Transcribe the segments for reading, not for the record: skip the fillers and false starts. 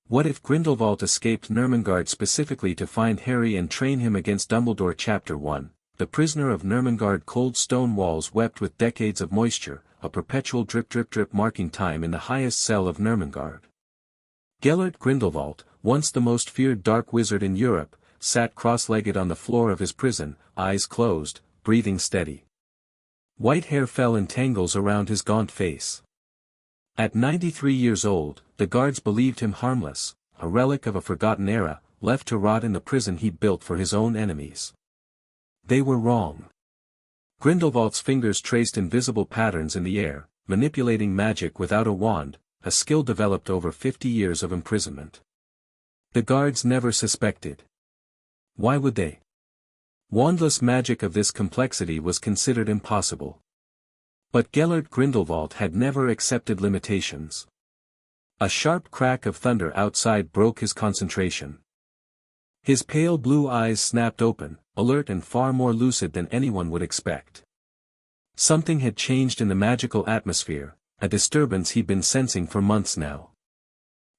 What if Grindelwald escaped Nurmengard specifically to find Harry and train him against Dumbledore? Chapter 1. The prisoner of Nurmengard. Cold stone walls wept with decades of moisture, a perpetual drip drip drip marking time in the highest cell of Nurmengard. Gellert Grindelwald, once the most feared dark wizard in Europe, sat cross-legged on the floor of his prison, eyes closed, breathing steady. White hair fell in tangles around his gaunt face. At 93 years old, the guards believed him harmless, a relic of a forgotten era, left to rot in the prison he'd built for his own enemies. They were wrong. Grindelwald's fingers traced invisible patterns in the air, manipulating magic without a wand, a skill developed over 50 years of imprisonment. The guards never suspected. Why would they? Wandless magic of this complexity was considered impossible. But Gellert Grindelwald had never accepted limitations. A sharp crack of thunder outside broke his concentration. His pale blue eyes snapped open, alert and far more lucid than anyone would expect. Something had changed in the magical atmosphere, a disturbance he'd been sensing for months now.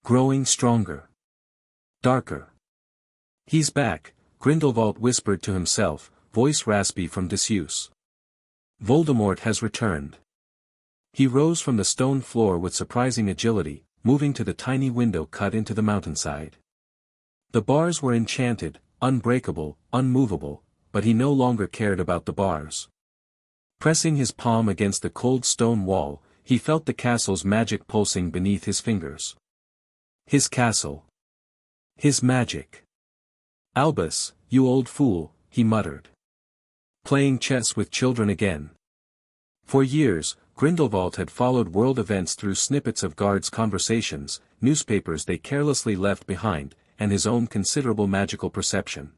Growing stronger. Darker. He's back, Grindelwald whispered to himself, voice raspy from disuse. Voldemort has returned. He rose from the stone floor with surprising agility, moving to the tiny window cut into the mountainside. The bars were enchanted, unbreakable, unmovable, but he no longer cared about the bars. Pressing his palm against the cold stone wall, he felt the castle's magic pulsing beneath his fingers. His castle. His magic. Albus, you old fool, he muttered. Playing chess with children again. For years, Grindelwald had followed world events through snippets of guards' conversations, newspapers they carelessly left behind, and his own considerable magical perception.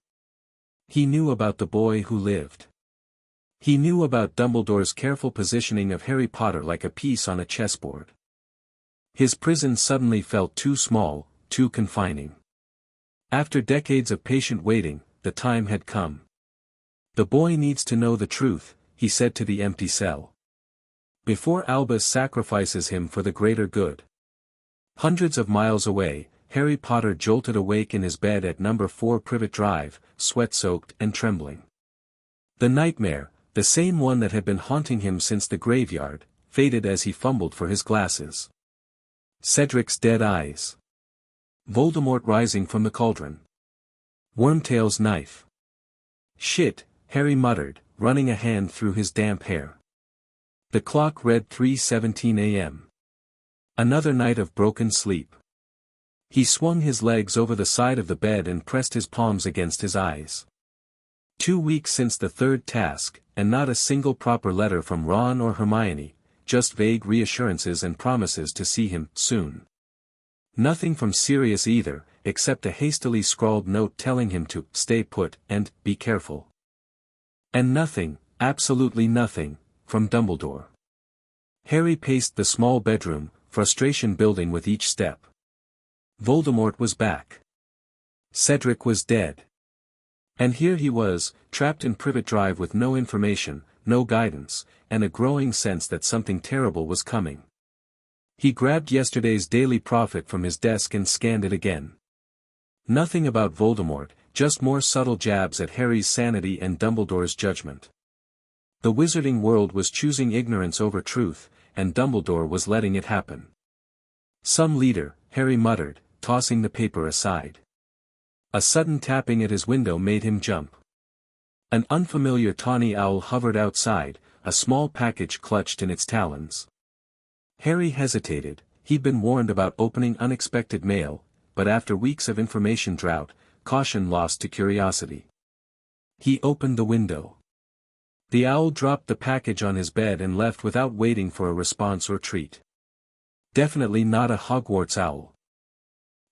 He knew about the boy who lived. He knew about Dumbledore's careful positioning of Harry Potter like a piece on a chessboard. His prison suddenly felt too small, too confining. After decades of patient waiting, the time had come. The boy needs to know the truth, he said to the empty cell. Before Albus sacrifices him for the greater good. Hundreds of miles away, Harry Potter jolted awake in his bed at number 4 Privet Drive, sweat-soaked and trembling. The nightmare, the same one that had been haunting him since the graveyard, faded as he fumbled for his glasses. Cedric's dead eyes. Voldemort rising from the cauldron. Wormtail's knife. Shit, Harry muttered, running a hand through his damp hair. The clock read 3:17 a.m. Another night of broken sleep. He swung his legs over the side of the bed and pressed his palms against his eyes. 2 weeks since the third task, and not a single proper letter from Ron or Hermione, just vague reassurances and promises to see him soon. Nothing from Sirius either, except a hastily scrawled note telling him to stay put and be careful. And nothing, absolutely nothing, from Dumbledore. Harry paced the small bedroom, frustration building with each step. Voldemort was back. Cedric was dead. And here he was, trapped in Privet Drive with no information, no guidance, and a growing sense that something terrible was coming. He grabbed yesterday's Daily Prophet from his desk and scanned it again. Nothing about Voldemort, just more subtle jabs at Harry's sanity and Dumbledore's judgment. The wizarding world was choosing ignorance over truth, and Dumbledore was letting it happen. Some leader, Harry muttered, tossing the paper aside. A sudden tapping at his window made him jump. An unfamiliar tawny owl hovered outside, a small package clutched in its talons. Harry hesitated. He'd been warned about opening unexpected mail, but after weeks of information drought, caution lost to curiosity. He opened the window. The owl dropped the package on his bed and left without waiting for a response or treat. Definitely not a Hogwarts owl.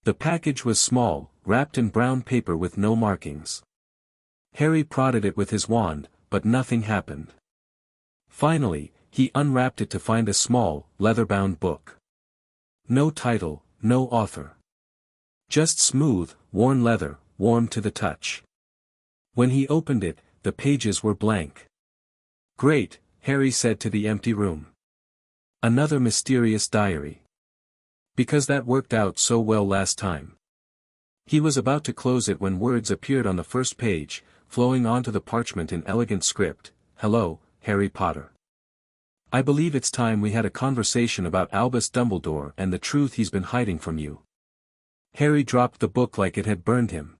The package was small, wrapped in brown paper with no markings. Harry prodded it with his wand, but nothing happened. Finally, he unwrapped it to find a small, leather-bound book. No title, no author. Just smooth, worn leather, warm to the touch. When he opened it, the pages were blank. Great, Harry said to the empty room. Another mysterious diary. Because that worked out so well last time. He was about to close it when words appeared on the first page, flowing onto the parchment in elegant script. Hello, Harry Potter. I believe it's time we had a conversation about Albus Dumbledore and the truth he's been hiding from you. Harry dropped the book like it had burned him.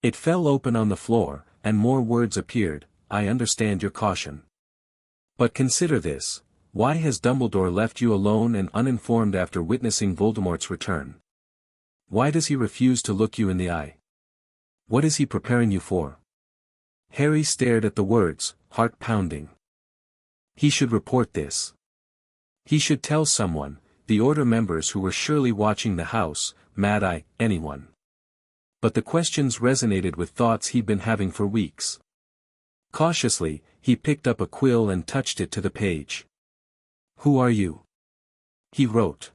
It fell open on the floor, and more words appeared. I understand your caution. But consider this, why has Dumbledore left you alone and uninformed after witnessing Voldemort's return? Why does he refuse to look you in the eye? What is he preparing you for? Harry stared at the words, heart pounding. He should report this. He should tell someone, the Order members who were surely watching the house, Mad-Eye, anyone. But the questions resonated with thoughts he'd been having for weeks. Cautiously, he picked up a quill and touched it to the page. Who are you? He wrote.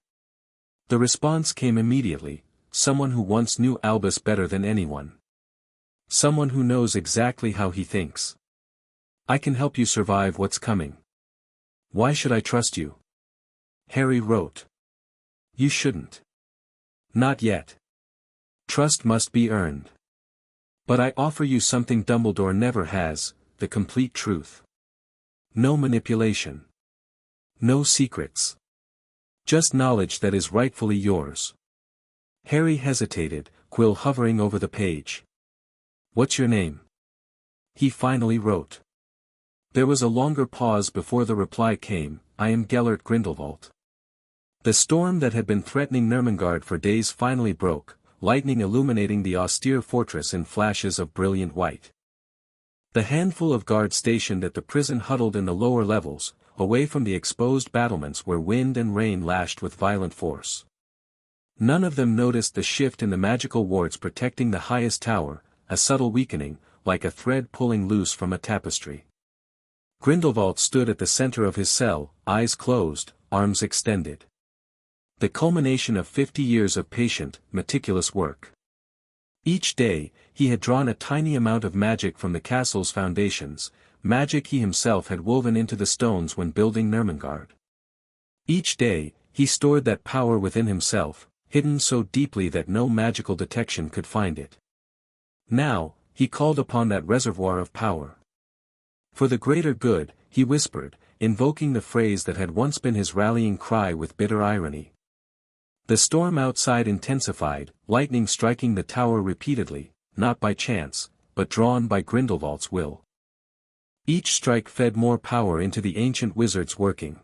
The response came immediately, someone who once knew Albus better than anyone. Someone who knows exactly how he thinks. I can help you survive what's coming. Why should I trust you? Harry wrote. You shouldn't. Not yet. Trust must be earned. But I offer you something Dumbledore never has, the complete truth. No manipulation. No secrets. Just knowledge that is rightfully yours. Harry hesitated, quill hovering over the page. What's your name? He finally wrote. There was a longer pause before the reply came. I am Gellert Grindelwald. The storm that had been threatening Nurmengard for days finally broke, lightning illuminating the austere fortress in flashes of brilliant white. The handful of guards stationed at the prison huddled in the lower levels, away from the exposed battlements where wind and rain lashed with violent force. None of them noticed the shift in the magical wards protecting the highest tower, a subtle weakening, like a thread pulling loose from a tapestry. Grindelwald stood at the center of his cell, eyes closed, arms extended. The culmination of 50 years of patient, meticulous work. Each day, he had drawn a tiny amount of magic from the castle's foundations, magic he himself had woven into the stones when building Nurmengard. Each day, he stored that power within himself, hidden so deeply that no magical detection could find it. Now, he called upon that reservoir of power. For the greater good, he whispered, invoking the phrase that had once been his rallying cry with bitter irony. The storm outside intensified, lightning striking the tower repeatedly, not by chance, but drawn by Grindelwald's will. Each strike fed more power into the ancient wizard's working.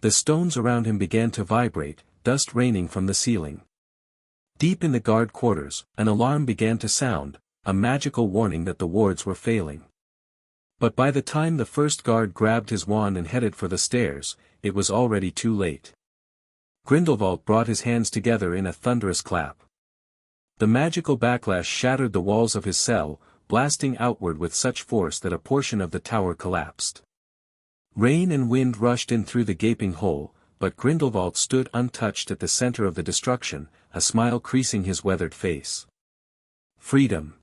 The stones around him began to vibrate, dust raining from the ceiling. Deep in the guard quarters, an alarm began to sound, a magical warning that the wards were failing. But by the time the first guard grabbed his wand and headed for the stairs, it was already too late. Grindelwald brought his hands together in a thunderous clap. The magical backlash shattered the walls of his cell, blasting outward with such force that a portion of the tower collapsed. Rain and wind rushed in through the gaping hole, but Grindelwald stood untouched at the center of the destruction, a smile creasing his weathered face. Freedom.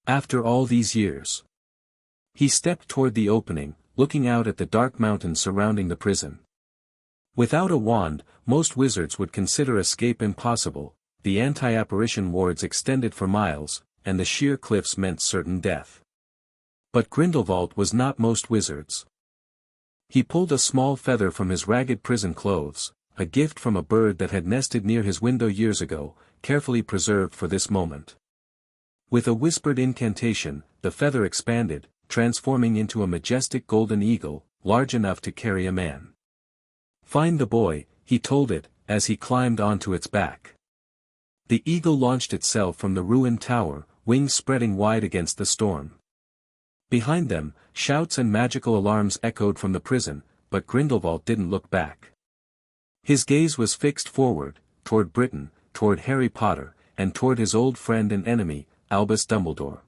After all these years. He stepped toward the opening, looking out at the dark mountains surrounding the prison. Without a wand, most wizards would consider escape impossible, the anti-apparition wards extended for miles, and the sheer cliffs meant certain death. But Grindelwald was not most wizards. He pulled a small feather from his ragged prison clothes, a gift from a bird that had nested near his window years ago, carefully preserved for this moment. With a whispered incantation, the feather expanded, transforming into a majestic golden eagle, large enough to carry a man. Find the boy, he told it, as he climbed onto its back. The eagle launched itself from the ruined tower, wings spreading wide against the storm. Behind them, shouts and magical alarms echoed from the prison, but Grindelwald didn't look back. His gaze was fixed forward, toward Britain, toward Harry Potter, and toward his old friend and enemy, Albus Dumbledore.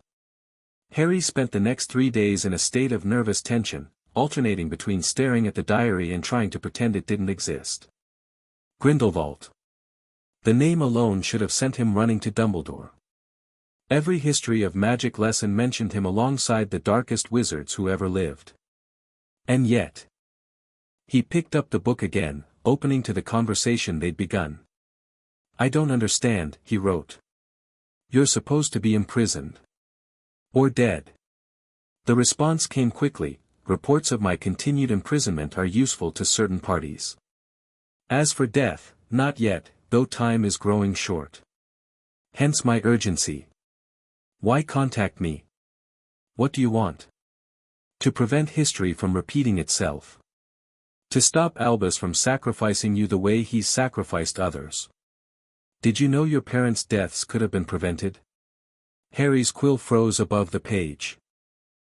Harry spent the next 3 days in a state of nervous tension, alternating between staring at the diary and trying to pretend it didn't exist. Grindelwald. The name alone should have sent him running to Dumbledore. Every history of magic lesson mentioned him alongside the darkest wizards who ever lived. And yet. He picked up the book again, opening to the conversation they'd begun. "I don't understand," he wrote. "You're supposed to be imprisoned. Or dead." The response came quickly: "Reports of my continued imprisonment are useful to certain parties. As for death, not yet, though time is growing short. Hence my urgency. Why contact me? What do you want?" "To prevent history from repeating itself. To stop Albus from sacrificing you the way he's sacrificed others. Did you know your parents' deaths could have been prevented?" Harry's quill froze above the page.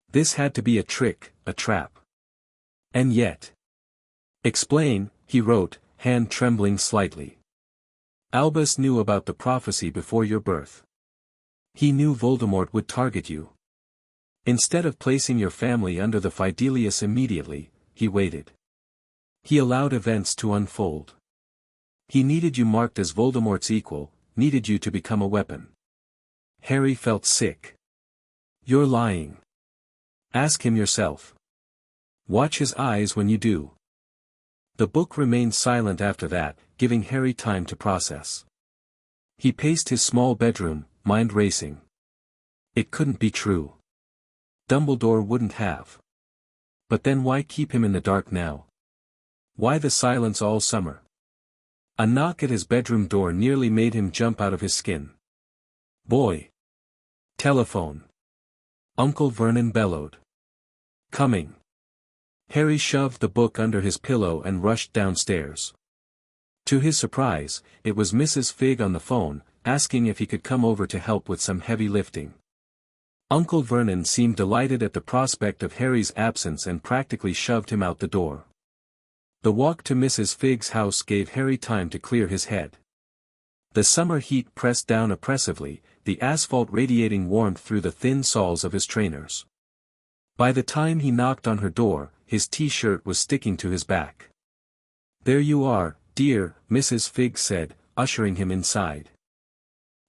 This had to be a trick, a trap. And yet. "Explain," he wrote, hand trembling slightly. "Albus knew about the prophecy before your birth. He knew Voldemort would target you. Instead of placing your family under the Fidelius immediately, he waited. He allowed events to unfold. He needed you marked as Voldemort's equal, needed you to become a weapon." Harry felt sick. "You're lying. Ask him yourself. Watch his eyes when you do." The book remained silent after that, giving Harry time to process. He paced his small bedroom, mind racing. It couldn't be true. Dumbledore wouldn't have. But then why keep him in the dark now? Why the silence all summer? A knock at his bedroom door nearly made him jump out of his skin. "Boy! Telephone!" Uncle Vernon bellowed. "Coming." Harry shoved the book under his pillow and rushed downstairs. To his surprise, it was Mrs. Figg on the phone, asking if he could come over to help with some heavy lifting. Uncle Vernon seemed delighted at the prospect of Harry's absence and practically shoved him out the door. The walk to Mrs. Figg's house gave Harry time to clear his head. The summer heat pressed down oppressively, the asphalt radiating warmth through the thin soles of his trainers. By the time he knocked on her door, his t-shirt was sticking to his back. "There you are, dear," Mrs. Figg said, ushering him inside.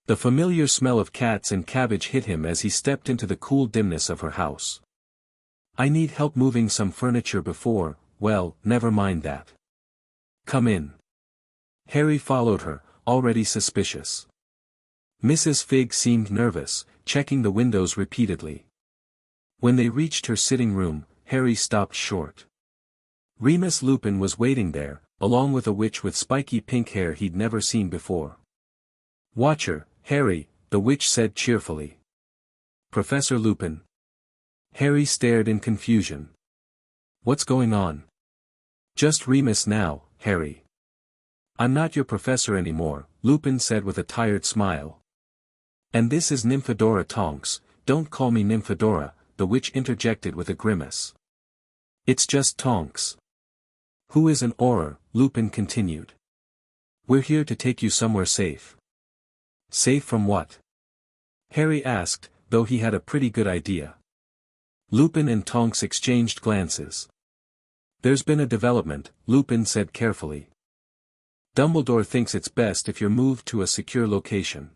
The familiar smell of cats and cabbage hit him as he stepped into the cool dimness of her house. "I need help moving some furniture before, well, never mind that. Come in." Harry followed her, already suspicious. Mrs. Figg seemed nervous, checking the windows repeatedly. When they reached her sitting room, Harry stopped short. Remus Lupin was waiting there, along with a witch with spiky pink hair he'd never seen before. "Watch her, Harry," the witch said cheerfully. "Professor Lupin?" Harry stared in confusion. "What's going on?" "Just Remus now, Harry." "I'm not your professor anymore," Lupin said with a tired smile. "And this is Nymphadora Tonks." "Don't call me Nymphadora," the witch interjected with a grimace. "It's just Tonks." "Who is an Auror?" Lupin continued. "We're here to take you somewhere safe." "Safe from what?" Harry asked, though he had a pretty good idea. Lupin and Tonks exchanged glances. "There's been a development," Lupin said carefully. "Dumbledore thinks it's best if you're moved to a secure location."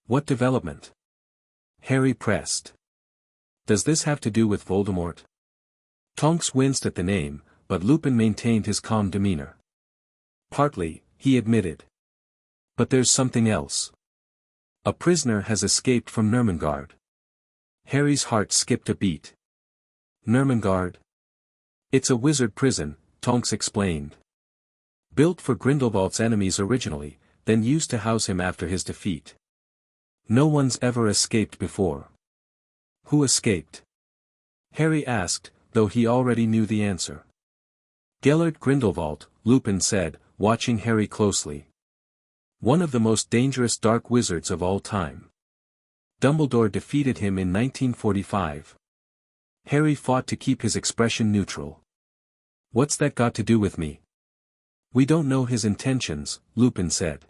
"What development?" Harry pressed. "Does this have to do with Voldemort?" Tonks winced at the name, but Lupin maintained his calm demeanor. "Partly," he admitted. "But there's something else. A prisoner has escaped from Nurmengard." Harry's heart skipped a beat. "Nurmengard? It's a wizard prison," Tonks explained. "Built for Grindelwald's enemies originally, then used to house him after his defeat. No one's ever escaped before." "Who escaped?" Harry asked, though he already knew the answer. "Gellert Grindelwald," Lupin said, watching Harry closely. "One of the most dangerous dark wizards of all time. Dumbledore defeated him in 1945. Harry fought to keep his expression neutral. "What's that got to do with me?" "We don't know his intentions," Lupin said.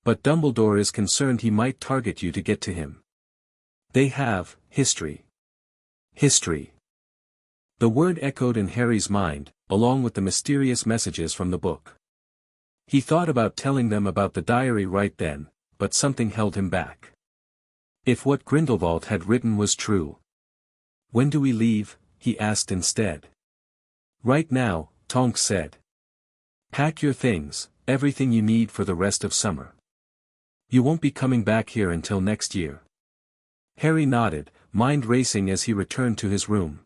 "But Dumbledore is concerned he might target you to get to him. They have history." History. The word echoed in Harry's mind, along with the mysterious messages from the book. He thought about telling them about the diary right then, but something held him back. If what Grindelwald had written was true. "When do we leave?" he asked instead. "Right now," Tonks said. Pack your things, everything you need for the rest of summer. You won't be coming back here until next year. Harry nodded, mind racing as he returned to his room.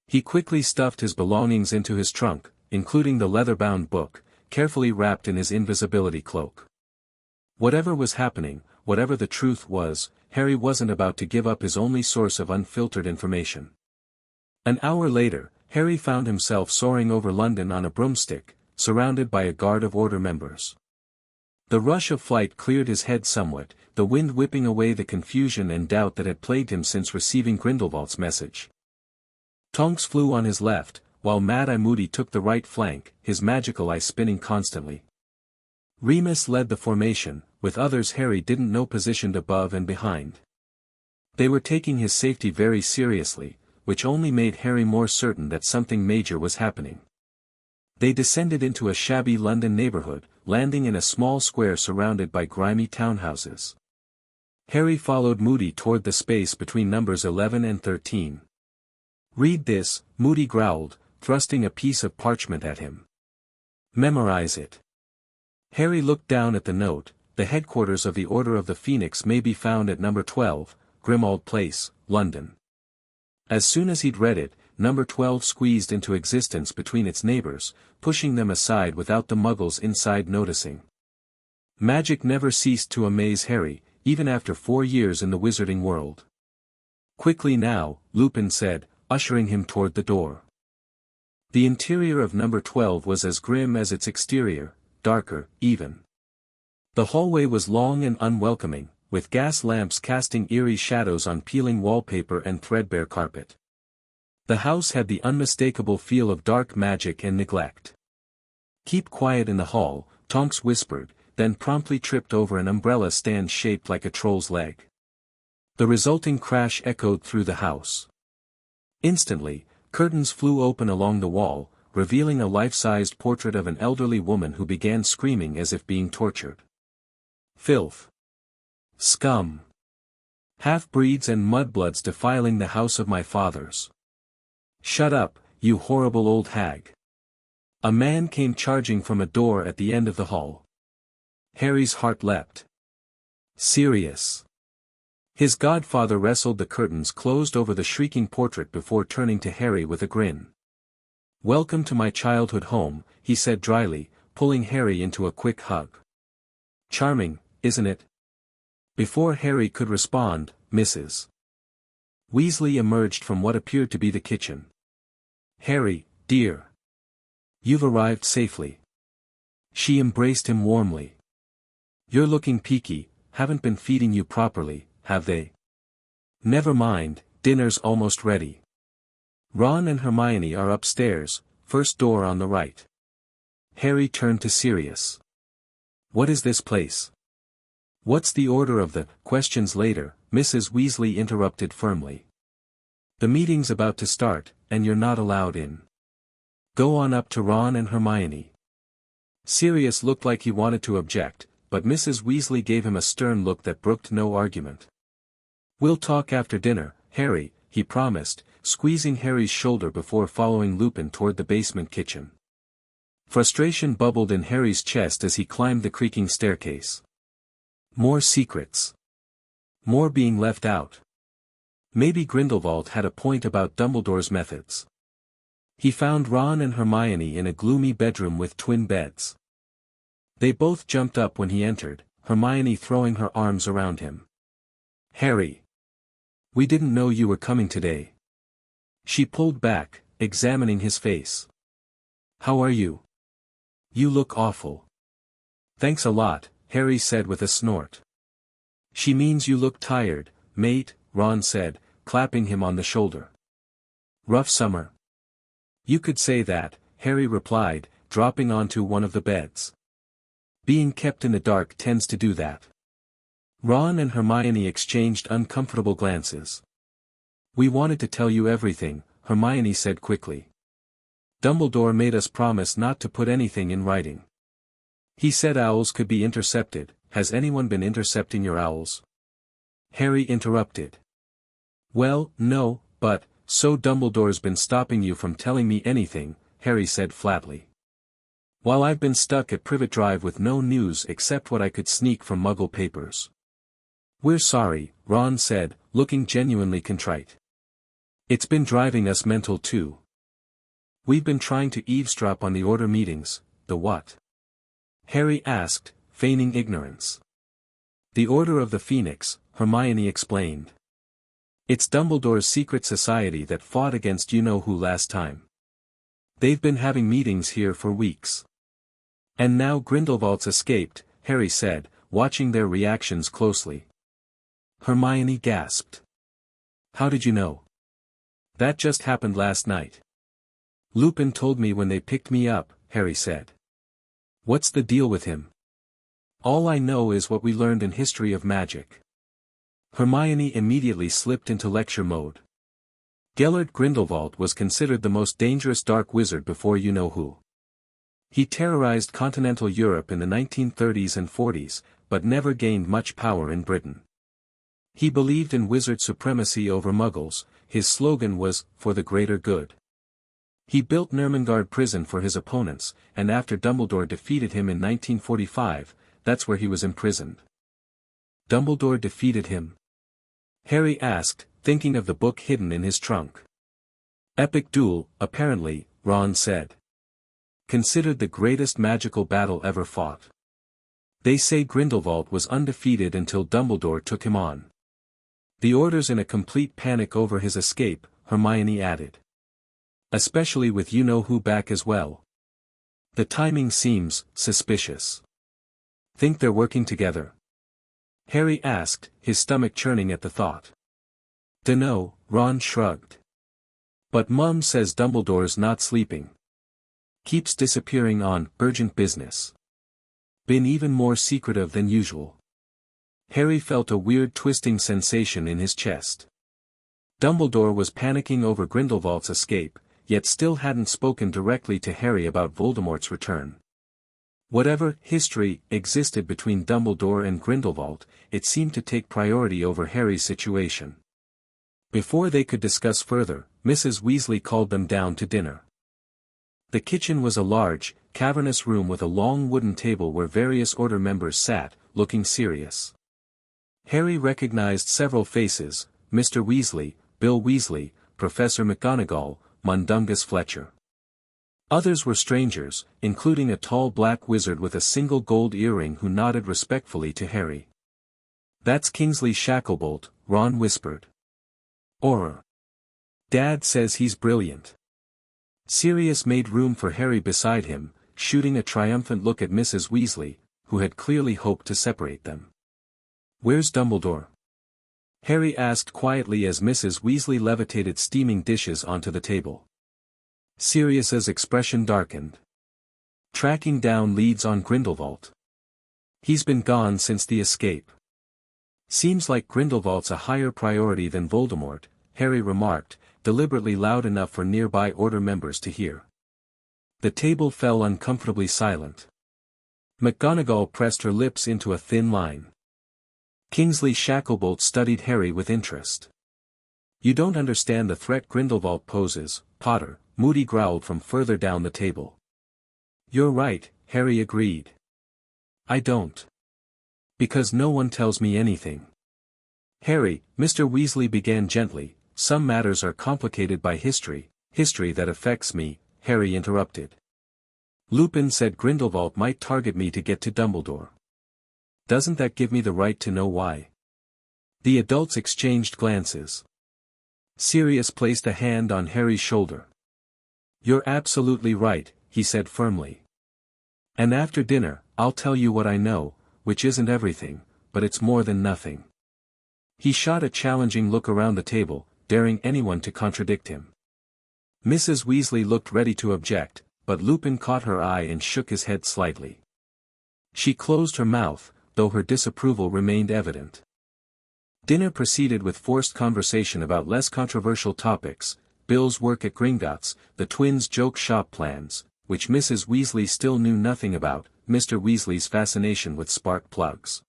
He quickly stuffed his belongings into his trunk, including the leather-bound book, carefully wrapped in his invisibility cloak. Whatever was happening, whatever the truth was, Harry wasn't about to give up his only source of unfiltered information. An hour later, Harry found himself soaring over London on a broomstick, surrounded by a guard of Order members. The rush of flight cleared his head somewhat, the wind whipping away the confusion and doubt that had plagued him since receiving Grindelwald's message. Tonks flew on his left, while Mad-Eye Moody took the right flank, his magical eye spinning constantly. Remus led the formation, with others Harry didn't know positioned above and behind. They were taking his safety very seriously, which only made Harry more certain that something major was happening. They descended into a shabby London neighborhood, landing in a small square surrounded by grimy townhouses. Harry followed Moody toward the space between numbers 11 and 13. "Read this," Moody growled, thrusting a piece of parchment at him. "Memorize it." Harry looked down at the note. "The headquarters of the Order of the Phoenix may be found at number 12, Grimmauld Place, London." As soon as he'd read it, number 12 squeezed into existence between its neighbors, pushing them aside without the muggles inside noticing. Magic never ceased to amaze Harry, even after 4 years in the wizarding world. "Quickly now," Lupin said, ushering him toward the door. The interior of number 12 was as grim as its exterior, darker, even. The hallway was long and unwelcoming, with gas lamps casting eerie shadows on peeling wallpaper and threadbare carpet. The house had the unmistakable feel of dark magic and neglect. "Keep quiet in the hall," Tonks whispered, then promptly tripped over an umbrella stand shaped like a troll's leg. The resulting crash echoed through the house. Instantly, curtains flew open along the wall, revealing a life-sized portrait of an elderly woman who began screaming as if being tortured. "Filth! Scum! Half-breeds and mudbloods defiling the house of my fathers! Shut up, you horrible old hag!" A man came charging from a door at the end of the hall. Harry's heart leapt. Sirius. His godfather wrestled the curtains closed over the shrieking portrait before turning to Harry with a grin. "Welcome to my childhood home," he said dryly, pulling Harry into a quick hug. "Charming, isn't it?" Before Harry could respond, Mrs. Weasley emerged from what appeared to be the kitchen. "Harry, dear. You've arrived safely." She embraced him warmly. "You're looking peaky, haven't been feeding you properly, have they?" "Never mind, dinner's almost ready. Ron and Hermione are upstairs, first door on the right." Harry turned to Sirius. "What is this place? What's the order of the questions later?" Mrs. Weasley interrupted firmly. "The meeting's about to start, and you're not allowed in. Go on up to Ron and Hermione." Sirius looked like he wanted to object, but Mrs. Weasley gave him a stern look that brooked no argument. "We'll talk after dinner, Harry," he promised, squeezing Harry's shoulder before following Lupin toward the basement kitchen. Frustration bubbled in Harry's chest as he climbed the creaking staircase. More secrets. More being left out. Maybe Grindelwald had a point about Dumbledore's methods. He found Ron and Hermione in a gloomy bedroom with twin beds. They both jumped up when he entered, Hermione throwing her arms around him. "Harry! We didn't know you were coming today." She pulled back, examining his face. "How are you? You look awful." "Thanks a lot," Harry said with a snort. "She means you look tired, mate," Ron said, clapping him on the shoulder. "Rough summer?" "You could say that," Harry replied, dropping onto one of the beds. "Being kept in the dark tends to do that." Ron and Hermione exchanged uncomfortable glances. "We wanted to tell you everything," Hermione said quickly. "Dumbledore made us promise not to put anything in writing. He said owls could be intercepted. Has anyone been intercepting your owls?" Harry interrupted. "Well, no, but, so Dumbledore's been stopping you from telling me anything," Harry said flatly. While I've been stuck at Privet Drive with no news except what I could sneak from Muggle papers. We're sorry, Ron said, looking genuinely contrite. It's been driving us mental too. We've been trying to eavesdrop on the Order meetings. The what? Harry asked, feigning ignorance. The Order of the Phoenix, Hermione explained. It's Dumbledore's secret society that fought against you-know-who last time. They've been having meetings here for weeks. And now Grindelwald's escaped, Harry said, watching their reactions closely. Hermione gasped. How did you know? That just happened last night. Lupin told me when they picked me up, Harry said. What's the deal with him? All I know is what we learned in History of Magic. Hermione immediately slipped into lecture mode. Gellert Grindelwald was considered the most dangerous dark wizard before you-know-who. He terrorized continental Europe in the 1930s and 40s, but never gained much power in Britain. He believed in wizard supremacy over Muggles. His slogan was, for the greater good. He built Nurmengard prison for his opponents, and after Dumbledore defeated him in 1945, that's where he was imprisoned. Dumbledore defeated him? Harry asked, thinking of the book hidden in his trunk. Epic duel, apparently, Ron said. Considered the greatest magical battle ever fought. They say Grindelwald was undefeated until Dumbledore took him on. The Order's in a complete panic over his escape, Hermione added. Especially with you-know-who back as well. The timing seems suspicious. Think they're working together? Harry asked, his stomach churning at the thought. Dunno, Ron shrugged. But Mum says Dumbledore's not sleeping. Keeps disappearing on urgent business. Been even more secretive than usual. Harry felt a weird twisting sensation in his chest. Dumbledore was panicking over Grindelwald's escape, yet still hadn't spoken directly to Harry about Voldemort's return. Whatever history existed between Dumbledore and Grindelwald, it seemed to take priority over Harry's situation. Before they could discuss further, Mrs. Weasley called them down to dinner. The kitchen was a large, cavernous room with a long wooden table where various Order members sat, looking serious. Harry recognized several faces, Mr. Weasley, Bill Weasley, Professor McGonagall, Mundungus Fletcher. Others were strangers, including a tall black wizard with a single gold earring who nodded respectfully to Harry. That's Kingsley Shacklebolt, Ron whispered. Auror. Dad says he's brilliant. Sirius made room for Harry beside him, shooting a triumphant look at Mrs. Weasley, who had clearly hoped to separate them. Where's Dumbledore? Harry asked quietly as Mrs. Weasley levitated steaming dishes onto the table. Sirius's expression darkened. Tracking down leads on Grindelwald. He's been gone since the escape. Seems like Grindelwald's a higher priority than Voldemort, Harry remarked, deliberately loud enough for nearby Order members to hear. The table fell uncomfortably silent. McGonagall pressed her lips into a thin line. Kingsley Shacklebolt studied Harry with interest. You don't understand the threat Grindelwald poses, Potter, Moody growled from further down the table. You're right, Harry agreed. I don't. Because no one tells me anything. Harry, Mr. Weasley began gently, some matters are complicated by history that affects me, Harry interrupted. Lupin said Grindelwald might target me to get to Dumbledore. Doesn't that give me the right to know why? The adults exchanged glances. Sirius placed a hand on Harry's shoulder. You're absolutely right, he said firmly. And after dinner, I'll tell you what I know, which isn't everything, but it's more than nothing. He shot a challenging look around the table, daring anyone to contradict him. Mrs. Weasley looked ready to object, but Lupin caught her eye and shook his head slightly. She closed her mouth, though her disapproval remained evident. Dinner proceeded with forced conversation about less controversial topics, Bill's work at Gringotts, the twins' joke shop plans, which Mrs. Weasley still knew nothing about, Mr. Weasley's fascination with spark plugs.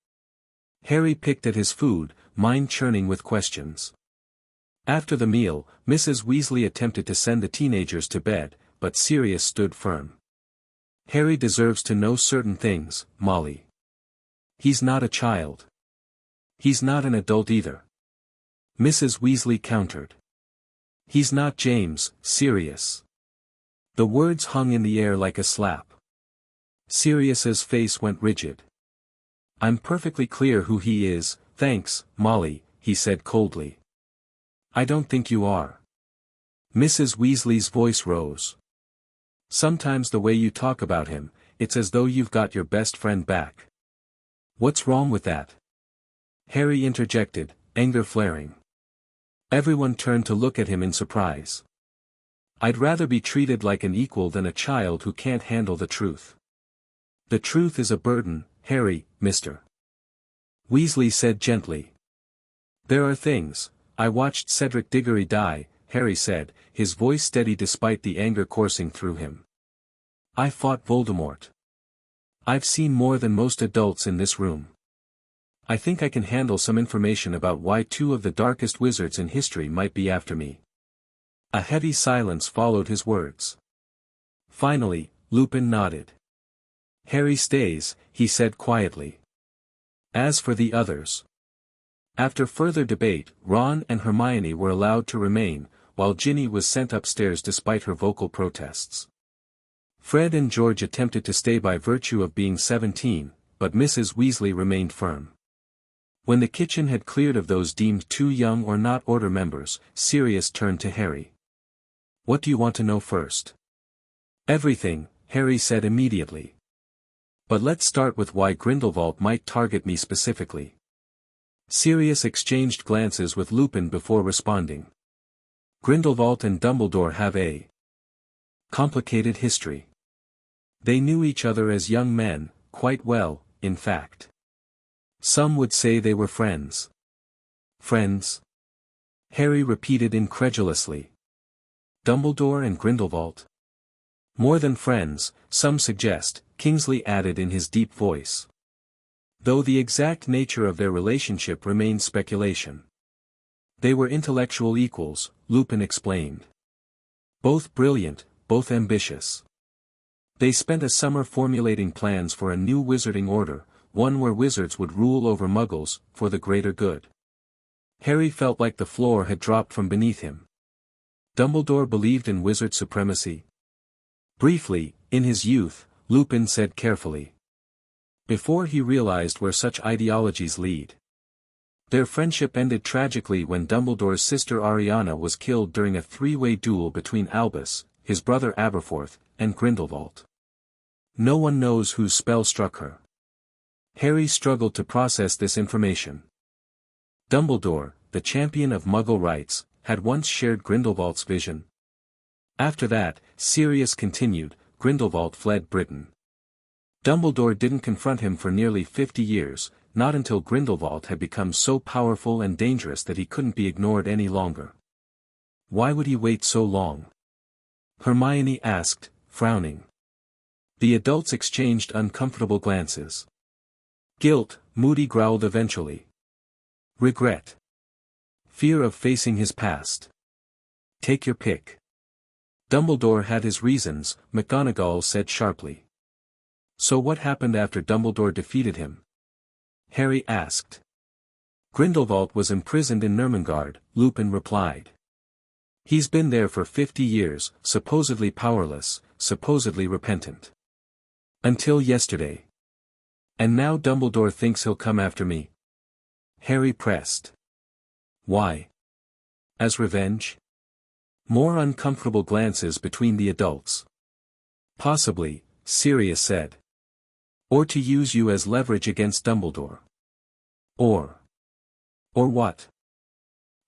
Harry picked at his food, mind churning with questions. After the meal, Mrs. Weasley attempted to send the teenagers to bed, but Sirius stood firm. Harry deserves to know certain things, Molly. He's not a child. He's not an adult either. Mrs. Weasley countered. He's not James, Sirius. The words hung in the air like a slap. Sirius's face went rigid. I'm perfectly clear who he is, thanks, Molly, he said coldly. I don't think you are. Mrs. Weasley's voice rose. Sometimes the way you talk about him, it's as though you've got your best friend back. What's wrong with that? Harry interjected, anger flaring. Everyone turned to look at him in surprise. I'd rather be treated like an equal than a child who can't handle the truth. The truth is a burden, Harry, Mr. Weasley said gently. There are things. I watched Cedric Diggory die, Harry said, his voice steady despite the anger coursing through him. I fought Voldemort. I've seen more than most adults in this room. I think I can handle some information about why two of the darkest wizards in history might be after me. A heavy silence followed his words. Finally, Lupin nodded. Harry stays, he said quietly. As for the others. After further debate, Ron and Hermione were allowed to remain, while Ginny was sent upstairs despite her vocal protests. Fred and George attempted to stay by virtue of being 17, but Mrs. Weasley remained firm. When the kitchen had cleared of those deemed too young or not order members, Sirius turned to Harry. What do you want to know first? Everything, Harry said immediately. But let's start with why Grindelwald might target me specifically. Sirius exchanged glances with Lupin before responding. Grindelwald and Dumbledore have a complicated history. They knew each other as young men, quite well, in fact. Some would say they were friends. Friends? Harry repeated incredulously. Dumbledore and Grindelwald? More than friends, some suggest, Kingsley added in his deep voice. Though the exact nature of their relationship remains speculation. They were intellectual equals, Lupin explained. Both brilliant, both ambitious. They spent a summer formulating plans for a new wizarding order, one where wizards would rule over muggles, for the greater good. Harry felt like the floor had dropped from beneath him. Dumbledore believed in wizard supremacy. Briefly, in his youth, Lupin said carefully. Before he realized where such ideologies lead. Their friendship ended tragically when Dumbledore's sister Ariana was killed during a three-way duel between Albus, his brother Aberforth, and Grindelwald. No one knows whose spell struck her. Harry struggled to process this information. Dumbledore, the champion of Muggle rights, had once shared Grindelwald's vision. After that, Sirius continued, Grindelwald fled Britain. Dumbledore didn't confront him for nearly 50 years, not until Grindelwald had become so powerful and dangerous that he couldn't be ignored any longer. Why would he wait so long? Hermione asked, frowning. The adults exchanged uncomfortable glances. Guilt, Moody growled eventually. Regret. Fear of facing his past. Take your pick. Dumbledore had his reasons, McGonagall said sharply. So what happened after Dumbledore defeated him? Harry asked. Grindelwald was imprisoned in Nurmengard, Lupin replied. He's been there for 50 years, supposedly powerless, supposedly repentant. Until yesterday. And now Dumbledore thinks he'll come after me. Harry pressed. Why? As revenge? More uncomfortable glances between the adults. Possibly, Sirius said. Or to use you as leverage against Dumbledore. Or what?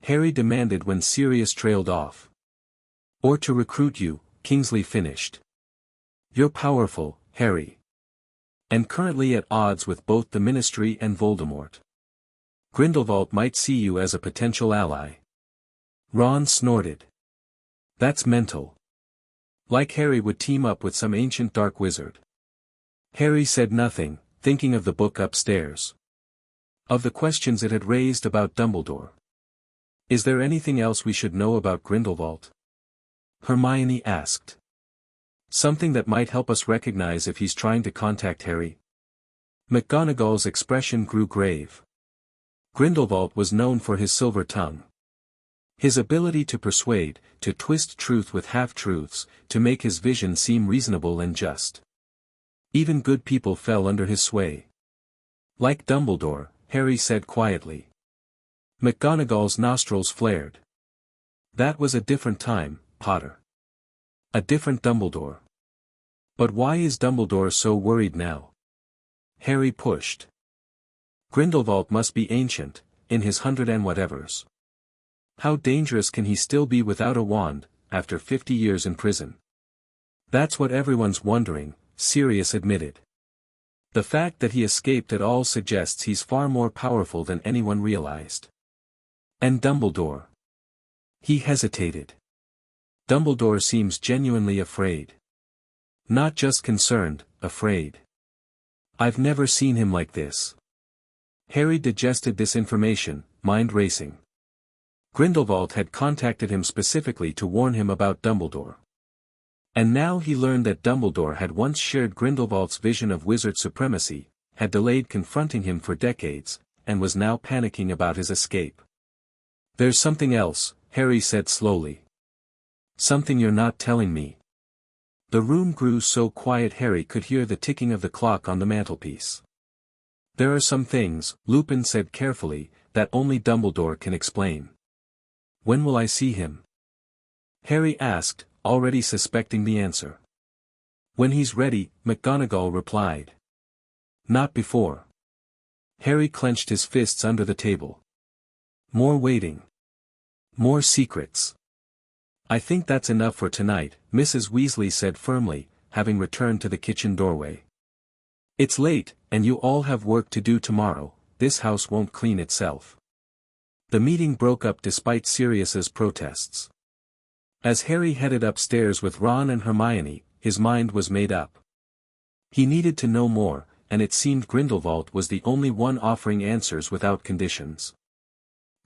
Harry demanded when Sirius trailed off. Or to recruit you, Kingsley finished. You're powerful, Harry. And currently at odds with both the Ministry and Voldemort. Grindelwald might see you as a potential ally. Ron snorted. That's mental. Like Harry would team up with some ancient dark wizard. Harry said nothing, thinking of the book upstairs. Of the questions it had raised about Dumbledore. Is there anything else we should know about Grindelwald? Hermione asked. Something that might help us recognize if he's trying to contact Harry. McGonagall's expression grew grave. Grindelwald was known for his silver tongue. His ability to persuade, to twist truth with half-truths, to make his vision seem reasonable and just. Even good people fell under his sway. Like Dumbledore, Harry said quietly. McGonagall's nostrils flared. That was a different time, Potter. A different Dumbledore. But why is Dumbledore so worried now? Harry pushed. Grindelwald must be ancient, in his 100 and whatevers. How dangerous can he still be without a wand, after 50 years in prison? That's what everyone's wondering, Sirius admitted. The fact that he escaped at all suggests he's far more powerful than anyone realized. And Dumbledore? He hesitated. Dumbledore seems genuinely afraid. Not just concerned, afraid. I've never seen him like this. Harry digested this information, mind racing. Grindelwald had contacted him specifically to warn him about Dumbledore. And now he learned that Dumbledore had once shared Grindelwald's vision of wizard supremacy, had delayed confronting him for decades, and was now panicking about his escape. There's something else, Harry said slowly. Something you're not telling me. The room grew so quiet Harry could hear the ticking of the clock on the mantelpiece. There are some things, Lupin said carefully, that only Dumbledore can explain. When will I see him? Harry asked, already suspecting the answer. When he's ready, McGonagall replied. Not before. Harry clenched his fists under the table. More waiting. More secrets. I think that's enough for tonight, Mrs. Weasley said firmly, having returned to the kitchen doorway. It's late, and you all have work to do tomorrow, this house won't clean itself. The meeting broke up despite Sirius's protests. As Harry headed upstairs with Ron and Hermione, his mind was made up. He needed to know more, and it seemed Grindelwald was the only one offering answers without conditions.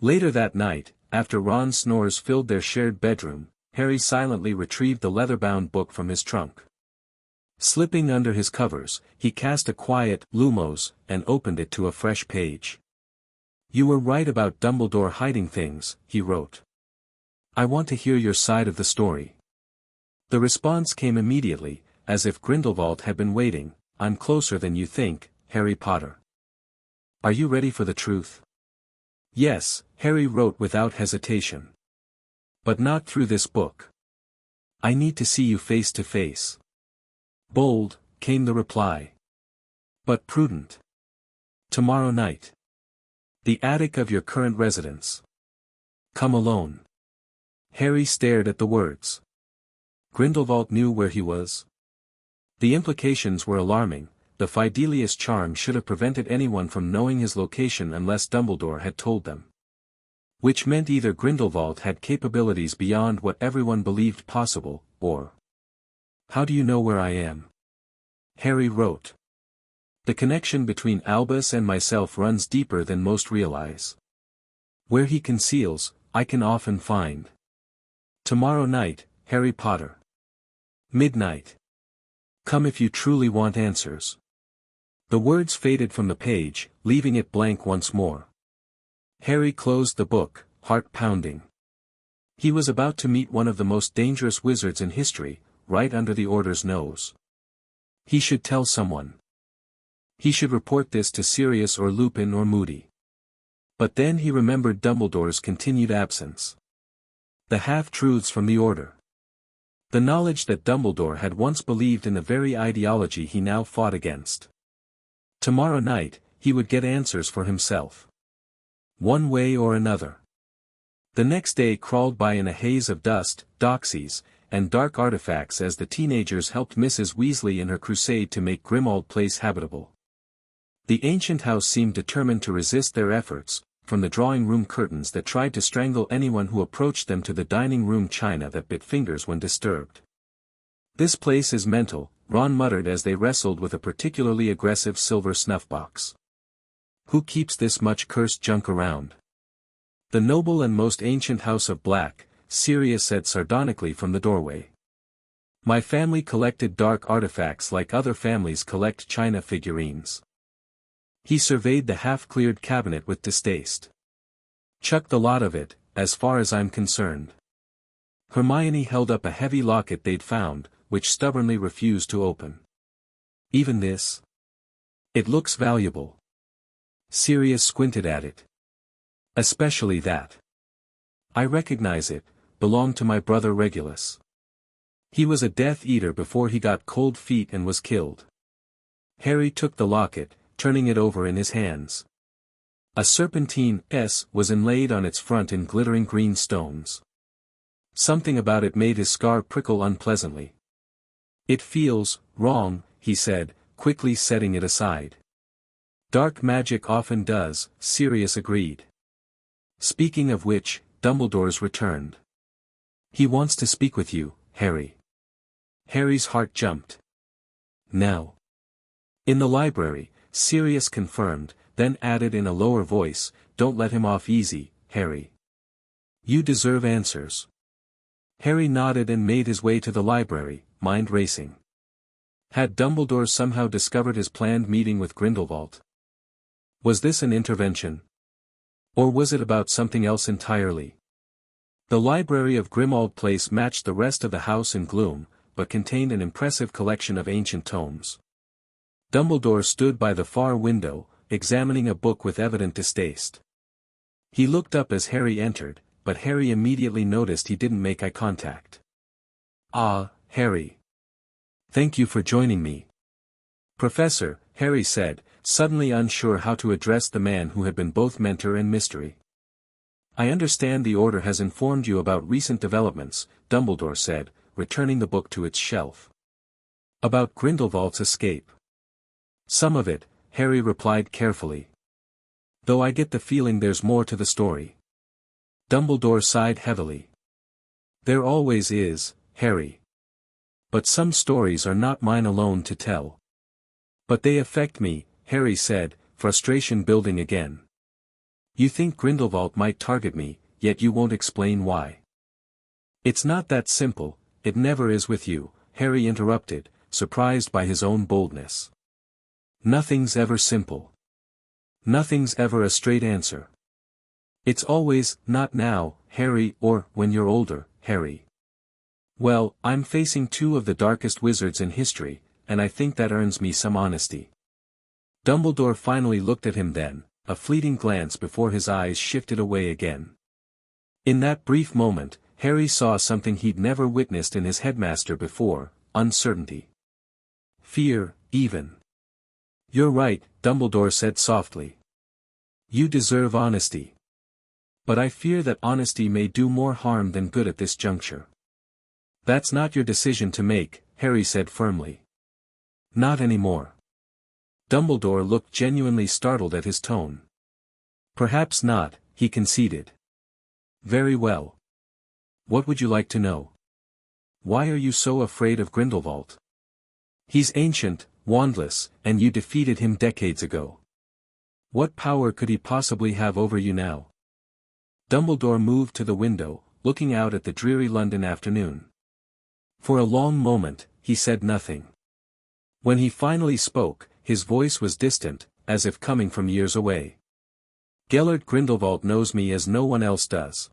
Later that night, after Ron's snores filled their shared bedroom, Harry silently retrieved the leather-bound book from his trunk. Slipping under his covers, he cast a quiet "Lumos" and opened it to a fresh page. You were right about Dumbledore hiding things, he wrote. I want to hear your side of the story. The response came immediately, as if Grindelwald had been waiting. I'm closer than you think, Harry Potter. Are you ready for the truth? Yes, Harry wrote without hesitation. But not through this book. I need to see you face to face. Bold, came the reply. But prudent. Tomorrow night. The attic of your current residence. Come alone. Harry stared at the words. Grindelwald knew where he was. The implications were alarming. The Fidelius charm should have prevented anyone from knowing his location unless Dumbledore had told them. Which meant either Grindelwald had capabilities beyond what everyone believed possible, or... How do you know where I am? Harry wrote. The connection between Albus and myself runs deeper than most realize. Where he conceals, I can often find. Tomorrow night, Harry Potter. Midnight. Come if you truly want answers. The words faded from the page, leaving it blank once more. Harry closed the book, heart pounding. He was about to meet one of the most dangerous wizards in history, right under the Order's nose. He should tell someone. He should report this to Sirius or Lupin or Moody. But then he remembered Dumbledore's continued absence. The half-truths from the Order. The knowledge that Dumbledore had once believed in the very ideology he now fought against. Tomorrow night, he would get answers for himself. One way or another. The next day crawled by in a haze of dust, doxies, and dark artifacts as the teenagers helped Mrs. Weasley in her crusade to make Grimmauld Place habitable. The ancient house seemed determined to resist their efforts, from the drawing-room curtains that tried to strangle anyone who approached them to the dining-room china that bit fingers when disturbed. This place is mental, Ron muttered as they wrestled with a particularly aggressive silver snuff-box. Who keeps this much cursed junk around? The noble and most ancient house of Black, Sirius said sardonically from the doorway. My family collected dark artifacts like other families collect china figurines. He surveyed the half-cleared cabinet with distaste. Chuck the lot of it, as far as I'm concerned. Hermione held up a heavy locket they'd found, which stubbornly refused to open. Even this? It looks valuable. Sirius squinted at it. Especially that. I recognize it, belonged to my brother Regulus. He was a Death Eater before he got cold feet and was killed. Harry took the locket, turning it over in his hands. A serpentine S was inlaid on its front in glittering green stones. Something about it made his scar prickle unpleasantly. It feels wrong, he said, quickly setting it aside. Dark magic often does, Sirius agreed. Speaking of which, Dumbledore's returned. He wants to speak with you, Harry. Harry's heart jumped. Now. In the library, Sirius confirmed, then added in a lower voice, don't let him off easy, Harry. You deserve answers. Harry nodded and made his way to the library, mind racing. Had Dumbledore somehow discovered his planned meeting with Grindelwald? Was this an intervention? Or was it about something else entirely? The library of Grimmauld Place matched the rest of the house in gloom, but contained an impressive collection of ancient tomes. Dumbledore stood by the far window, examining a book with evident distaste. He looked up as Harry entered, but Harry immediately noticed he didn't make eye contact. Ah, Harry. Thank you for joining me. Professor, Harry said, suddenly unsure how to address the man who had been both mentor and mystery. I understand the Order has informed you about recent developments, Dumbledore said, returning the book to its shelf. About Grindelwald's escape. Some of it, Harry replied carefully. Though I get the feeling there's more to the story. Dumbledore sighed heavily. There always is, Harry. But some stories are not mine alone to tell. But they affect me, Harry said, frustration building again. You think Grindelwald might target me, yet you won't explain why. It's not that simple, it never is with you, Harry interrupted, surprised by his own boldness. Nothing's ever simple. Nothing's ever a straight answer. It's always, not now, Harry, or, when you're older, Harry. Well, I'm facing two of the darkest wizards in history, and I think that earns me some honesty. Dumbledore finally looked at him then, a fleeting glance before his eyes shifted away again. In that brief moment, Harry saw something he'd never witnessed in his headmaster before, uncertainty. Fear, even. You're right, Dumbledore said softly. You deserve honesty. But I fear that honesty may do more harm than good at this juncture. That's not your decision to make, Harry said firmly. Not anymore. Dumbledore looked genuinely startled at his tone. Perhaps not, he conceded. Very well. What would you like to know? Why are you so afraid of Grindelwald? He's ancient, wandless, and you defeated him decades ago. What power could he possibly have over you now? Dumbledore moved to the window, looking out at the dreary London afternoon. For a long moment, he said nothing. When he finally spoke, his voice was distant, as if coming from years away. Gellert Grindelwald knows me as no one else does.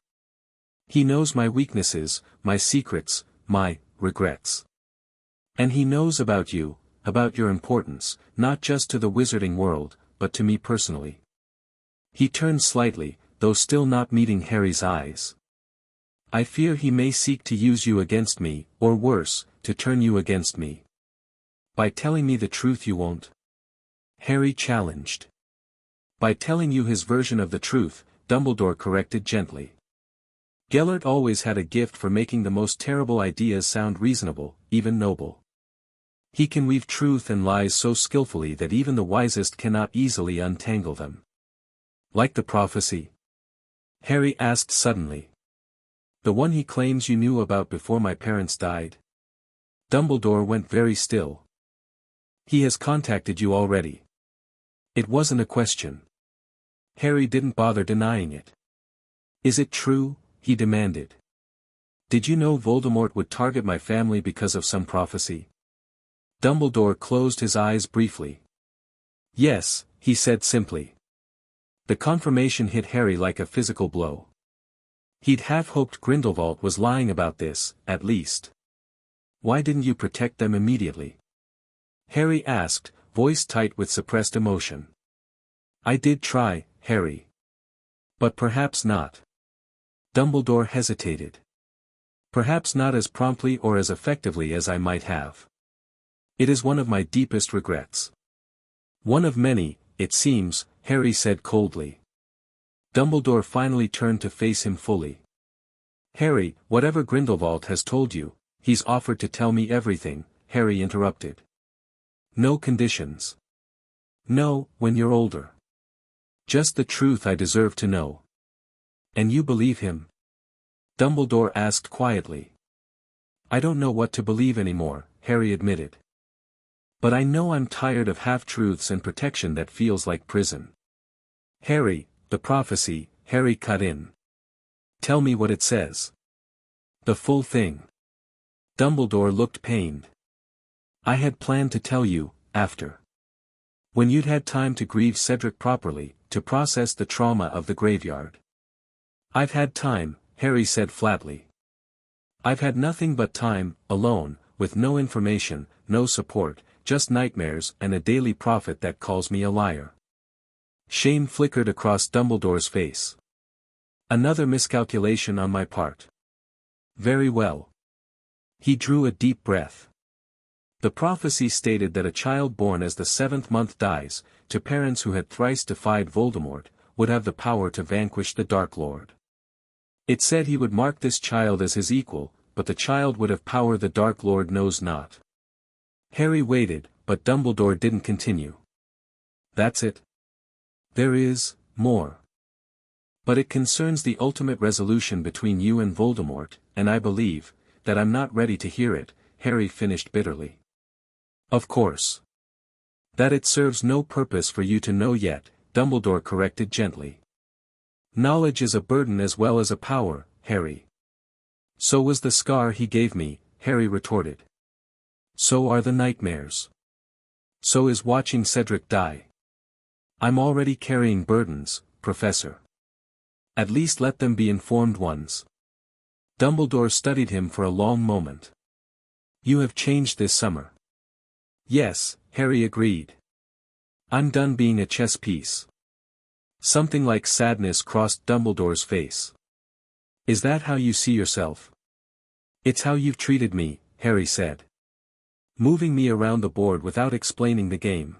He knows my weaknesses, my secrets, my regrets. And he knows about you, about your importance, not just to the wizarding world, but to me personally. He turned slightly, though still not meeting Harry's eyes. I fear he may seek to use you against me, or worse, to turn you against me. By telling me the truth you won't. Harry challenged. By telling you his version of the truth, Dumbledore corrected gently. Gellert always had a gift for making the most terrible ideas sound reasonable, even noble. He can weave truth and lies so skillfully that even the wisest cannot easily untangle them. Like the prophecy? Harry asked suddenly. The one he claims you knew about before my parents died? Dumbledore went very still. He has contacted you already. It wasn't a question. Harry didn't bother denying it. Is it true? He demanded. Did you know Voldemort would target my family because of some prophecy? Dumbledore closed his eyes briefly. Yes, he said simply. The confirmation hit Harry like a physical blow. He'd half hoped Grindelwald was lying about this, at least. Why didn't you protect them immediately? Harry asked, voice tight with suppressed emotion. I did try, Harry. But perhaps not. Dumbledore hesitated. Perhaps not as promptly or as effectively as I might have. It is one of my deepest regrets. One of many, it seems, Harry said coldly. Dumbledore finally turned to face him fully. Harry, whatever Grindelwald has told you, he's offered to tell me everything, Harry interrupted. No conditions. No, when you're older. Just the truth I deserve to know. And you believe him? Dumbledore asked quietly. I don't know what to believe anymore, Harry admitted. But I know I'm tired of half-truths and protection that feels like prison. Harry, the prophecy, Harry cut in. Tell me what it says. The full thing. Dumbledore looked pained. I had planned to tell you, after. When you'd had time to grieve Cedric properly, to process the trauma of the graveyard. I've had time, Harry said flatly. I've had nothing but time, alone, with no information, no support, just nightmares and a daily prophet that calls me a liar. Shame flickered across Dumbledore's face. Another miscalculation on my part. Very well. He drew a deep breath. The prophecy stated that a child born as the seventh month dies, to parents who had thrice defied Voldemort, would have the power to vanquish the Dark Lord. It said he would mark this child as his equal, but the child would have power the Dark Lord knows not. Harry waited, but Dumbledore didn't continue. That's it? There is more. But it concerns the ultimate resolution between you and Voldemort, and I believe that I'm not ready to hear it, Harry finished bitterly. Of course. That it serves no purpose for you to know yet, Dumbledore corrected gently. Knowledge is a burden as well as a power, Harry. So was the scar he gave me, Harry retorted. So are the nightmares. So is watching Cedric die. I'm already carrying burdens, Professor. At least let them be informed ones. Dumbledore studied him for a long moment. You have changed this summer. Yes, Harry agreed. I'm done being a chess piece. Something like sadness crossed Dumbledore's face. Is that how you see yourself? It's how you've treated me, Harry said. Moving me around the board without explaining the game.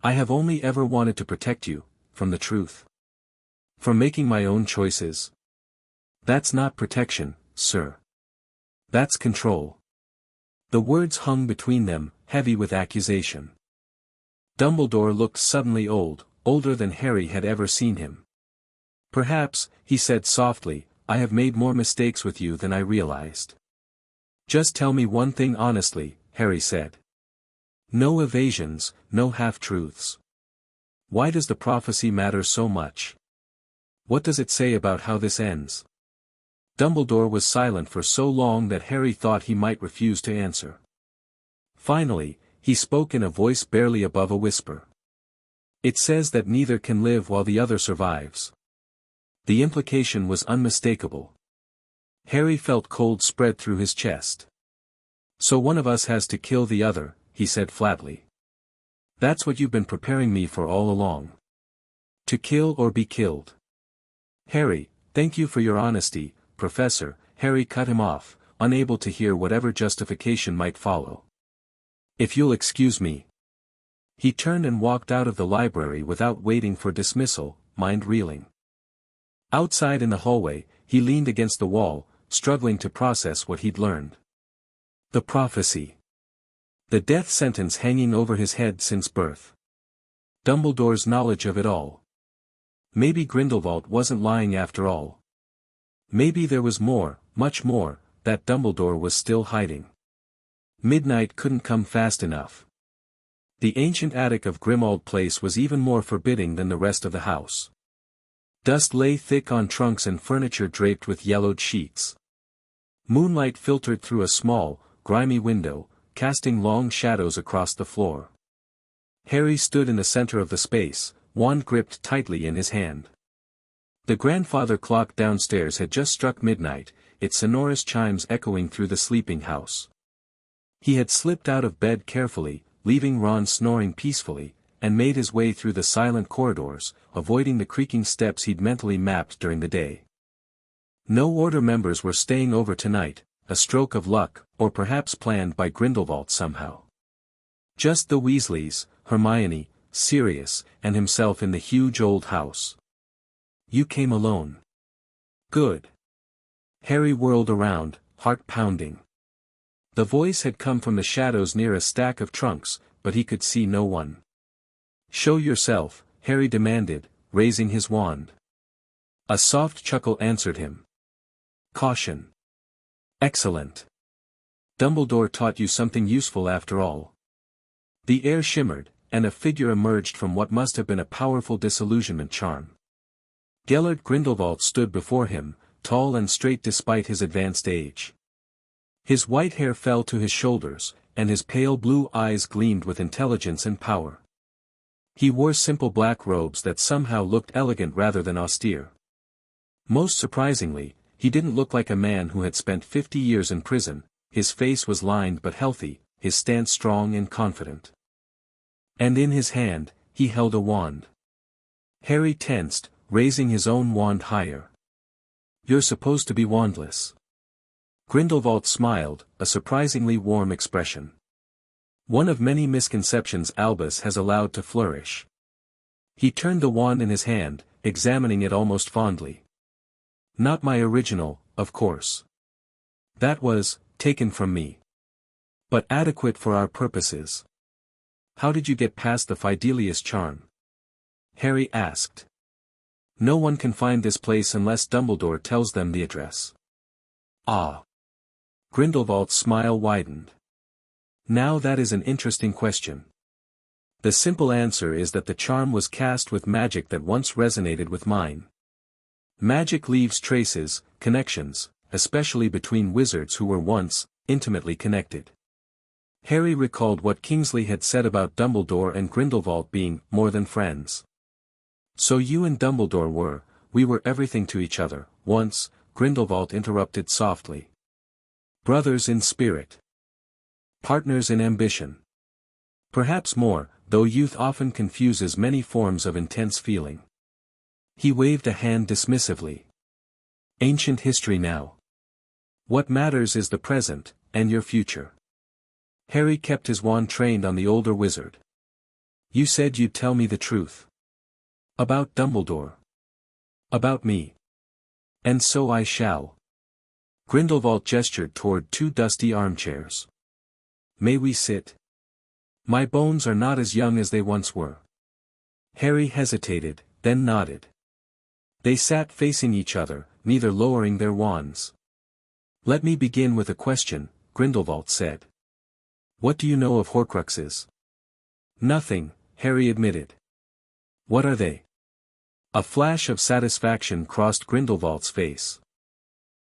I have only ever wanted to protect you, from the truth. From making my own choices. That's not protection, sir. That's control. The words hung between them, heavy with accusation. Dumbledore looked suddenly old, older than Harry had ever seen him. Perhaps, he said softly, I have made more mistakes with you than I realized. Just tell me one thing honestly, Harry said. No evasions, no half-truths. Why does the prophecy matter so much? What does it say about how this ends? Dumbledore was silent for so long that Harry thought he might refuse to answer. Finally, he spoke in a voice barely above a whisper. It says that neither can live while the other survives. The implication was unmistakable. Harry felt cold spread through his chest. So one of us has to kill the other, he said flatly. That's what you've been preparing me for all along. To kill or be killed. Harry, thank you for your honesty, Professor, Harry cut him off, unable to hear whatever justification might follow. If you'll excuse me. He turned and walked out of the library without waiting for dismissal, mind reeling. Outside in the hallway, he leaned against the wall, struggling to process what he'd learned. The prophecy. The death sentence hanging over his head since birth. Dumbledore's knowledge of it all. Maybe Grindelwald wasn't lying after all. Maybe there was more, much more, that Dumbledore was still hiding. Midnight couldn't come fast enough. The ancient attic of Grimmauld Place was even more forbidding than the rest of the house. Dust lay thick on trunks and furniture draped with yellowed sheets. Moonlight filtered through a small, grimy window, casting long shadows across the floor. Harry stood in the center of the space, wand gripped tightly in his hand. The grandfather clock downstairs had just struck midnight, its sonorous chimes echoing through the sleeping house. He had slipped out of bed carefully, leaving Ron snoring peacefully, and made his way through the silent corridors, avoiding the creaking steps he'd mentally mapped during the day. No Order members were staying over tonight, a stroke of luck, or perhaps planned by Grindelwald somehow. Just the Weasleys, Hermione, Sirius, and himself in the huge old house. You came alone. Good. Harry whirled around, heart pounding. The voice had come from the shadows near a stack of trunks, but he could see no one. Show yourself, Harry demanded, raising his wand. A soft chuckle answered him. Caution. Excellent. Dumbledore taught you something useful after all. The air shimmered, and a figure emerged from what must have been a powerful disillusionment charm. Gellert Grindelwald stood before him, tall and straight despite his advanced age. His white hair fell to his shoulders, and his pale blue eyes gleamed with intelligence and power. He wore simple black robes that somehow looked elegant rather than austere. Most surprisingly, he didn't look like a man who had spent 50 years in prison. His face was lined but healthy, his stance strong and confident. And in his hand, he held a wand. Harry tensed, raising his own wand higher. You're supposed to be wandless. Grindelwald smiled, a surprisingly warm expression. One of many misconceptions Albus has allowed to flourish. He turned the wand in his hand, examining it almost fondly. Not my original, of course. That was, taken from me. But adequate for our purposes. How did you get past the Fidelius charm? Harry asked. No one can find this place unless Dumbledore tells them the address. Ah. Grindelwald's smile widened. Now that is an interesting question. The simple answer is that the charm was cast with magic that once resonated with mine. Magic leaves traces, connections, especially between wizards who were once intimately connected. Harry recalled what Kingsley had said about Dumbledore and Grindelwald being more than friends. So you and Dumbledore we were everything to each other, once, Grindelwald interrupted softly. Brothers in spirit. Partners in ambition. Perhaps more, though youth often confuses many forms of intense feeling. He waved a hand dismissively. Ancient history now. What matters is the present, and your future. Harry kept his wand trained on the older wizard. You said you'd tell me the truth. About Dumbledore. About me. And so I shall. Grindelwald gestured toward two dusty armchairs. May we sit? My bones are not as young as they once were. Harry hesitated, then nodded. They sat facing each other, neither lowering their wands. Let me begin with a question, Grindelwald said. What do you know of Horcruxes? Nothing, Harry admitted. What are they? A flash of satisfaction crossed Grindelwald's face.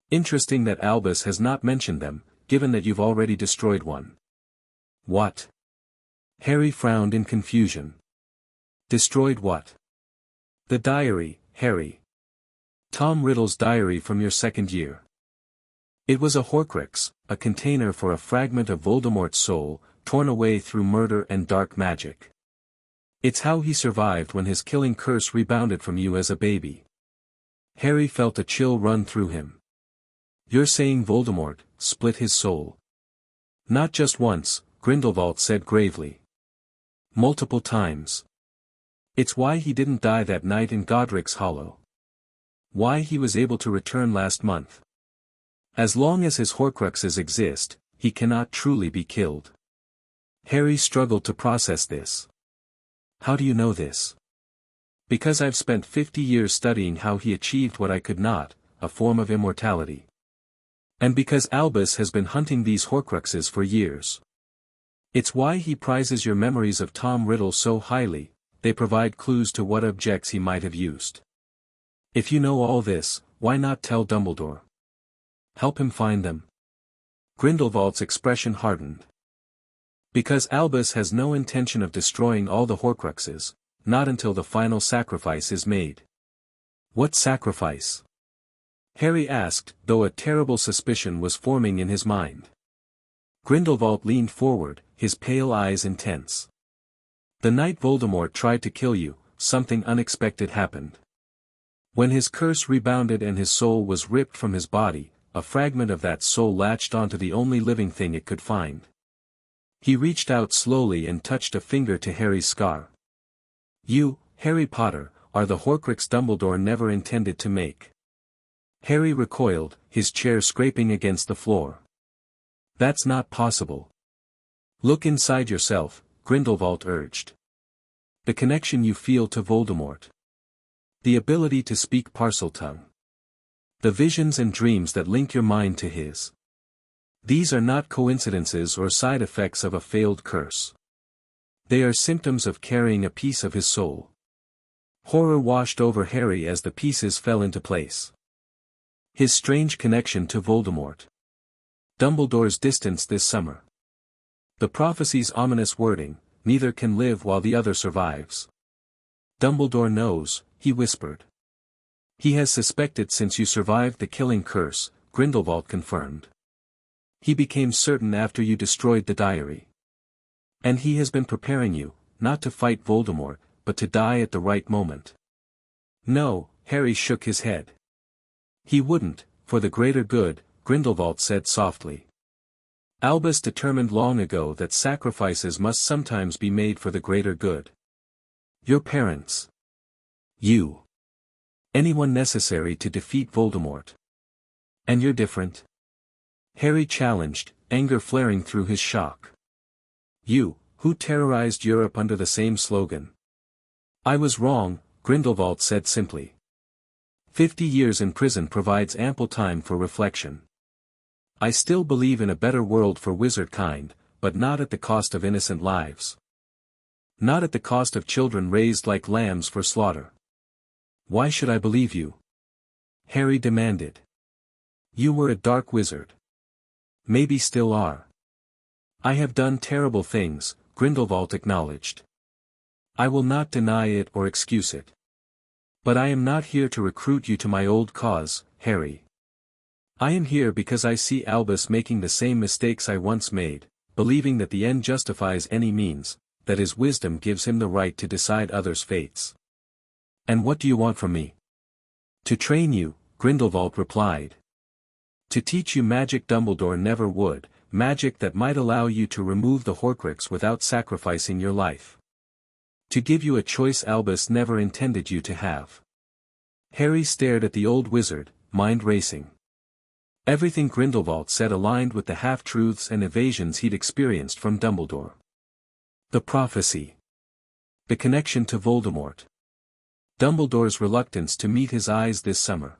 Interesting that Albus has not mentioned them, given that you've already destroyed one. What? Harry frowned in confusion. Destroyed what? The diary, Harry. Tom Riddle's diary from your second year. It was a Horcrux, a container for a fragment of Voldemort's soul, torn away through murder and dark magic. It's how he survived when his killing curse rebounded from you as a baby. Harry felt a chill run through him. You're saying Voldemort split his soul? Not just once, Grindelwald said gravely. Multiple times. It's why he didn't die that night in Godric's Hollow. Why he was able to return last month. As long as his Horcruxes exist, he cannot truly be killed. Harry struggled to process this. How do you know this? Because I've spent 50 years studying how he achieved what I could not, a form of immortality. And because Albus has been hunting these Horcruxes for years. It's why he prizes your memories of Tom Riddle so highly, they provide clues to what objects he might have used. If you know all this, why not tell Dumbledore? Help him find them. Grindelwald's expression hardened. Because Albus has no intention of destroying all the Horcruxes, not until the final sacrifice is made. What sacrifice? Harry asked, though a terrible suspicion was forming in his mind. Grindelwald leaned forward, his pale eyes intense. The night Voldemort tried to kill you, something unexpected happened. When his curse rebounded and his soul was ripped from his body, a fragment of that soul latched onto the only living thing it could find. He reached out slowly and touched a finger to Harry's scar. You, Harry Potter, are the Horcrux Dumbledore never intended to make. Harry recoiled, his chair scraping against the floor. That's not possible. Look inside yourself, Grindelwald urged. The connection you feel to Voldemort. The ability to speak Parseltongue. The visions and dreams that link your mind to his. These are not coincidences or side effects of a failed curse. They are symptoms of carrying a piece of his soul. Horror washed over Harry as the pieces fell into place. His strange connection to Voldemort. Dumbledore's distance this summer. The prophecy's ominous wording, neither can live while the other survives. Dumbledore knows, he whispered. He has suspected since you survived the killing curse, Grindelwald confirmed. He became certain after you destroyed the diary. And he has been preparing you, not to fight Voldemort, but to die at the right moment. No, Harry shook his head. He wouldn't, for the greater good, Grindelwald said softly. Albus determined long ago that sacrifices must sometimes be made for the greater good. Your parents. You. Anyone necessary to defeat Voldemort. And you're different? Harry challenged, anger flaring through his shock. You, who terrorized Europe under the same slogan. I was wrong, Grindelwald said simply. 50 years in prison provides ample time for reflection. I still believe in a better world for wizard kind, but not at the cost of innocent lives. Not at the cost of children raised like lambs for slaughter. Why should I believe you? Harry demanded. You were a dark wizard. Maybe still are. I have done terrible things, Grindelwald acknowledged. I will not deny it or excuse it. But I am not here to recruit you to my old cause, Harry. I am here because I see Albus making the same mistakes I once made, believing that the end justifies any means, that his wisdom gives him the right to decide others' fates. And what do you want from me? To train you, Grindelwald replied. To teach you magic Dumbledore never would, magic that might allow you to remove the Horcrux without sacrificing your life. To give you a choice Albus never intended you to have. Harry stared at the old wizard, mind racing. Everything Grindelwald said aligned with the half-truths and evasions he'd experienced from Dumbledore. The prophecy. The connection to Voldemort. Dumbledore's reluctance to meet his eyes this summer.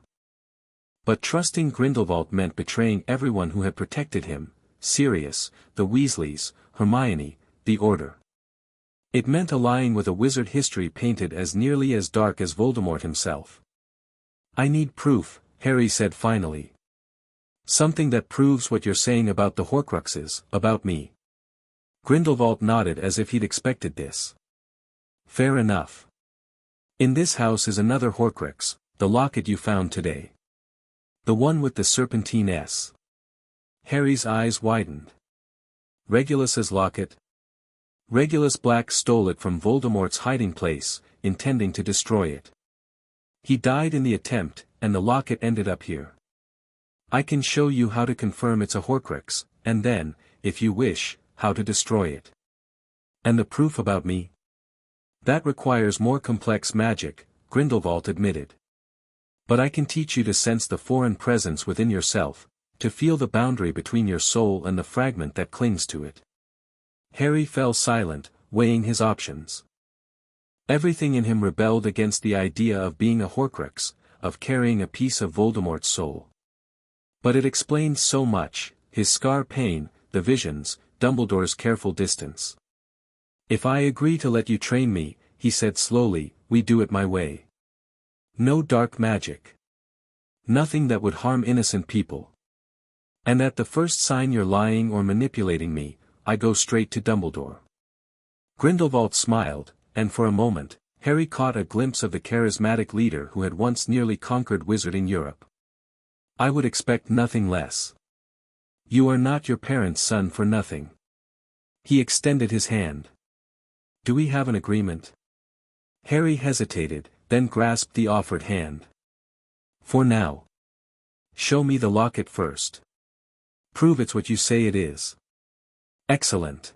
But trusting Grindelwald meant betraying everyone who had protected him, Sirius, the Weasleys, Hermione, the Order. It meant allying with a wizard history painted as nearly as dark as Voldemort himself. I need proof, Harry said finally. Something that proves what you're saying about the Horcruxes, about me. Grindelwald nodded as if he'd expected this. Fair enough. In this house is another Horcrux, the locket you found today. The one with the serpentine S. Harry's eyes widened. Regulus's locket? Regulus Black stole it from Voldemort's hiding place, intending to destroy it. He died in the attempt, and the locket ended up here. I can show you how to confirm it's a Horcrux, and then, if you wish, how to destroy it. And the proof about me? That requires more complex magic, Grindelwald admitted. But I can teach you to sense the foreign presence within yourself, to feel the boundary between your soul and the fragment that clings to it. Harry fell silent, weighing his options. Everything in him rebelled against the idea of being a Horcrux, of carrying a piece of Voldemort's soul. But it explained so much, his scar pain, the visions, Dumbledore's careful distance. If I agree to let you train me, he said slowly, we do it my way. No dark magic. Nothing that would harm innocent people. And at the first sign you're lying or manipulating me, I go straight to Dumbledore. Grindelwald smiled, and for a moment, Harry caught a glimpse of the charismatic leader who had once nearly conquered wizarding Europe. I would expect nothing less. You are not your parents' son for nothing. He extended his hand. Do we have an agreement? Harry hesitated, then grasped the offered hand. For now. Show me the locket first. Prove it's what you say it is. Excellent.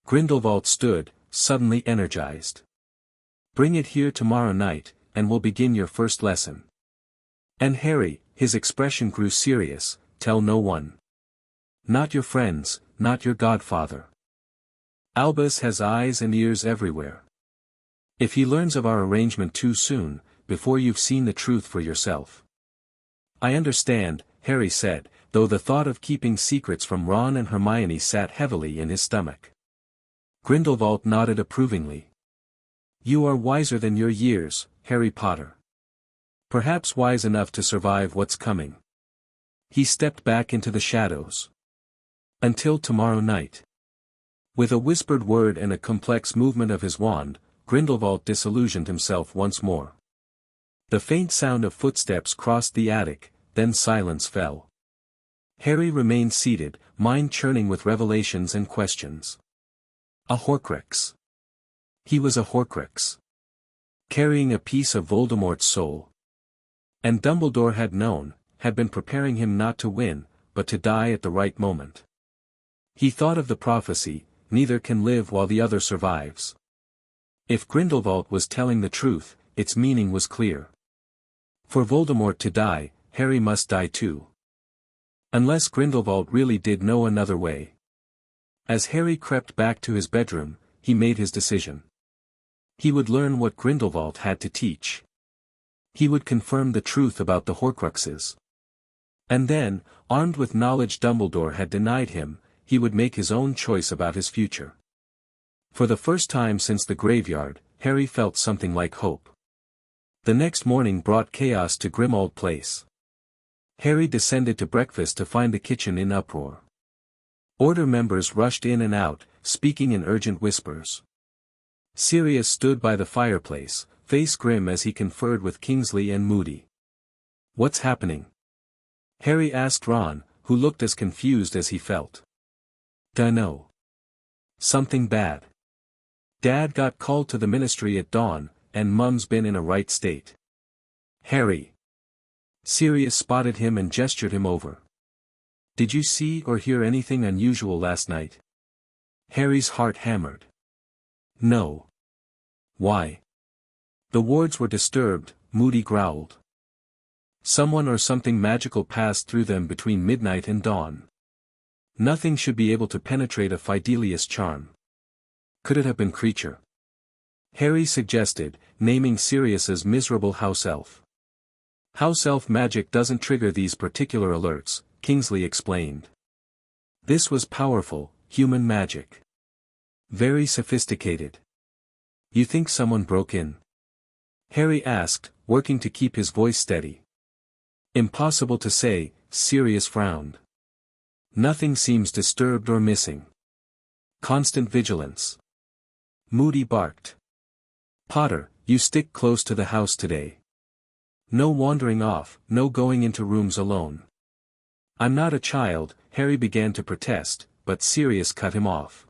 Grindelwald stood, suddenly energized. Bring it here tomorrow night, and we'll begin your first lesson. And Harry, his expression grew serious, tell no one. Not your friends, not your godfather. Albus has eyes and ears everywhere. If he learns of our arrangement too soon, before you've seen the truth for yourself. I understand, Harry said, though the thought of keeping secrets from Ron and Hermione sat heavily in his stomach. Grindelwald nodded approvingly. You are wiser than your years, Harry Potter. Perhaps wise enough to survive what's coming. He stepped back into the shadows. Until tomorrow night. With a whispered word and a complex movement of his wand, Grindelwald disillusioned himself once more. The faint sound of footsteps crossed the attic, then silence fell. Harry remained seated, mind churning with revelations and questions. A Horcrux. He was a Horcrux. Carrying a piece of Voldemort's soul. And Dumbledore had known, had been preparing him not to win, but to die at the right moment. He thought of the prophecy, neither can live while the other survives. If Grindelwald was telling the truth, its meaning was clear. For Voldemort to die, Harry must die too. Unless Grindelwald really did know another way. As Harry crept back to his bedroom, he made his decision. He would learn what Grindelwald had to teach. He would confirm the truth about the Horcruxes. And then, armed with knowledge Dumbledore had denied him, he would make his own choice about his future. For the first time since the graveyard, Harry felt something like hope. The next morning brought chaos to Grimmauld Place. Harry descended to breakfast to find the kitchen in uproar. Order members rushed in and out, speaking in urgent whispers. Sirius stood by the fireplace, face grim as he conferred with Kingsley and Moody. What's happening? Harry asked Ron, who looked as confused as he felt. Dunno. Something bad. Dad got called to the ministry at dawn, and Mum's been in a right state. Harry. Sirius spotted him and gestured him over. Did you see or hear anything unusual last night? Harry's heart hammered. No. Why? The wards were disturbed, Moody growled. Someone or something magical passed through them between midnight and dawn. Nothing should be able to penetrate a Fidelius charm. Could it have been creature? Harry suggested, naming Sirius's miserable house elf. House elf magic doesn't trigger these particular alerts, Kingsley explained. This was powerful, human magic. Very sophisticated. You think someone broke in? Harry asked, working to keep his voice steady. Impossible to say, Sirius frowned. Nothing seems disturbed or missing. Constant vigilance. Moody barked. Potter, you stick close to the house today. No wandering off, no going into rooms alone. I'm not a child, Harry began to protest, but Sirius cut him off.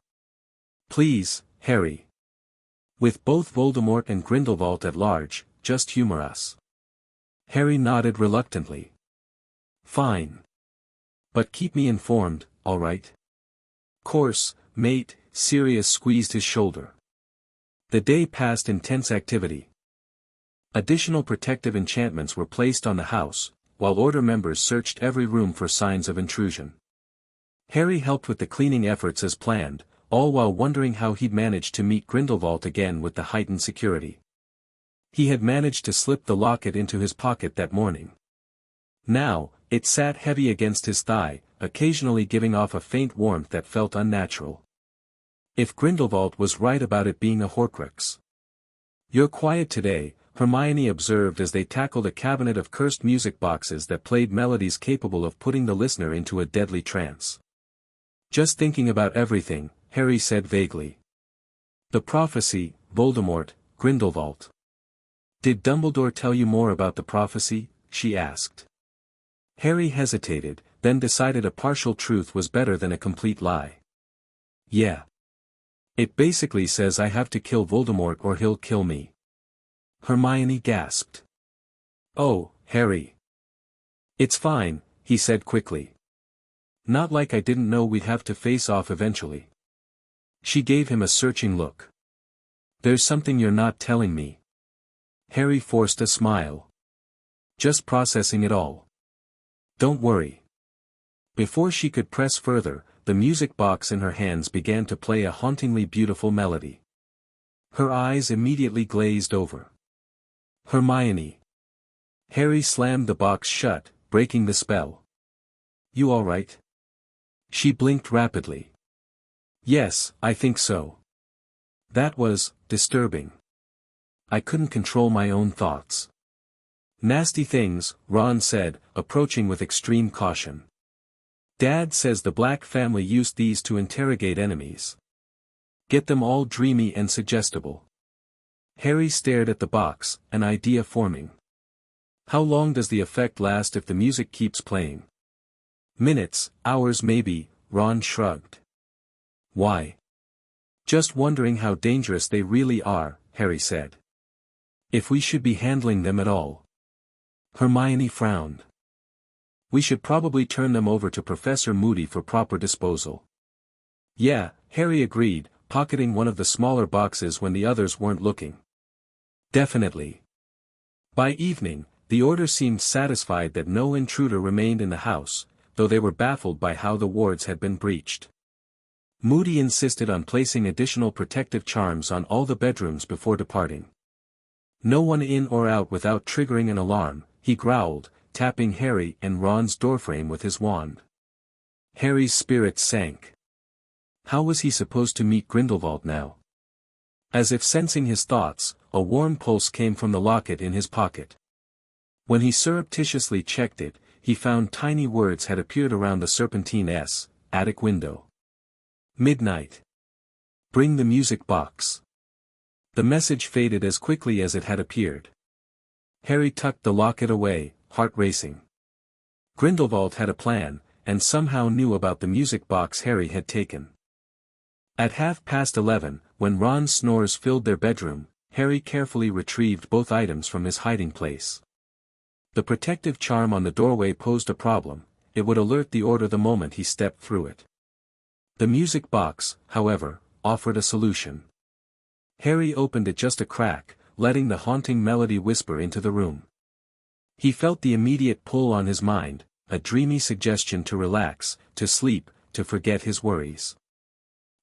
Please, Harry. With both Voldemort and Grindelwald at large, just humor us. Harry nodded reluctantly. Fine. But keep me informed, all right? Course, mate, Sirius squeezed his shoulder. The day passed in tense activity. Additional protective enchantments were placed on the house, while Order members searched every room for signs of intrusion. Harry helped with the cleaning efforts as planned, all while wondering how he'd managed to meet Grindelwald again with the heightened security. He had managed to slip the locket into his pocket that morning. Now, it sat heavy against his thigh, occasionally giving off a faint warmth that felt unnatural. If Grindelwald was right about it being a Horcrux. You're quiet today, Hermione observed as they tackled a cabinet of cursed music boxes that played melodies capable of putting the listener into a deadly trance. Just thinking about everything, Harry said vaguely. The prophecy, Voldemort, Grindelwald. Did Dumbledore tell you more about the prophecy? She asked. Harry hesitated, then decided a partial truth was better than a complete lie. Yeah. It basically says I have to kill Voldemort or he'll kill me. Hermione gasped. Oh, Harry. It's fine, he said quickly. Not like I didn't know we'd have to face off eventually. She gave him a searching look. There's something you're not telling me. Harry forced a smile. Just processing it all. Don't worry. Before she could press further, the music box in her hands began to play a hauntingly beautiful melody. Her eyes immediately glazed over. Hermione. Harry slammed the box shut, breaking the spell. You all right? She blinked rapidly. Yes, I think so. That was disturbing. I couldn't control my own thoughts. Nasty things, Ron said, approaching with extreme caution. Dad says the Black family used these to interrogate enemies. Get them all dreamy and suggestible. Harry stared at the box, an idea forming. How long does the effect last if the music keeps playing? Minutes, hours maybe, Ron shrugged. Why? Just wondering how dangerous they really are, Harry said. If we should be handling them at all. Hermione frowned. We should probably turn them over to Professor Moody for proper disposal. Yeah, Harry agreed, pocketing one of the smaller boxes when the others weren't looking. Definitely. By evening, the Order seemed satisfied that no intruder remained in the house, though they were baffled by how the wards had been breached. Moody insisted on placing additional protective charms on all the bedrooms before departing. No one in or out without triggering an alarm, he growled, tapping Harry and Ron's doorframe with his wand. Harry's spirits sank. How was he supposed to meet Grindelwald now? As if sensing his thoughts, a warm pulse came from the locket in his pocket. When he surreptitiously checked it, he found tiny words had appeared around the serpentine attic window. Midnight. Bring the music box. The message faded as quickly as it had appeared. Harry tucked the locket away, heart racing. Grindelwald had a plan, and somehow knew about the music box Harry had taken. At 11:30, when Ron's snores filled their bedroom, Harry carefully retrieved both items from his hiding place. The protective charm on the doorway posed a problem, it would alert the Order the moment he stepped through it. The music box, however, offered a solution. Harry opened it just a crack, letting the haunting melody whisper into the room. He felt the immediate pull on his mind, a dreamy suggestion to relax, to sleep, to forget his worries.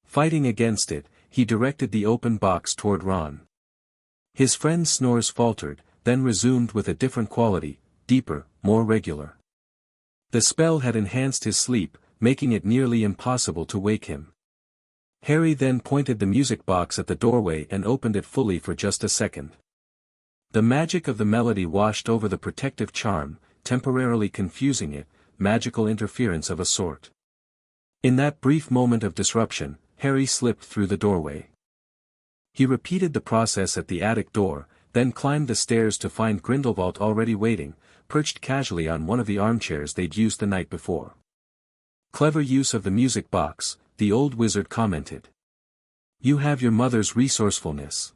Fighting against it, he directed the open box toward Ron. His friend's snores faltered, then resumed with a different quality, deeper, more regular. The spell had enhanced his sleep, making it nearly impossible to wake him. Harry then pointed the music box at the doorway and opened it fully for just a second. The magic of the melody washed over the protective charm, temporarily confusing it, magical interference of a sort. In that brief moment of disruption, Harry slipped through the doorway. He repeated the process at the attic door, then climbed the stairs to find Grindelwald already waiting, perched casually on one of the armchairs they'd used the night before. Clever use of the music box, the old wizard commented. You have your mother's resourcefulness.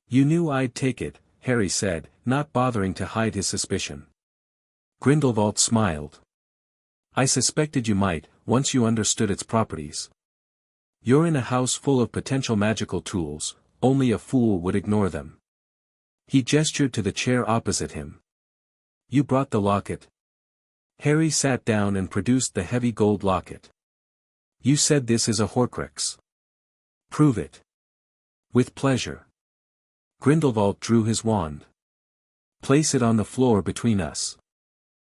You knew I'd take it, Harry said, not bothering to hide his suspicion. Grindelwald smiled. I suspected you might, once you understood its properties. You're in a house full of potential magical tools, only a fool would ignore them. He gestured to the chair opposite him. You brought the locket. Harry sat down and produced the heavy gold locket. You said this is a Horcrux. Prove it. With pleasure. Grindelwald drew his wand. Place it on the floor between us.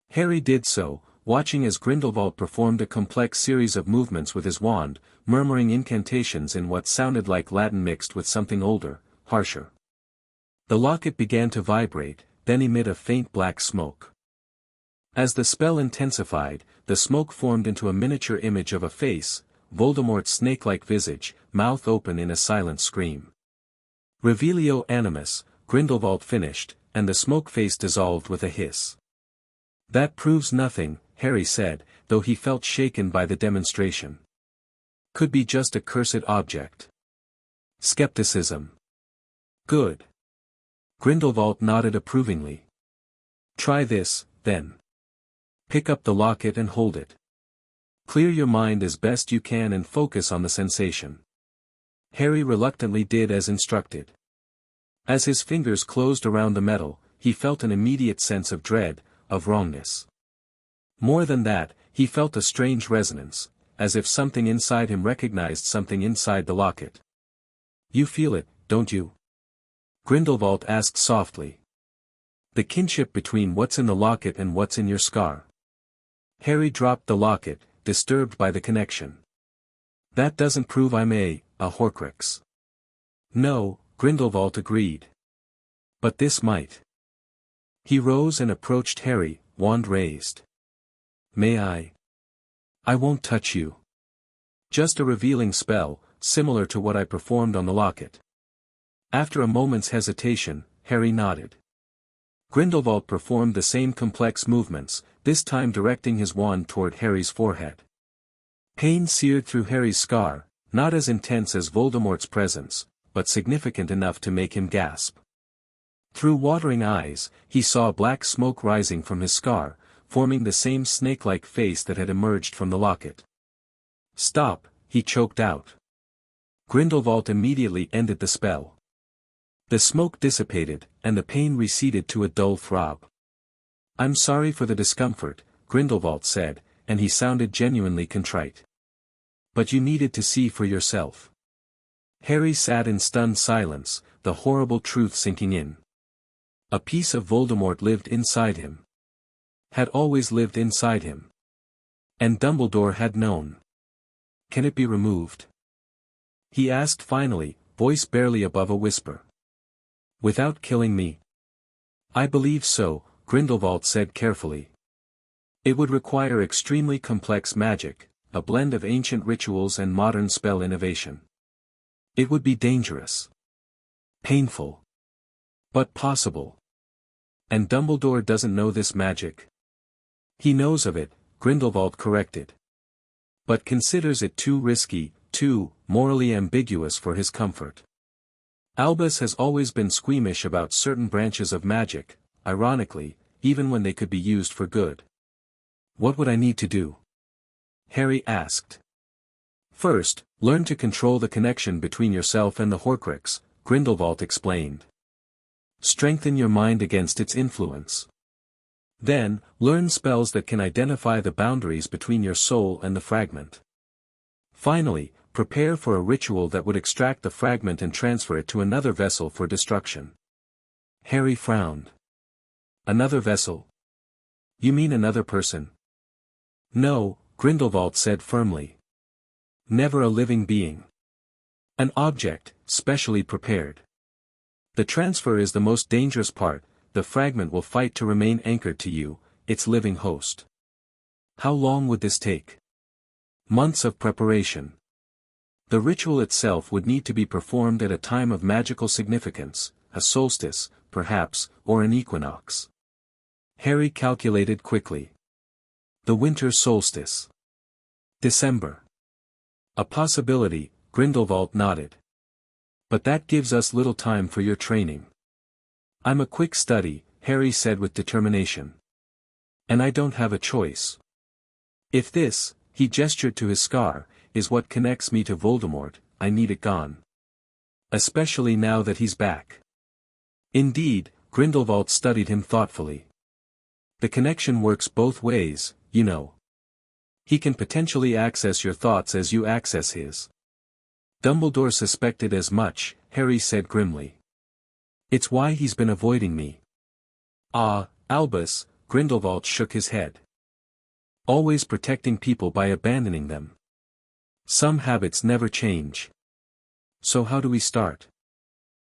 Harry did so, watching as Grindelwald performed a complex series of movements with his wand, murmuring incantations in what sounded like Latin mixed with something older, harsher. The locket began to vibrate, then emit a faint black smoke. As the spell intensified, the smoke formed into a miniature image of a face, Voldemort's snake-like visage, mouth open in a silent scream. Revelio animus, Grindelwald finished, and the smoke face dissolved with a hiss. That proves nothing, Harry said, though he felt shaken by the demonstration. Could be just a cursed object. Skepticism. Good. Grindelwald nodded approvingly. Try this, then. Pick up the locket and hold it. Clear your mind as best you can and focus on the sensation. Harry reluctantly did as instructed. As his fingers closed around the metal, he felt an immediate sense of dread, of wrongness. More than that, he felt a strange resonance, as if something inside him recognized something inside the locket. You feel it, don't you? Grindelwald asked softly. The kinship between what's in the locket and what's in your scar. Harry dropped the locket, disturbed by the connection. That doesn't prove I'm a Horcrux. No, Grindelwald agreed. But this might. He rose and approached Harry, wand raised. May I? I won't touch you. Just a revealing spell, similar to what I performed on the locket. After a moment's hesitation, Harry nodded. Grindelwald performed the same complex movements, this time directing his wand toward Harry's forehead. Pain seared through Harry's scar, not as intense as Voldemort's presence, but significant enough to make him gasp. Through watering eyes, he saw black smoke rising from his scar, forming the same snake-like face that had emerged from the locket. Stop, he choked out. Grindelwald immediately ended the spell. The smoke dissipated, and the pain receded to a dull throb. I'm sorry for the discomfort, Grindelwald said, and he sounded genuinely contrite. But you needed to see for yourself. Harry sat in stunned silence, the horrible truth sinking in. A piece of Voldemort lived inside him. Had always lived inside him. And Dumbledore had known. Can it be removed? He asked finally, voice barely above a whisper. Without killing me? I believe so, Grindelwald said carefully. It would require extremely complex magic, a blend of ancient rituals and modern spell innovation. It would be dangerous. Painful. But possible. And Dumbledore doesn't know this magic. He knows of it, Grindelwald corrected. But considers it too risky, too morally ambiguous for his comfort. Albus has always been squeamish about certain branches of magic, ironically, even when they could be used for good. What would I need to do? Harry asked. First, learn to control the connection between yourself and the Horcrux, Grindelwald explained. Strengthen your mind against its influence. Then, learn spells that can identify the boundaries between your soul and the fragment. Finally, prepare for a ritual that would extract the fragment and transfer it to another vessel for destruction. Harry frowned. Another vessel? You mean another person? No, Grindelwald said firmly. Never a living being. An object, specially prepared. The transfer is the most dangerous part, the fragment will fight to remain anchored to you, its living host. How long would this take? Months of preparation. The ritual itself would need to be performed at a time of magical significance, a solstice, perhaps, or an equinox. Harry calculated quickly. The winter solstice. December. A possibility, Grindelwald nodded. But that gives us little time for your training. I'm a quick study, Harry said with determination. And I don't have a choice. If this, he gestured to his scar, is what connects me to Voldemort, I need it gone. Especially now that he's back. Indeed, Grindelwald studied him thoughtfully. The connection works both ways, you know. He can potentially access your thoughts as you access his. Dumbledore suspected as much, Harry said grimly. It's why he's been avoiding me. Ah, Albus, Grindelwald shook his head. Always protecting people by abandoning them. Some habits never change. So how do we start?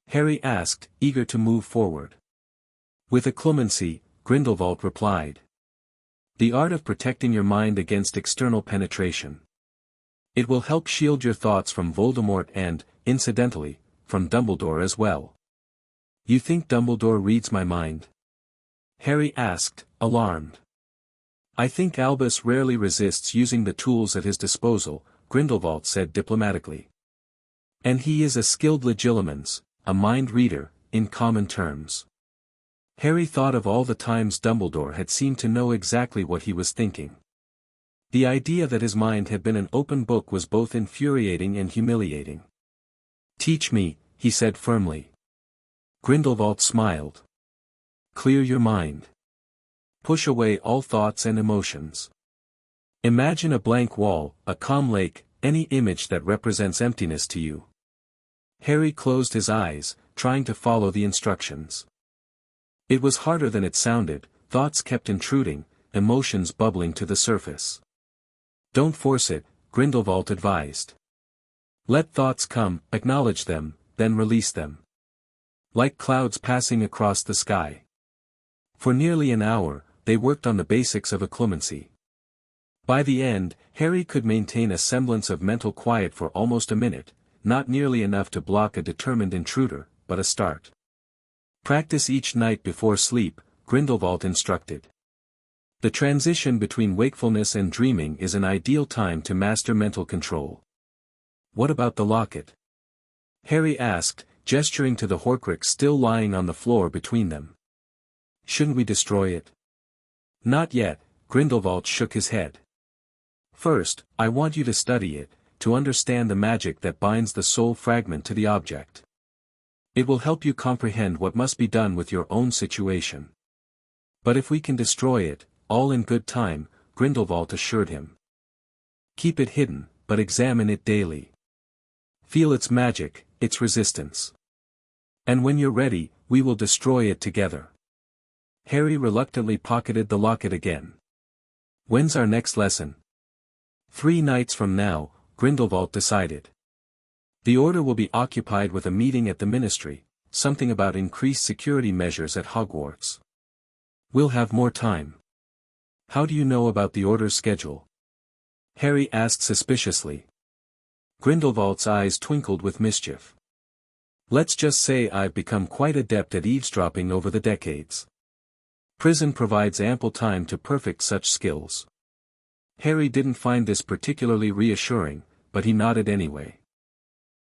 Harry asked, eager to move forward. With acclimacy, Grindelwald replied. The art of protecting your mind against external penetration. It will help shield your thoughts from Voldemort and, incidentally, from Dumbledore as well. You think Dumbledore reads my mind? Harry asked, alarmed. I think Albus rarely resists using the tools at his disposal, Grindelwald said diplomatically. And he is a skilled legilimens, a mind reader, in common terms. Harry thought of all the times Dumbledore had seemed to know exactly what he was thinking. The idea that his mind had been an open book was both infuriating and humiliating. Teach me, he said firmly. Grindelwald smiled. Clear your mind. Push away all thoughts and emotions. Imagine a blank wall, a calm lake, any image that represents emptiness to you. Harry closed his eyes, trying to follow the instructions. It was harder than it sounded, thoughts kept intruding, emotions bubbling to the surface. Don't force it, Grindelwald advised. Let thoughts come, acknowledge them, then release them. Like clouds passing across the sky. For nearly an hour, they worked on the basics of acclimacy. By the end, Harry could maintain a semblance of mental quiet for almost a minute, not nearly enough to block a determined intruder, but a start. Practice each night before sleep, Grindelwald instructed. The transition between wakefulness and dreaming is an ideal time to master mental control. What about the locket? Harry asked, gesturing to the Horcrux still lying on the floor between them. Shouldn't we destroy it? Not yet, Grindelwald shook his head. First, I want you to study it, to understand the magic that binds the soul fragment to the object. It will help you comprehend what must be done with your own situation. But if we can destroy it, all in good time, Grindelwald assured him. Keep it hidden, but examine it daily. Feel its magic, its resistance. And when you're ready, we will destroy it together. Harry reluctantly pocketed the locket again. When's our next lesson? 3 nights from now, Grindelwald decided. The Order will be occupied with a meeting at the Ministry, something about increased security measures at Hogwarts. We'll have more time. How do you know about the Order's schedule? Harry asked suspiciously. Grindelwald's eyes twinkled with mischief. Let's just say I've become quite adept at eavesdropping over the decades. Prison provides ample time to perfect such skills. Harry didn't find this particularly reassuring, but he nodded anyway.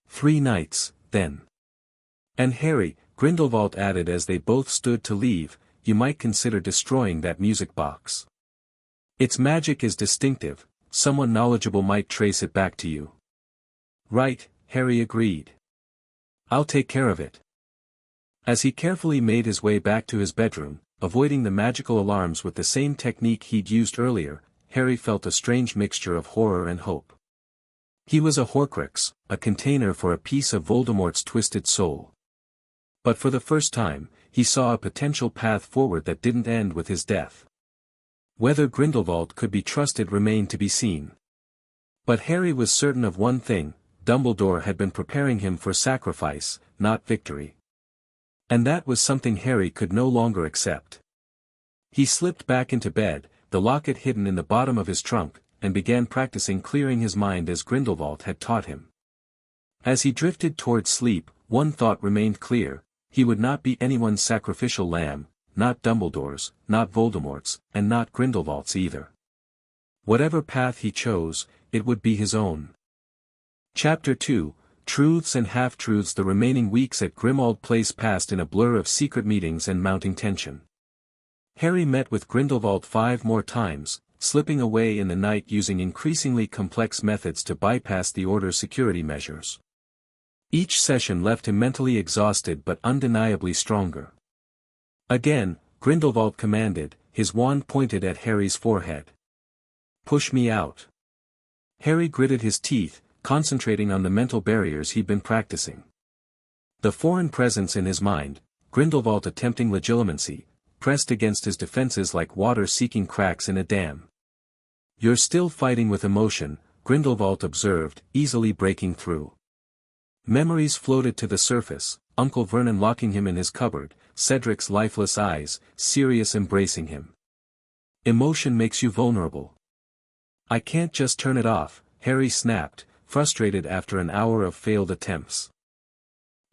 3 nights, then. And Harry, Grindelwald added as they both stood to leave, you might consider destroying that music box. Its magic is distinctive, someone knowledgeable might trace it back to you. Right, Harry agreed. I'll take care of it. As he carefully made his way back to his bedroom, avoiding the magical alarms with the same technique he'd used earlier, Harry felt a strange mixture of horror and hope. He was a Horcrux, a container for a piece of Voldemort's twisted soul. But for the first time, he saw a potential path forward that didn't end with his death. Whether Grindelwald could be trusted remained to be seen. But Harry was certain of one thing, Dumbledore had been preparing him for sacrifice, not victory. And that was something Harry could no longer accept. He slipped back into bed, the locket hidden in the bottom of his trunk, and began practicing clearing his mind as Grindelwald had taught him. As he drifted towards sleep, one thought remained clear, he would not be anyone's sacrificial lamb, not Dumbledore's, not Voldemort's, and not Grindelwald's either. Whatever path he chose, it would be his own. Chapter 2, Truths and Half-Truths. The remaining weeks at Grimmauld Place passed in a blur of secret meetings and mounting tension. Harry met with Grindelwald 5 more times, slipping away in the night using increasingly complex methods to bypass the Order's security measures. Each session left him mentally exhausted but undeniably stronger. Again, Grindelwald commanded, his wand pointed at Harry's forehead. Push me out. Harry gritted his teeth, concentrating on the mental barriers he'd been practicing. The foreign presence in his mind, Grindelwald attempting legilimency, pressed against his defenses like water seeking cracks in a dam. You're still fighting with emotion, Grindelwald observed, easily breaking through. Memories floated to the surface, Uncle Vernon locking him in his cupboard, Cedric's lifeless eyes, Sirius embracing him. Emotion makes you vulnerable. I can't just turn it off, Harry snapped, frustrated after an hour of failed attempts.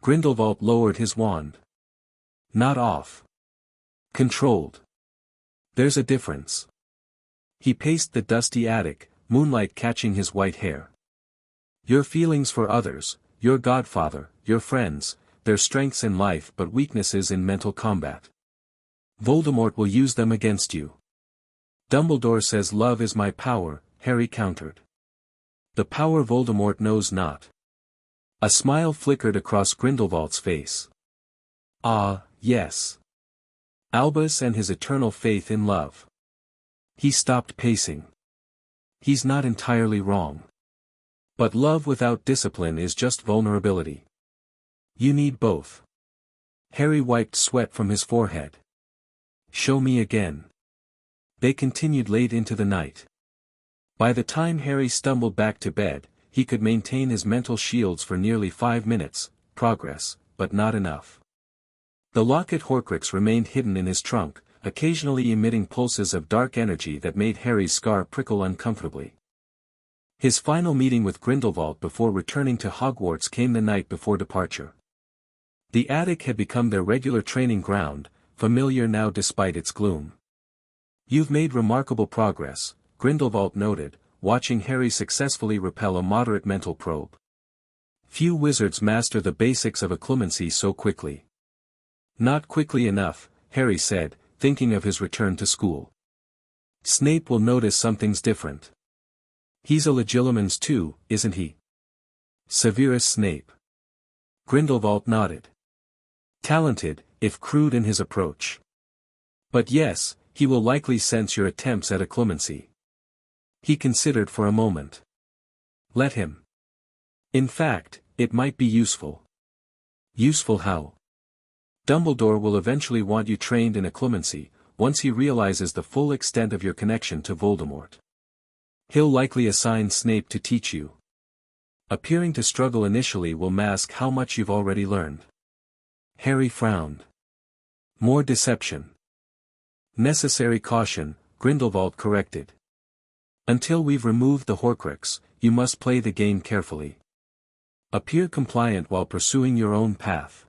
Grindelwald lowered his wand. Not off. Controlled. There's a difference. He paced the dusty attic, moonlight catching his white hair. Your feelings for others, your godfather, your friends, their strengths in life but weaknesses in mental combat. Voldemort will use them against you. Dumbledore says love is my power, Harry countered. The power Voldemort knows not. A smile flickered across Grindelwald's face. Ah, yes. Albus and his eternal faith in love. He stopped pacing. He's not entirely wrong. But love without discipline is just vulnerability. You need both. Harry wiped sweat from his forehead. Show me again. They continued late into the night. By the time Harry stumbled back to bed, he could maintain his mental shields for nearly 5 minutes, progress, but not enough. The locket Horcrux remained hidden in his trunk, occasionally emitting pulses of dark energy that made Harry's scar prickle uncomfortably. His final meeting with Grindelwald before returning to Hogwarts came the night before departure. The attic had become their regular training ground, familiar now despite its gloom. You've made remarkable progress, Grindelwald noted, watching Harry successfully repel a moderate mental probe. Few wizards master the basics of occlumency so quickly. Not quickly enough, Harry said, thinking of his return to school. Snape will notice something's different. He's a Legilimens too, isn't he? Severus Snape. Grindelwald nodded. Talented, if crude in his approach. But yes, he will likely sense your attempts at occlumency. He considered for a moment. Let him. In fact, it might be useful. Useful how? Dumbledore will eventually want you trained in occlumency, once he realizes the full extent of your connection to Voldemort. He'll likely assign Snape to teach you. Appearing to struggle initially will mask how much you've already learned. Harry frowned. More deception. Necessary caution, Grindelwald corrected. Until we've removed the Horcrux, you must play the game carefully. Appear compliant while pursuing your own path.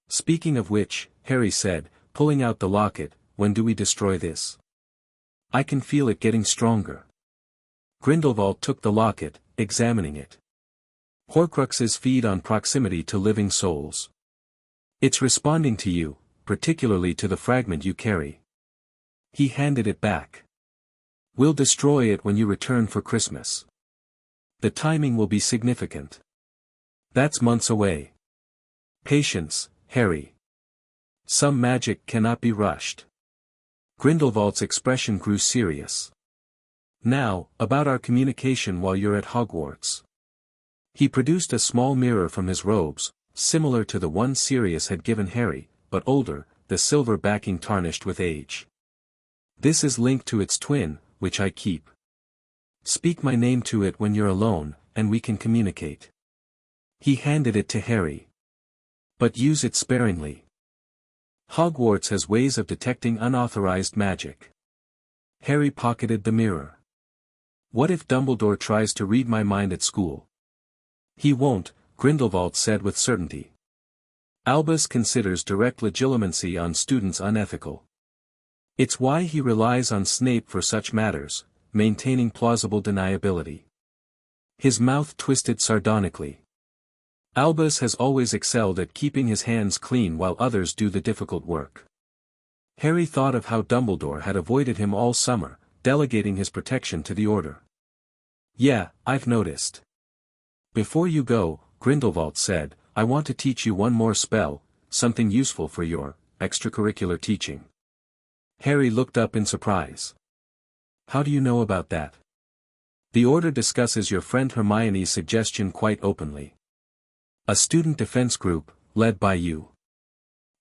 Speaking of which, Harry said, pulling out the locket, when do we destroy this? I can feel it getting stronger. Grindelwald took the locket, examining it. Horcruxes feed on proximity to living souls. It's responding to you, particularly to the fragment you carry. He handed it back. We'll destroy it when you return for Christmas. The timing will be significant. That's months away. Patience, Harry. Some magic cannot be rushed. Grindelwald's expression grew serious. Now, about our communication while you're at Hogwarts. He produced a small mirror from his robes, similar to the one Sirius had given Harry, but older, the silver backing tarnished with age. This is linked to its twin, which I keep. Speak my name to it when you're alone, and we can communicate. He handed it to Harry. But use it sparingly. Hogwarts has ways of detecting unauthorized magic. Harry pocketed the mirror. What if Dumbledore tries to read my mind at school? He won't, Grindelwald said with certainty. Albus considers direct legilimency on students unethical. It's why he relies on Snape for such matters, maintaining plausible deniability. His mouth twisted sardonically. Albus has always excelled at keeping his hands clean while others do the difficult work. Harry thought of how Dumbledore had avoided him all summer, delegating his protection to the Order. Yeah, I've noticed. Before you go, Grindelwald said, I want to teach you one more spell, something useful for your extracurricular teaching. Harry looked up in surprise. How do you know about that? The Order discusses your friend Hermione's suggestion quite openly. A student defense group, led by you.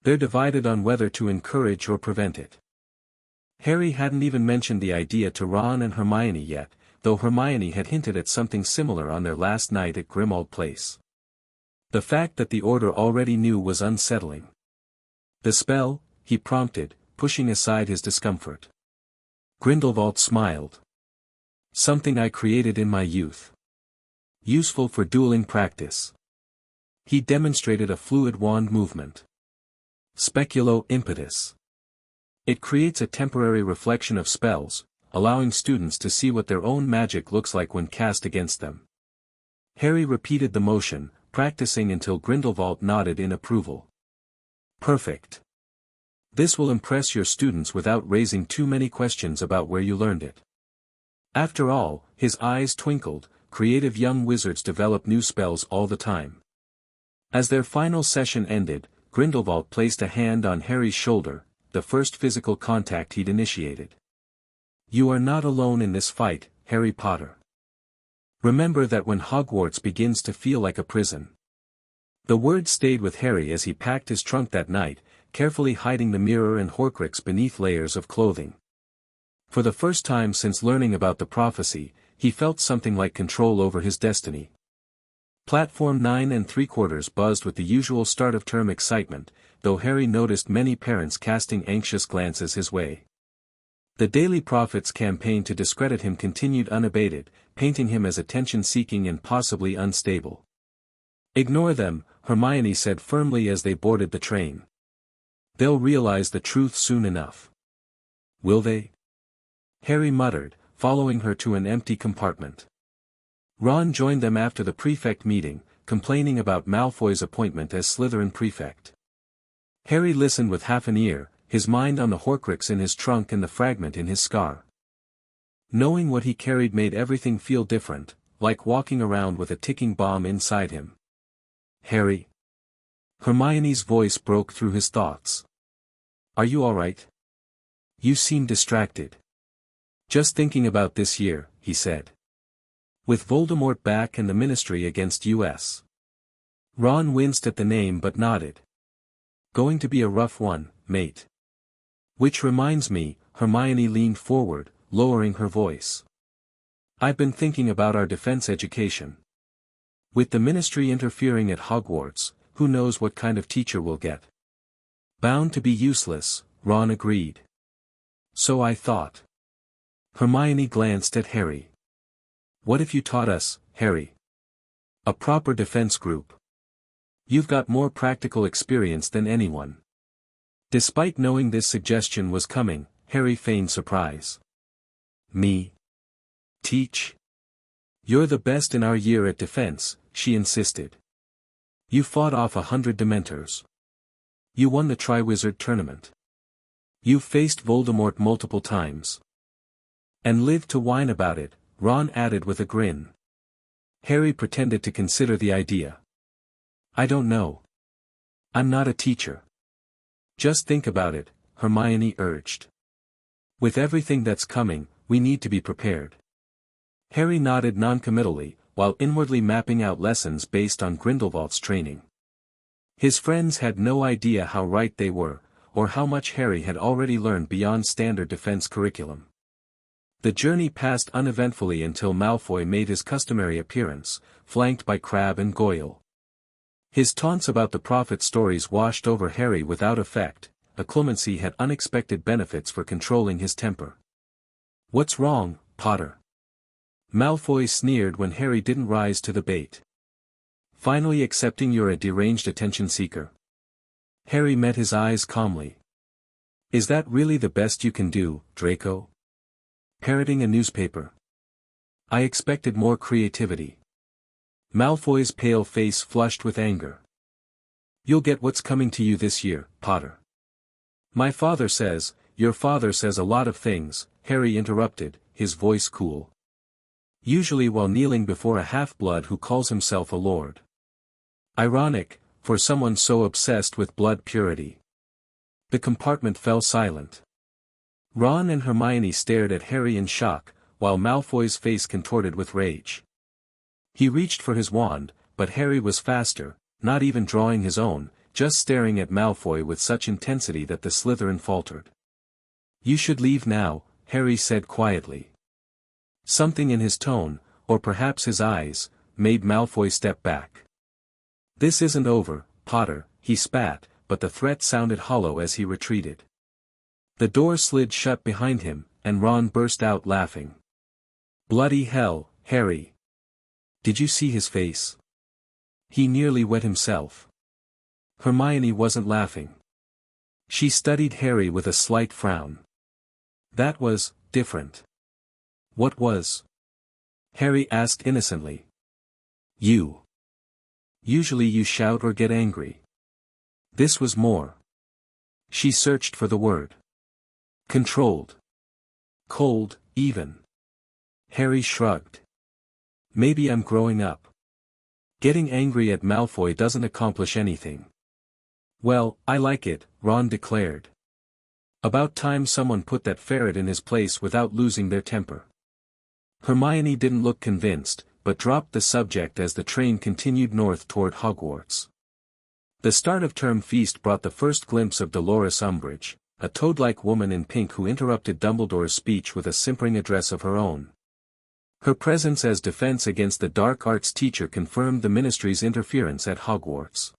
They're divided on whether to encourage or prevent it. Harry hadn't even mentioned the idea to Ron and Hermione yet, though Hermione had hinted at something similar on their last night at Grimmauld Place. The fact that the order already knew was unsettling. "The spell?" he prompted, pushing aside his discomfort. Grindelwald smiled. "Something I created in my youth. Useful for dueling practice." He demonstrated a fluid wand movement. Speculo impetus. It creates a temporary reflection of spells, allowing students to see what their own magic looks like when cast against them. Harry repeated the motion, practicing until Grindelwald nodded in approval. "Perfect. This will impress your students without raising too many questions about where you learned it." After all, his eyes twinkled, creative young wizards develop new spells all the time. As their final session ended, Grindelwald placed a hand on Harry's shoulder, the first physical contact he'd initiated. "You are not alone in this fight, Harry Potter. Remember that when Hogwarts begins to feel like a prison." The words stayed with Harry as he packed his trunk that night, carefully hiding the mirror and Horcrux beneath layers of clothing. For the first time since learning about the prophecy, he felt something like control over his destiny. Platform 9 3/4 buzzed with the usual start-of-term excitement, though Harry noticed many parents casting anxious glances his way. The Daily Prophet's campaign to discredit him continued unabated, painting him as attention-seeking and possibly unstable. "Ignore them," Hermione said firmly as they boarded the train. "They'll realize the truth soon enough." "Will they?" Harry muttered, following her to an empty compartment. Ron joined them after the prefect meeting, complaining about Malfoy's appointment as Slytherin prefect. Harry listened with half an ear, his mind on the Horcrux in his trunk and the fragment in his scar. Knowing what he carried made everything feel different, like walking around with a ticking bomb inside him. "Harry?" Hermione's voice broke through his thoughts. "Are you all right? You seem distracted." "Just thinking about this year," he said. "With Voldemort back and the Ministry against us." Ron winced at the name but nodded. "Going to be a rough one, mate. Which reminds me," Hermione leaned forward, lowering her voice. "I've been thinking about our defense education. With the Ministry interfering at Hogwarts, who knows what kind of teacher we'll get." "Bound to be useless," Ron agreed. "So I thought." Hermione glanced at Harry. "What if you taught us, Harry? A proper defense group. You've got more practical experience than anyone." Despite knowing this suggestion was coming, Harry feigned surprise. "Me? Teach? You're the best in our year at defense," she insisted. "You fought off 100 Dementors. You won the Triwizard Tournament. You've faced Voldemort multiple times. And lived to whine about it," Ron added with a grin. Harry pretended to consider the idea. "I don't know. I'm not a teacher." "Just think about it," Hermione urged. "With everything that's coming, we need to be prepared." Harry nodded noncommittally, while inwardly mapping out lessons based on Grindelwald's training. His friends had no idea how right they were, or how much Harry had already learned beyond standard defense curriculum. The journey passed uneventfully until Malfoy made his customary appearance, flanked by Crabbe and Goyle. His taunts about the prophet stories washed over Harry without effect. Occlumency had unexpected benefits for controlling his temper. "What's wrong, Potter?" Malfoy sneered when Harry didn't rise to the bait. "Finally accepting you're a deranged attention seeker?" Harry met his eyes calmly. "Is that really the best you can do, Draco? Parroting a newspaper? I expected more creativity." Malfoy's pale face flushed with anger. "You'll get what's coming to you this year, Potter." "My father says," "Your father says a lot of things," Harry interrupted, his voice cool. "Usually while kneeling before a half-blood who calls himself a lord. Ironic, for someone so obsessed with blood purity." The compartment fell silent. Ron and Hermione stared at Harry in shock, while Malfoy's face contorted with rage. He reached for his wand, but Harry was faster, not even drawing his own, just staring at Malfoy with such intensity that the Slytherin faltered. "You should leave now," Harry said quietly. Something in his tone, or perhaps his eyes, made Malfoy step back. This isn't over, Potter, he spat, but the threat sounded hollow as he retreated. The door slid shut behind him, and Ron burst out laughing. Bloody hell, Harry! Did you see his face? He nearly wet himself. Hermione wasn't laughing. She studied Harry with a slight frown. That was different. What was? Harry asked innocently. You. Usually you shout or get angry. This was more. She searched for the word. Controlled. Cold, even. Harry shrugged. Maybe I'm growing up. Getting angry at Malfoy doesn't accomplish anything. Well, I like it, Ron declared. About time someone put that ferret in his place without losing their temper. Hermione didn't look convinced, but dropped the subject as the train continued north toward Hogwarts. The start of term feast brought the first glimpse of Dolores Umbridge, a toad-like woman in pink who interrupted Dumbledore's speech with a simpering address of her own. Her presence as defense against the dark arts teacher confirmed the Ministry's interference at Hogwarts.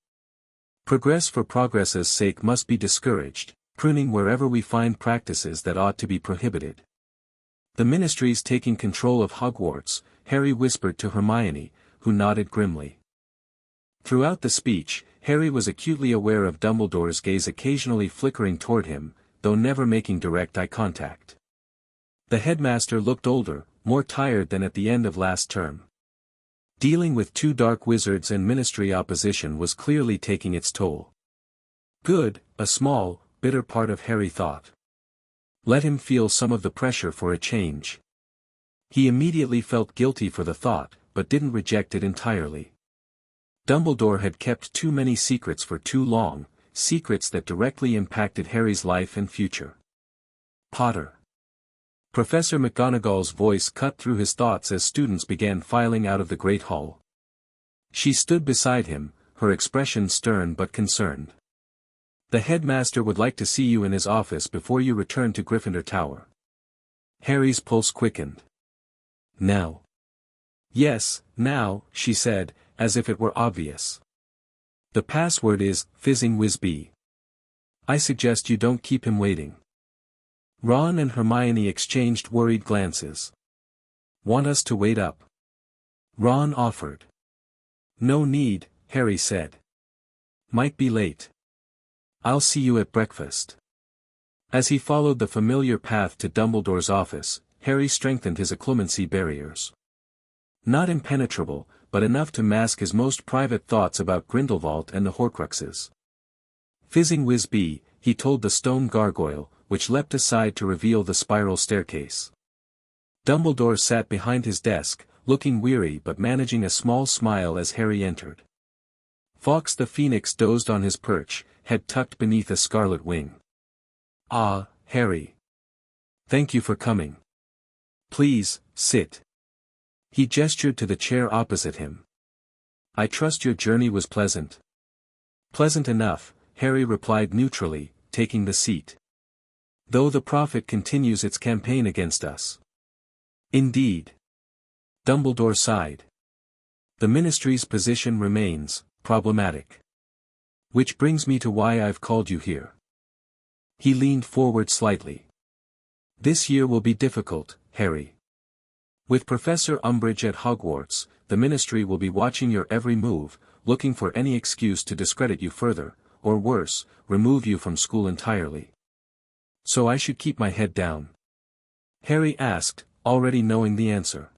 Progress for progress's sake must be discouraged, pruning wherever we find practices that ought to be prohibited. The Ministry's taking control of Hogwarts, Harry whispered to Hermione, who nodded grimly. Throughout the speech, Harry was acutely aware of Dumbledore's gaze occasionally flickering toward him, though never making direct eye contact. The headmaster looked older, more tired than at the end of last term. Dealing with two dark wizards and Ministry opposition was clearly taking its toll. Good, a small, bitter part of Harry thought. Let him feel some of the pressure for a change. He immediately felt guilty for the thought, but didn't reject it entirely. Dumbledore had kept too many secrets for too long, secrets that directly impacted Harry's life and future. Potter. Professor McGonagall's voice cut through his thoughts as students began filing out of the Great Hall. She stood beside him, her expression stern but concerned. The headmaster would like to see you in his office before you return to Gryffindor Tower. Harry's pulse quickened. Now. Yes, now, she said, as if it were obvious. The password is, Fizzing Whiz-Bee. I suggest you don't keep him waiting. Ron and Hermione exchanged worried glances. Want us to wait up? Ron offered. No need, Harry said. Might be late. I'll see you at breakfast. As he followed the familiar path to Dumbledore's office, Harry strengthened his occlumency barriers. Not impenetrable, but enough to mask his most private thoughts about Grindelwald and the Horcruxes. Fizzing Whiz-Bee, he told the stone gargoyle, which leapt aside to reveal the spiral staircase. Dumbledore sat behind his desk, looking weary but managing a small smile as Harry entered. Fawkes the Phoenix dozed on his perch, head tucked beneath a scarlet wing. Ah, Harry. Thank you for coming. Please, sit. He gestured to the chair opposite him. I trust your journey was pleasant. Pleasant enough, Harry replied neutrally, taking the seat. Though the Prophet continues its campaign against us. Indeed. Dumbledore sighed. The Ministry's position remains problematic. Which brings me to why I've called you here. He leaned forward slightly. This year will be difficult, Harry. With Professor Umbridge at Hogwarts, the Ministry will be watching your every move, looking for any excuse to discredit you further, or worse, remove you from school entirely. So I should keep my head down? Harry asked, already knowing the answer.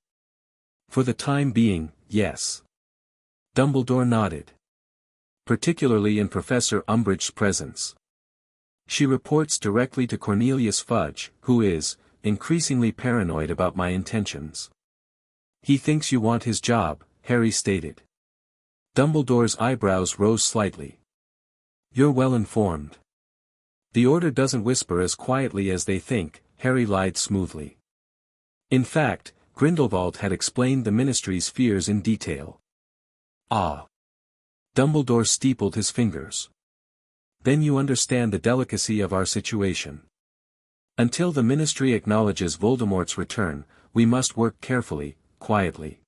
For the time being, yes. Dumbledore nodded. Particularly in Professor Umbridge's presence. She reports directly to Cornelius Fudge, who is, increasingly paranoid about my intentions. He thinks you want his job, Harry stated. Dumbledore's eyebrows rose slightly. You're well informed. The Order doesn't whisper as quietly as they think, Harry lied smoothly. In fact, Grindelwald had explained the Ministry's fears in detail. Ah. Dumbledore steepled his fingers. Then you understand the delicacy of our situation. Until the Ministry acknowledges Voldemort's return, we must work carefully, quietly.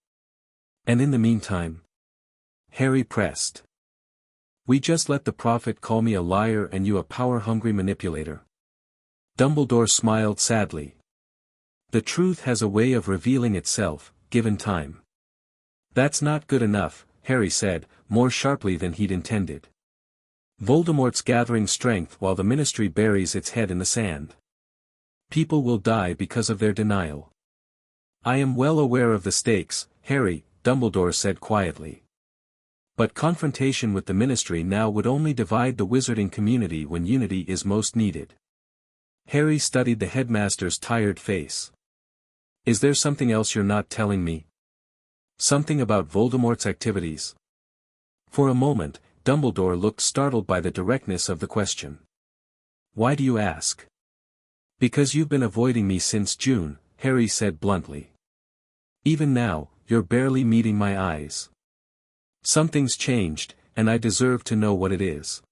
And in the meantime? Harry pressed. We just let the prophet call me a liar and you a power-hungry manipulator. Dumbledore smiled sadly. The truth has a way of revealing itself, given time. That's not good enough, Harry said, more sharply than he'd intended. Voldemort's gathering strength while the Ministry buries its head in the sand. People will die because of their denial. I am well aware of the stakes, Harry, Dumbledore said quietly. But confrontation with the Ministry now would only divide the wizarding community when unity is most needed. Harry studied the headmaster's tired face. Is there something else you're not telling me? Something about Voldemort's activities? For a moment, Dumbledore looked startled by the directness of the question. Why do you ask? Because you've been avoiding me since June, Harry said bluntly. Even now, you're barely meeting my eyes. Something's changed, and I deserve to know what it is.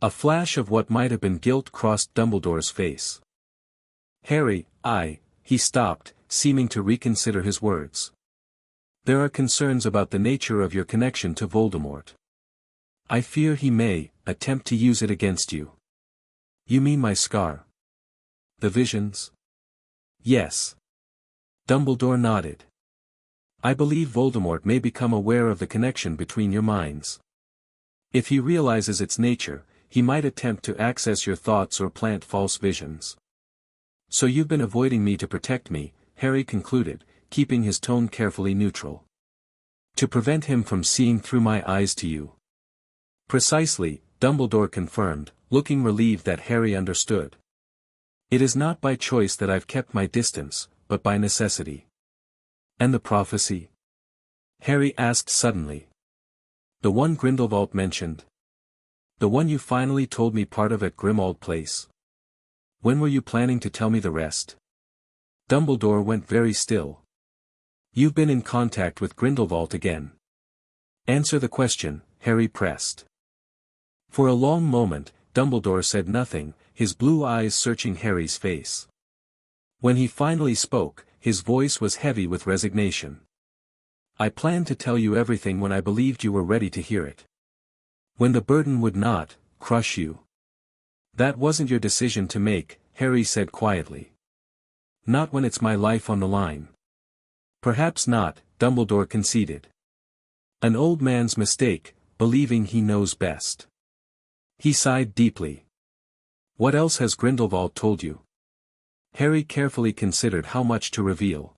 A flash of what might have been guilt crossed Dumbledore's face. Harry, he stopped, seeming to reconsider his words. There are concerns about the nature of your connection to Voldemort. I fear he may attempt to use it against you. You mean my scar? The visions? Yes. Dumbledore nodded. I believe Voldemort may become aware of the connection between your minds. If he realizes its nature, he might attempt to access your thoughts or plant false visions. So you've been avoiding me to protect me, Harry concluded, keeping his tone carefully neutral. To prevent him from seeing through my eyes to you. Precisely, Dumbledore confirmed, looking relieved that Harry understood. It is not by choice that I've kept my distance, but by necessity. And the prophecy? Harry asked suddenly. The one Grindelwald mentioned? The one you finally told me part of at Grimmauld Place? When were you planning to tell me the rest? Dumbledore went very still. You've been in contact with Grindelwald again. Answer the question, Harry pressed. For a long moment, Dumbledore said nothing, his blue eyes searching Harry's face. When he finally spoke, his voice was heavy with resignation. I planned to tell you everything when I believed you were ready to hear it. When the burden would not crush you. That wasn't your decision to make, Harry said quietly. Not when it's my life on the line. Perhaps not, Dumbledore conceded. An old man's mistake, believing he knows best. He sighed deeply. What else has Grindelwald told you? Harry carefully considered how much to reveal.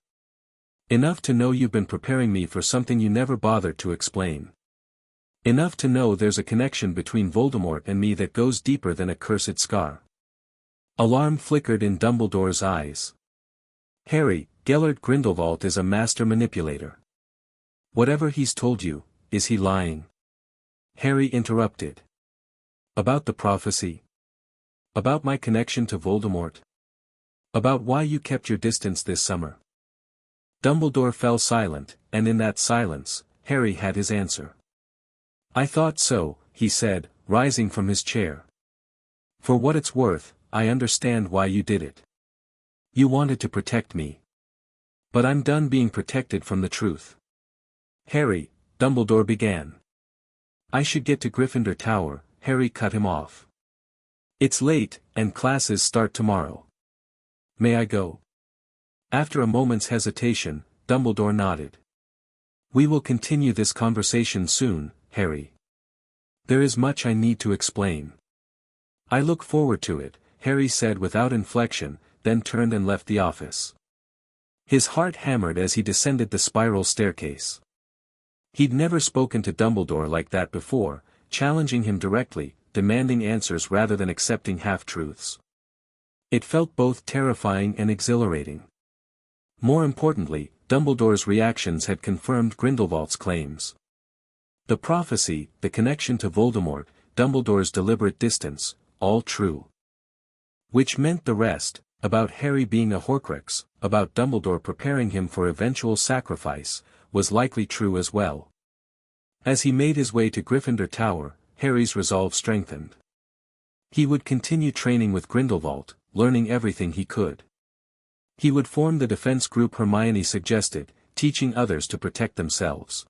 Enough to know you've been preparing me for something you never bothered to explain. Enough to know there's a connection between Voldemort and me that goes deeper than a cursed scar. Alarm flickered in Dumbledore's eyes. Harry, Gellert Grindelwald is a master manipulator. Whatever he's told you, is he lying? Harry interrupted. About the prophecy? About my connection to Voldemort? About why you kept your distance this summer? Dumbledore fell silent, and in that silence, Harry had his answer. I thought so, he said, rising from his chair. For what it's worth, I understand why you did it. You wanted to protect me. But I'm done being protected from the truth. Harry, Dumbledore began. I should get to Gryffindor Tower, Harry cut him off. It's late, and classes start tomorrow. May I go? After a moment's hesitation, Dumbledore nodded. We will continue this conversation soon, Harry. There is much I need to explain. I look forward to it, Harry said without inflection, then turned and left the office. His heart hammered as he descended the spiral staircase. He'd never spoken to Dumbledore like that before, challenging him directly, demanding answers rather than accepting half-truths. It felt both terrifying and exhilarating. More importantly, Dumbledore's reactions had confirmed Grindelwald's claims. The prophecy, the connection to Voldemort, Dumbledore's deliberate distance, all true. Which meant the rest, about Harry being a Horcrux, about Dumbledore preparing him for eventual sacrifice, was likely true as well. As he made his way to Gryffindor Tower, Harry's resolve strengthened. He would continue training with Grindelwald, learning everything he could. He would form the defense group Hermione suggested, teaching others to protect themselves.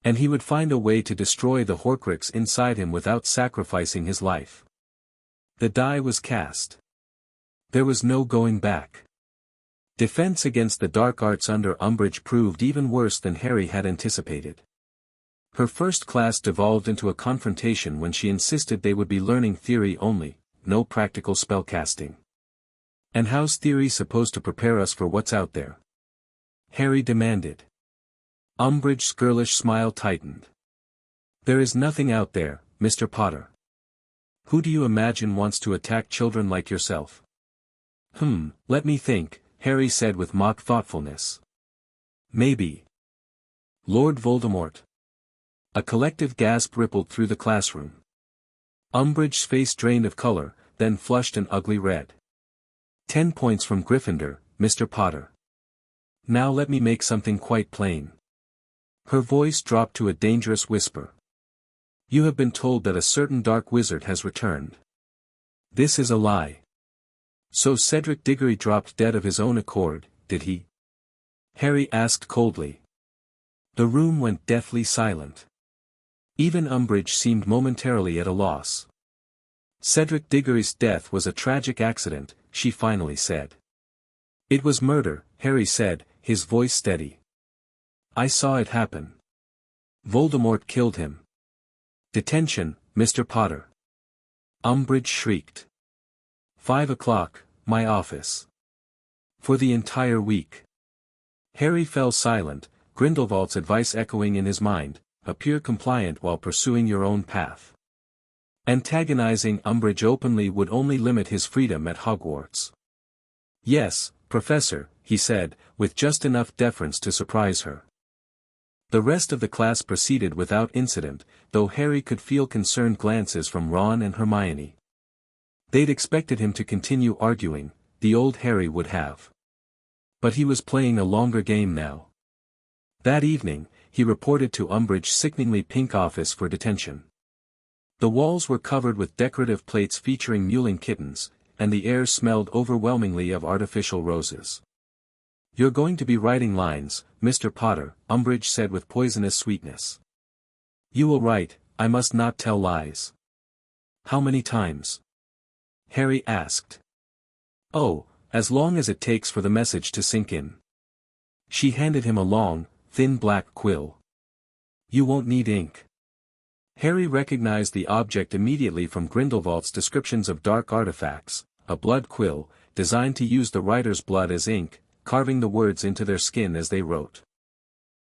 And he would find a way to destroy the Horcrux inside him without sacrificing his life. The die was cast. There was no going back. Defense against the dark arts under Umbridge proved even worse than Harry had anticipated. Her first class devolved into a confrontation when she insisted they would be learning theory only, no practical spellcasting. And how's theory supposed to prepare us for what's out there? Harry demanded. Umbridge's girlish smile tightened. There is nothing out there, Mr. Potter. Who do you imagine wants to attack children like yourself? Let me think, Harry said with mock thoughtfulness. Maybe Lord Voldemort. A collective gasp rippled through the classroom. Umbridge's face drained of color, then flushed an ugly red. 10 points from Gryffindor, Mr. Potter. Now let me make something quite plain. Her voice dropped to a dangerous whisper. You have been told that a certain dark wizard has returned. This is a lie. So Cedric Diggory dropped dead of his own accord, did he? Harry asked coldly. The room went deathly silent. Even Umbridge seemed momentarily at a loss. Cedric Diggory's death was a tragic accident, she finally said. It was murder, Harry said, his voice steady. I saw it happen. Voldemort killed him. Detention, Mr. Potter. Umbridge shrieked. 5 o'clock, my office. For the entire week. Harry fell silent, Grindelwald's advice echoing in his mind, appear compliant while pursuing your own path. Antagonizing Umbridge openly would only limit his freedom at Hogwarts. Yes, Professor, he said, with just enough deference to surprise her. The rest of the class proceeded without incident, though Harry could feel concerned glances from Ron and Hermione. They'd expected him to continue arguing, the old Harry would have. But he was playing a longer game now. That evening, he reported to Umbridge's sickeningly pink office for detention. The walls were covered with decorative plates featuring mewling kittens, and the air smelled overwhelmingly of artificial roses. You're going to be writing lines, Mr. Potter, Umbridge said with poisonous sweetness. You will write, I must not tell lies. How many times? Harry asked. Oh, as long as it takes for the message to sink in. She handed him a long, thin black quill. You won't need ink. Harry recognized the object immediately from Grindelwald's descriptions of dark artifacts, a blood quill, designed to use the writer's blood as ink, carving the words into their skin as they wrote.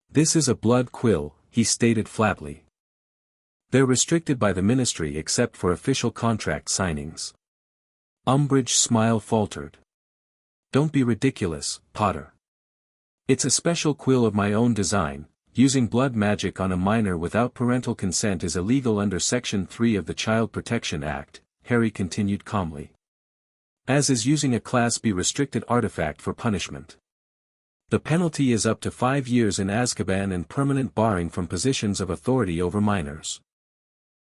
This is a blood quill, he stated flatly. They're restricted by the Ministry except for official contract signings. Umbridge's smile faltered. Don't be ridiculous, Potter. It's a special quill of my own design. Using blood magic on a minor without parental consent is illegal under Section 3 of the Child Protection Act, Harry continued calmly. As is using a Class B restricted artifact for punishment. The penalty is up to 5 years in Azkaban and permanent barring from positions of authority over minors.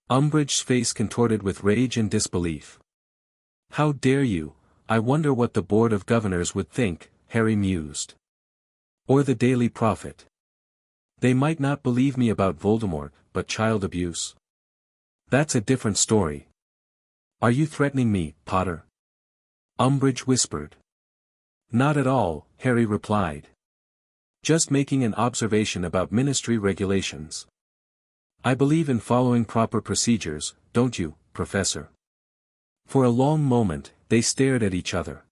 Umbridge's face contorted with rage and disbelief. How dare you? I wonder what the Board of Governors would think, Harry mused. Or the Daily Prophet. They might not believe me about Voldemort, but child abuse? That's a different story. Are you threatening me, Potter? Umbridge whispered. Not at all, Harry replied. Just making an observation about Ministry regulations. I believe in following proper procedures, don't you, Professor? For a long moment, they stared at each other.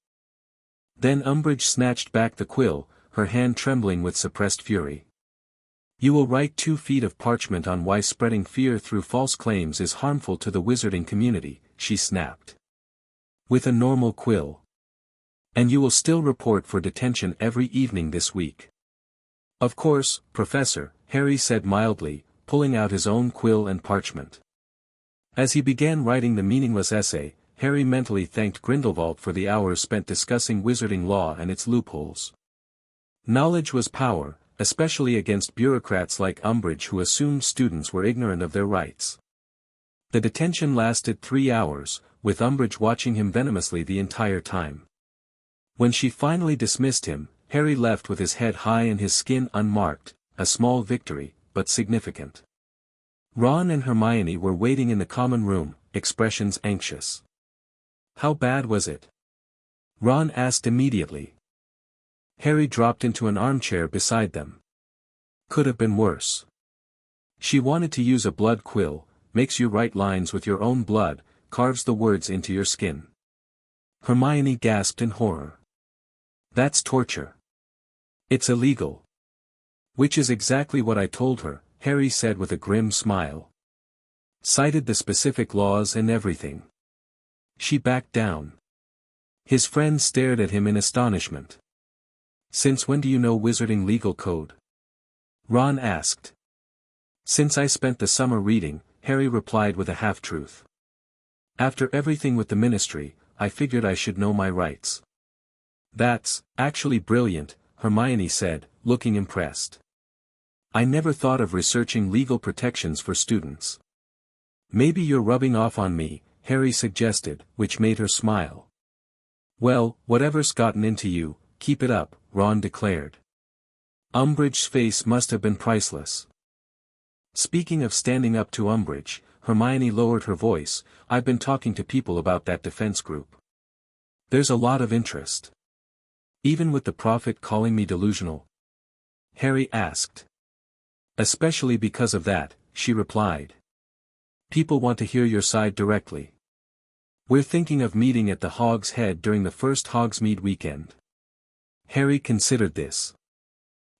Then Umbridge snatched back the quill, her hand trembling with suppressed fury. You will write 2 feet of parchment on why spreading fear through false claims is harmful to the wizarding community, she snapped. With a normal quill. And you will still report for detention every evening this week. Of course, Professor, Harry said mildly, pulling out his own quill and parchment. As he began writing the meaningless essay, Harry mentally thanked Grindelwald for the hours spent discussing wizarding law and its loopholes. Knowledge was power, especially against bureaucrats like Umbridge who assumed students were ignorant of their rights. The detention lasted 3 hours, with Umbridge watching him venomously the entire time. When she finally dismissed him, Harry left with his head high and his skin unmarked, a small victory, but significant. Ron and Hermione were waiting in the common room, expressions anxious. "How bad was it?" Ron asked immediately. Harry dropped into an armchair beside them. "Could have been worse. She wanted to use a blood quill, makes you write lines with your own blood, carves the words into your skin." Hermione gasped in horror. "That's torture. It's illegal." "Which is exactly what I told her," Harry said with a grim smile. "Cited the specific laws and everything." She backed down. His friends stared at him in astonishment. "Since when do you know wizarding legal code?" Ron asked. "Since I spent the summer reading," Harry replied with a half-truth. "After everything with the ministry, I figured I should know my rights." "That's actually brilliant," Hermione said, looking impressed. "I never thought of researching legal protections for students." "Maybe you're rubbing off on me," Harry suggested, which made her smile. "Well, whatever's gotten into you, keep it up," Ron declared. Umbridge's face must have been priceless. "Speaking of standing up to Umbridge," Hermione lowered her voice, "I've been talking to people about that defense group. There's a lot of interest." "Even with the prophet calling me delusional?" Harry asked. "Especially because of that," she replied. "People want to hear your side directly. We're thinking of meeting at the Hog's Head during the first Hogsmeade weekend." Harry considered this.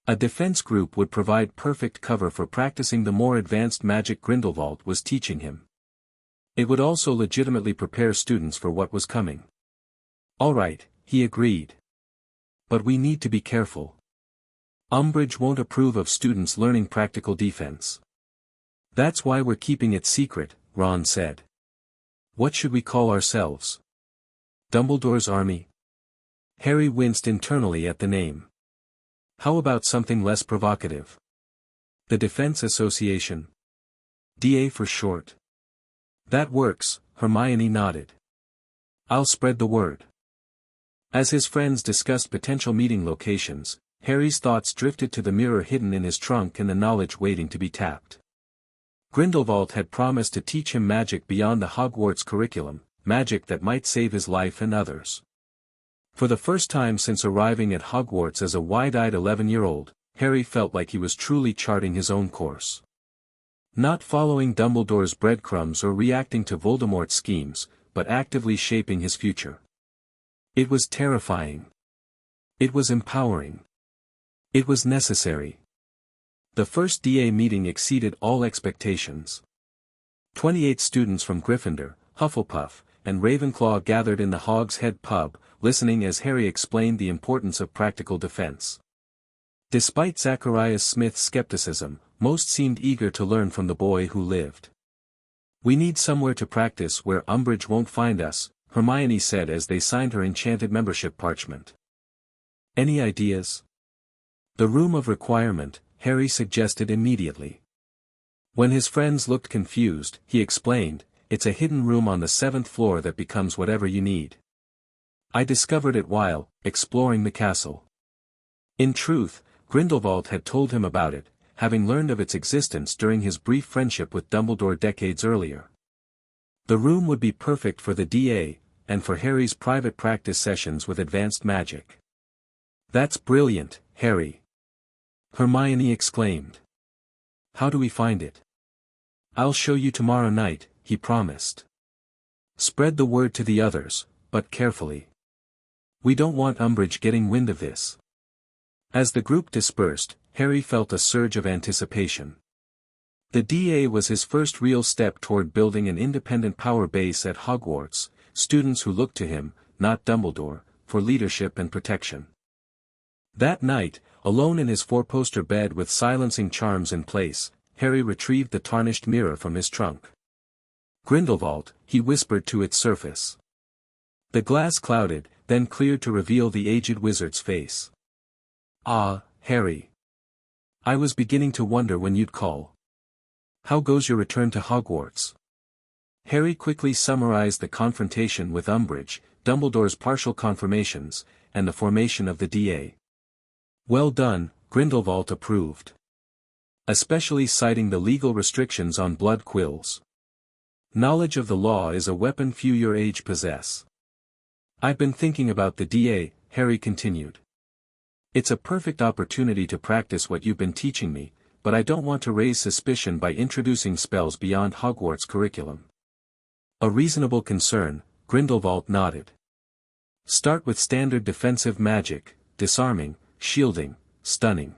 A defense group would provide perfect cover for practicing the more advanced magic Grindelwald was teaching him. It would also legitimately prepare students for what was coming. "All right," he agreed. "But we need to be careful. Umbridge won't approve of students learning practical defense." "That's why we're keeping it secret," Ron said. "What should we call ourselves? Dumbledore's Army?" Harry winced internally at the name. "How about something less provocative? The Defense Association? DA for short." "That works," Hermione nodded. "I'll spread the word." As his friends discussed potential meeting locations, Harry's thoughts drifted to the mirror hidden in his trunk and the knowledge waiting to be tapped. Grindelwald had promised to teach him magic beyond the Hogwarts curriculum, magic that might save his life and others. For the first time since arriving at Hogwarts as a wide-eyed 11-year-old, Harry felt like he was truly charting his own course. Not following Dumbledore's breadcrumbs or reacting to Voldemort's schemes, but actively shaping his future. It was terrifying. It was empowering. It was necessary. The first DA meeting exceeded all expectations. 28 students from Gryffindor, Hufflepuff, and Ravenclaw gathered in the Hog's Head pub, listening as Harry explained the importance of practical defense. Despite Zacharias Smith's skepticism, most seemed eager to learn from the boy who lived. "We need somewhere to practice where Umbridge won't find us," Hermione said as they signed her enchanted membership parchment. "Any ideas?" "The Room of Requirement," Harry suggested immediately. When his friends looked confused, he explained, "It's a hidden room on the 7th floor that becomes whatever you need. I discovered it while exploring the castle." In truth, Grindelwald had told him about it, having learned of its existence during his brief friendship with Dumbledore decades earlier. The room would be perfect for the DA, and for Harry's private practice sessions with advanced magic. "That's brilliant, Harry!" Hermione exclaimed. "How do we find it?" "I'll show you tomorrow night," he promised. "Spread the word to the others, but carefully. We don't want Umbridge getting wind of this." As the group dispersed, Harry felt a surge of anticipation. The DA was his first real step toward building an independent power base at Hogwarts, students who looked to him, not Dumbledore, for leadership and protection. That night, alone in his four-poster bed with silencing charms in place, Harry retrieved the tarnished mirror from his trunk. "Grindelwald," he whispered to its surface. The glass clouded, then cleared to reveal the aged wizard's face. "Ah, Harry. I was beginning to wonder when you'd call. How goes your return to Hogwarts?" Harry quickly summarized the confrontation with Umbridge, Dumbledore's partial confirmations, and the formation of the DA. "Well done," Grindelwald approved. especially citing the legal restrictions on blood quills. Knowledge of the law is a weapon few your age possess. I've been thinking about the DA, Harry continued. It's a perfect opportunity to practice what you've been teaching me, but I don't want to raise suspicion by introducing spells beyond Hogwarts curriculum. A reasonable concern, Grindelwald nodded. Start with standard defensive magic, disarming, shielding, stunning.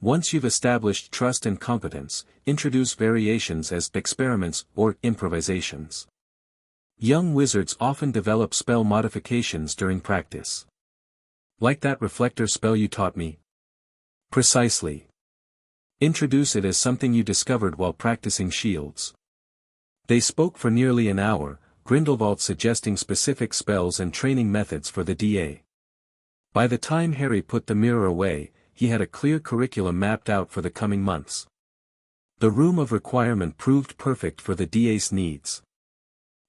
Once you've established trust and competence, introduce variations as experiments or improvisations. Young wizards often develop spell modifications during practice. Like that reflector spell you taught me? Precisely. Introduce it as something you discovered while practicing shields. They spoke for nearly an hour, Grindelwald suggesting specific spells and training methods for the DA. By the time Harry put the mirror away, he had a clear curriculum mapped out for the coming months. The room of requirement proved perfect for the DA's needs.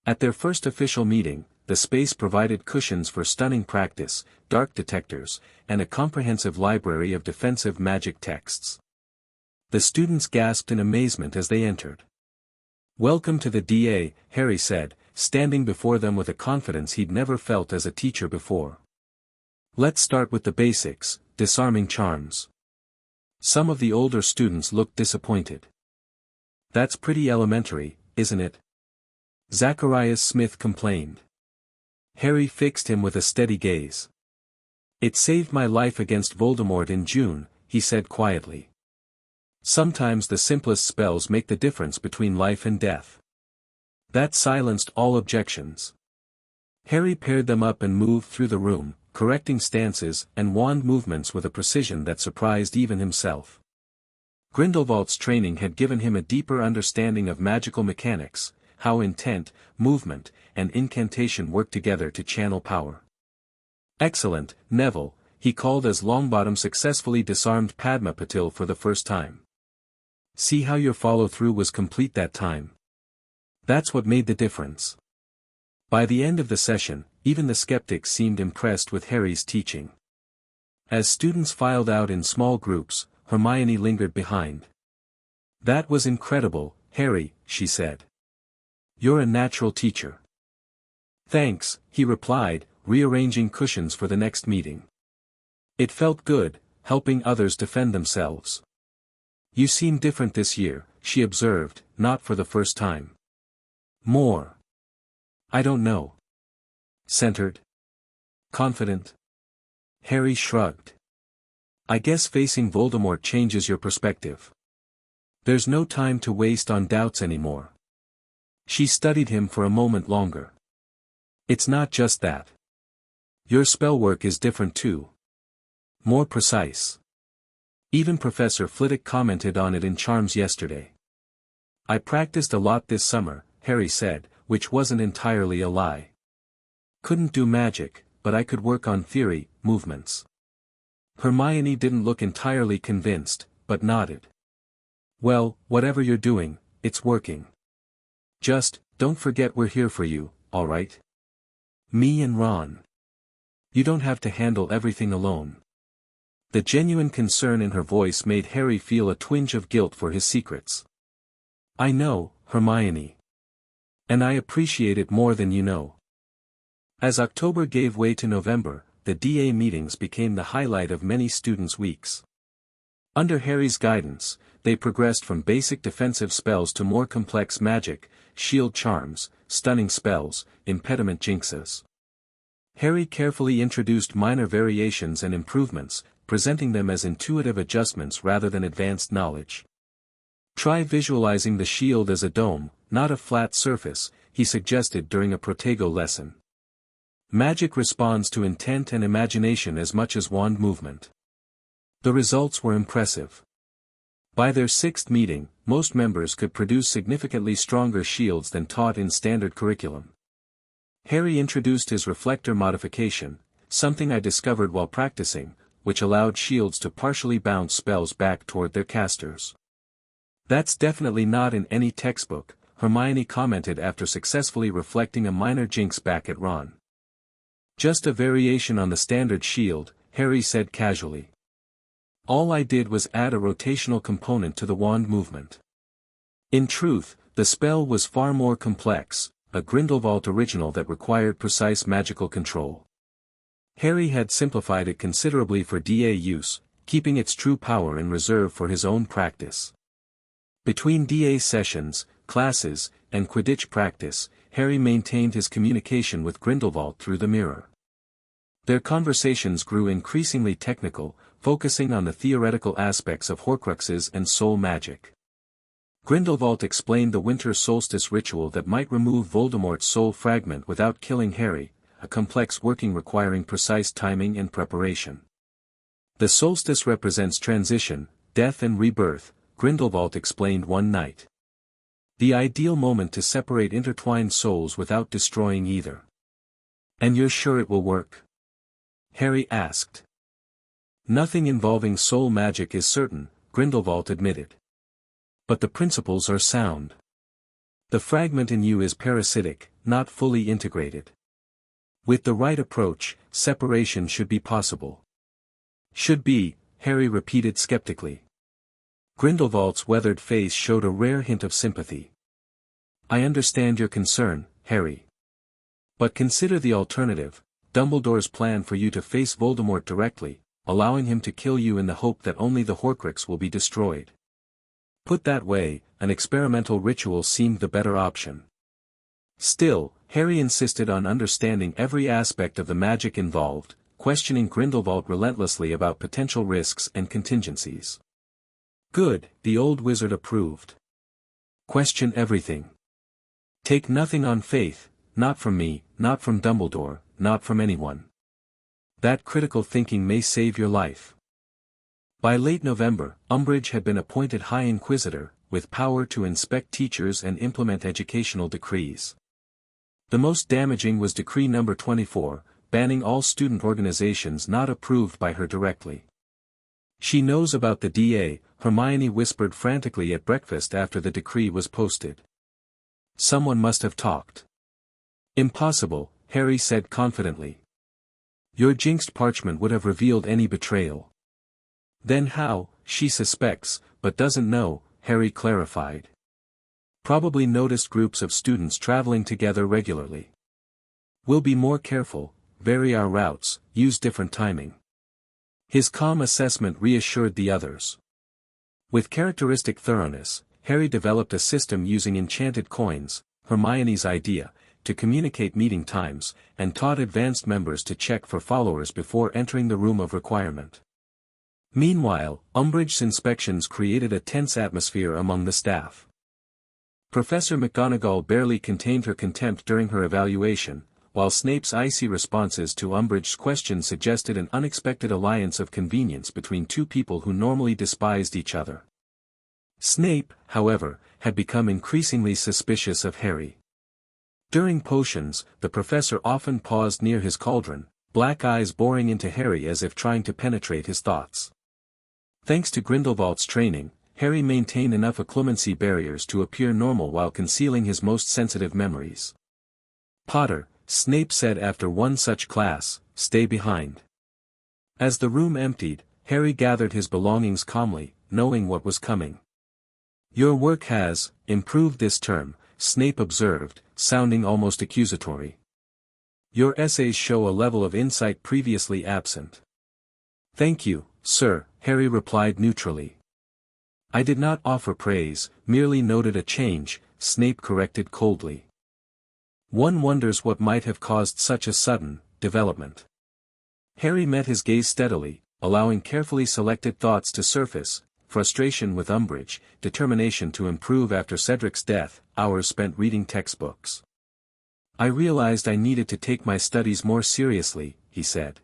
At their first official meeting, the space provided cushions for stunning practice, dark detectors, and a comprehensive library of defensive magic texts. The students gasped in amazement as they entered. Welcome to the DA, Harry said, standing before them with a confidence he'd never felt as a teacher before. Let's start with the basics, disarming charms. Some of the older students looked disappointed. That's pretty elementary, isn't it? Zacharias Smith complained. Harry fixed him with a steady gaze. It saved my life against Voldemort in June, he said quietly. Sometimes the simplest spells make the difference between life and death. That silenced all objections. Harry paired them up and moved through the room, correcting stances and wand movements with a precision that surprised even himself. Grindelwald's training had given him a deeper understanding of magical mechanics, how intent, movement, and incantation work together to channel power. Excellent, Neville, he called as Longbottom successfully disarmed Padma Patil for the first time. See how your follow-through was complete that time. That's what made the difference. By the end of the session, even the skeptics seemed impressed with Harry's teaching. As students filed out in small groups, Hermione lingered behind. That was incredible, Harry, she said. You're a natural teacher. Thanks, he replied, rearranging cushions for the next meeting. It felt good, helping others defend themselves. You seem different this year, she observed, not for the first time. More. I don't know. Centered? Confident? Harry shrugged. I guess facing Voldemort changes your perspective. There's no time to waste on doubts anymore. She studied him for a moment longer. It's not just that. Your spell work is different too. More precise. Even Professor Flitwick commented on it in Charms yesterday. I practiced a lot this summer, Harry said, which wasn't entirely a lie. Couldn't do magic, but I could work on theory, movements. Hermione didn't look entirely convinced, but nodded. Well, whatever you're doing, it's working. Just, don't forget we're here for you, all right? Me and Ron. You don't have to handle everything alone. The genuine concern in her voice made Harry feel a twinge of guilt for his secrets. I know, Hermione. And I appreciate it more than you know. As October gave way to November, the DA meetings became the highlight of many students' weeks. Under Harry's guidance, they progressed from basic defensive spells to more complex magic, shield charms, stunning spells, impediment jinxes. Harry carefully introduced minor variations and improvements, presenting them as intuitive adjustments rather than advanced knowledge. Try visualizing the shield as a dome, not a flat surface, he suggested during a Protego lesson. Magic responds to intent and imagination as much as wand movement. The results were impressive. By their sixth meeting, most members could produce significantly stronger shields than taught in standard curriculum. Harry introduced his reflector modification, something I discovered while practicing, which allowed shields to partially bounce spells back toward their casters. That's definitely not in any textbook, Hermione commented after successfully reflecting a minor jinx back at Ron. Just a variation on the standard shield, Harry said casually. All I did was add a rotational component to the wand movement. In truth, the spell was far more complex, a Grindelwald original that required precise magical control. Harry had simplified it considerably for DA use, keeping its true power in reserve for his own practice. Between DA sessions, classes, and Quidditch practice, Harry maintained his communication with Grindelwald through the mirror. Their conversations grew increasingly technical, focusing on the theoretical aspects of Horcruxes and soul magic. Grindelwald explained the winter solstice ritual that might remove Voldemort's soul fragment without killing Harry, a complex working requiring precise timing and preparation. The solstice represents transition, death and rebirth, Grindelwald explained one night. The ideal moment to separate intertwined souls without destroying either. And you're sure it will work? Harry asked. Nothing involving soul magic is certain, Grindelwald admitted. But the principles are sound. The fragment in you is parasitic, not fully integrated. With the right approach, separation should be possible. Should be, Harry repeated skeptically. Grindelwald's weathered face showed a rare hint of sympathy. I understand your concern, Harry. But consider the alternative, Dumbledore's plan for you to face Voldemort directly, allowing him to kill you in the hope that only the Horcrux will be destroyed. Put that way, an experimental ritual seemed the better option. Still, Harry insisted on understanding every aspect of the magic involved, questioning Grindelwald relentlessly about potential risks and contingencies. Good, the old wizard approved. Question everything. Take nothing on faith, not from me, not from Dumbledore, not from anyone. That critical thinking may save your life. By late November, Umbridge had been appointed High Inquisitor, with power to inspect teachers and implement educational decrees. The most damaging was Decree No. 24, banning all student organizations not approved by her directly. She knows about the DA, Hermione whispered frantically at breakfast after the decree was posted. Someone must have talked. Impossible, Harry said confidently. Your jinxed parchment would have revealed any betrayal. Then how, she suspects, but doesn't know, Harry clarified. Probably noticed groups of students traveling together regularly. We'll be more careful, vary our routes, use different timing. His calm assessment reassured the others. With characteristic thoroughness, Harry developed a system using enchanted coins, Hermione's idea, to communicate meeting times, and taught advanced members to check for followers before entering the room of requirement. Meanwhile, Umbridge's inspections created a tense atmosphere among the staff. Professor McGonagall barely contained her contempt during her evaluation, while Snape's icy responses to Umbridge's questions suggested an unexpected alliance of convenience between two people who normally despised each other. Snape, however, had become increasingly suspicious of Harry. During potions, the professor often paused near his cauldron, black eyes boring into Harry as if trying to penetrate his thoughts. Thanks to Grindelwald's training, Harry maintained enough occlumency barriers to appear normal while concealing his most sensitive memories. Potter, Snape said after one such class, stay behind. As the room emptied, Harry gathered his belongings calmly, knowing what was coming. Your work has improved this term, Snape observed, sounding almost accusatory. Your essays show a level of insight previously absent. Thank you, sir, Harry replied neutrally. I did not offer praise, merely noted a change, Snape corrected coldly. One wonders what might have caused such a sudden development. Harry met his gaze steadily, allowing carefully selected thoughts to surface, frustration with Umbridge, determination to improve after Cedric's death, hours spent reading textbooks. I realized I needed to take my studies more seriously, he said.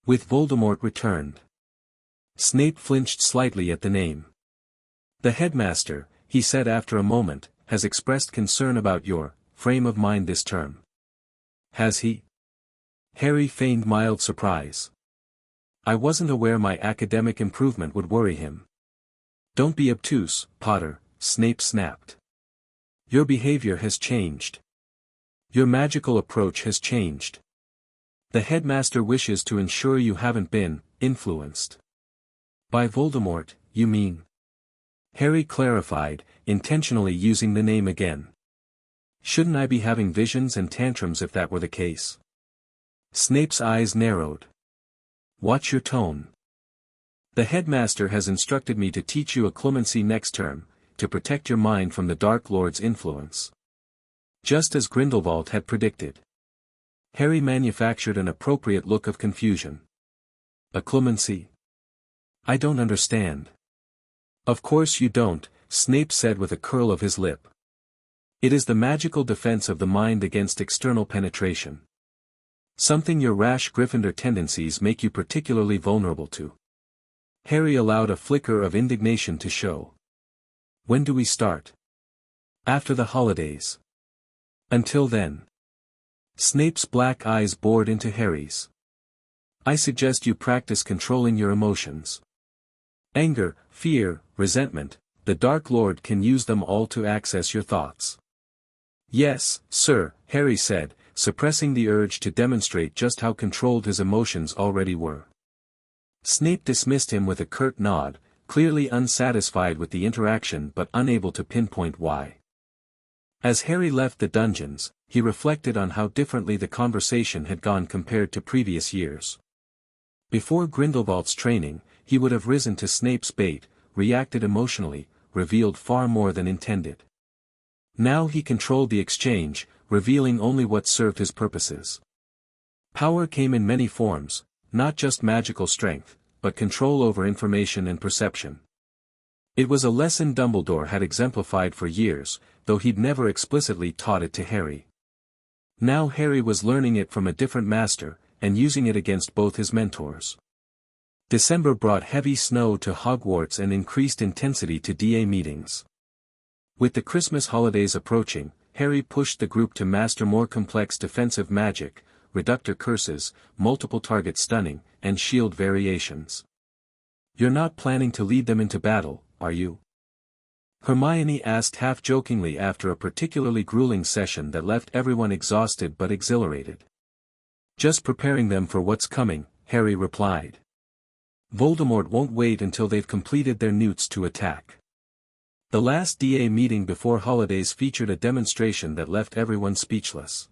With Voldemort returned. Snape flinched slightly at the name. The headmaster, he said after a moment, has expressed concern about your frame of mind this term. Has he? Harry feigned mild surprise. I wasn't aware my academic improvement would worry him. Don't be obtuse, Potter, Snape snapped. Your behavior has changed. Your magical approach has changed. The headmaster wishes to ensure you haven't been influenced By Voldemort, you mean? Harry clarified, intentionally using the name again. Shouldn't I be having visions and tantrums if that were the case? Snape's eyes narrowed. Watch your tone. The headmaster has instructed me to teach you a clemency next term, to protect your mind from the Dark Lord's influence. Just as Grindelwald had predicted. Harry manufactured an appropriate look of confusion. A clemency? I don't understand. Of course you don't, Snape said with a curl of his lip. It is the magical defense of the mind against external penetration. Something your rash Gryffindor tendencies make you particularly vulnerable to. Harry allowed a flicker of indignation to show. When do we start? After the holidays. Until then. Snape's black eyes bored into Harry's. I suggest you practice controlling your emotions. Anger, fear, resentment, the Dark Lord can use them all to access your thoughts. Yes, sir, Harry said, suppressing the urge to demonstrate just how controlled his emotions already were. Snape dismissed him with a curt nod, clearly unsatisfied with the interaction but unable to pinpoint why. As Harry left the dungeons, he reflected on how differently the conversation had gone compared to previous years. Before Grindelwald's training, he would have risen to Snape's bait, reacted emotionally, revealed far more than intended. Now he controlled the exchange, revealing only what served his purposes. Power came in many forms, not just magical strength, but control over information and perception. It was a lesson Dumbledore had exemplified for years, though he'd never explicitly taught it to Harry. Now Harry was learning it from a different master, and using it against both his mentors. December brought heavy snow to Hogwarts and increased intensity to DA meetings. With the Christmas holidays approaching, Harry pushed the group to master more complex defensive magic, reductor curses, multiple target stunning, and shield variations. You're not planning to lead them into battle, are you? Hermione asked half-jokingly after a particularly grueling session that left everyone exhausted but exhilarated. Just preparing them for what's coming, Harry replied. Voldemort won't wait until they've completed their newts to attack. The last DA meeting before holidays featured a demonstration that left everyone speechless.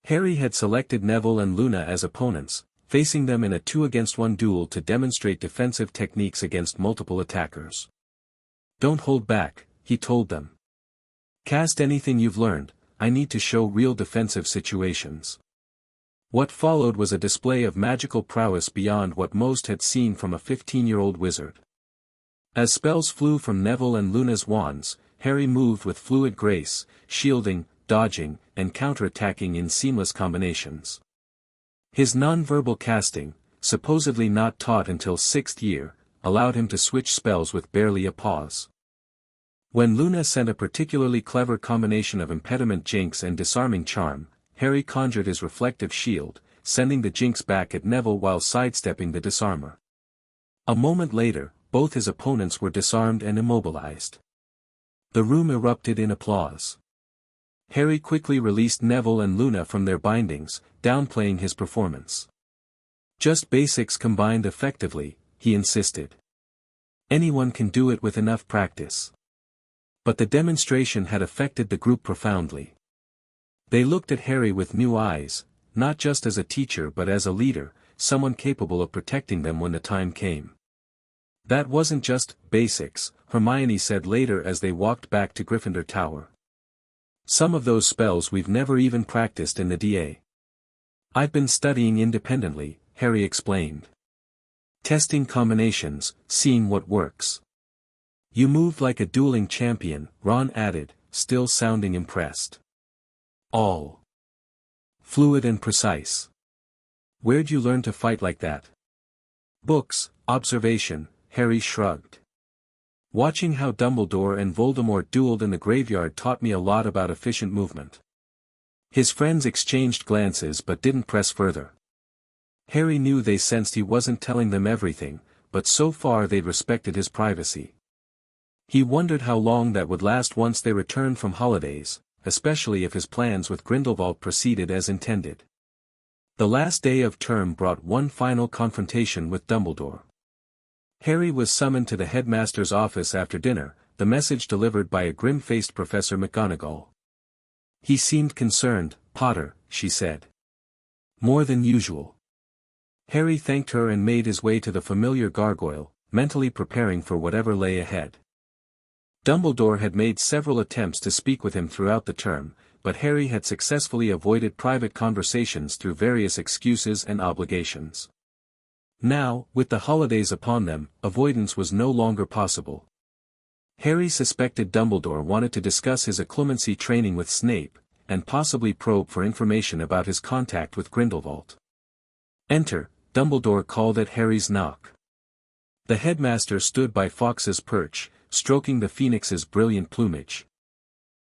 Harry had selected Neville and Luna as opponents, facing them in a 2-against-1 duel to demonstrate defensive techniques against multiple attackers. Don't hold back, he told them. Cast anything you've learned, I need to show real defensive situations. What followed was a display of magical prowess beyond what most had seen from a 15-year-old wizard. As spells flew from Neville and Luna's wands, Harry moved with fluid grace, shielding, dodging, and counterattacking in seamless combinations. His non-verbal casting, supposedly not taught until 6th year, allowed him to switch spells with barely a pause. When Luna sent a particularly clever combination of impediment jinx and disarming charm, Harry conjured his reflective shield, sending the jinx back at Neville while sidestepping the disarmer. A moment later, both his opponents were disarmed and immobilized. The room erupted in applause. Harry quickly released Neville and Luna from their bindings, downplaying his performance. Just basics combined effectively, he insisted. Anyone can do it with enough practice. But the demonstration had affected the group profoundly. They looked at Harry with new eyes, not just as a teacher but as a leader, someone capable of protecting them when the time came. That wasn't just basics, Hermione said later as they walked back to Gryffindor Tower. Some of those spells we've never even practiced in the DA. I've been studying independently, Harry explained. Testing combinations, seeing what works. You moved like a dueling champion, Ron added, still sounding impressed. All fluid and precise. Where'd you learn to fight like that? Books, observation, Harry shrugged. Watching how Dumbledore and Voldemort dueled in the graveyard taught me a lot about efficient movement. His friends exchanged glances but didn't press further. Harry knew they sensed he wasn't telling them everything, but so far they'd respected his privacy. He wondered how long that would last once they returned from holidays, especially if his plans with Grindelwald proceeded as intended. The last day of term brought one final confrontation with Dumbledore. Harry was summoned to the headmaster's office after dinner, the message delivered by a grim-faced Professor McGonagall. He seemed concerned. "Potter," she said. "More than usual." Harry thanked her and made his way to the familiar gargoyle, mentally preparing for whatever lay ahead. Dumbledore had made several attempts to speak with him throughout the term, but Harry had successfully avoided private conversations through various excuses and obligations. Now, with the holidays upon them, avoidance was no longer possible. Harry suspected Dumbledore wanted to discuss his occlumency training with Snape, and possibly probe for information about his contact with Grindelwald. "Enter," Dumbledore called at Harry's knock. The headmaster stood by Fawkes's perch, stroking the phoenix's brilliant plumage.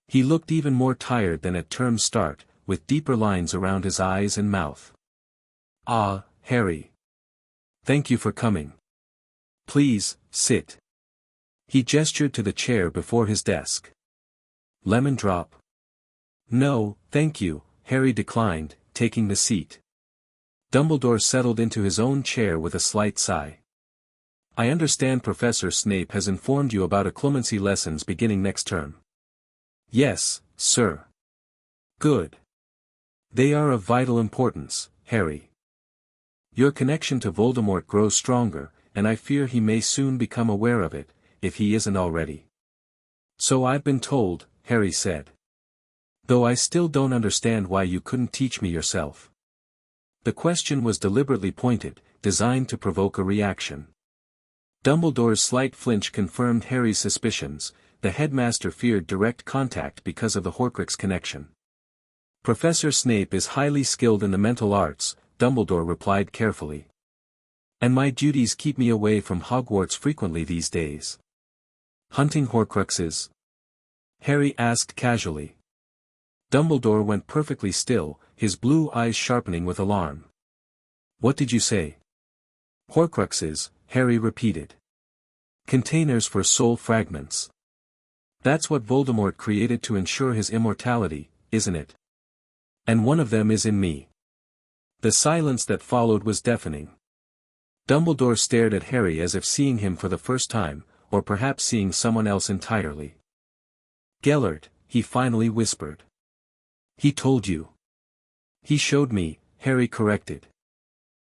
He looked even more tired than at term start, with deeper lines around his eyes and mouth. "Ah, Harry. Thank you for coming. Please, sit." He gestured to the chair before his desk. "Lemon drop?" "No, thank you," Harry declined, taking the seat. Dumbledore settled into his own chair with a slight sigh. "I understand Professor Snape has informed you about occlumency lessons beginning next term." "Yes, sir." "Good. They are of vital importance, Harry. Your connection to Voldemort grows stronger, and I fear he may soon become aware of it, if he isn't already." "So I've been told," Harry said. "Though I still don't understand why you couldn't teach me yourself." The question was deliberately pointed, designed to provoke a reaction. Dumbledore's slight flinch confirmed Harry's suspicions. The headmaster feared direct contact because of the Horcrux connection. "Professor Snape is highly skilled in the mental arts," Dumbledore replied carefully. "And my duties keep me away from Hogwarts frequently these days." "Hunting Horcruxes?" Harry asked casually. Dumbledore went perfectly still, his blue eyes sharpening with alarm. "What did you say?" "Horcruxes," Harry repeated. "Containers for soul fragments. That's what Voldemort created to ensure his immortality, isn't it? And one of them is in me." The silence that followed was deafening. Dumbledore stared at Harry as if seeing him for the first time, or perhaps seeing someone else entirely. "Gellert," he finally whispered. "He told you." "He showed me," Harry corrected.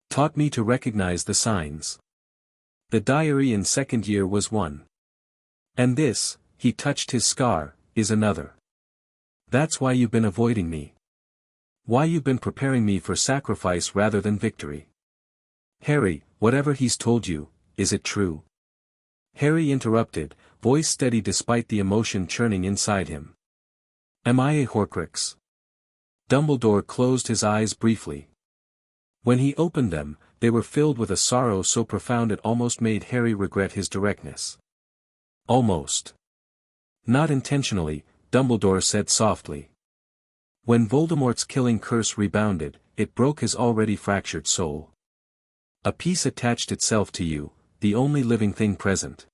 "Taught me to recognize the signs. The diary in second year was one. And this," he touched his scar, "is another. That's why you've been avoiding me. Why you've been preparing me for sacrifice rather than victory." "Harry, whatever he's told you, is it true?" Harry interrupted, voice steady despite the emotion churning inside him. "Am I a Horcrux?" Dumbledore closed his eyes briefly. When he opened them, they were filled with a sorrow so profound it almost made Harry regret his directness. "Almost. Not intentionally," Dumbledore said softly. "When Voldemort's killing curse rebounded, it broke his already fractured soul. A piece attached itself to you, the only living thing present.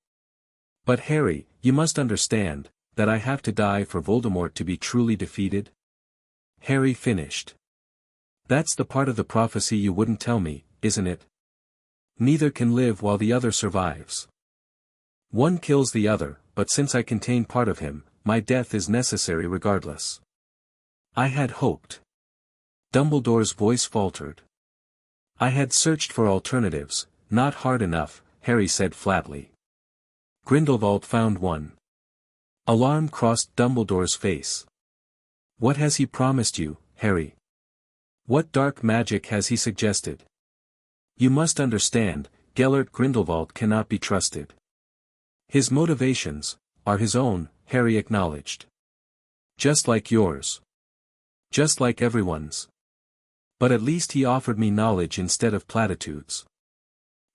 But Harry, you must understand, that I have to die for Voldemort to be truly defeated." Harry finished. "That's the part of the prophecy you wouldn't tell me, isn't it? Neither can live while the other survives. One kills the other, but since I contain part of him, my death is necessary regardless." "I had hoped." Dumbledore's voice faltered. "I had searched for alternatives, not hard enough," Harry said flatly. "Grindelwald found one." Alarm crossed Dumbledore's face. "What has he promised you, Harry? What dark magic has he suggested?" "You must understand, Gellert Grindelwald cannot be trusted." "His motivations are his own," Harry acknowledged. "Just like yours. Just like everyone's. But at least he offered me knowledge instead of platitudes.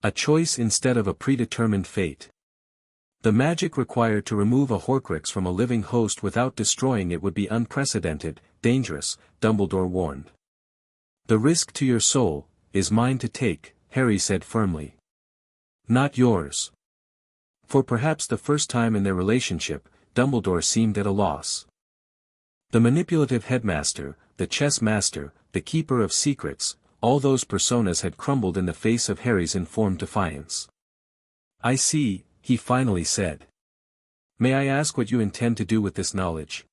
A choice instead of a predetermined fate. The magic required to remove a Horcrux from a living host without destroying it would be unprecedented, dangerous," Dumbledore warned. "The risk to your soul is mine to take," Harry said firmly. "Not yours." For perhaps the first time in their relationship, Dumbledore seemed at a loss. The manipulative headmaster, the chess master, the keeper of secrets, all those personas had crumbled in the face of Harry's informed defiance. I see, he finally said. May I ask what you intend to do with this knowledge?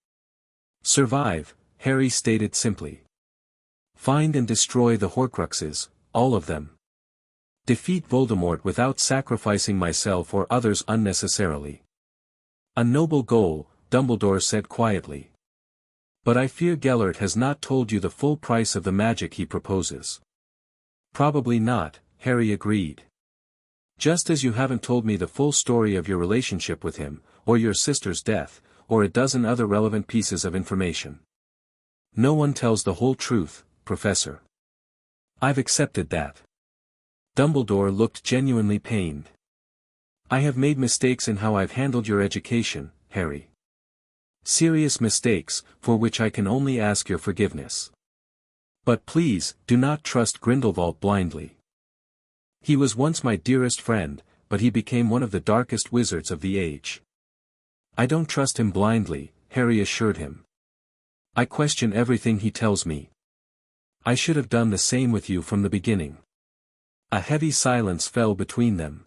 Survive, Harry stated simply. Find and destroy the Horcruxes, all of them. Defeat Voldemort without sacrificing myself or others unnecessarily. A noble goal, Dumbledore said quietly. But I fear Gellert has not told you the full price of the magic he proposes. Probably not, Harry agreed. Just as you haven't told me the full story of your relationship with him, or your sister's death, or a dozen other relevant pieces of information. No one tells the whole truth, Professor. I've accepted that. Dumbledore looked genuinely pained. I have made mistakes in how I've handled your education, Harry. Serious mistakes, for which I can only ask your forgiveness. But please, do not trust Grindelwald blindly. He was once my dearest friend, but he became one of the darkest wizards of the age. I don't trust him blindly, Harry assured him. I question everything he tells me. I should have done the same with you from the beginning. A heavy silence fell between them.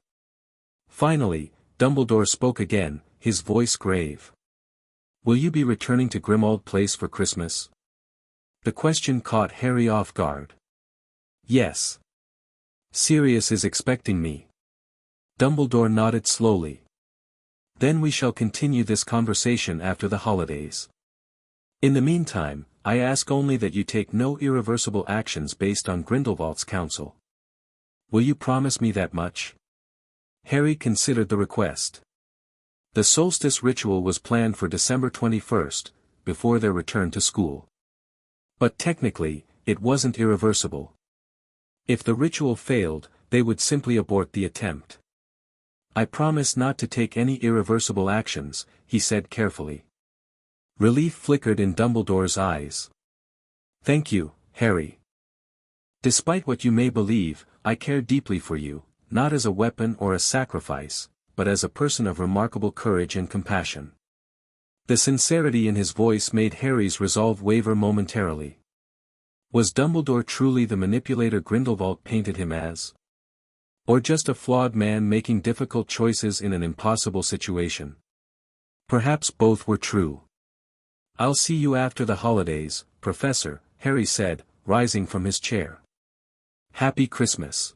Finally, Dumbledore spoke again, his voice grave. Will you be returning to Grimmauld Place for Christmas? The question caught Harry off guard. Yes. Sirius is expecting me. Dumbledore nodded slowly. Then we shall continue this conversation after the holidays. In the meantime, I ask only that you take no irreversible actions based on Grindelwald's counsel. Will you promise me that much? Harry considered the request. The solstice ritual was planned for December 21st, before their return to school. But technically, it wasn't irreversible. If the ritual failed, they would simply abort the attempt. I promise not to take any irreversible actions, he said carefully. Relief flickered in Dumbledore's eyes. Thank you, Harry. Despite what you may believe, I care deeply for you, not as a weapon or a sacrifice, but as a person of remarkable courage and compassion. The sincerity in his voice made Harry's resolve waver momentarily. Was Dumbledore truly the manipulator Grindelwald painted him as? Or just a flawed man making difficult choices in an impossible situation? Perhaps both were true. I'll see you after the holidays, Professor, Harry said, rising from his chair. Happy Christmas.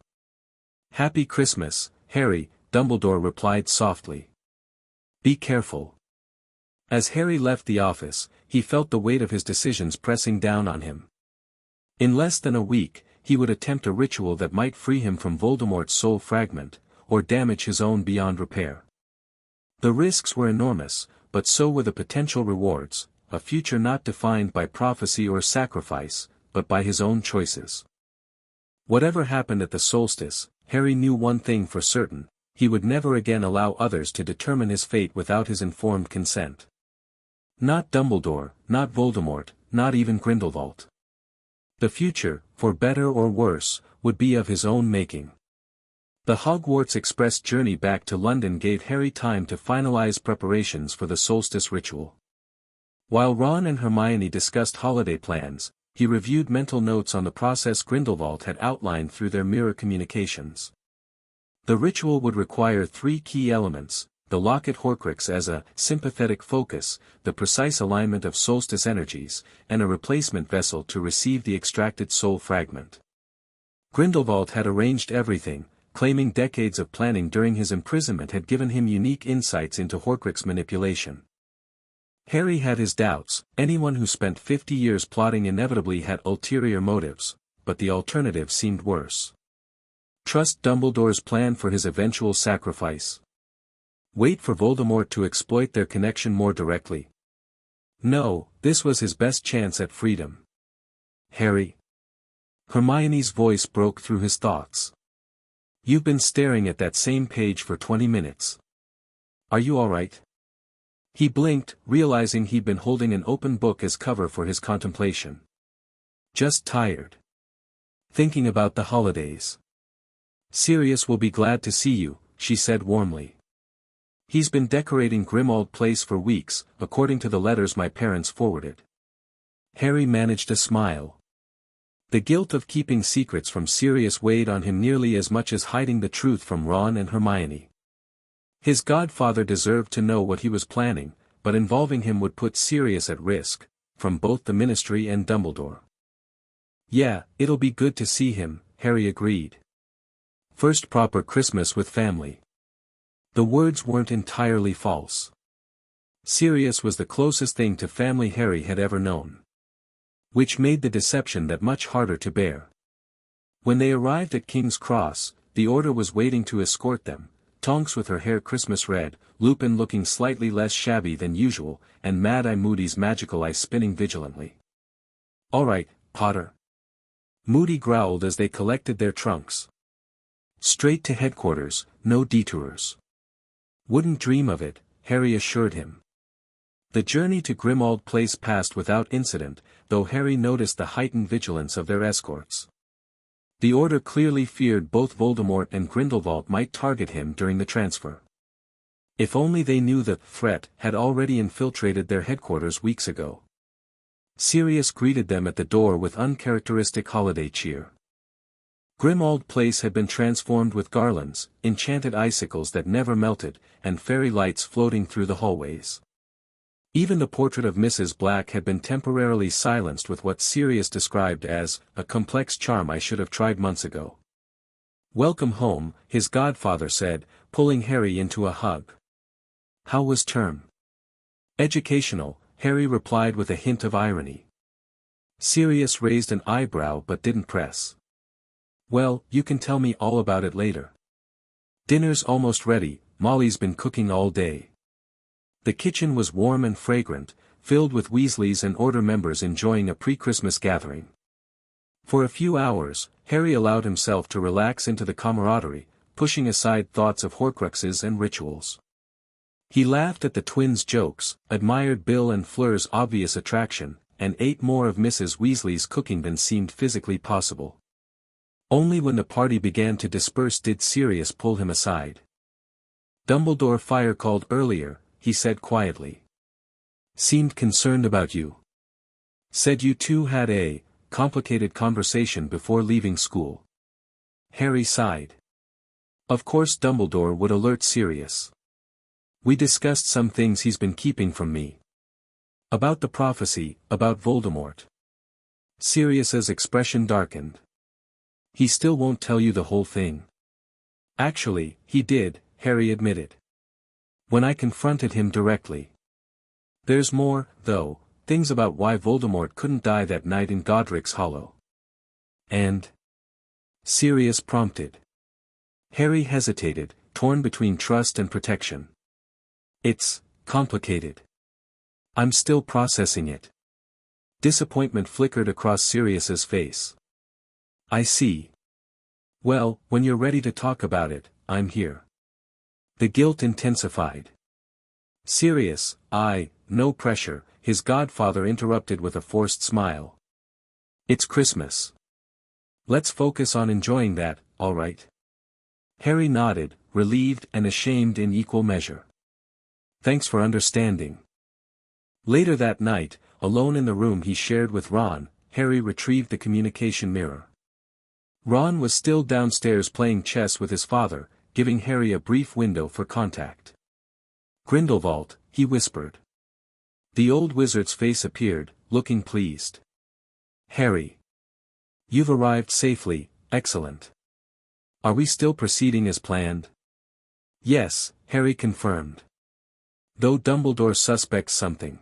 Happy Christmas, Harry, Dumbledore replied softly. Be careful. As Harry left the office, he felt the weight of his decisions pressing down on him. In less than a week, he would attempt a ritual that might free him from Voldemort's soul fragment, or damage his own beyond repair. The risks were enormous, but so were the potential rewards, a future not defined by prophecy or sacrifice, but by his own choices. Whatever happened at the solstice, Harry knew one thing for certain: he would never again allow others to determine his fate without his informed consent. Not Dumbledore, not Voldemort, not even Grindelwald. The future, for better or worse, would be of his own making. The Hogwarts Express journey back to London gave Harry time to finalize preparations for the solstice ritual. While Ron and Hermione discussed holiday plans, he reviewed mental notes on the process Grindelwald had outlined through their mirror communications. The ritual would require 3 key elements: the Locket Horcrux as a sympathetic focus, the precise alignment of solstice energies, and a replacement vessel to receive the extracted soul fragment. Grindelwald had arranged everything, claiming decades of planning during his imprisonment had given him unique insights into Horcrux manipulation. Harry had his doubts. Anyone who spent 50 years plotting inevitably had ulterior motives, but the alternative seemed worse. Trust Dumbledore's plan for his eventual sacrifice. Wait for Voldemort to exploit their connection more directly. No, this was his best chance at freedom. Harry. Hermione's voice broke through his thoughts. You've been staring at that same page for 20 minutes. Are you all right? He blinked, realizing he'd been holding an open book as cover for his contemplation. Just tired. Thinking about the holidays. Sirius will be glad to see you, she said warmly. He's been decorating Grimmauld Place for weeks, according to the letters my parents forwarded. Harry managed a smile. The guilt of keeping secrets from Sirius weighed on him nearly as much as hiding the truth from Ron and Hermione. His godfather deserved to know what he was planning, but involving him would put Sirius at risk, from both the Ministry and Dumbledore. Yeah, it'll be good to see him, Harry agreed. First proper Christmas with family. The words weren't entirely false. Sirius was the closest thing to family Harry had ever known. Which made the deception that much harder to bear. When they arrived at King's Cross, the Order was waiting to escort them, Tonks with her hair Christmas red, Lupin looking slightly less shabby than usual, and Mad-Eye Moody's magical eye spinning vigilantly. "All right, Potter." Moody growled as they collected their trunks. "Straight to headquarters, no detours." "Wouldn't dream of it," Harry assured him. The journey to Grindelwald Place passed without incident, though Harry noticed the heightened vigilance of their escorts. The Order clearly feared both Voldemort and Grindelwald might target him during the transfer. If only they knew the threat had already infiltrated their headquarters weeks ago. Sirius greeted them at the door with uncharacteristic holiday cheer. Grindelwald Place had been transformed with garlands, enchanted icicles that never melted, and fairy lights floating through the hallways. Even the portrait of Mrs. Black had been temporarily silenced with what Sirius described as a complex charm I should have tried months ago. "Welcome home," his godfather said, pulling Harry into a hug. "How was term?" "Educational," Harry replied with a hint of irony. Sirius raised an eyebrow but didn't press. "Well, you can tell me all about it later. Dinner's almost ready, Molly's been cooking all day." The kitchen was warm and fragrant, filled with Weasleys and Order members enjoying a pre-Christmas gathering. For a few hours, Harry allowed himself to relax into the camaraderie, pushing aside thoughts of Horcruxes and rituals. He laughed at the twins' jokes, admired Bill and Fleur's obvious attraction, and ate more of Mrs. Weasley's cooking than seemed physically possible. Only when the party began to disperse did Sirius pull him aside. "Dumbledore fire called earlier," he said quietly. "Seemed concerned about you. Said you two had a complicated conversation before leaving school." Harry sighed. Of course Dumbledore would alert Sirius. "We discussed some things he's been keeping from me. About the prophecy, about Voldemort." Sirius's expression darkened. "He still won't tell you the whole thing." "Actually, he did," Harry admitted. "When I confronted him directly. There's more, though, things about why Voldemort couldn't die that night in Godric's Hollow." "And?" Sirius prompted. Harry hesitated, torn between trust and protection. "It's complicated. I'm still processing it." Disappointment flickered across Sirius's face. "I see. Well, when you're ready to talk about it, I'm here." The guilt intensified. "Sirius, no pressure," his godfather interrupted with a forced smile. "It's Christmas. Let's focus on enjoying that, all right?" Harry nodded, relieved and ashamed in equal measure. "Thanks for understanding." Later that night, alone in the room he shared with Ron, Harry retrieved the communication mirror. Ron was still downstairs playing chess with his father, giving Harry a brief window for contact. "Grindelwald," he whispered. The old wizard's face appeared, looking pleased. "Harry. You've arrived safely, excellent. Are we still proceeding as planned?" "Yes," Harry confirmed. "Though Dumbledore suspects something.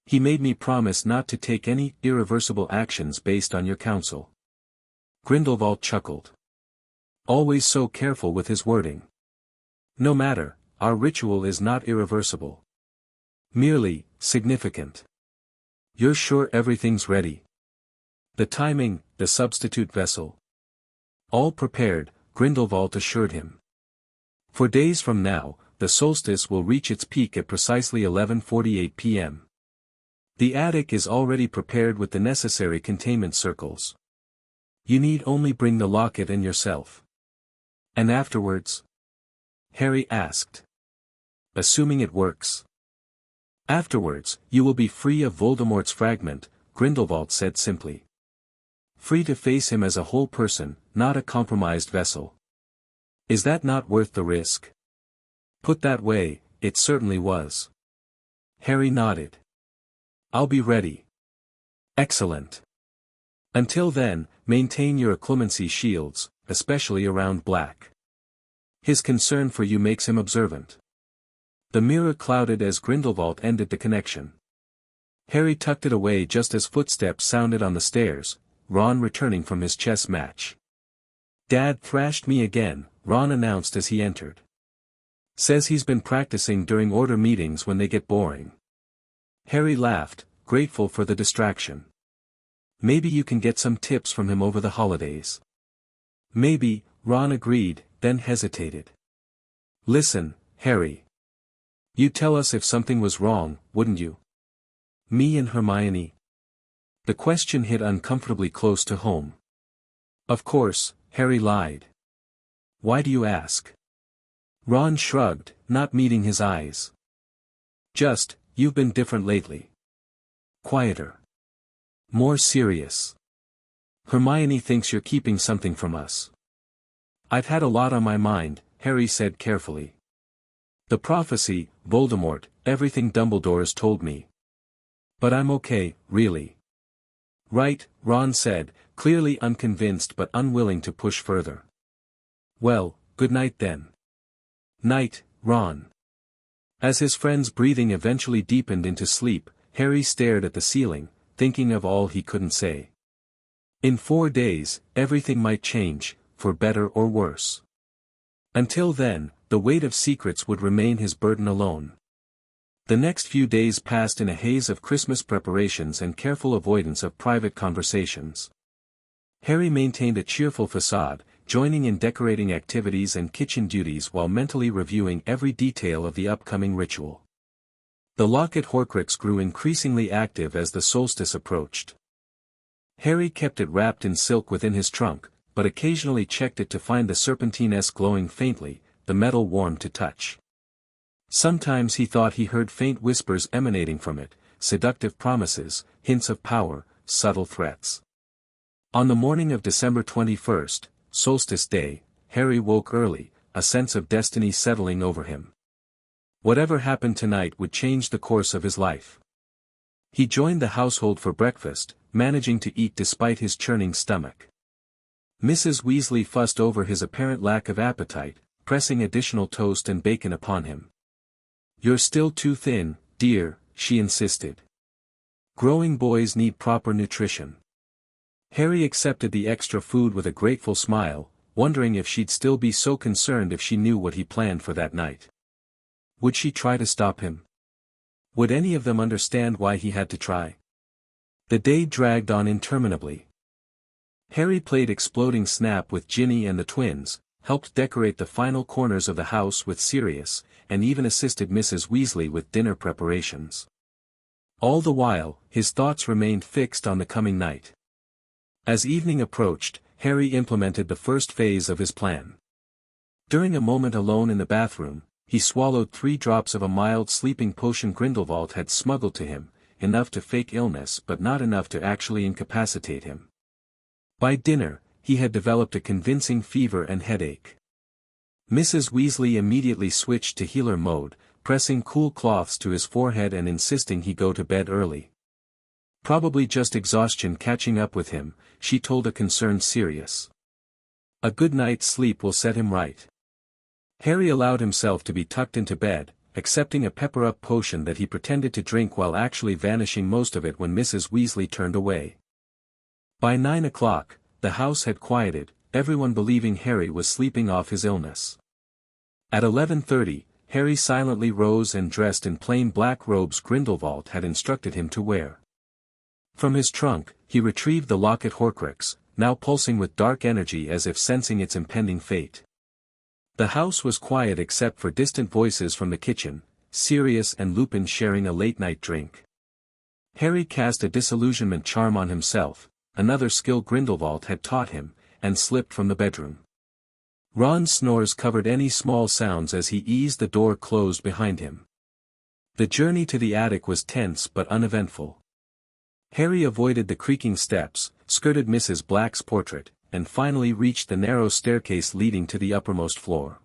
He made me promise not to take any irreversible actions based on your counsel." Grindelwald chuckled. "Always so careful with his wording." "No matter, our ritual is not irreversible. Merely, significant. You're sure everything's ready? The timing, the substitute vessel?" "All prepared," Grindelwald assured him. "For days from now, the solstice will reach its peak at precisely 11:48 p.m. The attic is already prepared with the necessary containment circles. You need only bring the locket and yourself." "And afterwards?" Harry asked. "Assuming it works." "Afterwards, you will be free of Voldemort's fragment," Grindelwald said simply. "Free to face him as a whole person, not a compromised vessel. Is that not worth the risk?" Put that way, it certainly was. Harry nodded. I'll be ready. Excellent. Until then, maintain your occlumency shields, especially around Black. His concern for you makes him observant. The mirror clouded as Grindelwald ended the connection. Harry tucked it away just as footsteps sounded on the stairs, Ron returning from his chess match. Dad thrashed me again, Ron announced as he entered. Says he's been practicing during order meetings when they get boring. Harry laughed, grateful for the distraction. Maybe you can get some tips from him over the holidays. Maybe, Ron agreed, then hesitated. Listen, Harry. You'd tell us if something was wrong, wouldn't you? Me and Hermione. The question hit uncomfortably close to home. Of course, Harry lied. Why do you ask? Ron shrugged, not meeting his eyes. Just, you've been different lately. Quieter. More serious. Hermione thinks you're keeping something from us. I've had a lot on my mind, Harry said carefully. The prophecy, Voldemort, everything Dumbledore's told me. But I'm okay, really. Right, Ron said, clearly unconvinced but unwilling to push further. Well, good night then. Night, Ron. As his friend's breathing eventually deepened into sleep, Harry stared at the ceiling, thinking of all he couldn't say. In 4 days, everything might change, for better or worse. Until then, the weight of secrets would remain his burden alone. The next few days passed in a haze of Christmas preparations and careful avoidance of private conversations. Harry maintained a cheerful facade, joining in decorating activities and kitchen duties while mentally reviewing every detail of the upcoming ritual. The locket Horcrux grew increasingly active as the solstice approached. Harry kept it wrapped in silk within his trunk, but occasionally checked it to find the serpentine-esque glowing faintly, the metal warm to touch. Sometimes he thought he heard faint whispers emanating from it, seductive promises, hints of power, subtle threats. On the morning of December 21st, Solstice Day, Harry woke early, a sense of destiny settling over him. Whatever happened tonight would change the course of his life. He joined the household for breakfast, managing to eat despite his churning stomach. Mrs. Weasley fussed over his apparent lack of appetite, pressing additional toast and bacon upon him. "You're still too thin, dear," she insisted. "Growing boys need proper nutrition." Harry accepted the extra food with a grateful smile, wondering if she'd still be so concerned if she knew what he planned for that night. Would she try to stop him? Would any of them understand why he had to try? The day dragged on interminably. Harry played Exploding Snap with Ginny and the twins, helped decorate the final corners of the house with Sirius, and even assisted Mrs. Weasley with dinner preparations. All the while, his thoughts remained fixed on the coming night. As evening approached, Harry implemented the first phase of his plan. During a moment alone in the bathroom, he swallowed 3 drops of a mild sleeping potion Grindelwald had smuggled to him, enough to fake illness but not enough to actually incapacitate him. By dinner, he had developed a convincing fever and headache. Mrs. Weasley immediately switched to healer mode, pressing cool cloths to his forehead and insisting he go to bed early. Probably just exhaustion catching up with him, she told a concerned Sirius. A good night's sleep will set him right. Harry allowed himself to be tucked into bed, accepting a pepper-up potion that he pretended to drink while actually vanishing most of it when Mrs. Weasley turned away. By 9 o'clock, the house had quieted, everyone believing Harry was sleeping off his illness. At 11:30, Harry silently rose and dressed in plain black robes Grindelwald had instructed him to wear. From his trunk, he retrieved the locket Horcrux, now pulsing with dark energy as if sensing its impending fate. The house was quiet except for distant voices from the kitchen, Sirius and Lupin sharing a late-night drink. Harry cast a disillusionment charm on himself, another skill Grindelwald had taught him, and slipped from the bedroom. Ron's snores covered any small sounds as he eased the door closed behind him. The journey to the attic was tense but uneventful. Harry avoided the creaking steps, skirted Mrs. Black's portrait, and finally reached the narrow staircase leading to the uppermost floor.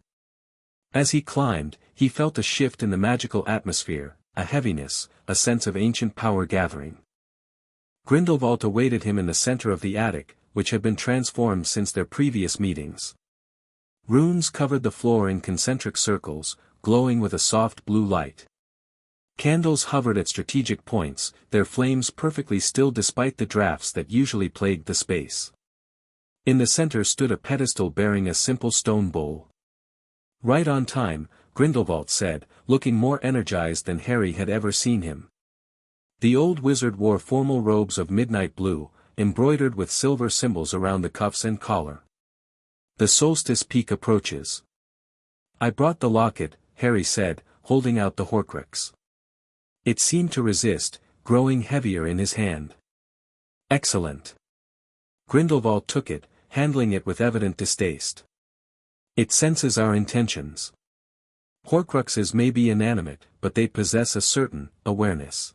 As he climbed, he felt a shift in the magical atmosphere, a heaviness, a sense of ancient power gathering. Grindelwald awaited him in the center of the attic, which had been transformed since their previous meetings. Runes covered the floor in concentric circles, glowing with a soft blue light. Candles hovered at strategic points, their flames perfectly still despite the drafts that usually plagued the space. In the center stood a pedestal bearing a simple stone bowl. "Right on time," Grindelwald said, looking more energized than Harry had ever seen him. The old wizard wore formal robes of midnight blue, embroidered with silver symbols around the cuffs and collar. "The solstice peak approaches." "I brought the locket," Harry said, holding out the Horcrux. It seemed to resist, growing heavier in his hand. "Excellent." Grindelwald took it, handling it with evident distaste. "It senses our intentions. Horcruxes may be inanimate, but they possess a certain awareness."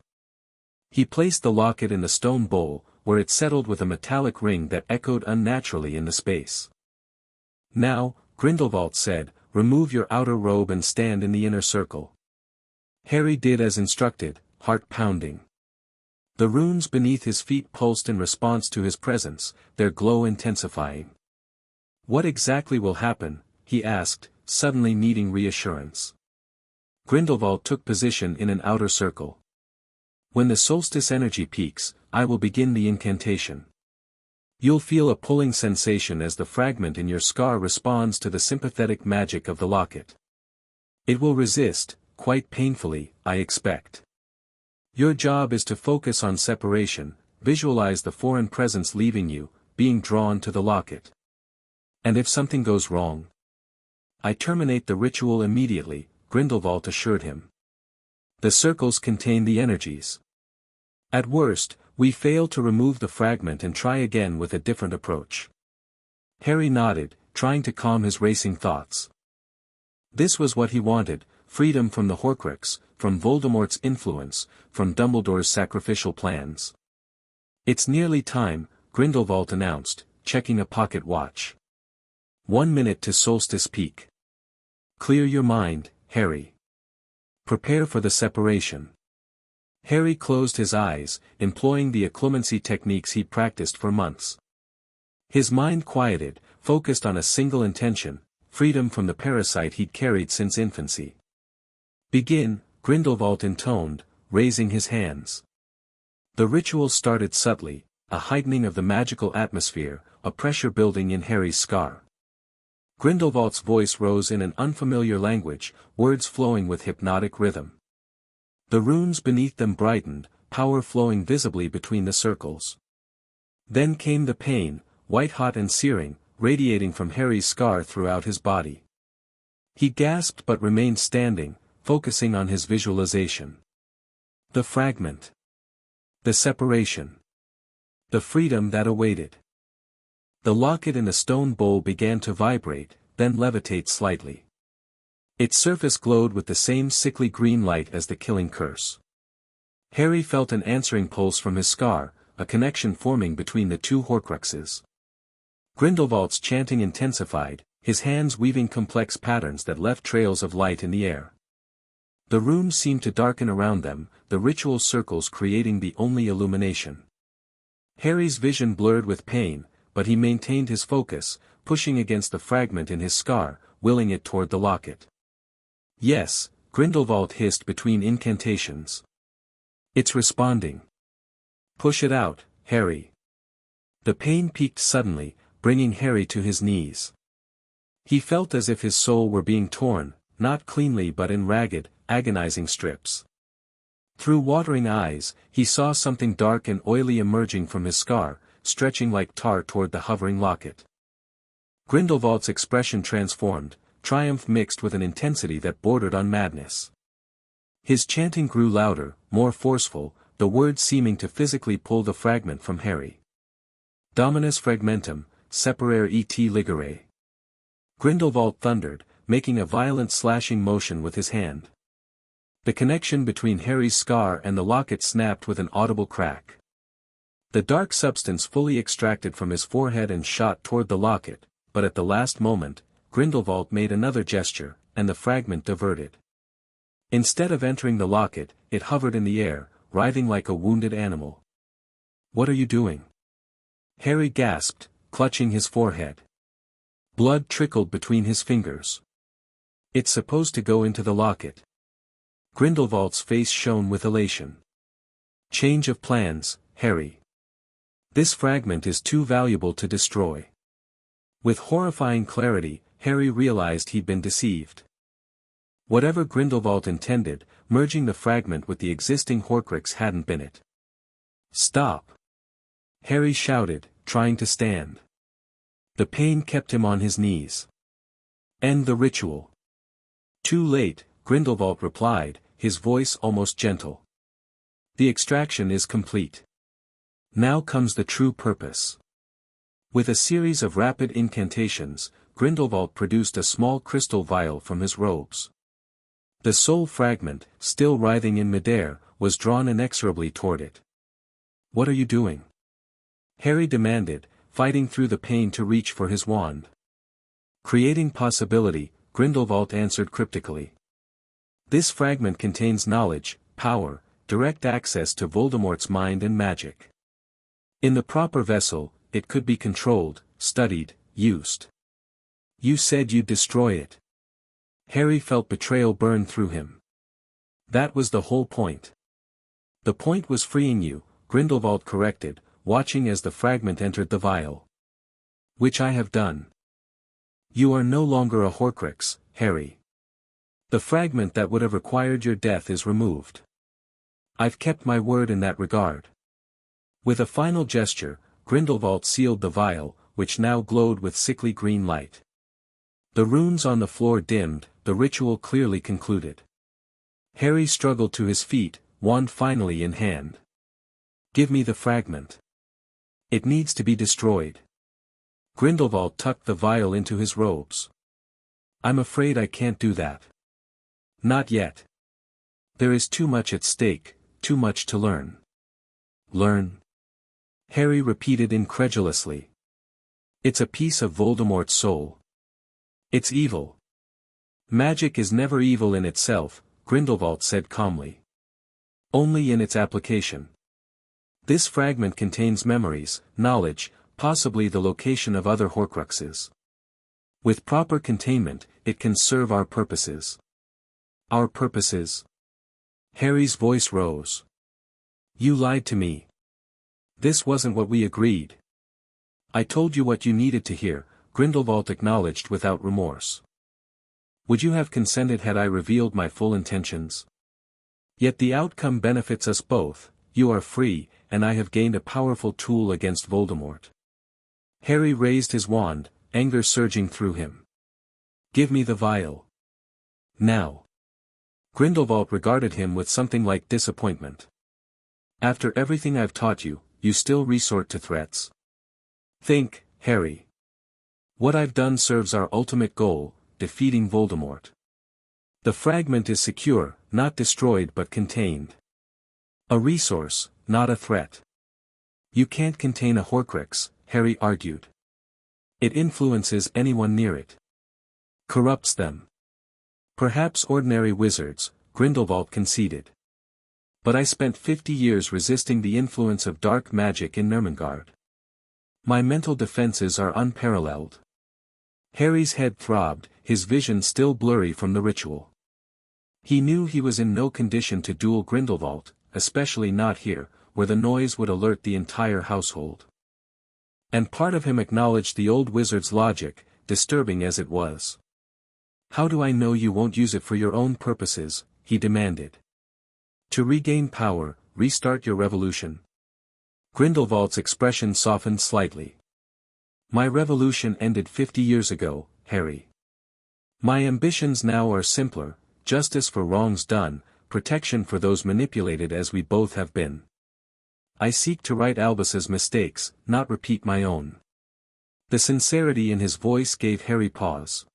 He placed the locket in the stone bowl, where it settled with a metallic ring that echoed unnaturally in the space. "Now," Grindelwald said, "remove your outer robe and stand in the inner circle." Harry did as instructed, heart pounding. The runes beneath his feet pulsed in response to his presence, their glow intensifying. "What exactly will happen?" he asked, suddenly needing reassurance. Grindelwald took position in an outer circle. "When the solstice energy peaks, I will begin the incantation. You'll feel a pulling sensation as the fragment in your scar responds to the sympathetic magic of the locket. It will resist, quite painfully, I expect. Your job is to focus on separation, visualize the foreign presence leaving you, being drawn to the locket. And if something goes wrong, I terminate the ritual immediately," Grindelwald assured him. "The circles contain the energies. At worst, we fail to remove the fragment and try again with a different approach." Harry nodded, trying to calm his racing thoughts. This was what he wanted: freedom from the Horcrux, from Voldemort's influence, from Dumbledore's sacrificial plans. "It's nearly time," Grindelwald announced, checking a pocket watch. 1 minute to solstice peak. Clear your mind, Harry. Prepare for the separation." Harry closed his eyes, employing the occlumency techniques he'd practiced for months. His mind quieted, focused on a single intention: freedom from the parasite he'd carried since infancy. "Begin," Grindelwald intoned, raising his hands. The ritual started subtly, a heightening of the magical atmosphere, a pressure building in Harry's scar. Grindelwald's voice rose in an unfamiliar language, words flowing with hypnotic rhythm. The runes beneath them brightened, power flowing visibly between the circles. Then came the pain, white-hot and searing, radiating from Harry's scar throughout his body. He gasped but remained standing, focusing on his visualization. The fragment. The separation. The freedom that awaited. The locket in the stone bowl began to vibrate, then levitate slightly. Its surface glowed with the same sickly green light as the killing curse. Harry felt an answering pulse from his scar, a connection forming between the two Horcruxes. Grindelwald's chanting intensified, his hands weaving complex patterns that left trails of light in the air. The rooms seemed to darken around them, the ritual circles creating the only illumination. Harry's vision blurred with pain, but he maintained his focus, pushing against the fragment in his scar, willing it toward the locket. "Yes," Grindelwald hissed between incantations. "It's responding. Push it out, Harry." The pain peaked suddenly, bringing Harry to his knees. He felt as if his soul were being torn, not cleanly but in ragged, agonizing strips. Through watering eyes, he saw something dark and oily emerging from his scar, stretching like tar toward the hovering locket. Grindelwald's expression transformed, triumph mixed with an intensity that bordered on madness. His chanting grew louder, more forceful, the words seeming to physically pull the fragment from Harry. "Dominus fragmentum, separare et ligere." Grindelwald thundered, making a violent slashing motion with his hand. The connection between Harry's scar and the locket snapped with an audible crack. The dark substance fully extracted from his forehead and shot toward the locket, but at the last moment, Grindelwald made another gesture, and the fragment diverted. Instead of entering the locket, it hovered in the air, writhing like a wounded animal. "What are you doing?" Harry gasped, clutching his forehead. Blood trickled between his fingers. "It's supposed to go into the locket." Grindelwald's face shone with elation. "Change of plans, Harry. This fragment is too valuable to destroy." With horrifying clarity, Harry realized he'd been deceived. Whatever Grindelwald intended, merging the fragment with the existing Horcrux hadn't been it. "Stop!" Harry shouted, trying to stand. The pain kept him on his knees. "End the ritual." "Too late," Grindelwald replied, his voice almost gentle. "The extraction is complete. Now comes the true purpose." With a series of rapid incantations, Grindelwald produced a small crystal vial from his robes. The soul fragment, still writhing in midair, was drawn inexorably toward it. "What are you doing?" Harry demanded, fighting through the pain to reach for his wand. "Creating possibility," Grindelwald answered cryptically. "This fragment contains knowledge, power, direct access to Voldemort's mind and magic. In the proper vessel, it could be controlled, studied, used." "You said you'd destroy it." Harry felt betrayal burn through him. "That was the whole point." "The point was freeing you," Grindelwald corrected, watching as the fragment entered the vial. "Which I have done." "You are no longer a Horcrux, Harry. The fragment that would have required your death is removed. I've kept my word in that regard." With a final gesture, Grindelwald sealed the vial, which now glowed with sickly green light. The runes on the floor dimmed, the ritual clearly concluded. Harry struggled to his feet, wand finally in hand. "Give me the fragment. It needs to be destroyed." Grindelwald tucked the vial into his robes. "I'm afraid I can't do that." "Not yet. There is too much at stake, too much to learn." "Learn?" Harry repeated incredulously. "It's a piece of Voldemort's soul. It's evil." "Magic is never evil in itself," Grindelwald said calmly. "Only in its application. This fragment contains memories, knowledge, possibly the location of other Horcruxes. With proper containment, it can serve our purposes." "Our purposes?" Harry's voice rose. "You lied to me. This wasn't what we agreed." "I told you what you needed to hear," Grindelwald acknowledged without remorse. "Would you have consented had I revealed my full intentions? Yet the outcome benefits us both. You are free, and I have gained a powerful tool against Voldemort." Harry raised his wand, anger surging through him. "Give me the vial. Now." Grindelwald regarded him with something like disappointment. "After everything I've taught you, you still resort to threats. Think, Harry. What I've done serves our ultimate goal, defeating Voldemort. The fragment is secure, not destroyed but contained. A resource, not a threat." "You can't contain a Horcrux," Harry argued. "It influences anyone near it. Corrupts them." "Perhaps ordinary wizards," Grindelwald conceded. "But I spent 50 years resisting the influence of dark magic in Nurmengard. My mental defenses are unparalleled." Harry's head throbbed, his vision still blurry from the ritual. He knew he was in no condition to duel Grindelwald, especially not here, where the noise would alert the entire household. And part of him acknowledged the old wizard's logic, disturbing as it was. "How do I know you won't use it for your own purposes?" he demanded. "To regain power, restart your revolution?" Grindelwald's expression softened slightly. "My revolution ended 50 years ago, Harry. My ambitions now are simpler: justice for wrongs done, protection for those manipulated as we both have been. I seek to right Albus's mistakes, not repeat my own." The sincerity in his voice gave Harry pause.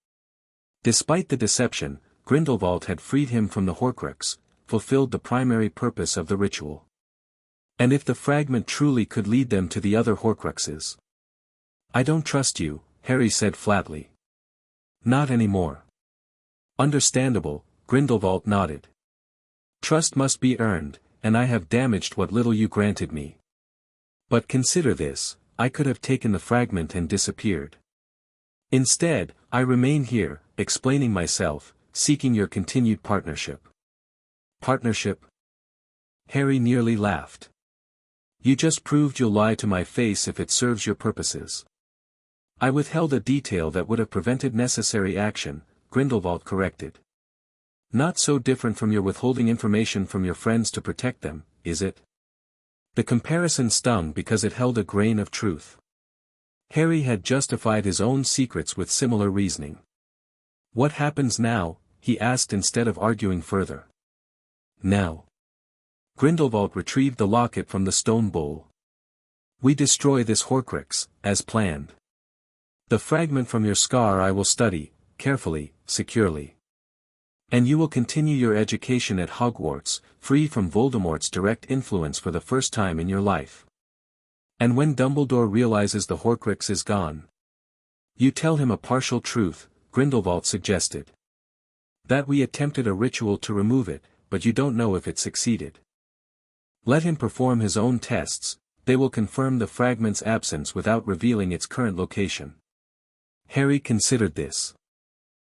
Despite the deception, Grindelwald had freed him from the Horcrux, fulfilled the primary purpose of the ritual. And if the fragment truly could lead them to the other Horcruxes? "I don't trust you," Harry said flatly. Not anymore. Understandable, Grindelwald nodded. Trust must be earned, and I have damaged what little you granted me. But consider this, I could have taken the fragment and disappeared. Instead, I remain here, explaining myself, seeking your continued partnership. Partnership? Harry nearly laughed. You just proved you'll lie to my face if it serves your purposes. I withheld a detail that would have prevented necessary action, Grindelwald corrected. Not so different from your withholding information from your friends to protect them, is it? The comparison stung because it held a grain of truth. Harry had justified his own secrets with similar reasoning. What happens now? He asked instead of arguing further. Now. Grindelwald retrieved the locket from the stone bowl. We destroy this Horcrux, as planned. The fragment from your scar I will study, carefully, securely. And you will continue your education at Hogwarts, free from Voldemort's direct influence for the first time in your life. And when Dumbledore realizes the Horcrux is gone, you tell him a partial truth, Grindelwald suggested. That we attempted a ritual to remove it, but you don't know if it succeeded. Let him perform his own tests, they will confirm the fragment's absence without revealing its current location. Harry considered this.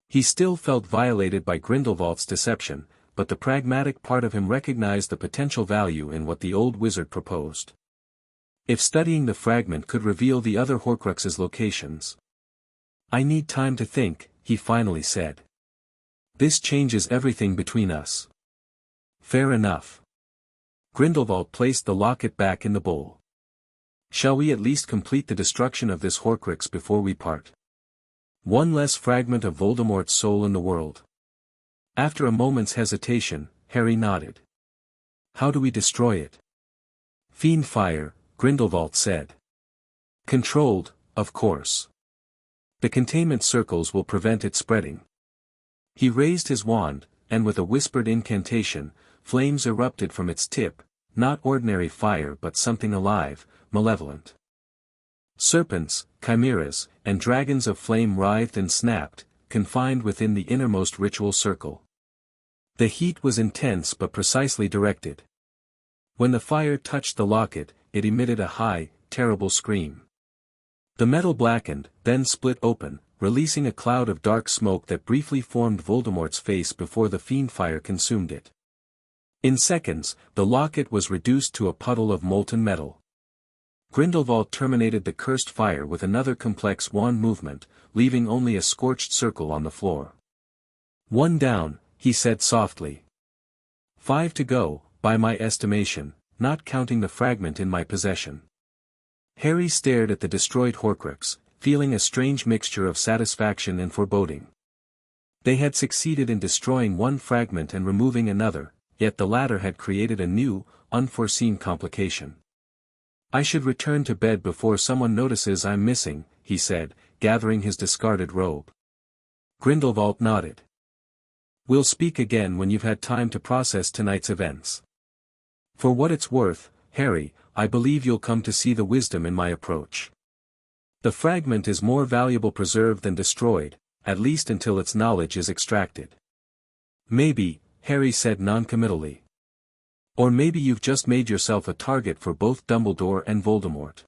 He still felt violated by Grindelwald's deception, but the pragmatic part of him recognized the potential value in what the old wizard proposed. If studying the fragment could reveal the other Horcrux's locations. I need time to think, he finally said. This changes everything between us. Fair enough. Grindelwald placed the locket back in the bowl. Shall we at least complete the destruction of this Horcrux before we part? One less fragment of Voldemort's soul in the world. After a moment's hesitation, Harry nodded. How do we destroy it? Fiend fire, Grindelwald said. Controlled, of course. The containment circles will prevent it spreading. He raised his wand, and with a whispered incantation, flames erupted from its tip, not ordinary fire but something alive, malevolent. Serpents, chimeras, and dragons of flame writhed and snapped, confined within the innermost ritual circle. The heat was intense but precisely directed. When the fire touched the locket, it emitted a high, terrible scream. The metal blackened, then split open, releasing a cloud of dark smoke that briefly formed Voldemort's face before the fiend fire consumed it. In seconds, the locket was reduced to a puddle of molten metal. Grindelwald terminated the cursed fire with another complex wand movement, leaving only a scorched circle on the floor. One down, he said softly. 5 to go, by my estimation, not counting the fragment in my possession. Harry stared at the destroyed Horcrux, feeling a strange mixture of satisfaction and foreboding. They had succeeded in destroying one fragment and removing another, yet the latter had created a new, unforeseen complication. I should return to bed before someone notices I'm missing, he said, gathering his discarded robe. Grindelwald nodded. We'll speak again when you've had time to process tonight's events. For what it's worth, Harry, I believe you'll come to see the wisdom in my approach. The fragment is more valuable preserved than destroyed, at least until its knowledge is extracted. Maybe, Harry said noncommittally. Or maybe you've just made yourself a target for both Dumbledore and Voldemort.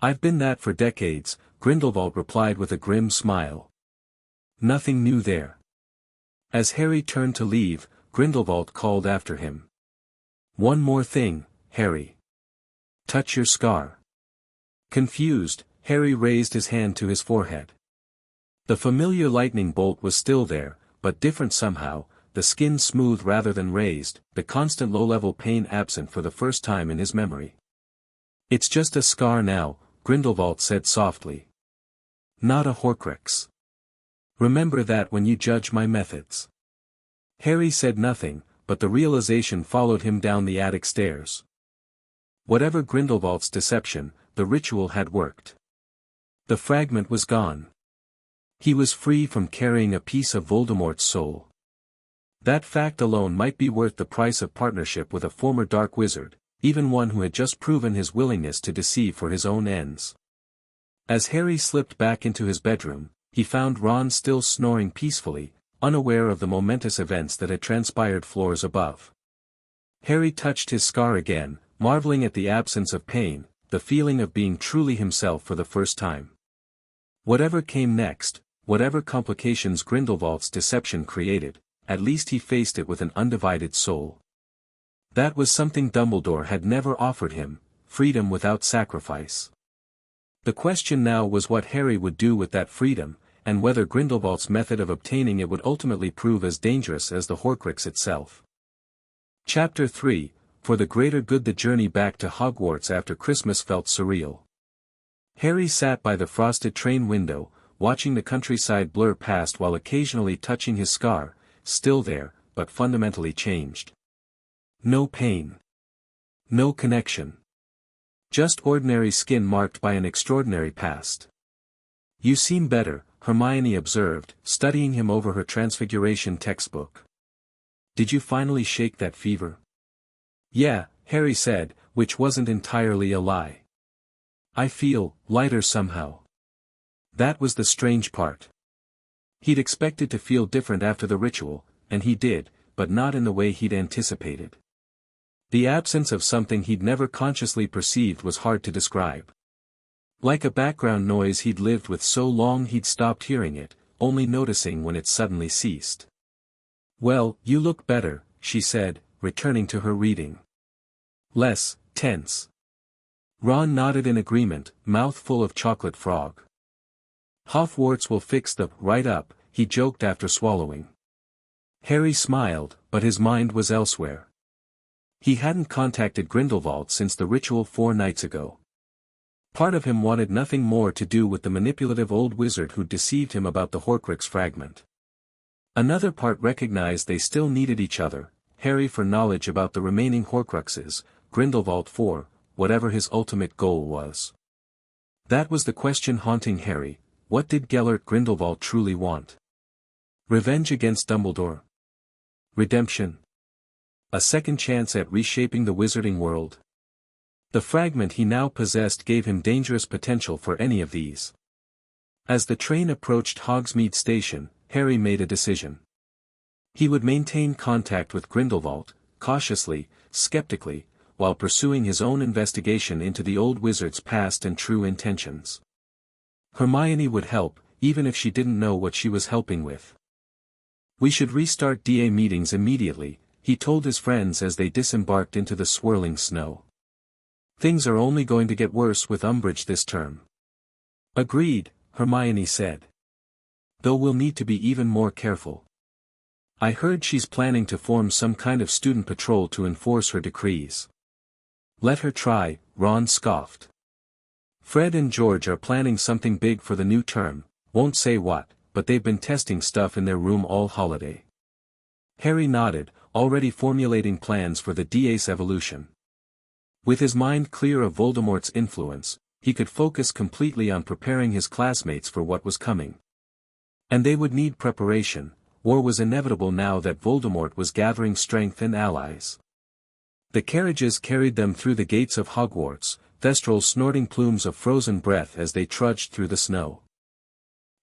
I've been that for decades, Grindelwald replied with a grim smile. Nothing new there. As Harry turned to leave, Grindelwald called after him. One more thing, Harry. Touch your scar. Confused, Harry raised his hand to his forehead. The familiar lightning bolt was still there, but different somehow, the skin smooth rather than raised, the constant low-level pain absent for the first time in his memory. It's just a scar now, Grindelwald said softly. Not a Horcrux. Remember that when you judge my methods. Harry said nothing, but the realization followed him down the attic stairs. Whatever Grindelwald's deception, the ritual had worked. The fragment was gone. He was free from carrying a piece of Voldemort's soul. That fact alone might be worth the price of partnership with a former dark wizard, even one who had just proven his willingness to deceive for his own ends. As Harry slipped back into his bedroom, he found Ron still snoring peacefully, unaware of the momentous events that had transpired floors above. Harry touched his scar again, marveling at the absence of pain, the feeling of being truly himself for the first time. Whatever came next, whatever complications Grindelwald's deception created, at least he faced it with an undivided soul. That was something Dumbledore had never offered him, freedom without sacrifice. The question now was what Harry would do with that freedom, and whether Grindelwald's method of obtaining it would ultimately prove as dangerous as the Horcrux itself. Chapter 3, For the Greater Good. The journey back to Hogwarts after Christmas felt surreal. Harry sat by the frosted train window, watching the countryside blur past while occasionally touching his scar, still there, but fundamentally changed. No pain. No connection. Just ordinary skin marked by an extraordinary past. "You seem better," Hermione observed, studying him over her Transfiguration textbook. "Did you finally shake that fever?" "Yeah," Harry said, which wasn't entirely a lie. "I feel lighter somehow." That was the strange part. He'd expected to feel different after the ritual, and he did, but not in the way he'd anticipated. The absence of something he'd never consciously perceived was hard to describe. Like a background noise he'd lived with so long he'd stopped hearing it, only noticing when it suddenly ceased. "Well, you look better," she said, returning to her reading. "Less tense." Ron nodded in agreement, mouth full of chocolate frog. "Hogwarts will fix the right up," he joked after swallowing. Harry smiled, but his mind was elsewhere. He hadn't contacted Grindelwald since the ritual 4 nights ago. Part of him wanted nothing more to do with the manipulative old wizard who'd deceived him about the Horcrux fragment. Another part recognized they still needed each other, Harry for knowledge about the remaining Horcruxes, Grindelwald for whatever his ultimate goal was. That was the question haunting Harry: what did Gellert Grindelwald truly want? Revenge against Dumbledore? Redemption? A second chance at reshaping the wizarding world? The fragment he now possessed gave him dangerous potential for any of these. As the train approached Hogsmeade Station, Harry made a decision. He would maintain contact with Grindelwald, cautiously, skeptically, while pursuing his own investigation into the old wizard's past and true intentions. Hermione would help, even if she didn't know what she was helping with. "We should restart DA meetings immediately," he told his friends as they disembarked into the swirling snow. "Things are only going to get worse with Umbridge this term." "Agreed," Hermione said. "Though we'll need to be even more careful. I heard she's planning to form some kind of student patrol to enforce her decrees." "Let her try," Ron scoffed. "Fred and George are planning something big for the new term, won't say what, but they've been testing stuff in their room all holiday." Harry nodded, already formulating plans for the DA's evolution. With his mind clear of Voldemort's influence, he could focus completely on preparing his classmates for what was coming. And they would need preparation. War was inevitable now that Voldemort was gathering strength and allies. The carriages carried them through the gates of Hogwarts, Thestral snorting plumes of frozen breath as they trudged through the snow.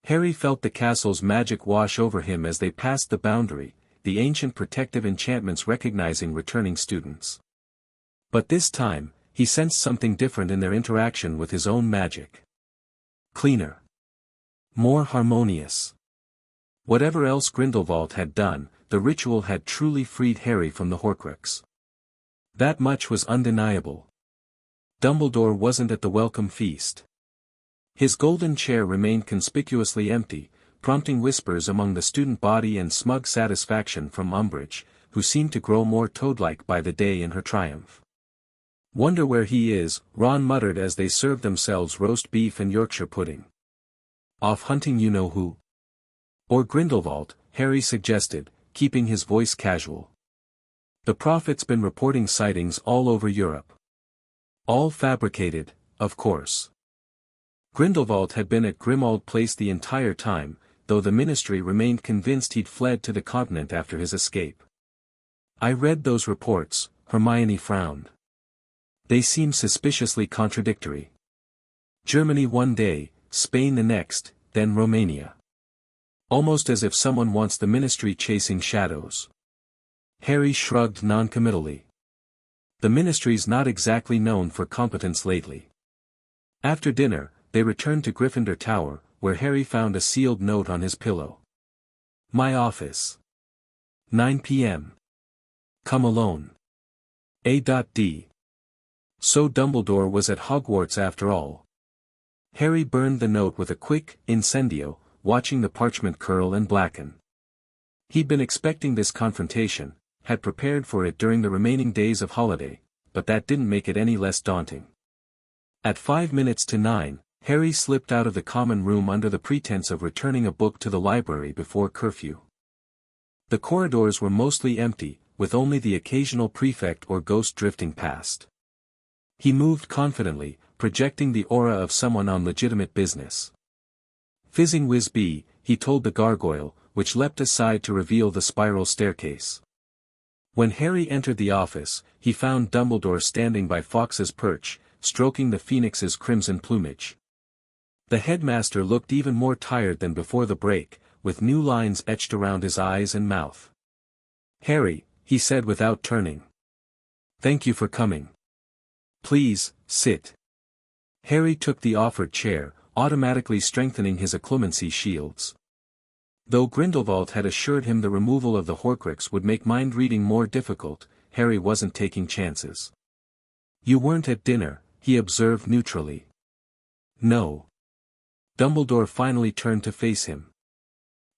Harry felt the castle's magic wash over him as they passed the boundary, the ancient protective enchantments recognizing returning students. But this time, he sensed something different in their interaction with his own magic. Cleaner. More harmonious. Whatever else Grindelwald had done, the ritual had truly freed Harry from the Horcrux. That much was undeniable. Dumbledore wasn't at the welcome feast. His golden chair remained conspicuously empty, prompting whispers among the student body and smug satisfaction from Umbridge, who seemed to grow more toad-like by the day in her triumph. "Wonder where he is," Ron muttered as they served themselves roast beef and Yorkshire pudding. "Off hunting you-know-who?" "Or Grindelwald," Harry suggested, keeping his voice casual. "The prophet's been reporting sightings all over Europe. All fabricated, of course." Grindelwald had been at Grimmauld Place the entire time, though the Ministry remained convinced he'd fled to the continent after his escape. "I read those reports," Hermione frowned. "They seem suspiciously contradictory. Germany one day, Spain the next, then Romania. Almost as if someone wants the Ministry chasing shadows. Harry shrugged noncommittally. The Ministry's not exactly known for competence lately. After dinner, they returned to Gryffindor Tower, where Harry found a sealed note on his pillow. My office. 9 p.m. Come alone. A.D. So Dumbledore was at Hogwarts after all. Harry burned the note with a quick incendio, watching the parchment curl and blacken. He'd been expecting this confrontation, had prepared for it during the remaining days of holiday, but that didn't make it any less daunting. At 5 minutes to 9, Harry slipped out of the common room under the pretense of returning a book to the library before curfew. The corridors were mostly empty, with only the occasional prefect or ghost drifting past. He moved confidently, projecting the aura of someone on legitimate business. Fizzing whiz-bee, he told the gargoyle, which leapt aside to reveal the spiral staircase. When Harry entered the office, he found Dumbledore standing by Fawkes's perch, stroking the phoenix's crimson plumage. The headmaster looked even more tired than before the break, with new lines etched around his eyes and mouth. Harry, he said without turning. Thank you for coming. Please, sit. Harry took the offered chair, automatically strengthening his occlumency shields. Though Grindelwald had assured him the removal of the Horcrux would make mind-reading more difficult, Harry wasn't taking chances. You weren't at dinner, he observed neutrally. No. Dumbledore finally turned to face him.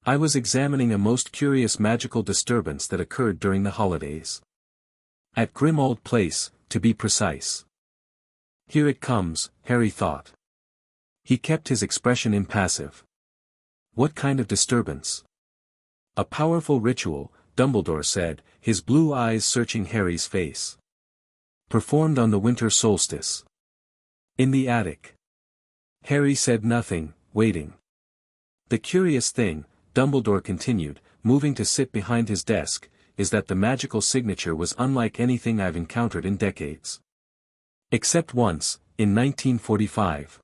I was examining a most curious magical disturbance that occurred during the holidays. At Grimmauld Place, to be precise. Here it comes, Harry thought. He kept his expression impassive. What kind of disturbance? A powerful ritual, Dumbledore said, his blue eyes searching Harry's face. Performed on the winter solstice. In the attic. Harry said nothing, waiting. The curious thing, Dumbledore continued, moving to sit behind his desk, is that the magical signature was unlike anything I've encountered in decades. Except once, in 1945.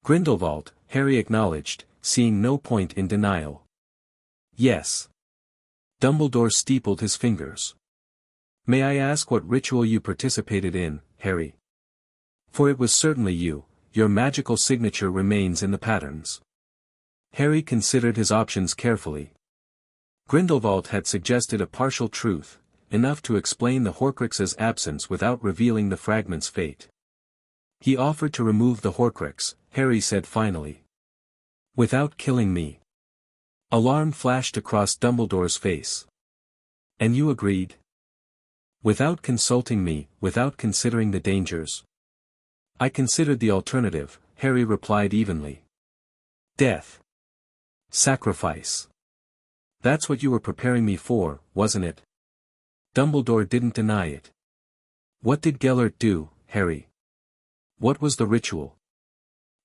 Grindelwald, Harry acknowledged, seeing no point in denial. Yes. Dumbledore steepled his fingers. May I ask what ritual you participated in, Harry? For it was certainly you, your magical signature remains in the patterns. Harry considered his options carefully. Grindelwald had suggested a partial truth, enough to explain the Horcrux's absence without revealing the fragment's fate. He offered to remove the Horcrux, Harry said finally. Without killing me. Alarm flashed across Dumbledore's face. And you agreed? Without consulting me, without considering the dangers. I considered the alternative, Harry replied evenly. Death. Sacrifice. That's what you were preparing me for, wasn't it? Dumbledore didn't deny it. What did Gellert do, Harry? What was the ritual?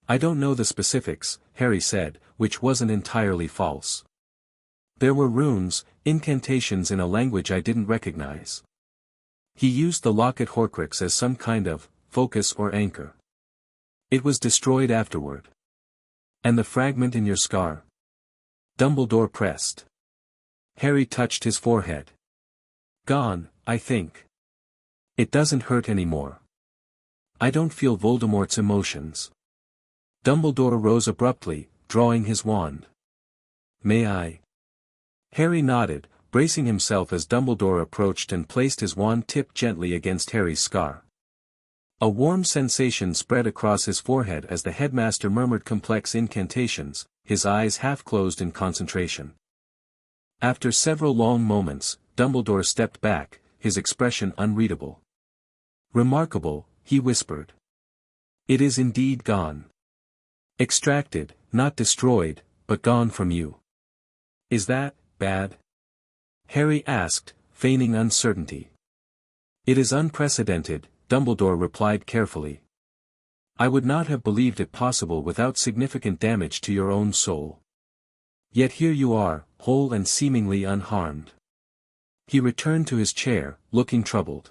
I don't know the specifics, Harry said, which wasn't entirely false. There were runes, incantations in a language I didn't recognize. He used the locket Horcrux as some kind of focus or anchor. It was destroyed afterward. And the fragment in your scar? Dumbledore pressed. Harry touched his forehead. Gone, I think. It doesn't hurt anymore. I don't feel Voldemort's emotions. Dumbledore rose abruptly, drawing his wand. May I? Harry nodded, bracing himself as Dumbledore approached and placed his wand tip gently against Harry's scar. A warm sensation spread across his forehead as the headmaster murmured complex incantations, his eyes half closed in concentration. After several long moments, Dumbledore stepped back, his expression unreadable. Remarkable, he whispered. It is indeed gone. Extracted, not destroyed, but gone from you. Is that bad? Harry asked, feigning uncertainty. It is unprecedented, Dumbledore replied carefully. I would not have believed it possible without significant damage to your own soul. Yet here you are, whole and seemingly unharmed. He returned to his chair, looking troubled.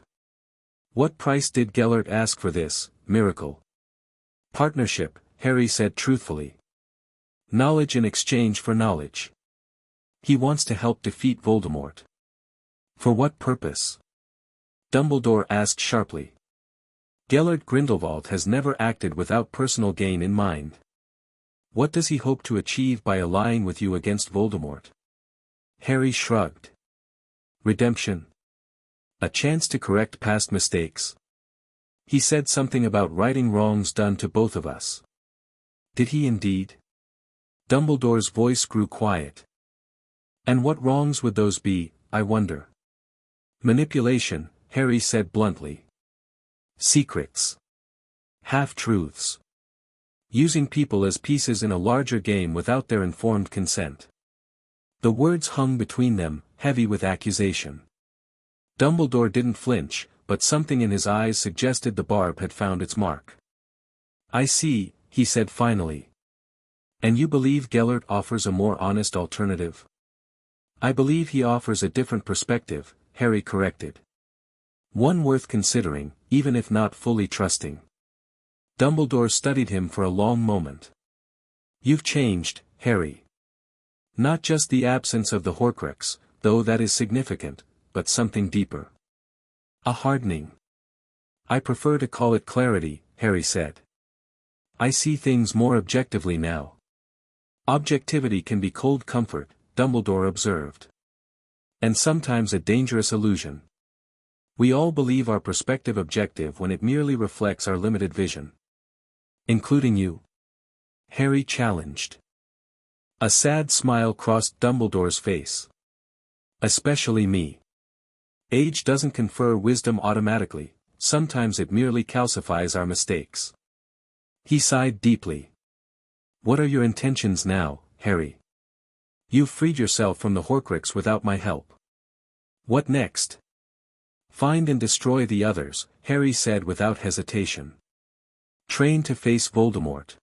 What price did Gellert ask for this miracle? Partnership, Harry said truthfully. Knowledge in exchange for knowledge. He wants to help defeat Voldemort. For what purpose? Dumbledore asked sharply. Gellert Grindelwald has never acted without personal gain in mind. What does he hope to achieve by allying with you against Voldemort? Harry shrugged. Redemption. A chance to correct past mistakes. He said something about righting wrongs done to both of us. Did he indeed? Dumbledore's voice grew quiet. And what wrongs would those be, I wonder? Manipulation, Harry said bluntly. Secrets. Half-truths. Using people as pieces in a larger game without their informed consent. The words hung between them, heavy with accusation. Dumbledore didn't flinch, but something in his eyes suggested the barb had found its mark. I see, he said finally. And you believe Gellert offers a more honest alternative? I believe he offers a different perspective, Harry corrected. One worth considering, even if not fully trusting. Dumbledore studied him for a long moment. You've changed, Harry. Not just the absence of the Horcrux, though that is significant, but something deeper. A hardening. I prefer to call it clarity, Harry said. I see things more objectively now. Objectivity can be cold comfort, Dumbledore observed. And sometimes a dangerous illusion. We all believe our perspective objective when it merely reflects our limited vision. Including you? Harry challenged. A sad smile crossed Dumbledore's face. Especially me. Age doesn't confer wisdom automatically, sometimes it merely calcifies our mistakes. He sighed deeply. What are your intentions now, Harry? You've freed yourself from the Horcrux without my help. What next? Find and destroy the others, Harry said without hesitation. Train to face Voldemort.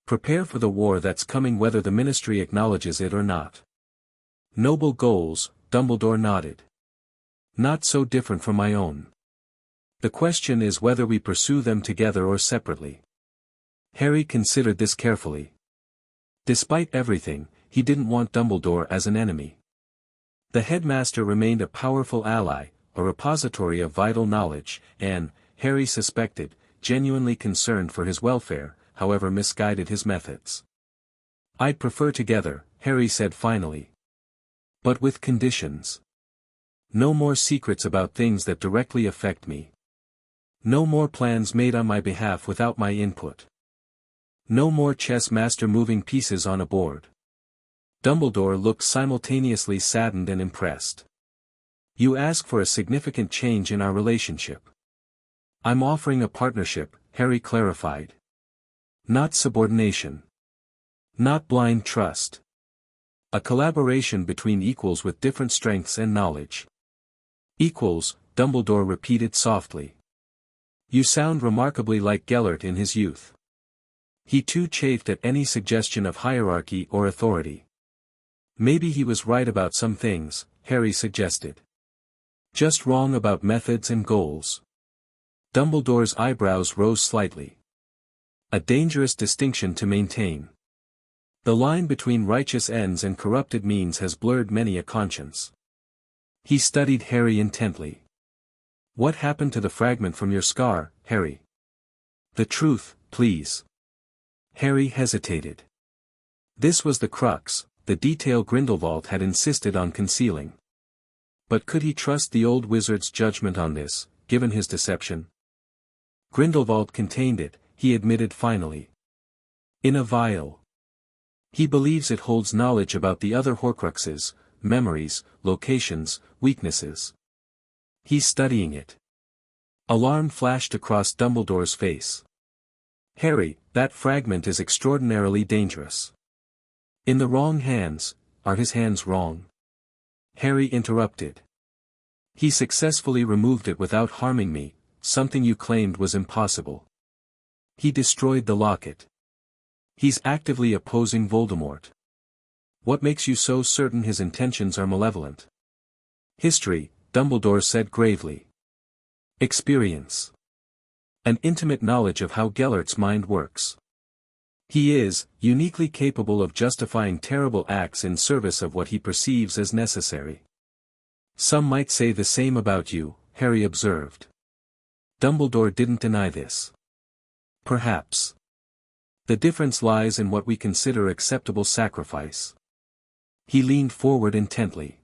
Prepare for the war that's coming whether the Ministry acknowledges it or not. Noble goals, Dumbledore nodded. Not so different from my own. The question is whether we pursue them together or separately. Harry considered this carefully. Despite everything, he didn't want Dumbledore as an enemy. The headmaster remained a powerful ally, a repository of vital knowledge, and, Harry suspected, genuinely concerned for his welfare, however misguided his methods. I'd prefer together, Harry said finally. But with conditions. No more secrets about things that directly affect me. No more plans made on my behalf without my input. No more chess master moving pieces on a board. Dumbledore looked simultaneously saddened and impressed. You ask for a significant change in our relationship. I'm offering a partnership, Harry clarified. Not subordination. Not blind trust. A collaboration between equals with different strengths and knowledge. Equals, Dumbledore repeated softly. You sound remarkably like Gellert in his youth. He too chafed at any suggestion of hierarchy or authority. Maybe he was right about some things, Harry suggested. Just wrong about methods and goals. Dumbledore's eyebrows rose slightly. A dangerous distinction to maintain. The line between righteous ends and corrupted means has blurred many a conscience. He studied Harry intently. What happened to the fragment from your scar, Harry? The truth, please. Harry hesitated. This was the crux, the detail Grindelwald had insisted on concealing. But could he trust the old wizard's judgment on this, given his deception? Grindelwald contained it, he admitted finally. In a vial. He believes it holds knowledge about the other Horcruxes, memories, locations, weaknesses. He's studying it. Alarm flashed across Dumbledore's face. Harry, that fragment is extraordinarily dangerous. In the wrong hands, are his hands wrong? Harry interrupted. He successfully removed it without harming me, something you claimed was impossible. He destroyed the locket. He's actively opposing Voldemort. What makes you so certain his intentions are malevolent? History, Dumbledore said gravely. Experience. An intimate knowledge of how Gellert's mind works. He is, uniquely capable of justifying terrible acts in service of what he perceives as necessary. Some might say the same about you, Harry observed. Dumbledore didn't deny this. Perhaps. The difference lies in what we consider acceptable sacrifice. He leaned forward intently.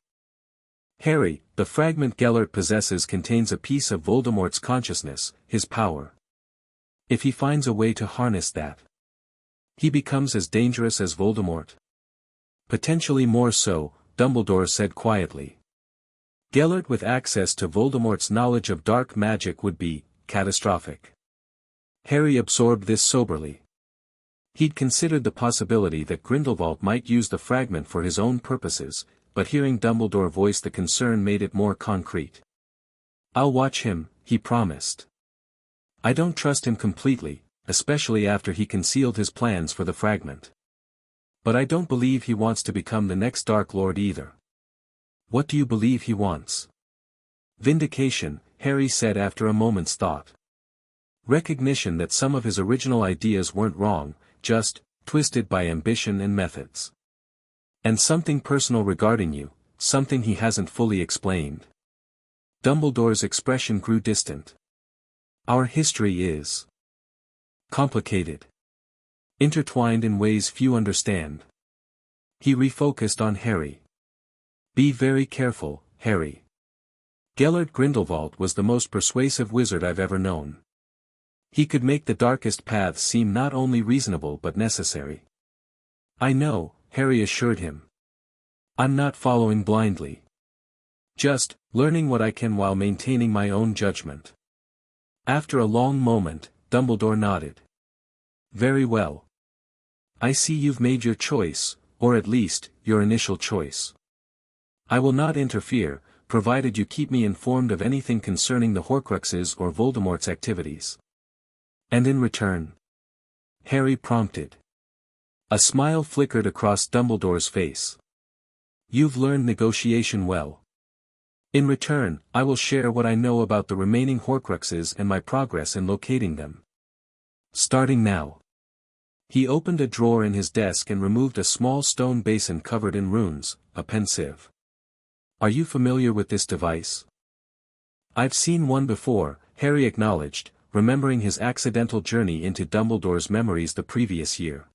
Harry, the fragment Gellert possesses contains a piece of Voldemort's consciousness, his power. If he finds a way to harness that, he becomes as dangerous as Voldemort. Potentially more so, Dumbledore said quietly. Gellert with access to Voldemort's knowledge of dark magic would be catastrophic. Harry absorbed this soberly. He'd considered the possibility that Grindelwald might use the fragment for his own purposes, but hearing Dumbledore voice the concern made it more concrete. I'll watch him, he promised. I don't trust him completely, especially after he concealed his plans for the fragment. But I don't believe he wants to become the next Dark Lord either. What do you believe he wants? Vindication, Harry said after a moment's thought. Recognition that some of his original ideas weren't wrong, just twisted by ambition and methods. And something personal regarding you, something he hasn't fully explained. Dumbledore's expression grew distant. Our history is complicated. Intertwined in ways few understand. He refocused on Harry. Be very careful, Harry. Gellert Grindelwald was the most persuasive wizard I've ever known. He could make the darkest paths seem not only reasonable but necessary. I know, Harry assured him. I'm not following blindly. Just, learning what I can while maintaining my own judgment. After a long moment, Dumbledore nodded. Very well. I see you've made your choice, or at least, your initial choice. I will not interfere, provided you keep me informed of anything concerning the Horcruxes or Voldemort's activities. And in return? Harry prompted. A smile flickered across Dumbledore's face. You've learned negotiation well. In return, I will share what I know about the remaining Horcruxes and my progress in locating them. Starting now. He opened a drawer in his desk and removed a small stone basin covered in runes, a pensieve. Are you familiar with this device? I've seen one before, Harry acknowledged, remembering his accidental journey into Dumbledore's memories the previous year.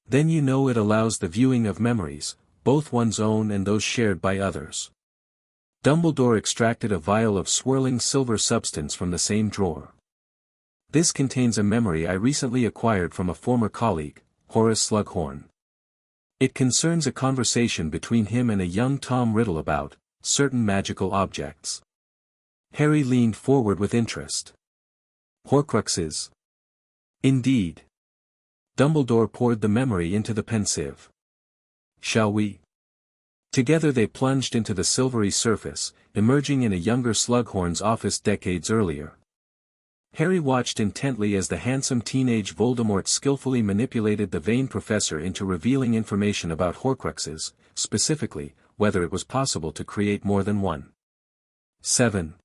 Then you know it allows the viewing of memories, both one's own and those shared by others. Dumbledore extracted a vial of swirling silver substance from the same drawer. This contains a memory I recently acquired from a former colleague, Horace Slughorn. It concerns a conversation between him and a young Tom Riddle about certain magical objects. Harry leaned forward with interest. Horcruxes. Indeed. Dumbledore poured the memory into the pensieve. Shall we? Together they plunged into the silvery surface, emerging in a younger Slughorn's office decades earlier. Harry watched intently as the handsome teenage Voldemort skillfully manipulated the vain professor into revealing information about Horcruxes, specifically, whether it was possible to create more than one. 7.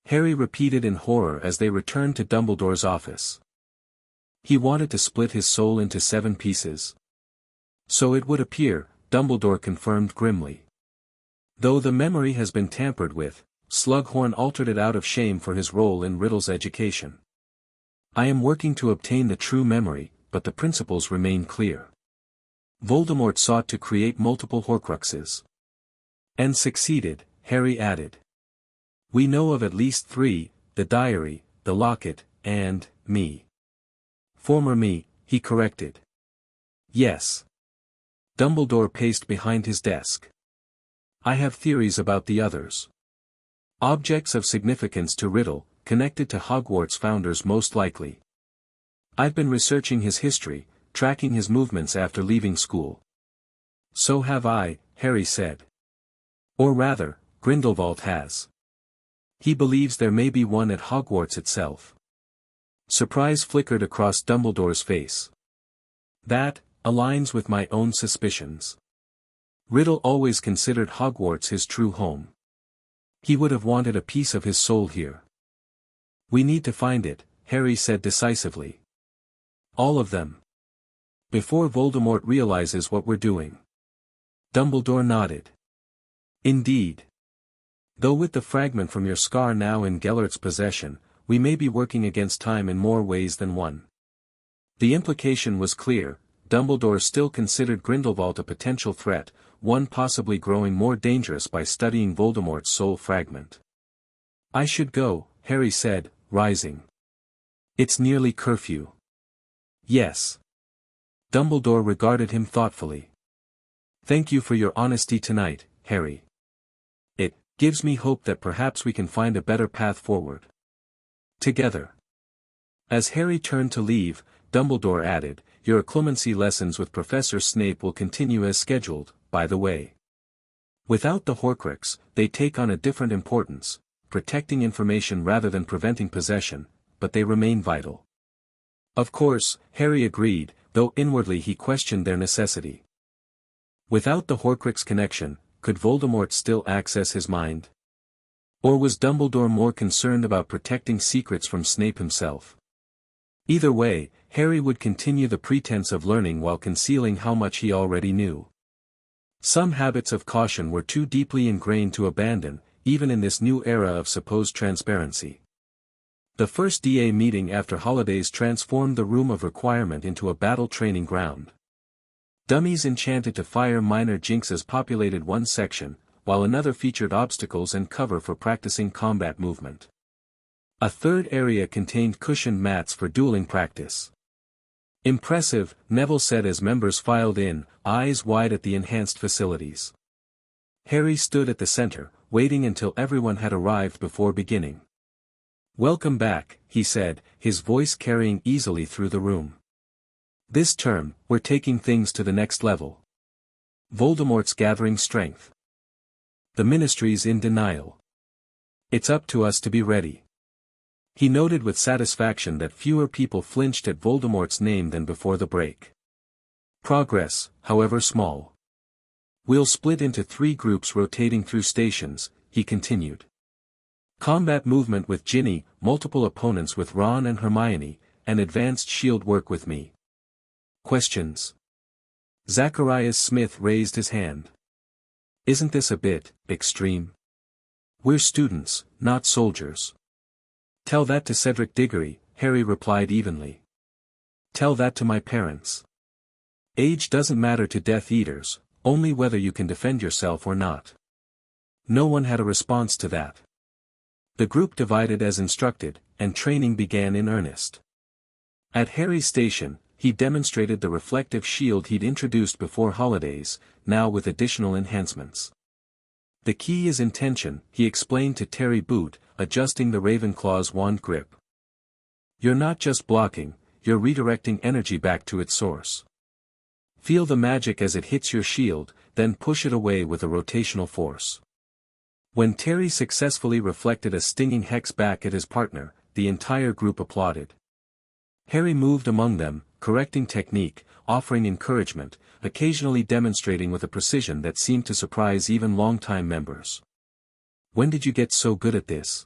Harry repeated in horror as they returned to Dumbledore's office. He wanted to split his soul into 7 pieces. So it would appear, Dumbledore confirmed grimly. Though the memory has been tampered with, Slughorn altered it out of shame for his role in Riddle's education. I am working to obtain the true memory, but the principles remain clear. Voldemort sought to create multiple Horcruxes. And succeeded, Harry added. We know of at least 3, the diary, the locket, and me. Former me, he corrected. Yes. Dumbledore paced behind his desk. I have theories about the others. Objects of significance to Riddle, connected to Hogwarts founders most likely. I've been researching his history, tracking his movements after leaving school. So have I, Harry said. Or rather, Grindelwald has. He believes there may be one at Hogwarts itself. Surprise flickered across Dumbledore's face. That aligns with my own suspicions. Riddle always considered Hogwarts his true home. He would have wanted a piece of his soul here. We need to find it, Harry said decisively. All of them. Before Voldemort realizes what we're doing. Dumbledore nodded. Indeed. Though with the fragment from your scar now in Gellert's possession, we may be working against time in more ways than one. The implication was clear. Dumbledore still considered Grindelwald a potential threat, one possibly growing more dangerous by studying Voldemort's soul fragment. I should go, Harry said, rising. It's nearly curfew. Yes. Dumbledore regarded him thoughtfully. Thank you for your honesty tonight, Harry. It gives me hope that perhaps we can find a better path forward. Together. As Harry turned to leave, Dumbledore added, your occlumency lessons with Professor Snape will continue as scheduled, by the way. Without the Horcrux, they take on a different importance, protecting information rather than preventing possession, but they remain vital. Of course, Harry agreed, though inwardly he questioned their necessity. Without the Horcrux connection, could Voldemort still access his mind? Or was Dumbledore more concerned about protecting secrets from Snape himself? Either way, Harry would continue the pretense of learning while concealing how much he already knew. Some habits of caution were too deeply ingrained to abandon, even in this new era of supposed transparency. The first DA meeting after holidays transformed the room of requirement into a battle training ground. Dummies enchanted to fire minor jinxes populated one section, while another featured obstacles and cover for practicing combat movement. A third area contained cushioned mats for dueling practice. Impressive, Neville said as members filed in, eyes wide at the enhanced facilities. Harry stood at the center, waiting until everyone had arrived before beginning. Welcome back, he said, his voice carrying easily through the room. This term, we're taking things to the next level. Voldemort's gathering strength. The Ministry's in denial. It's up to us to be ready. He noted with satisfaction that fewer people flinched at Voldemort's name than before the break. Progress, however small. We'll split into 3 groups rotating through stations, he continued. Combat movement with Ginny, multiple opponents with Ron and Hermione, and advanced shield work with me. Questions? Zacharias Smith raised his hand. Isn't this a bit extreme? We're students, not soldiers. Tell that to Cedric Diggory, Harry replied evenly. Tell that to my parents. Age doesn't matter to Death Eaters, only whether you can defend yourself or not. No one had a response to that. The group divided as instructed, and training began in earnest. At Harry's station, he demonstrated the reflective shield he'd introduced before holidays, now with additional enhancements. The key is intention, he explained to Terry Boot, adjusting the Ravenclaw's wand grip. You're not just blocking, you're redirecting energy back to its source. Feel the magic as it hits your shield, then push it away with a rotational force. When Terry successfully reflected a stinging hex back at his partner, the entire group applauded. Harry moved among them, correcting technique, offering encouragement, occasionally demonstrating with a precision that seemed to surprise even longtime members. When did you get so good at this?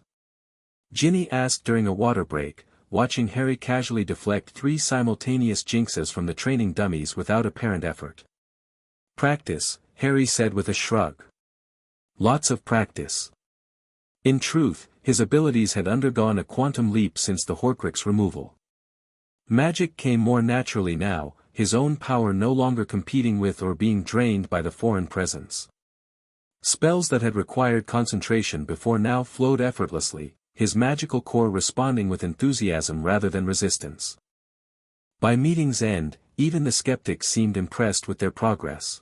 Ginny asked during a water break, watching Harry casually deflect 3 simultaneous jinxes from the training dummies without apparent effort. Practice, Harry said with a shrug. Lots of practice. In truth, his abilities had undergone a quantum leap since the Horcrux removal. Magic came more naturally now, his own power no longer competing with or being drained by the foreign presence. Spells that had required concentration before now flowed effortlessly, his magical core responding with enthusiasm rather than resistance. By meeting's end, even the skeptics seemed impressed with their progress.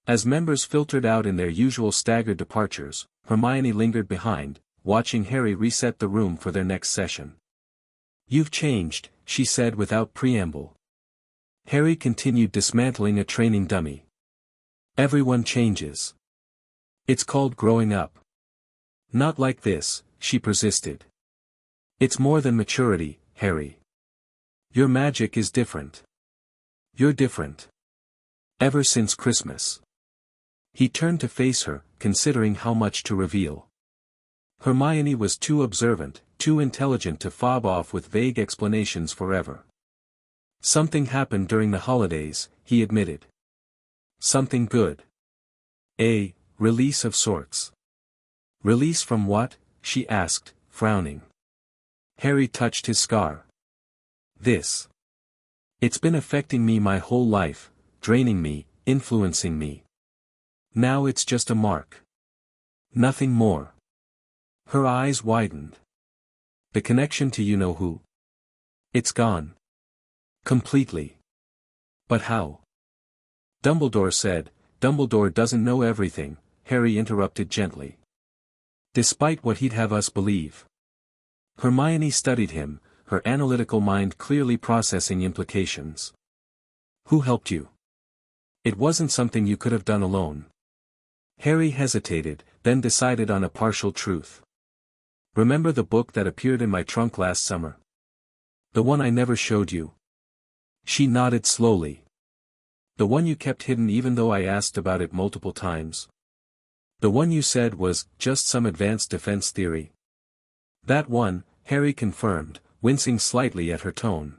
As members filtered out in their usual staggered departures, Hermione lingered behind, watching Harry reset the room for their next session. You've changed, she said without preamble. Harry continued dismantling a training dummy. Everyone changes. It's called growing up. Not like this, she persisted. It's more than maturity, Harry. Your magic is different. You're different. Ever since Christmas. He turned to face her, considering how much to reveal. Hermione was too observant, too intelligent to fob off with vague explanations forever. Something happened during the holidays, he admitted. Something good. A release of sorts. Release from what? She asked, frowning. Harry touched his scar. This. It's been affecting me my whole life, draining me, influencing me. Now it's just a mark. Nothing more. Her eyes widened. The connection to you-know-who? It's gone. Completely. But how? Dumbledore said. Dumbledore doesn't know everything, Harry interrupted gently. Despite what he'd have us believe. Hermione studied him, her analytical mind clearly processing implications. Who helped you? It wasn't something you could have done alone. Harry hesitated, then decided on a partial truth. Remember the book that appeared in my trunk last summer? The one I never showed you? She nodded slowly. The one you kept hidden even though I asked about it multiple times? The one you said was just some advanced defense theory? That one, Harry confirmed, wincing slightly at her tone.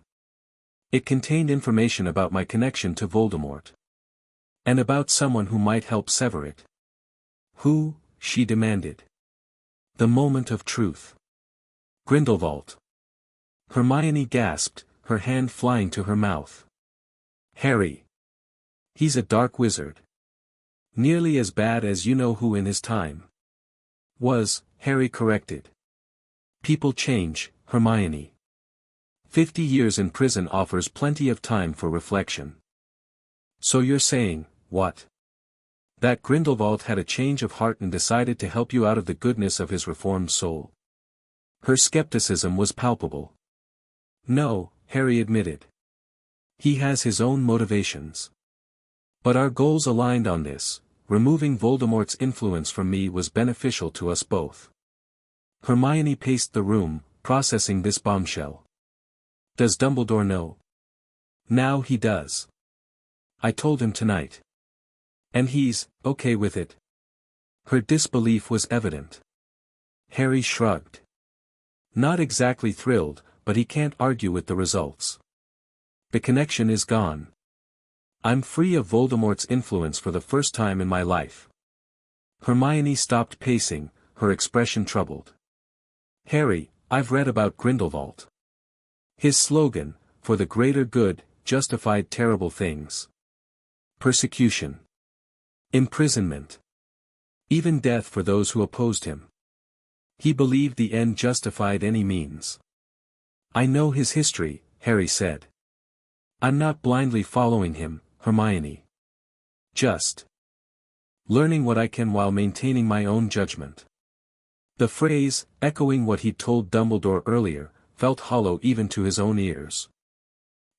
It contained information about my connection to Voldemort. And about someone who might help sever it. Who? She demanded. The moment of truth. Grindelwald. Hermione gasped, her hand flying to her mouth. Harry. He's a dark wizard. Nearly as bad as you-know-who in his time. Was, Harry corrected. People change, Hermione. 50 years in prison offers plenty of time for reflection. So you're saying, what? That Grindelwald had a change of heart and decided to help you out of the goodness of his reformed soul. Her skepticism was palpable. No, Harry admitted. He has his own motivations. But our goals aligned on this. Removing Voldemort's influence from me was beneficial to us both. Hermione paced the room, processing this bombshell. Does Dumbledore know? Now he does. I told him tonight. And he's okay with it. Her disbelief was evident. Harry shrugged. Not exactly thrilled, but he can't argue with the results. The connection is gone. I'm free of Voldemort's influence for the first time in my life. Hermione stopped pacing, her expression troubled. Harry, I've read about Grindelwald. His slogan, for the greater good, justified terrible things. Persecution. Imprisonment. Even death for those who opposed him. He believed the end justified any means. I know his history, Harry said. I'm not blindly following him, Hermione. Just learning what I can while maintaining my own judgment. The phrase, echoing what he'd told Dumbledore earlier, felt hollow even to his own ears.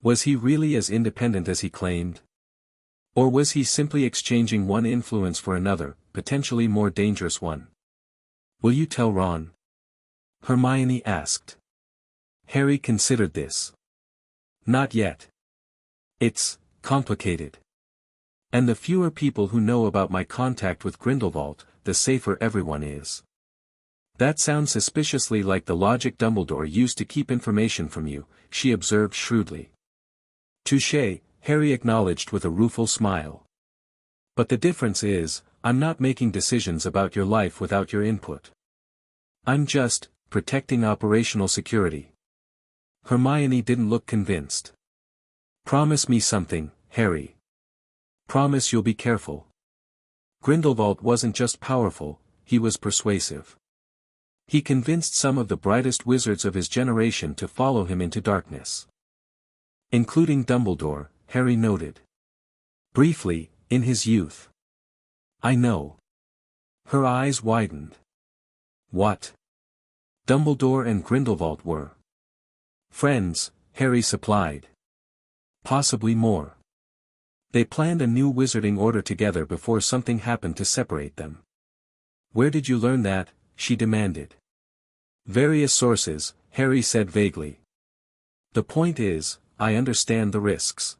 Was he really as independent as he claimed? Or was he simply exchanging one influence for another, potentially more dangerous one? Will you tell Ron? Hermione asked. Harry considered this. Not yet. It's complicated. And the fewer people who know about my contact with Grindelwald, the safer everyone is. That sounds suspiciously like the logic Dumbledore used to keep information from you, she observed shrewdly. Touché, Harry acknowledged with a rueful smile. But the difference is, I'm not making decisions about your life without your input. I'm just protecting operational security. Hermione didn't look convinced. Promise me something, Harry. Promise you'll be careful. Grindelwald wasn't just powerful, he was persuasive. He convinced some of the brightest wizards of his generation to follow him into darkness. Including Dumbledore, Harry noted. Briefly, in his youth. I know. Her eyes widened. What? Dumbledore and Grindelwald were friends, Harry supplied. Possibly more. They planned a new wizarding order together before something happened to separate them. Where did you learn that? She demanded. Various sources, Harry said vaguely. The point is, I understand the risks.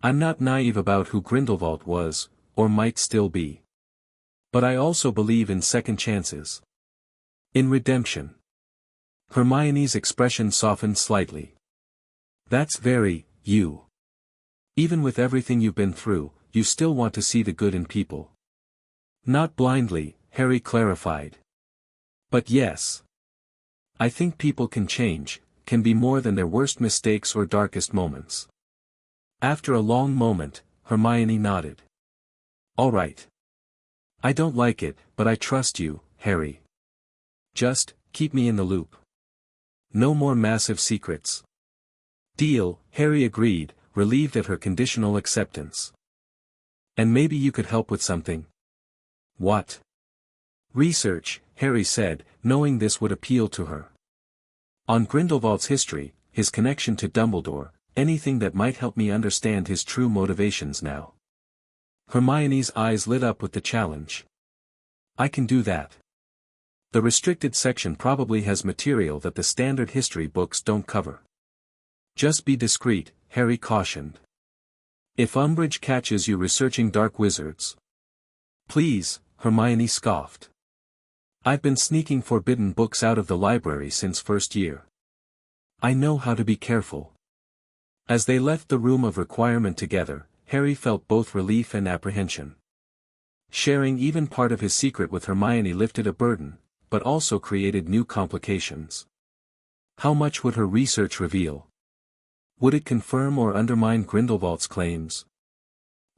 I'm not naive about who Grindelwald was, or might still be. But I also believe in second chances. In redemption. Hermione's expression softened slightly. That's very Even with everything you've been through, you still want to see the good in people. Not blindly, Harry clarified. But yes. I think people can change, can be more than their worst mistakes or darkest moments. After a long moment, Hermione nodded. All right. I don't like it, but I trust you, Harry. Just, keep me in the loop. No more massive secrets. Deal, Harry agreed, relieved at her conditional acceptance. And maybe you could help with something. What? Research, Harry said, knowing this would appeal to her. On Grindelwald's history, his connection to Dumbledore, anything that might help me understand his true motivations now. Hermione's eyes lit up with the challenge. I can do that. The restricted section probably has material that the standard history books don't cover. Just be discreet, Harry cautioned. If Umbridge catches you researching dark wizards. Please, Hermione scoffed. I've been sneaking forbidden books out of the library since first year. I know how to be careful. As they left the room of requirement together, Harry felt both relief and apprehension. Sharing even part of his secret with Hermione lifted a burden, but also created new complications. How much would her research reveal? Would it confirm or undermine Grindelwald's claims?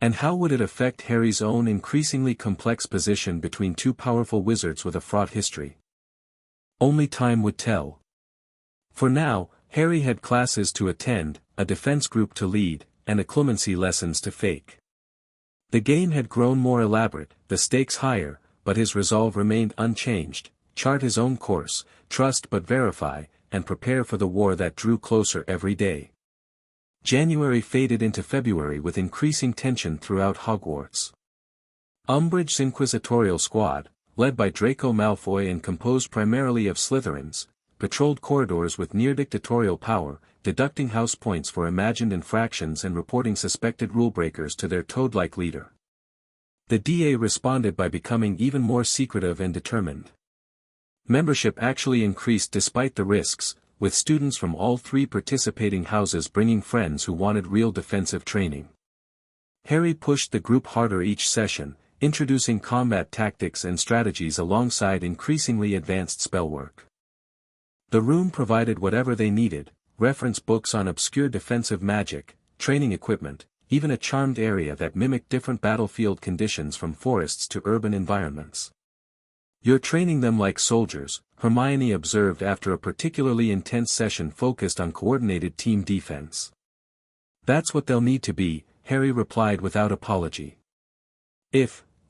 And how would it affect Harry's own increasingly complex position between two powerful wizards with a fraught history? Only time would tell. For now, Harry had classes to attend, a defense group to lead, and occlumency lessons to fake. The game had grown more elaborate, the stakes higher, but his resolve remained unchanged: chart his own course, trust but verify, and prepare for the war that drew closer every day. January faded into February with increasing tension throughout Hogwarts. Umbridge's inquisitorial squad, led by Draco Malfoy and composed primarily of Slytherins, patrolled corridors with near-dictatorial power, deducting house points for imagined infractions and reporting suspected rulebreakers to their toad-like leader. The DA responded by becoming even more secretive and determined. Membership actually increased despite the risks, with students from all three participating houses bringing friends who wanted real defensive training. Harry pushed the group harder each session, introducing combat tactics and strategies alongside increasingly advanced spellwork. The room provided whatever they needed: reference books on obscure defensive magic, training equipment, even a charmed area that mimicked different battlefield conditions from forests to urban environments. You're training them like soldiers, Hermione observed after a particularly intense session focused on coordinated team defense. That's what they'll need to be, Harry replied without apology.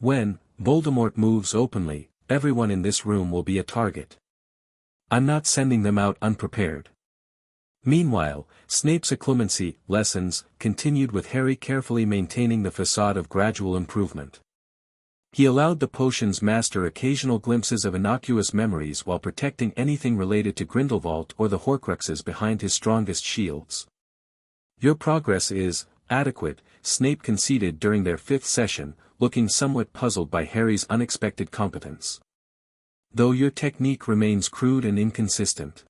When, Voldemort moves openly, everyone in this room will be a target. I'm not sending them out unprepared. Meanwhile, Snape's occlumency lessons continued, with Harry carefully maintaining the facade of gradual improvement. He allowed the potions master occasional glimpses of innocuous memories while protecting anything related to Grindelwald or the Horcruxes behind his strongest shields. Your progress is adequate, Snape conceded during their fifth session, looking somewhat puzzled by Harry's unexpected competence. Though your technique remains crude and inconsistent.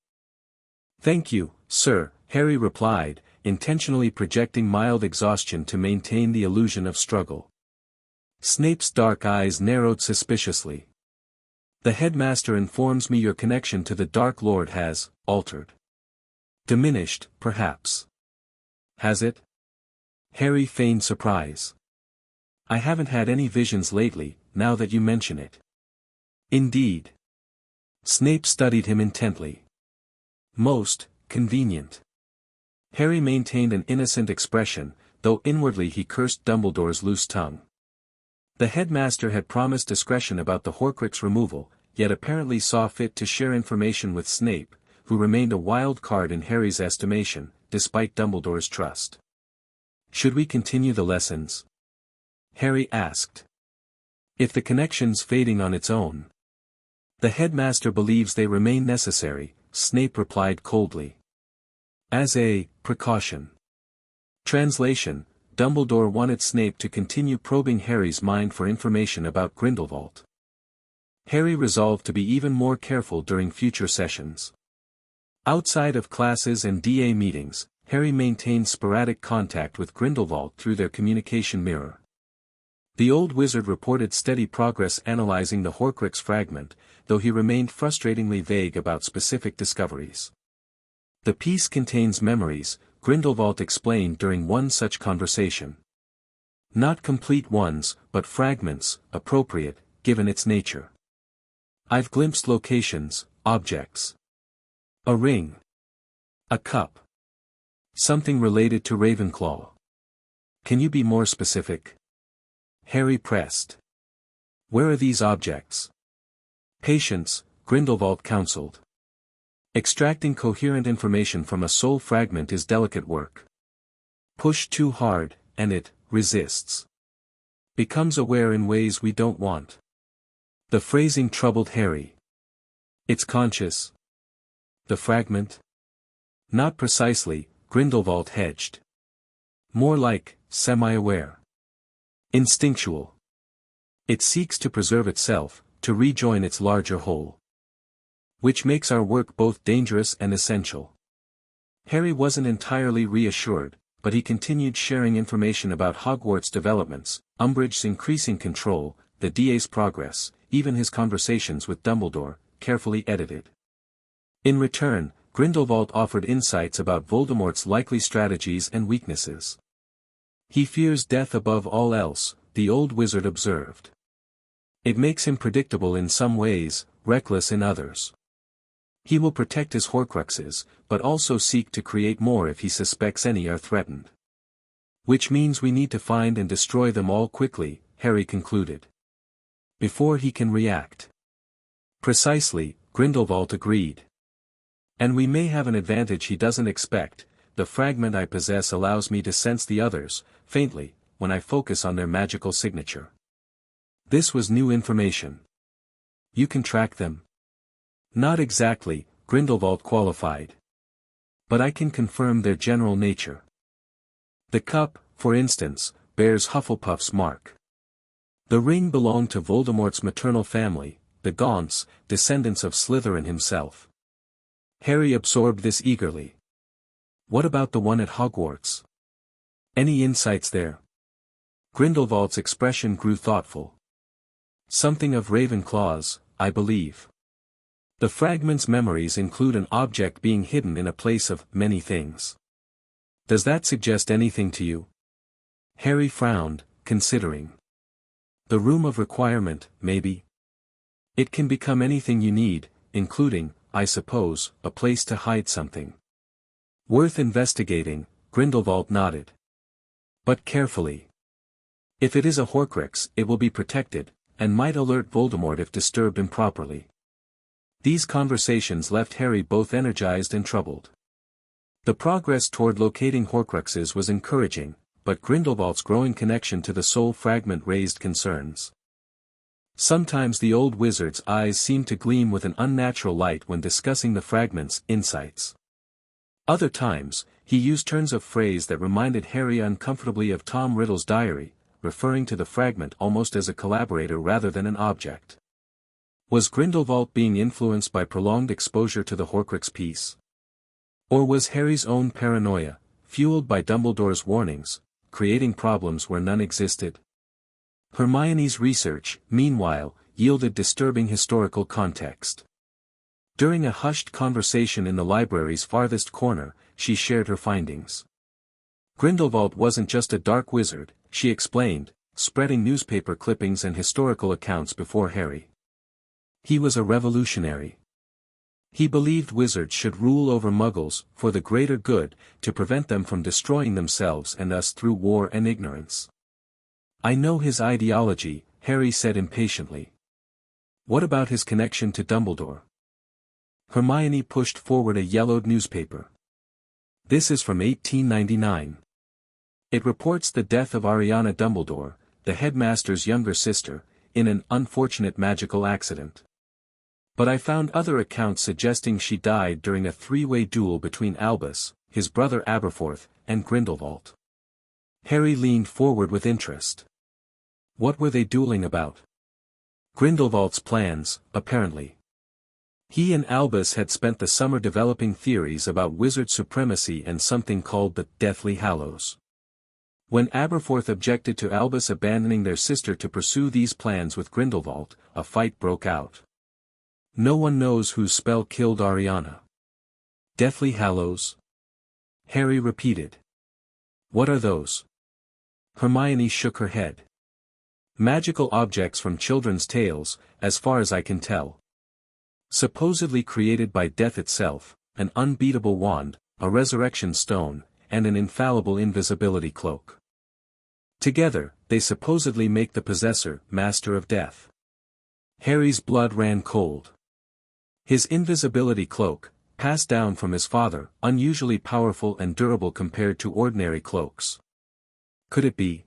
Thank you, sir, Harry replied, intentionally projecting mild exhaustion to maintain the illusion of struggle. Snape's dark eyes narrowed suspiciously. The headmaster informs me your connection to the Dark Lord has altered. Diminished, perhaps. Has it? Harry feigned surprise. I haven't had any visions lately, now that you mention it. Indeed. Snape studied him intently. Most convenient. Harry maintained an innocent expression, though inwardly he cursed Dumbledore's loose tongue. The headmaster had promised discretion about the Horcrux removal, yet apparently saw fit to share information with Snape, who remained a wild card in Harry's estimation, despite Dumbledore's trust. Should we continue the lessons? Harry asked. If the connection's fading on its own. The headmaster believes they remain necessary, Snape replied coldly. As a precaution. Translation: Dumbledore wanted Snape to continue probing Harry's mind for information about Grindelwald. Harry resolved to be even more careful during future sessions. Outside of classes and DA meetings, Harry maintained sporadic contact with Grindelwald through their communication mirror. The old wizard reported steady progress analyzing the Horcrux fragment, though he remained frustratingly vague about specific discoveries. The piece contains memories, Grindelwald explained during one such conversation. Not complete ones, but fragments, appropriate, given its nature. I've glimpsed locations, objects. A ring. A cup. Something related to Ravenclaw. Can you be more specific? Harry pressed. Where are these objects? Patience, Grindelwald counseled. Extracting coherent information from a soul fragment is delicate work. Push too hard, and it resists. Becomes aware in ways we don't want. The phrasing troubled Harry. It's conscious. The fragment? Not precisely, Grindelwald hedged. More like, semi-aware. Instinctual. It seeks to preserve itself, to rejoin its larger whole. Which makes our work both dangerous and essential. Harry wasn't entirely reassured, but he continued sharing information about Hogwarts developments, Umbridge's increasing control, the DA's progress, even his conversations with Dumbledore, carefully edited. In return, Grindelwald offered insights about Voldemort's likely strategies and weaknesses. He fears death above all else, the old wizard observed. It makes him predictable in some ways, reckless in others. He will protect his Horcruxes, but also seek to create more if he suspects any are threatened. Which means we need to find and destroy them all quickly, Harry concluded. Before he can react. Precisely, Grindelwald agreed. And we may have an advantage he doesn't expect. The fragment I possess allows me to sense the others, faintly, when I focus on their magical signature. This was new information. You can track them? Not exactly, Grindelwald qualified. But I can confirm their general nature. The cup, for instance, bears Hufflepuff's mark. The ring belonged to Voldemort's maternal family, the Gaunts, descendants of Slytherin himself. Harry absorbed this eagerly. What about the one at Hogwarts? Any insights there? Grindelwald's expression grew thoughtful. Something of Ravenclaw's, I believe. The fragment's memories include an object being hidden in a place of many things. Does that suggest anything to you? Harry frowned, considering. The room of requirement, maybe. It can become anything you need, including, I suppose, a place to hide something. Worth investigating, Grindelwald nodded. But carefully. If it is a Horcrux, it will be protected, and might alert Voldemort if disturbed improperly. These conversations left Harry both energized and troubled. The progress toward locating Horcruxes was encouraging, but Grindelwald's growing connection to the soul fragment raised concerns. Sometimes the old wizard's eyes seemed to gleam with an unnatural light when discussing the fragment's insights. Other times, he used turns of phrase that reminded Harry uncomfortably of Tom Riddle's diary, referring to the fragment almost as a collaborator rather than an object. Was Grindelwald being influenced by prolonged exposure to the Horcrux piece? Or was Harry's own paranoia, fueled by Dumbledore's warnings, creating problems where none existed? Hermione's research, meanwhile, yielded disturbing historical context. During a hushed conversation in the library's farthest corner, she shared her findings. Grindelwald wasn't just a dark wizard, she explained, spreading newspaper clippings and historical accounts before Harry. He was a revolutionary. He believed wizards should rule over muggles, for the greater good, to prevent them from destroying themselves and us through war and ignorance. I know his ideology, Harry said impatiently. What about his connection to Dumbledore? Hermione pushed forward a yellowed newspaper. This is from 1899. It reports the death of Ariana Dumbledore, the headmaster's younger sister, in an unfortunate magical accident. But I found other accounts suggesting she died during a three-way duel between Albus, his brother Aberforth, and Grindelwald. Harry leaned forward with interest. What were they dueling about? Grindelwald's plans, apparently. He and Albus had spent the summer developing theories about wizard supremacy and something called the Deathly Hallows. When Aberforth objected to Albus abandoning their sister to pursue these plans with Grindelwald, a fight broke out. No one knows whose spell killed Ariana. Deathly Hallows? Harry repeated. What are those? Hermione shook her head. Magical objects from children's tales, as far as I can tell. Supposedly created by death itself, an unbeatable wand, a resurrection stone, and an infallible invisibility cloak. Together, they supposedly make the possessor master of death. Harry's blood ran cold. His invisibility cloak, passed down from his father, unusually powerful and durable compared to ordinary cloaks. Could it be?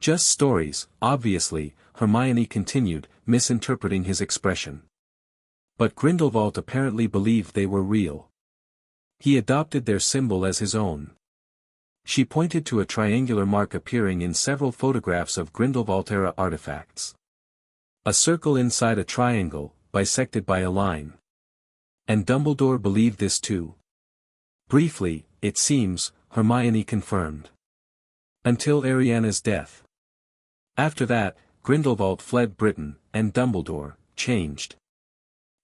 Just stories, obviously, Hermione continued, misinterpreting his expression. But Grindelwald apparently believed they were real. He adopted their symbol as his own. She pointed to a triangular mark appearing in several photographs of Grindelwald-era artifacts. A circle inside a triangle, bisected by a line. And Dumbledore believed this too. Briefly, it seems, Hermione confirmed. Until Ariana's death. After that, Grindelwald fled Britain, and Dumbledore, changed.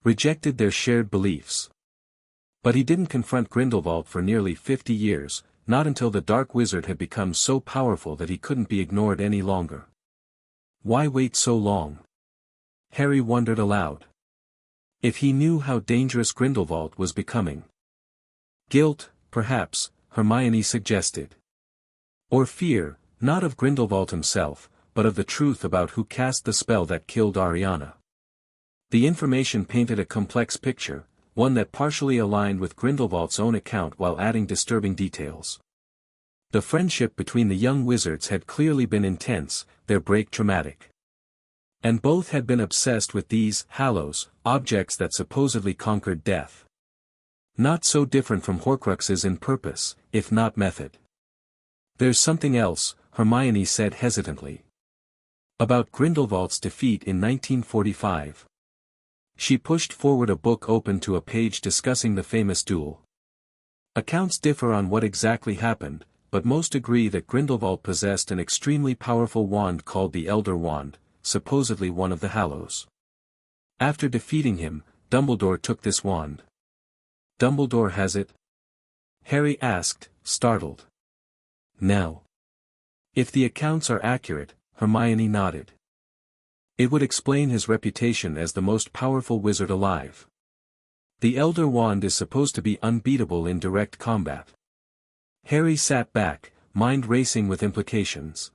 Rejected their shared beliefs. But he didn't confront Grindelwald for nearly 50 years, not until the Dark Wizard had become so powerful that he couldn't be ignored any longer. Why wait so long? Harry wondered aloud. If he knew how dangerous Grindelwald was becoming. Guilt, perhaps, Hermione suggested. Or fear, not of Grindelwald himself, but of the truth about who cast the spell that killed Ariana. The information painted a complex picture, one that partially aligned with Grindelwald's own account while adding disturbing details. The friendship between the young wizards had clearly been intense, their break traumatic. And both had been obsessed with these hallows, objects that supposedly conquered death. Not so different from Horcruxes in purpose, if not method. There's something else, Hermione said hesitantly. About Grindelwald's defeat in 1945. She pushed forward a book open to a page discussing the famous duel. Accounts differ on what exactly happened, but most agree that Grindelwald possessed an extremely powerful wand called the Elder Wand, supposedly one of the Hallows. After defeating him, Dumbledore took this wand. Dumbledore has it? Harry asked, startled. No. If the accounts are accurate, Hermione nodded. It would explain his reputation as the most powerful wizard alive. The Elder Wand is supposed to be unbeatable in direct combat. Harry sat back, mind racing with implications.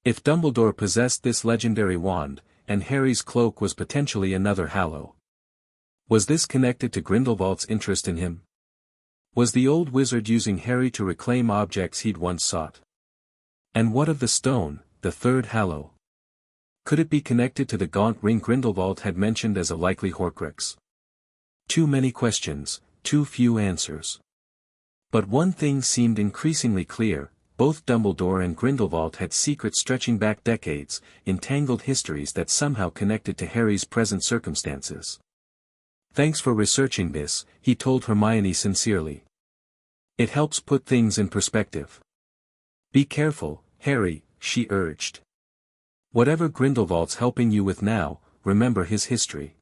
If Dumbledore possessed this legendary wand, and Harry's cloak was potentially another Hallow. Was this connected to Grindelwald's interest in him? Was the old wizard using Harry to reclaim objects he'd once sought? And what of the stone, the third Hallow? Could it be connected to the gaunt ring Grindelwald had mentioned as a likely Horcrux? Too many questions, too few answers. But one thing seemed increasingly clear, both Dumbledore and Grindelwald had secrets stretching back decades, entangled histories that somehow connected to Harry's present circumstances. Thanks for researching this, he told Hermione sincerely. It helps put things in perspective. Be careful, Harry, she urged. Whatever Grindelwald's helping you with now, remember his history.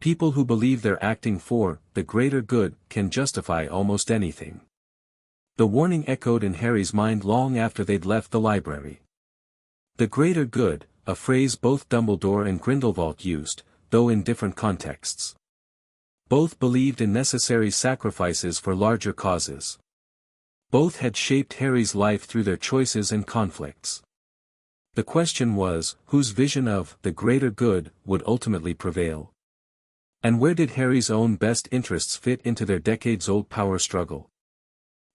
People who believe they're acting for the greater good can justify almost anything. The warning echoed in Harry's mind long after they'd left the library. The greater good, a phrase both Dumbledore and Grindelwald used, though in different contexts. Both believed in necessary sacrifices for larger causes. Both had shaped Harry's life through their choices and conflicts. The question was, whose vision of the greater good would ultimately prevail? And where did Harry's own best interests fit into their decades-old power struggle?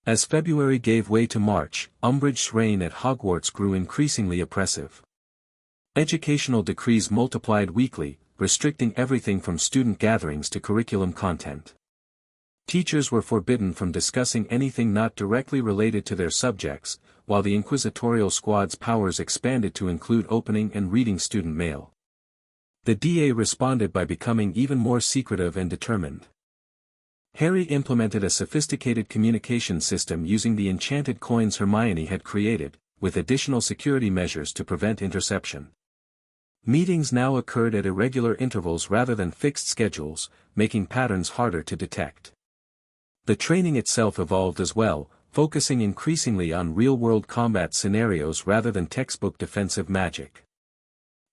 As February gave way to March, Umbridge's reign at Hogwarts grew increasingly oppressive. Educational decrees multiplied weekly, restricting everything from student gatherings to curriculum content. Teachers were forbidden from discussing anything not directly related to their subjects, while the inquisitorial squad's powers expanded to include opening and reading student mail. The DA responded by becoming even more secretive and determined. Harry implemented a sophisticated communication system using the enchanted coins Hermione had created, with additional security measures to prevent interception. Meetings now occurred at irregular intervals rather than fixed schedules, making patterns harder to detect. The training itself evolved as well, focusing increasingly on real-world combat scenarios rather than textbook defensive magic.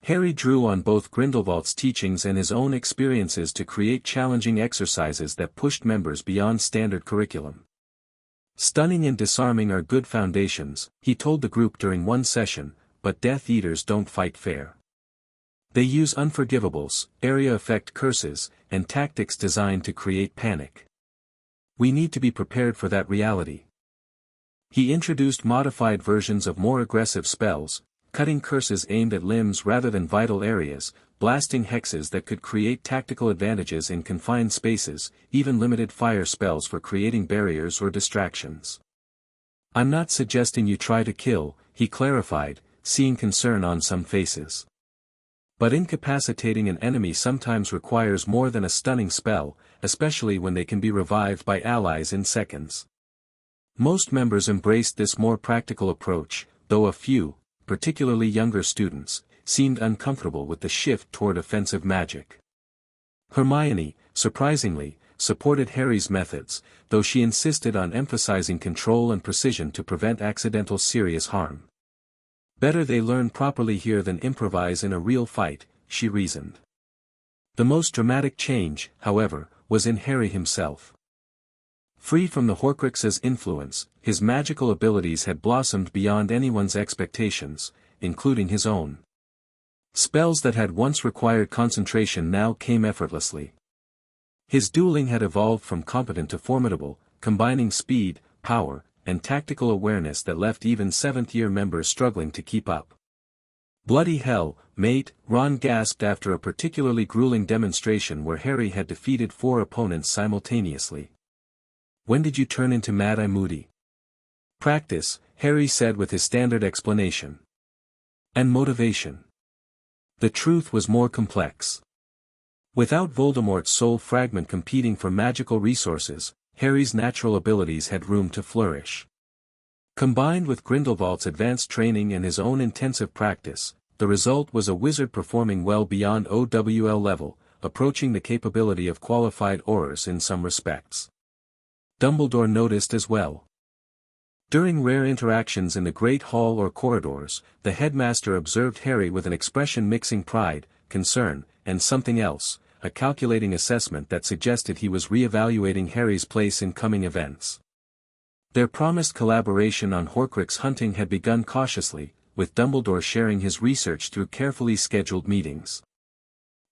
Harry drew on both Grindelwald's teachings and his own experiences to create challenging exercises that pushed members beyond standard curriculum. Stunning and disarming are good foundations, he told the group during one session, but Death Eaters don't fight fair. They use unforgivables, area effect curses, and tactics designed to create panic. We need to be prepared for that reality. He introduced modified versions of more aggressive spells, cutting curses aimed at limbs rather than vital areas, blasting hexes that could create tactical advantages in confined spaces, even limited fire spells for creating barriers or distractions. I'm not suggesting you try to kill, he clarified, seeing concern on some faces. But incapacitating an enemy sometimes requires more than a stunning spell, especially when they can be revived by allies in seconds. Most members embraced this more practical approach, though a few, particularly younger students, seemed uncomfortable with the shift toward offensive magic. Hermione, surprisingly, supported Harry's methods, though she insisted on emphasizing control and precision to prevent accidental serious harm. Better they learn properly here than improvise in a real fight, she reasoned. The most dramatic change, however, was in Harry himself. Free from the Horcrux's influence, his magical abilities had blossomed beyond anyone's expectations, including his own. Spells that had once required concentration now came effortlessly. His dueling had evolved from competent to formidable, combining speed, power, and tactical awareness that left even seventh-year members struggling to keep up. Bloody hell, mate, Ron gasped after a particularly grueling demonstration where Harry had defeated 4 opponents simultaneously. When did you turn into Mad-Eye Moody? Practice, Harry said with his standard explanation. And motivation. The truth was more complex. Without Voldemort's soul fragment competing for magical resources, Harry's natural abilities had room to flourish. Combined with Grindelwald's advanced training and his own intensive practice, the result was a wizard performing well beyond OWL level, approaching the capability of qualified aurors in some respects. Dumbledore noticed as well. During rare interactions in the Great Hall or corridors, the headmaster observed Harry with an expression mixing pride, concern, and something else, a calculating assessment that suggested he was re-evaluating Harry's place in coming events. Their promised collaboration on Horcrux hunting had begun cautiously, with Dumbledore sharing his research through carefully scheduled meetings.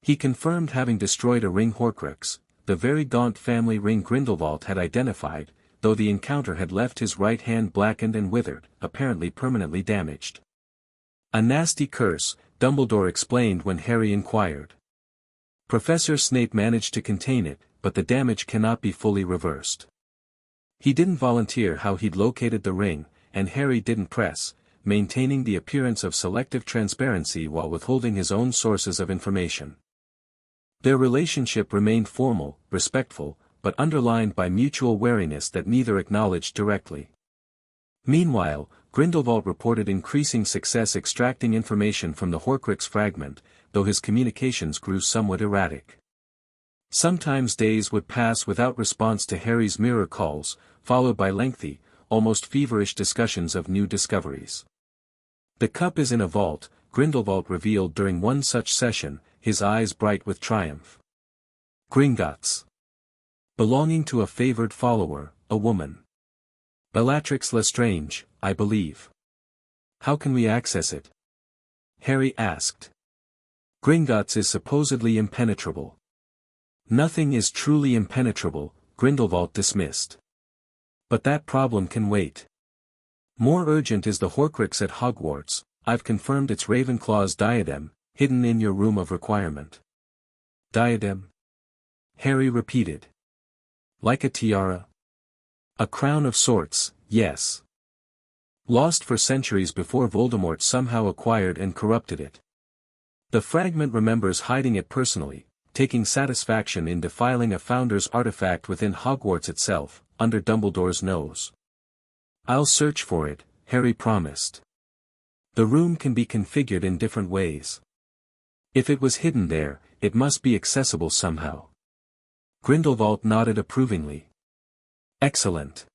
He confirmed having destroyed a ring Horcrux, the very gaunt family ring Grindelwald had identified, though the encounter had left his right hand blackened and withered, apparently permanently damaged. A nasty curse, Dumbledore explained when Harry inquired. Professor Snape managed to contain it, but the damage cannot be fully reversed. He didn't volunteer how he'd located the ring, and Harry didn't press, maintaining the appearance of selective transparency while withholding his own sources of information. Their relationship remained formal, respectful, but underlined by mutual wariness that neither acknowledged directly. Meanwhile, Grindelwald reported increasing success extracting information from the Horcrux fragment, though his communications grew somewhat erratic. Sometimes days would pass without response to Harry's mirror calls, followed by lengthy, almost feverish discussions of new discoveries. The cup is in a vault, Grindelwald revealed during one such session, his eyes bright with triumph. Gringotts. Belonging to a favored follower, a woman. Bellatrix Lestrange, I believe. How can we access it? Harry asked. Gringotts is supposedly impenetrable. Nothing is truly impenetrable, Grindelwald dismissed. But that problem can wait. More urgent is the Horcrux at Hogwarts. I've confirmed it's Ravenclaw's diadem, hidden in your room of requirement. Diadem? Harry repeated. Like a tiara? A crown of sorts, yes. Lost for centuries before Voldemort somehow acquired and corrupted it. The fragment remembers hiding it personally, taking satisfaction in defiling a founder's artifact within Hogwarts itself, under Dumbledore's nose. "I'll search for it," Harry promised. "The room can be configured in different ways. If it was hidden there, it must be accessible somehow." Grindelwald nodded approvingly. "Excellent.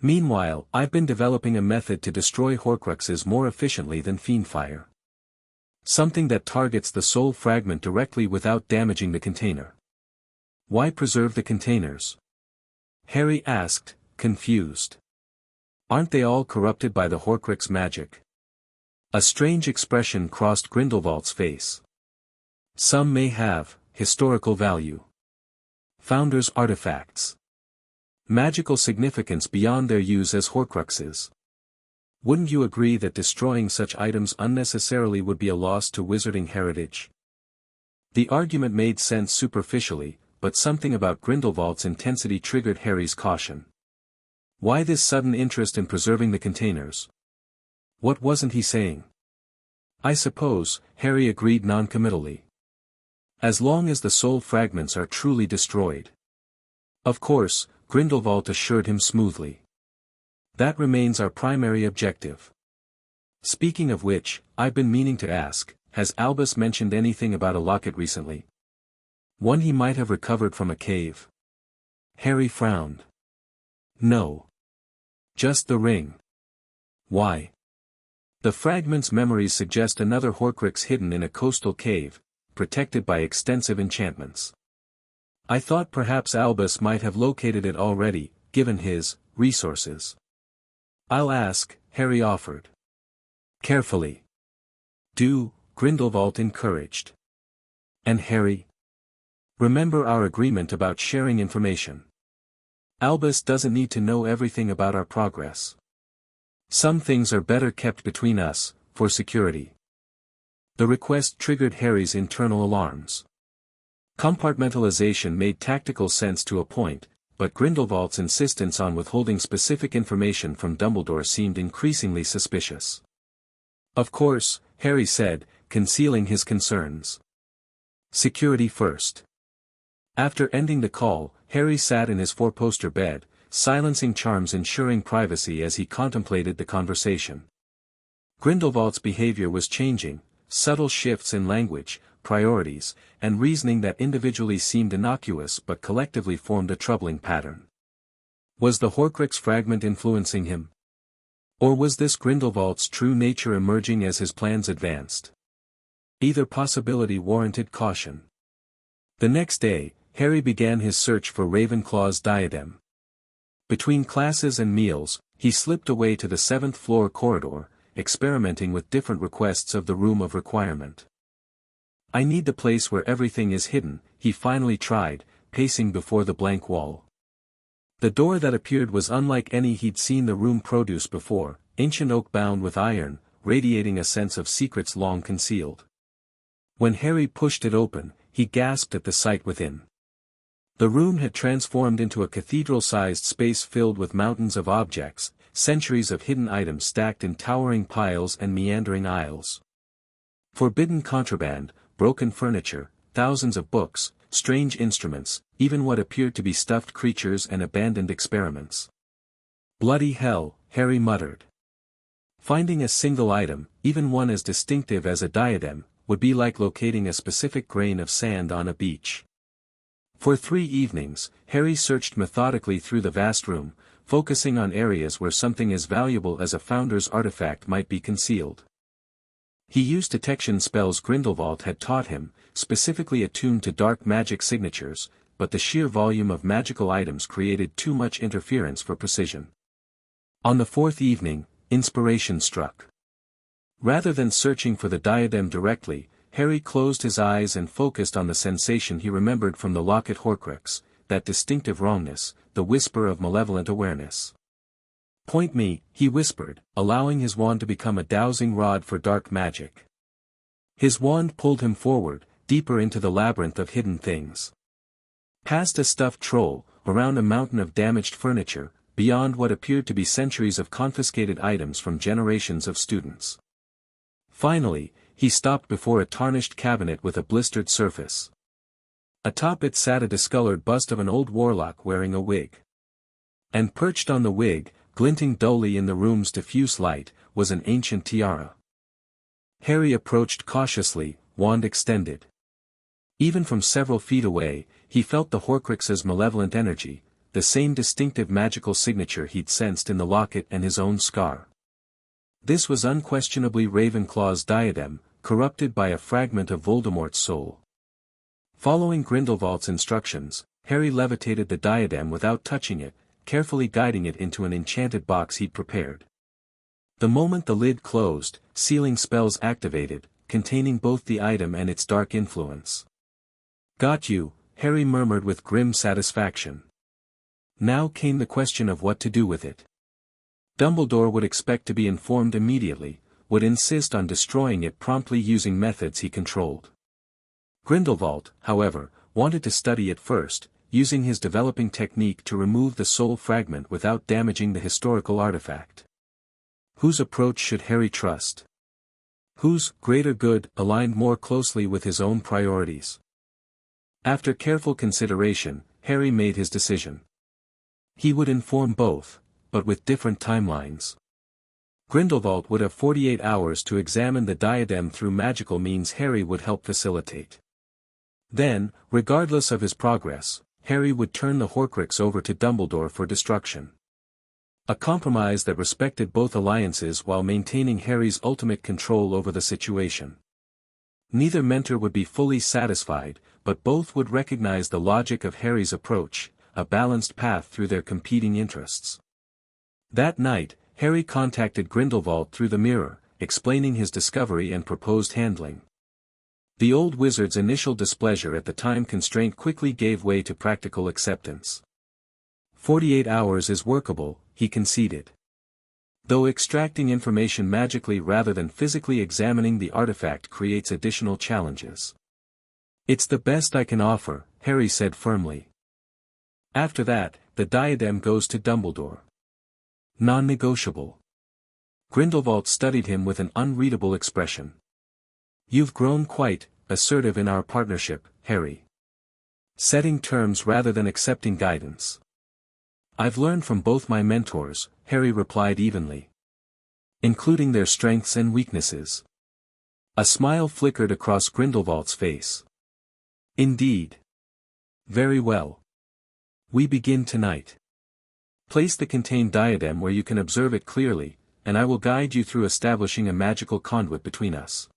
Meanwhile, I've been developing a method to destroy Horcruxes more efficiently than Fiendfire. Something that targets the soul fragment directly without damaging the container." "Why preserve the containers?" Harry asked, confused. "Aren't they all corrupted by the Horcrux magic?" A strange expression crossed Grindelwald's face. "Some may have historical value. Founders' artifacts. Magical significance beyond their use as Horcruxes. Wouldn't you agree that destroying such items unnecessarily would be a loss to wizarding heritage?" The argument made sense superficially, but something about Grindelwald's intensity triggered Harry's caution. Why this sudden interest in preserving the containers? What wasn't he saying? "I suppose," Harry agreed noncommittally. "As long as the soul fragments are truly destroyed." "Of course," Grindelwald assured him smoothly. "That remains our primary objective. Speaking of which, I've been meaning to ask, has Albus mentioned anything about a locket recently? One he might have recovered from a cave?" Harry frowned. "No. Just the ring." "Why?" "The fragment's memories suggest another Horcrux hidden in a coastal cave, protected by extensive enchantments. I thought perhaps Albus might have located it already, given his resources." "I'll ask," Harry offered. "Carefully. Do," Grindelwald encouraged. "And Harry? Remember our agreement about sharing information. Albus doesn't need to know everything about our progress. Some things are better kept between us, for security." The request triggered Harry's internal alarms. Compartmentalization made tactical sense to a point, but Grindelwald's insistence on withholding specific information from Dumbledore seemed increasingly suspicious. "Of course," Harry said, concealing his concerns. "Security first." After ending the call, Harry sat in his four-poster bed, silencing charms ensuring privacy as he contemplated the conversation. Grindelwald's behavior was changing, subtle shifts in language, priorities, and reasoning that individually seemed innocuous but collectively formed a troubling pattern. Was the Horcrux fragment influencing him? Or was this Grindelwald's true nature emerging as his plans advanced? Either possibility warranted caution. The next day, Harry began his search for Ravenclaw's diadem. Between classes and meals, he slipped away to the 7th-floor corridor, experimenting with different requests of the Room of Requirement. "I need the place where everything is hidden," he finally tried, pacing before the blank wall. The door that appeared was unlike any he'd seen the room produce before, ancient oak bound with iron, radiating a sense of secrets long concealed. When Harry pushed it open, he gasped at the sight within. The room had transformed into a cathedral-sized space filled with mountains of objects, centuries of hidden items stacked in towering piles and meandering aisles. Forbidden contraband, broken furniture, thousands of books, strange instruments, even what appeared to be stuffed creatures and abandoned experiments. "Bloody hell," Harry muttered. Finding a single item, even one as distinctive as a diadem, would be like locating a specific grain of sand on a beach. For 3 evenings, Harry searched methodically through the vast room, focusing on areas where something as valuable as a founder's artifact might be concealed. He used detection spells Grindelwald had taught him, specifically attuned to dark magic signatures, but the sheer volume of magical items created too much interference for precision. On the 4th evening, inspiration struck. Rather than searching for the diadem directly, Harry closed his eyes and focused on the sensation he remembered from the locket Horcrux, that distinctive wrongness, the whisper of malevolent awareness. "Point me," he whispered, allowing his wand to become a dowsing rod for dark magic. His wand pulled him forward, deeper into the labyrinth of hidden things. Past a stuffed troll, around a mountain of damaged furniture, beyond what appeared to be centuries of confiscated items from generations of students. Finally, he stopped before a tarnished cabinet with a blistered surface. Atop it sat a discolored bust of an old warlock wearing a wig. And perched on the wig, glinting dully in the room's diffuse light, was an ancient tiara. Harry approached cautiously, wand extended. Even from several feet away, he felt the Horcrux's malevolent energy, the same distinctive magical signature he'd sensed in the locket and his own scar. This was unquestionably Ravenclaw's diadem, corrupted by a fragment of Voldemort's soul. Following Grindelwald's instructions, Harry levitated the diadem without touching it, carefully guiding it into an enchanted box he'd prepared. The moment the lid closed, sealing spells activated, containing both the item and its dark influence. "Got you," Harry murmured with grim satisfaction. Now came the question of what to do with it. Dumbledore would expect to be informed immediately, would insist on destroying it promptly using methods he controlled. Grindelwald, however, wanted to study it first, using his developing technique to remove the soul fragment without damaging the historical artifact. Whose approach should Harry trust? Whose greater good aligned more closely with his own priorities? After careful consideration, Harry made his decision. He would inform both, but with different timelines. Grindelwald would have 48 hours to examine the diadem through magical means Harry would help facilitate. Then, regardless of his progress, Harry would turn the Horcrux over to Dumbledore for destruction. A compromise that respected both alliances while maintaining Harry's ultimate control over the situation. Neither mentor would be fully satisfied, but both would recognize the logic of Harry's approach, a balanced path through their competing interests. That night, Harry contacted Grindelwald through the mirror, explaining his discovery and proposed handling. The old wizard's initial displeasure at the time constraint quickly gave way to practical acceptance. 48 hours is workable, he conceded. Though extracting information magically rather than physically examining the artifact creates additional challenges. "It's the best I can offer," Harry said firmly. After that, the diadem goes to Dumbledore. Non-negotiable. Grindelwald studied him with an unreadable expression. "You've grown quite assertive in our partnership, Harry. Setting terms rather than accepting guidance." "I've learned from both my mentors," Harry replied evenly. "Including their strengths and weaknesses." A smile flickered across Grindelwald's face. "Indeed. Very well. We begin tonight. Place the contained diadem where you can observe it clearly, and I will guide you through establishing a magical conduit between us."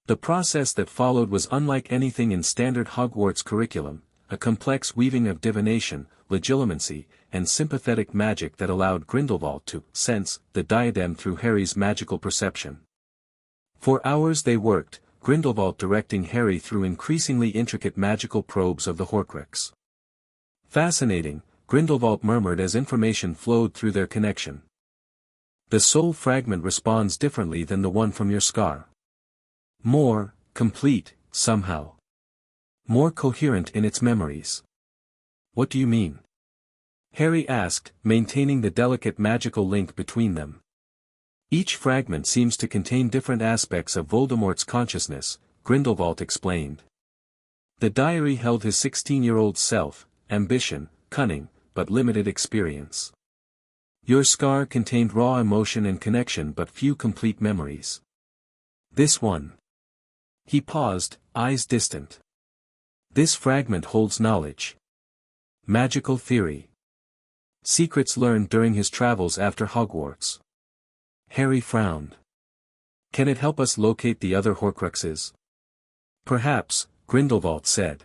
The process that followed was unlike anything in standard Hogwarts curriculum, a complex weaving of divination, legilimency, and sympathetic magic that allowed Grindelwald to sense the diadem through Harry's magical perception. For hours they worked, Grindelwald directing Harry through increasingly intricate magical probes of the Horcrux. "Fascinating," Grindelwald murmured as information flowed through their connection. "The soul fragment responds differently than the one from your scar. More complete, somehow. More coherent in its memories." "What do you mean?" Harry asked, maintaining the delicate magical link between them. "Each fragment seems to contain different aspects of Voldemort's consciousness," Grindelwald explained. The diary held his 16-year-old self, ambition, cunning, but limited experience. Your scar contained raw emotion and connection but few complete memories. This one. He paused, eyes distant. This fragment holds knowledge. Magical theory. Secrets learned during his travels after Hogwarts. Harry frowned. Can it help us locate the other Horcruxes? Perhaps, Grindelwald said.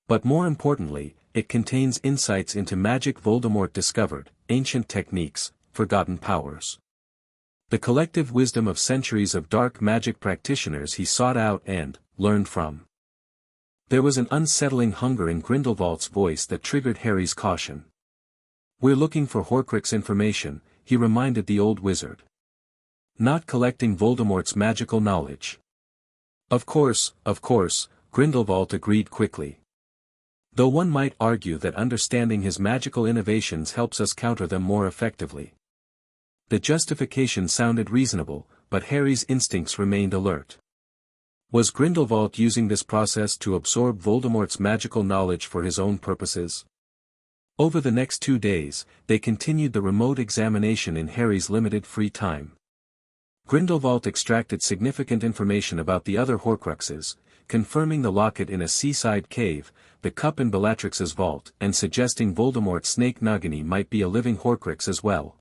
But more importantly, it contains insights into magic Voldemort discovered, ancient techniques, forgotten powers. The collective wisdom of centuries of dark magic practitioners he sought out and learned from. There was an unsettling hunger in Grindelwald's voice that triggered Harry's caution. We're looking for Horcrux information, he reminded the old wizard. Not collecting Voldemort's magical knowledge. Of course, Grindelwald agreed quickly. Though one might argue that understanding his magical innovations helps us counter them more effectively. The justification sounded reasonable, but Harry's instincts remained alert. Was Grindelwald using this process to absorb Voldemort's magical knowledge for his own purposes? Over the next 2 days, they continued the remote examination in Harry's limited free time. Grindelwald extracted significant information about the other Horcruxes, confirming the locket in a seaside cave, the cup in Bellatrix's vault, and suggesting Voldemort's snake Nagini might be a living Horcrux as well.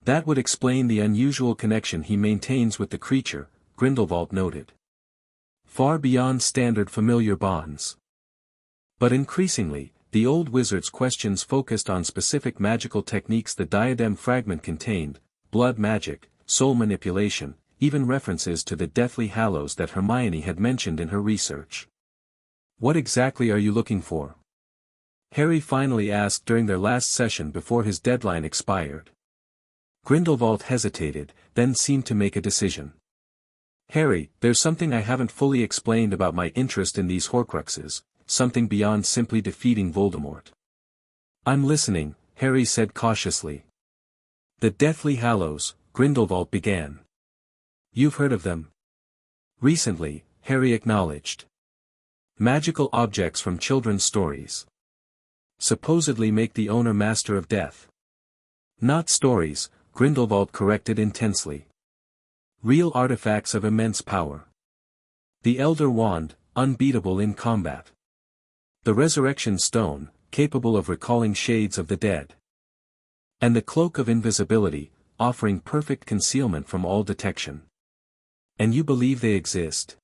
That would explain the unusual connection he maintains with the creature, Grindelwald noted. Far beyond standard familiar bonds. But increasingly, the old wizard's questions focused on specific magical techniques the diadem fragment contained: blood magic, soul manipulation, even references to the Deathly Hallows that Hermione had mentioned in her research. "What exactly are you looking for?" Harry finally asked during their last session before his deadline expired. Grindelwald hesitated, then seemed to make a decision. "Harry, there's something I haven't fully explained about my interest in these Horcruxes, something beyond simply defeating Voldemort." "I'm listening," Harry said cautiously. "The Deathly Hallows," Grindelwald began. "You've heard of them?" "Recently," Harry acknowledged. "Magical objects from children's stories. Supposedly make the owner master of death." "Not stories," Grindelwald corrected intensely. "Real artifacts of immense power. The Elder Wand, unbeatable in combat. The Resurrection Stone, capable of recalling shades of the dead. And the Cloak of Invisibility, offering perfect concealment from all detection." "And you believe they exist?"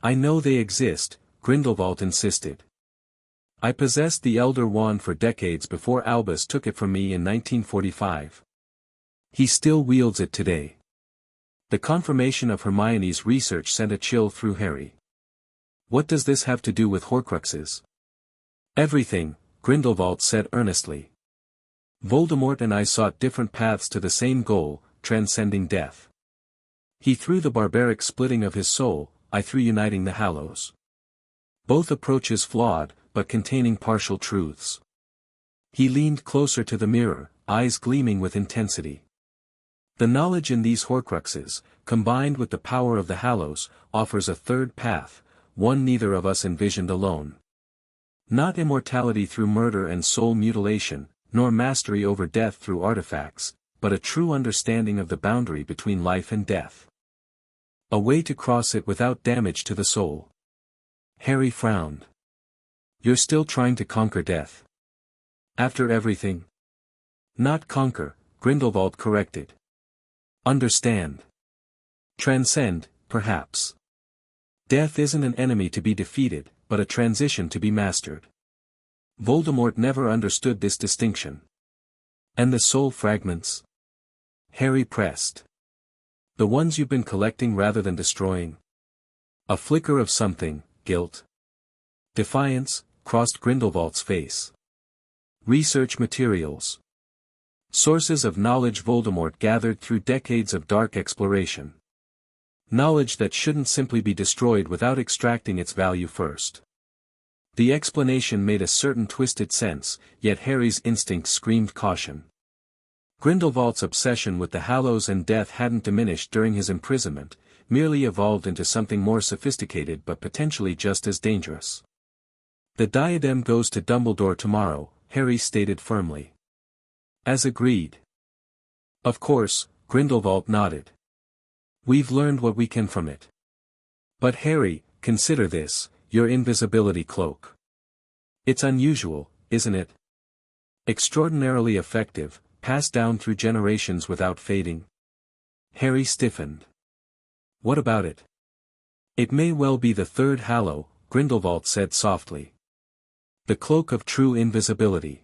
"I know they exist," Grindelwald insisted. "I possessed the Elder Wand for decades before Albus took it from me in 1945. He still wields it today." The confirmation of Hermione's research sent a chill through Harry. "What does this have to do with Horcruxes?" "Everything," Grindelwald said earnestly. "Voldemort and I sought different paths to the same goal, transcending death. He through the barbaric splitting of his soul, I through uniting the Hallows. Both approaches flawed, but containing partial truths." He leaned closer to the mirror, eyes gleaming with intensity. "The knowledge in these Horcruxes, combined with the power of the Hallows, offers a third path, one neither of us envisioned alone. Not immortality through murder and soul mutilation, nor mastery over death through artifacts, but a true understanding of the boundary between life and death. A way to cross it without damage to the soul." Harry frowned. "You're still trying to conquer death? After everything?" "Not conquer," Grindelwald corrected. "Understand. Transcend, perhaps. Death isn't an enemy to be defeated, but a transition to be mastered. Voldemort never understood this distinction." "And the soul fragments?" Harry pressed. "The ones you've been collecting rather than destroying?" A flicker of something, guilt. Defiance, crossed Grindelwald's face. "Research materials. Sources of knowledge Voldemort gathered through decades of dark exploration. Knowledge that shouldn't simply be destroyed without extracting its value first." The explanation made a certain twisted sense, yet Harry's instincts screamed caution. Grindelwald's obsession with the Hallows and death hadn't diminished during his imprisonment, merely evolved into something more sophisticated but potentially just as dangerous. "The diadem goes to Dumbledore tomorrow," Harry stated firmly. "As agreed." "Of course," Grindelwald nodded. "We've learned what we can from it. But Harry, consider this, your invisibility cloak. It's unusual, isn't it? Extraordinarily effective, passed down through generations without fading." Harry stiffened. "What about it?" "It may well be the third Hallow," Grindelwald said softly. "The cloak of true invisibility.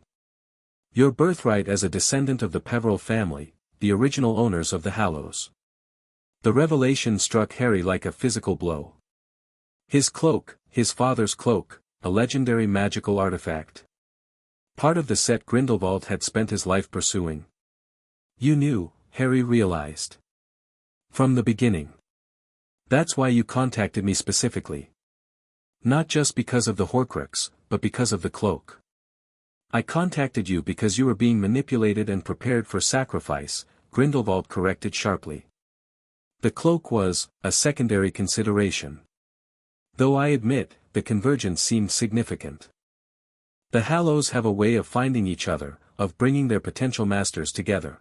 Your birthright as a descendant of the Peverell family, the original owners of the Hallows." The revelation struck Harry like a physical blow. His cloak, his father's cloak, a legendary magical artifact. Part of the set Grindelwald had spent his life pursuing. "You knew," Harry realized. "From the beginning. That's why you contacted me specifically. Not just because of the Horcrux, but because of the cloak." "I contacted you because you were being manipulated and prepared for sacrifice," Grindelwald corrected sharply. The cloak was a secondary consideration. Though I admit, the convergence seemed significant. The Hallows have a way of finding each other, of bringing their potential masters together.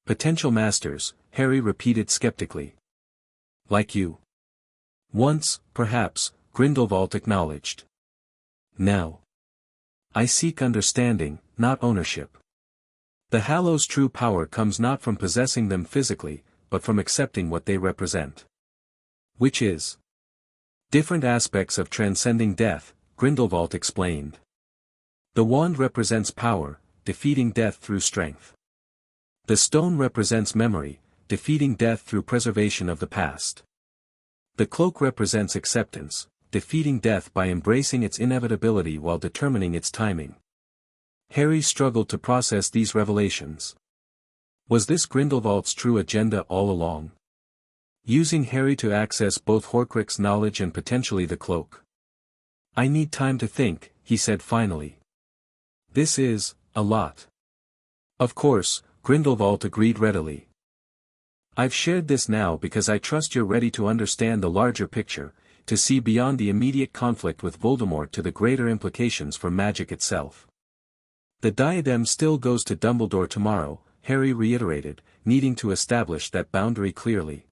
Potential masters, Harry repeated skeptically. Like you. Once, perhaps, Grindelwald acknowledged. Now. I seek understanding, not ownership. The Hallows' true power comes not from possessing them physically, but from accepting what they represent. Which is different aspects of transcending death, Grindelwald explained. The wand represents power, defeating death through strength. The stone represents memory, defeating death through preservation of the past. The cloak represents acceptance, defeating death by embracing its inevitability while determining its timing. Harry struggled to process these revelations. Was this Grindelwald's true agenda all along? Using Harry to access both Horcrux knowledge and potentially the cloak. I need time to think, he said finally. This is a lot. Of course, Grindelwald agreed readily. I've shared this now because I trust you're ready to understand the larger picture, to see beyond the immediate conflict with Voldemort to the greater implications for magic itself. The diadem still goes to Dumbledore tomorrow, Harry reiterated, needing to establish that boundary clearly.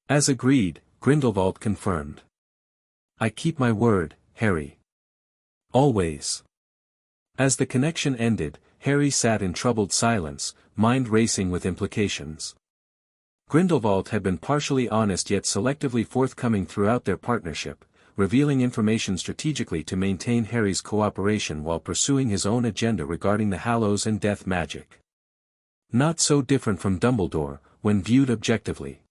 As agreed, Grindelwald confirmed. I keep my word, Harry. Always. As the connection ended, Harry sat in troubled silence, mind racing with implications. Grindelwald had been partially honest yet selectively forthcoming throughout their partnership, revealing information strategically to maintain Harry's cooperation while pursuing his own agenda regarding the Hallows and death magic. Not so different from Dumbledore, when viewed objectively.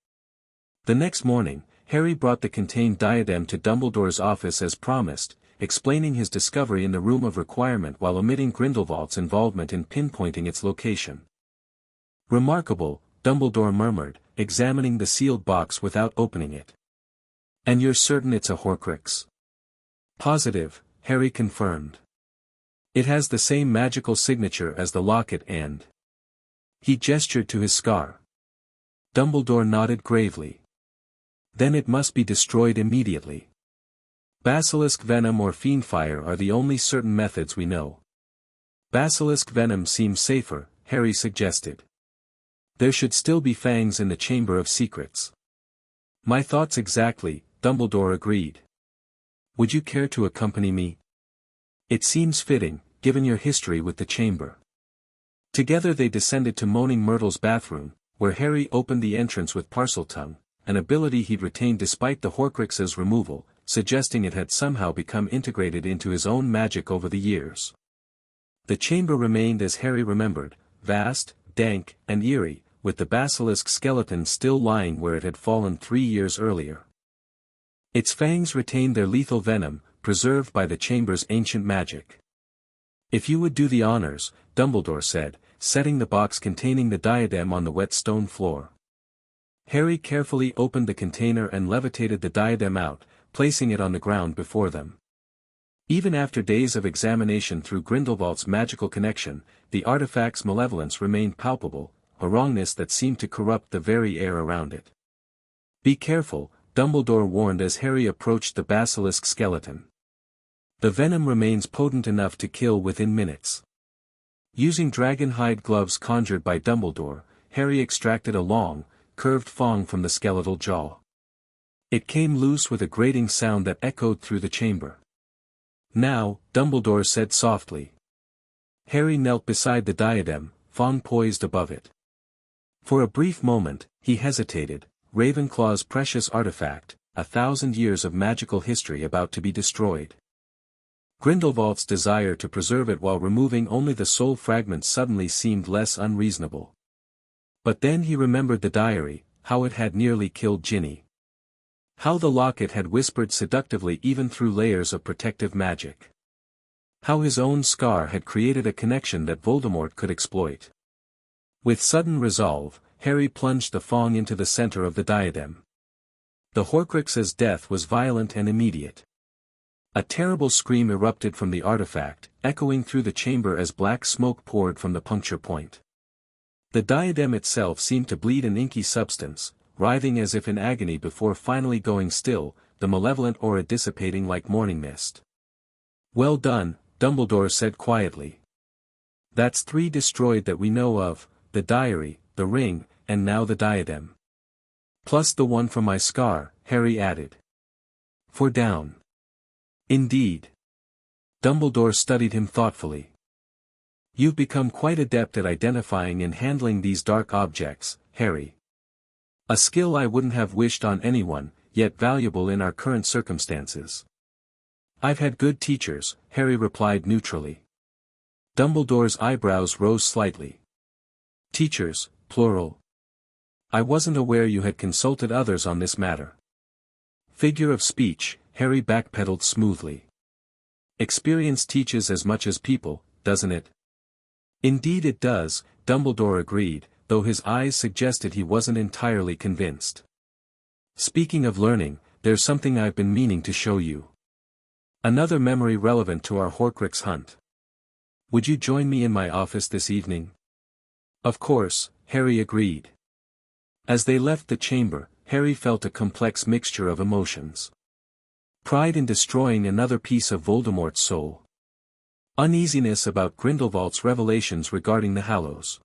The next morning, Harry brought the contained diadem to Dumbledore's office as promised, explaining his discovery in the Room of Requirement while omitting Grindelwald's involvement in pinpointing its location. Remarkable, Dumbledore murmured, examining the sealed box without opening it. And you're certain it's a Horcrux? Positive, Harry confirmed. It has the same magical signature as the locket and... He gestured to his scar. Dumbledore nodded gravely. Then it must be destroyed immediately. Basilisk venom or fiendfire are the only certain methods we know. Basilisk venom seems safer, Harry suggested. There should still be fangs in the Chamber of Secrets. My thoughts exactly, Dumbledore agreed. Would you care to accompany me? It seems fitting, given your history with the chamber. Together they descended to Moaning Myrtle's bathroom, where Harry opened the entrance with Parseltongue, an ability he'd retained despite the Horcrux's removal, suggesting it had somehow become integrated into his own magic over the years. The chamber remained as Harry remembered, vast, dank, and eerie, with the basilisk skeleton still lying where it had fallen 3 years earlier. Its fangs retained their lethal venom, preserved by the chamber's ancient magic. If you would do the honors, Dumbledore said, setting the box containing the diadem on the wet stone floor. Harry carefully opened the container and levitated the diadem out, placing it on the ground before them. Even after days of examination through Grindelwald's magical connection, the artifact's malevolence remained palpable, a wrongness that seemed to corrupt the very air around it. Be careful, Dumbledore warned as Harry approached the basilisk skeleton. The venom remains potent enough to kill within minutes. Using dragon-hide gloves conjured by Dumbledore, Harry extracted a long, curved fang from the skeletal jaw. It came loose with a grating sound that echoed through the chamber. Now, Dumbledore said softly. Harry knelt beside the diadem, fang poised above it. For a brief moment, he hesitated, Ravenclaw's precious artifact, 1,000 years of magical history about to be destroyed. Grindelwald's desire to preserve it while removing only the soul fragments suddenly seemed less unreasonable. But then he remembered the diary, how it had nearly killed Ginny. How the locket had whispered seductively even through layers of protective magic. How his own scar had created a connection that Voldemort could exploit. With sudden resolve, Harry plunged the fang into the center of the diadem. The Horcrux's death was violent and immediate. A terrible scream erupted from the artifact, echoing through the chamber as black smoke poured from the puncture point. The diadem itself seemed to bleed an inky substance, writhing as if in agony before finally going still, the malevolent aura dissipating like morning mist. "Well done," Dumbledore said quietly. "That's 3 destroyed that we know of, the diary, the ring, and now the diadem. Plus the one from my scar," Harry added. "4 down." "Indeed." Dumbledore studied him thoughtfully. "You've become quite adept at identifying and handling these dark objects, Harry. A skill I wouldn't have wished on anyone, yet valuable in our current circumstances." "I've had good teachers," Harry replied neutrally. Dumbledore's eyebrows rose slightly. "Teachers, plural. I wasn't aware you had consulted others on this matter." "Figure of speech," Harry backpedaled smoothly. "Experience teaches as much as people, doesn't it?" "Indeed it does," Dumbledore agreed, though his eyes suggested he wasn't entirely convinced. "Speaking of learning, there's something I've been meaning to show you. Another memory relevant to our Horcrux hunt. Would you join me in my office this evening?" "Of course," Harry agreed. As they left the chamber, Harry felt a complex mixture of emotions. Pride in destroying another piece of Voldemort's soul. Uneasiness about Grindelwald's revelations regarding the Hallows.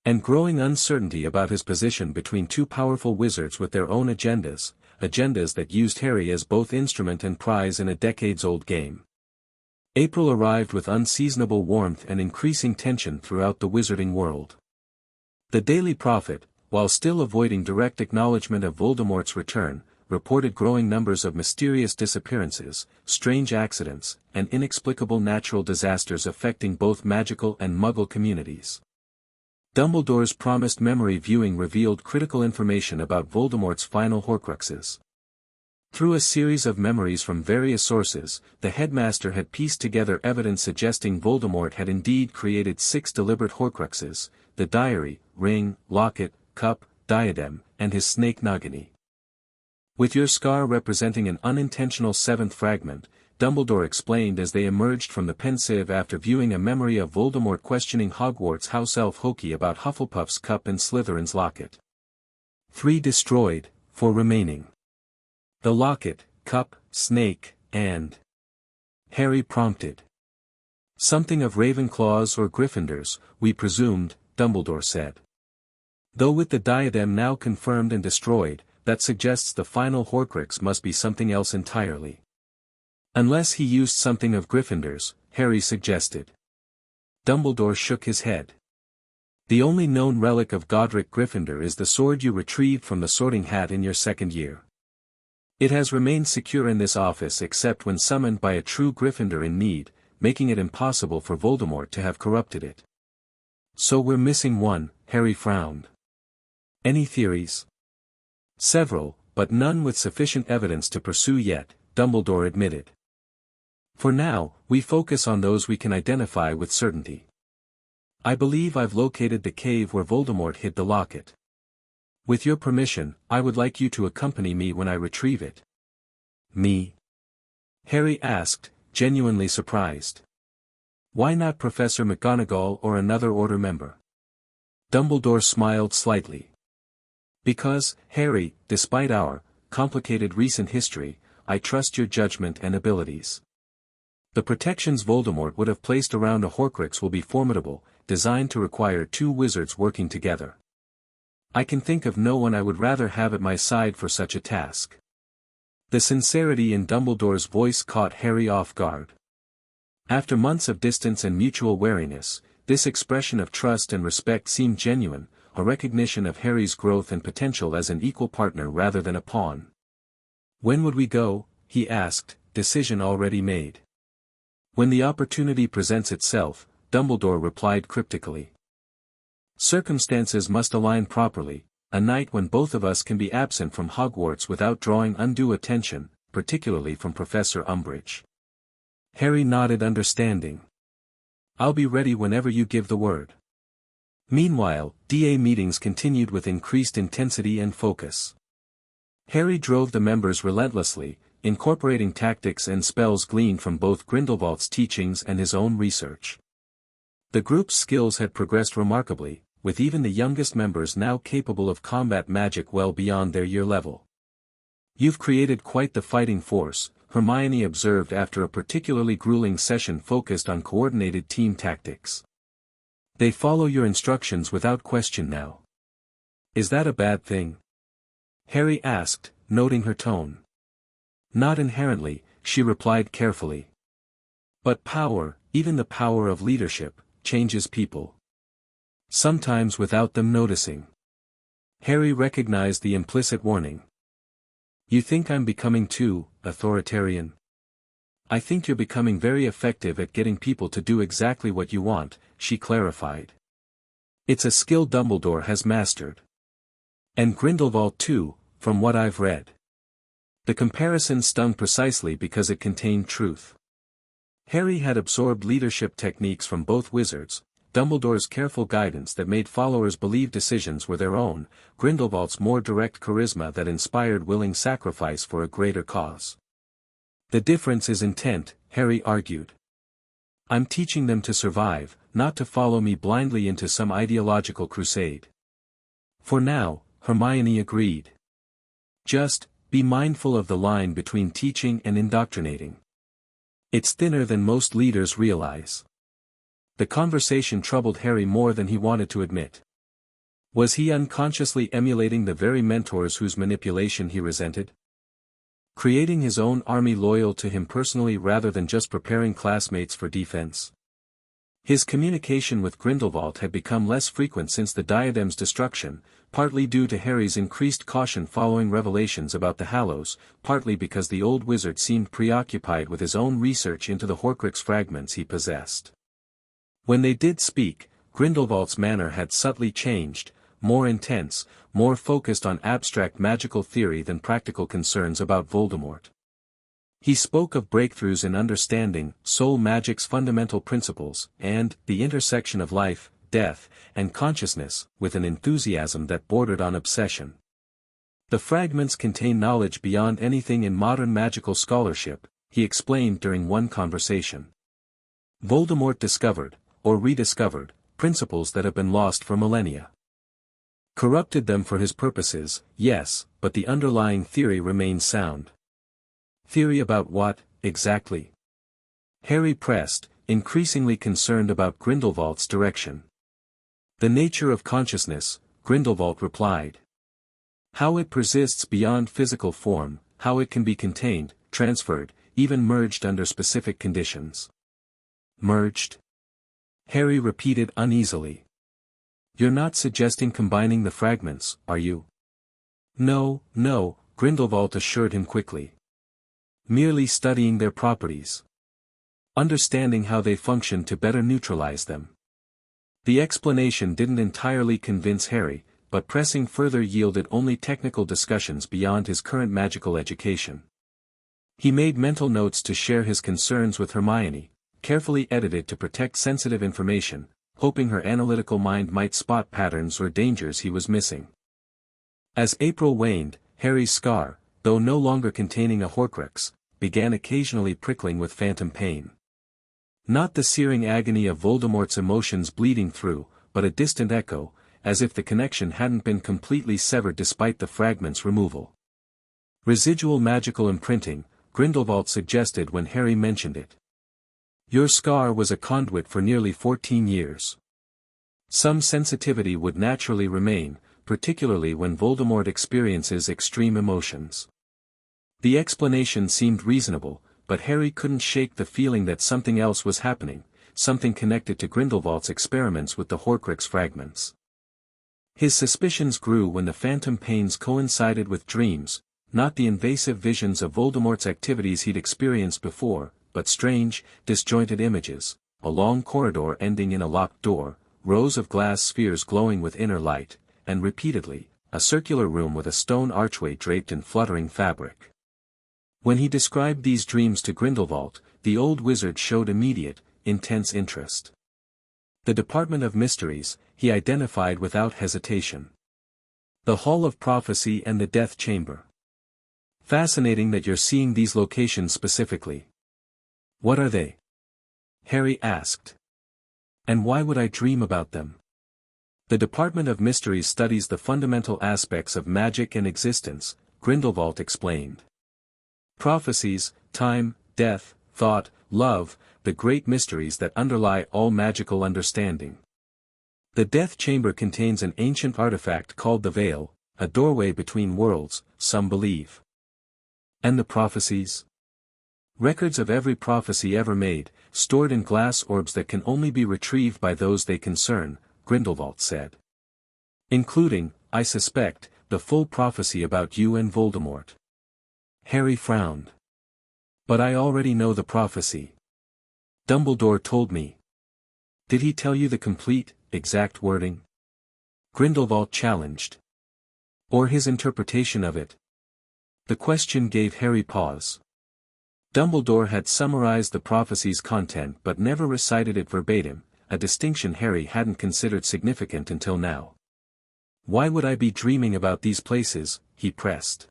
And growing uncertainty about his position between 2 powerful wizards with their own agendas that used Harry as both instrument and prize in a decades-old game. April arrived with unseasonable warmth and increasing tension throughout the wizarding world. The Daily Prophet, while still avoiding direct acknowledgement of Voldemort's return, reported growing numbers of mysterious disappearances, strange accidents, and inexplicable natural disasters affecting both magical and Muggle communities. Dumbledore's promised memory viewing revealed critical information about Voldemort's final Horcruxes. Through a series of memories from various sources, the headmaster had pieced together evidence suggesting Voldemort had indeed created 6 deliberate Horcruxes: the diary, ring, locket, cup, diadem, and his snake Nagini. "With your scar representing an unintentional 7th fragment," Dumbledore explained as they emerged from the pensive after viewing a memory of Voldemort questioning Hogwarts house elf Hoki about Hufflepuff's cup and Slytherin's locket. 3 destroyed, 4 remaining. "The locket, cup, snake, and—" Harry prompted. "Something of Ravenclaws or Gryffindors, we presumed," Dumbledore said. "Though with the diadem now confirmed and destroyed, that suggests the final Horcrux must be something else entirely." "Unless he used something of Gryffindor's," Harry suggested. Dumbledore shook his head. "The only known relic of Godric Gryffindor is the sword you retrieved from the Sorting Hat in your 2nd year. It has remained secure in this office except when summoned by a true Gryffindor in need, making it impossible for Voldemort to have corrupted it." "So we're missing one," Harry frowned. "Any theories?" "Several, but none with sufficient evidence to pursue yet," Dumbledore admitted. "For now, we focus on those we can identify with certainty. I believe I've located the cave where Voldemort hid the locket. With your permission, I would like you to accompany me when I retrieve it." "Me?" Harry asked, genuinely surprised. "Why not Professor McGonagall or another Order member?" Dumbledore smiled slightly. "Because, Harry, despite our complicated recent history, I trust your judgment and abilities. The protections Voldemort would have placed around a Horcrux will be formidable, designed to require 2 wizards working together. I can think of no one I would rather have at my side for such a task." The sincerity in Dumbledore's voice caught Harry off guard. After months of distance and mutual wariness, this expression of trust and respect seemed genuine, a recognition of Harry's growth and potential as an equal partner rather than a pawn. "When would we go?" he asked, decision already made. "When the opportunity presents itself," Dumbledore replied cryptically. "Circumstances must align properly, a night when both of us can be absent from Hogwarts without drawing undue attention, particularly from Professor Umbridge." Harry nodded understanding. "I'll be ready whenever you give the word." Meanwhile, DA meetings continued with increased intensity and focus. Harry drove the members relentlessly, incorporating tactics and spells gleaned from both Grindelwald's teachings and his own research. The group's skills had progressed remarkably, with even the youngest members now capable of combat magic well beyond their year level. You've created quite the fighting force, Hermione observed after a particularly grueling session focused on coordinated team tactics. They follow your instructions without question now. Is that a bad thing? Harry asked, noting her tone. Not inherently, she replied carefully. But power, even the power of leadership, changes people. Sometimes without them noticing. Harry recognized the implicit warning. You think I'm becoming too authoritarian? I think you're becoming very effective at getting people to do exactly what you want, she clarified. It's a skill Dumbledore has mastered. And Grindelwald too, from what I've read. The comparison stung precisely because it contained truth. Harry had absorbed leadership techniques from both wizards, Dumbledore's careful guidance that made followers believe decisions were their own, Grindelwald's more direct charisma that inspired willing sacrifice for a greater cause. The difference is intent, Harry argued. I'm teaching them to survive, not to follow me blindly into some ideological crusade. For now, Hermione agreed. Just, be mindful of the line between teaching and indoctrinating. It's thinner than most leaders realize. The conversation troubled Harry more than he wanted to admit. Was he unconsciously emulating the very mentors whose manipulation he resented? Creating his own army loyal to him personally rather than just preparing classmates for defense? His communication with Grindelwald had become less frequent since the diadem's destruction, partly due to Harry's increased caution following revelations about the Hallows, partly because the old wizard seemed preoccupied with his own research into the Horcrux fragments he possessed. When they did speak, Grindelwald's manner had subtly changed, more intense, more focused on abstract magical theory than practical concerns about Voldemort. He spoke of breakthroughs in understanding soul magic's fundamental principles and the intersection of life, death, and consciousness, with an enthusiasm that bordered on obsession. The fragments contain knowledge beyond anything in modern magical scholarship, he explained during one conversation. Voldemort discovered, or rediscovered, principles that have been lost for millennia. Corrupted them for his purposes, yes, but the underlying theory remains sound. Theory about what, exactly? Harry pressed, increasingly concerned about Grindelwald's direction. The nature of consciousness, Grindelwald replied. How it persists beyond physical form, how it can be contained, transferred, even merged under specific conditions. Merged? Harry repeated uneasily. You're not suggesting combining the fragments, are you? No, Grindelwald assured him quickly. Merely studying their properties. Understanding how they function to better neutralize them. The explanation didn't entirely convince Harry, but pressing further yielded only technical discussions beyond his current magical education. He made mental notes to share his concerns with Hermione, carefully edited to protect sensitive information, hoping her analytical mind might spot patterns or dangers he was missing. As April waned, Harry's scar, though no longer containing a Horcrux, began occasionally prickling with phantom pain. Not the searing agony of Voldemort's emotions bleeding through, but a distant echo, as if the connection hadn't been completely severed despite the fragment's removal. Residual magical imprinting, Grindelwald suggested when Harry mentioned it. Your scar was a conduit for nearly 14 years. Some sensitivity would naturally remain, particularly when Voldemort experiences extreme emotions. The explanation seemed reasonable, but Harry couldn't shake the feeling that something else was happening, something connected to Grindelwald's experiments with the Horcrux fragments. His suspicions grew when the phantom pains coincided with dreams, not the invasive visions of Voldemort's activities he'd experienced before, but strange, disjointed images, a long corridor ending in a locked door, rows of glass spheres glowing with inner light, and repeatedly, a circular room with a stone archway draped in fluttering fabric. When he described these dreams to Grindelwald, the old wizard showed immediate, intense interest. The Department of Mysteries, he identified without hesitation. The Hall of Prophecy and the Death Chamber. Fascinating that you're seeing these locations specifically. What are they? Harry asked. And why would I dream about them? The Department of Mysteries studies the fundamental aspects of magic and existence, Grindelwald explained. Prophecies, time, death, thought, love, the great mysteries that underlie all magical understanding. The Death Chamber contains an ancient artifact called the Veil, a doorway between worlds, some believe. And the prophecies? Records of every prophecy ever made, stored in glass orbs that can only be retrieved by those they concern, Grindelwald said. Including, I suspect, the full prophecy about you and Voldemort. Harry frowned. But I already know the prophecy. Dumbledore told me. Did he tell you the complete, exact wording? Grindelwald challenged. Or his interpretation of it? The question gave Harry pause. Dumbledore had summarized the prophecy's content but never recited it verbatim, a distinction Harry hadn't considered significant until now. Why would I be dreaming about these places, he pressed.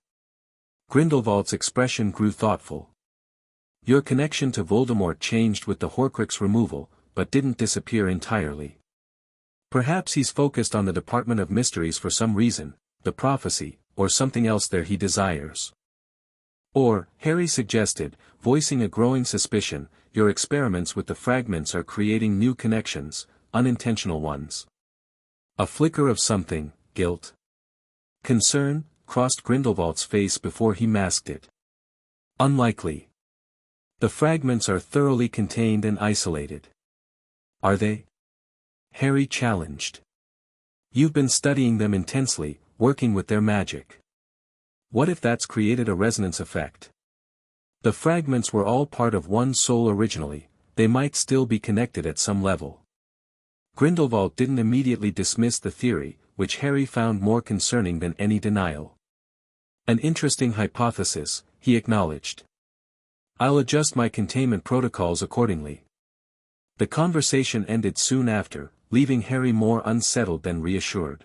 Grindelwald's expression grew thoughtful. Your connection to Voldemort changed with the Horcrux removal, but didn't disappear entirely. Perhaps he's focused on the Department of Mysteries for some reason, the prophecy, or something else there he desires. Or, Harry suggested, voicing a growing suspicion, your experiments with the fragments are creating new connections, unintentional ones. A flicker of something, guilt. Concern, crossed Grindelwald's face before he masked it. Unlikely. The fragments are thoroughly contained and isolated. Are they? Harry challenged. You've been studying them intensely, working with their magic. What if that's created a resonance effect? The fragments were all part of one soul originally, they might still be connected at some level. Grindelwald didn't immediately dismiss the theory, which Harry found more concerning than any denial. An interesting hypothesis, he acknowledged. I'll adjust my containment protocols accordingly. The conversation ended soon after, leaving Harry more unsettled than reassured.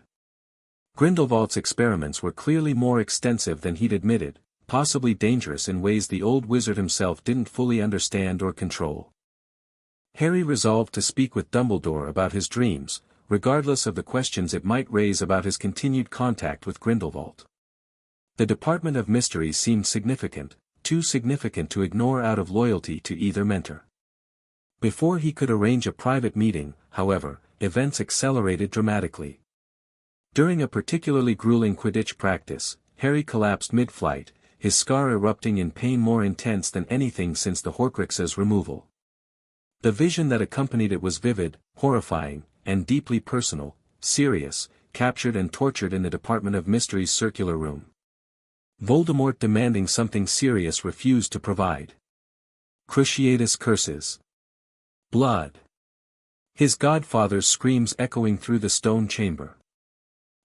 Grindelwald's experiments were clearly more extensive than he'd admitted, possibly dangerous in ways the old wizard himself didn't fully understand or control. Harry resolved to speak with Dumbledore about his dreams, regardless of the questions it might raise about his continued contact with Grindelwald. The Department of Mysteries seemed significant, too significant to ignore out of loyalty to either mentor. Before he could arrange a private meeting, however, events accelerated dramatically. During a particularly grueling Quidditch practice, Harry collapsed mid-flight, his scar erupting in pain more intense than anything since the Horcrux's removal. The vision that accompanied it was vivid, horrifying, and deeply personal, Sirius, captured and tortured in the Department of Mysteries' circular room. Voldemort demanding something Sirius refused to provide. Cruciatus curses. Blood. His godfather's screams echoing through the stone chamber.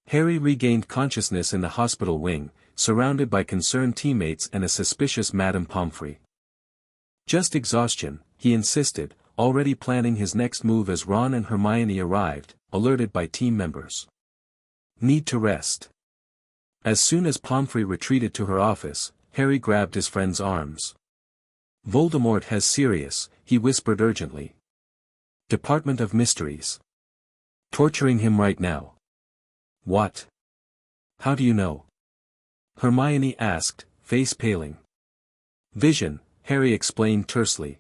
Harry regained consciousness in the hospital wing, surrounded by concerned teammates and a suspicious Madame Pomfrey. Just exhaustion, he insisted, already planning his next move as Ron and Hermione arrived, alerted by team members. Need to rest. As soon as Pomfrey retreated to her office, Harry grabbed his friend's arms. Voldemort has Sirius, he whispered urgently. Department of Mysteries. Torturing him right now. What? How do you know? Hermione asked, face paling. Vision, Harry explained tersely.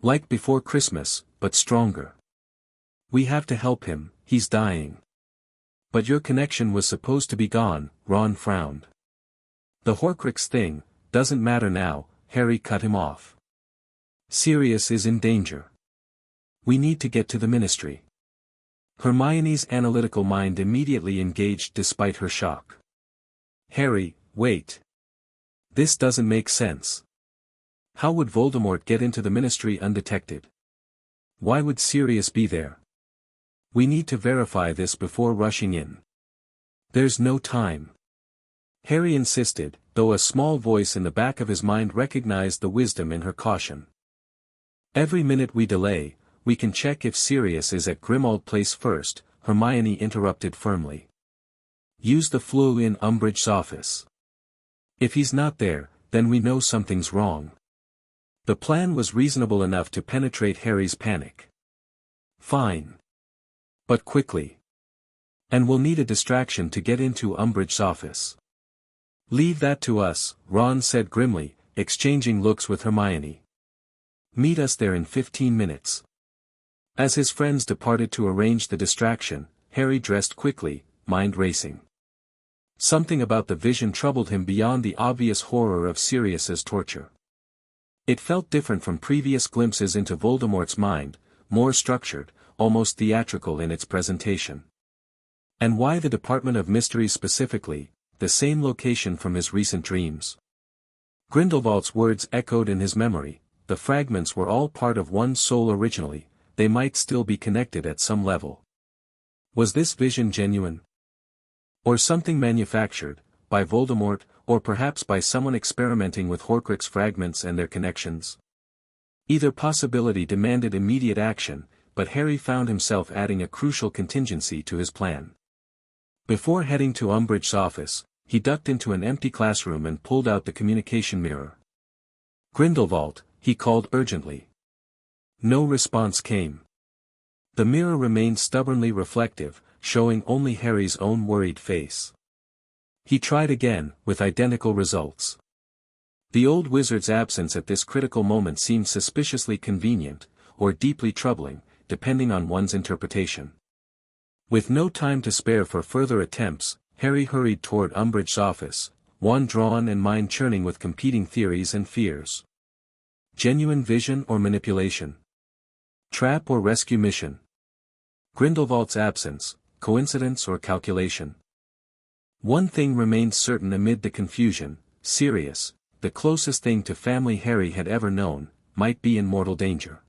Like before Christmas, but stronger. We have to help him, he's dying. But your connection was supposed to be gone, Ron frowned. The Horcrux thing, doesn't matter now, Harry cut him off. Sirius is in danger. We need to get to the Ministry. Hermione's analytical mind immediately engaged despite her shock. Harry, wait. This doesn't make sense. How would Voldemort get into the Ministry undetected? Why would Sirius be there? We need to verify this before rushing in. There's no time. Harry insisted, though a small voice in the back of his mind recognized the wisdom in her caution. Every minute we delay, we can check if Sirius is at Grimmauld Place first, Hermione interrupted firmly. Use the Floo in Umbridge's office. If he's not there, then we know something's wrong. The plan was reasonable enough to penetrate Harry's panic. Fine. But quickly. And we'll need a distraction to get into Umbridge's office. Leave that to us, Ron said grimly, exchanging looks with Hermione. Meet us there in 15 minutes. As his friends departed to arrange the distraction, Harry dressed quickly, mind racing. Something about the vision troubled him beyond the obvious horror of Sirius's torture. It felt different from previous glimpses into Voldemort's mind, more structured, almost theatrical in its presentation. And why the Department of Mysteries specifically, the same location from his recent dreams? Grindelwald's words echoed in his memory, the fragments were all part of one soul originally, they might still be connected at some level. Was this vision genuine? Or something manufactured, by Voldemort, or perhaps by someone experimenting with Horcrux fragments and their connections? Either possibility demanded immediate action, but Harry found himself adding a crucial contingency to his plan. Before heading to Umbridge's office, he ducked into an empty classroom and pulled out the communication mirror. Grindelwald, he called urgently. No response came. The mirror remained stubbornly reflective, showing only Harry's own worried face. He tried again, with identical results. The old wizard's absence at this critical moment seemed suspiciously convenient, or deeply troubling, depending on one's interpretation. With no time to spare for further attempts, Harry hurried toward Umbridge's office, wand drawn and mind churning with competing theories and fears. Genuine vision or manipulation? Trap or rescue mission? Grindelwald's absence, coincidence or calculation? One thing remained certain amid the confusion: Sirius, the closest thing to family Harry had ever known, might be in mortal danger.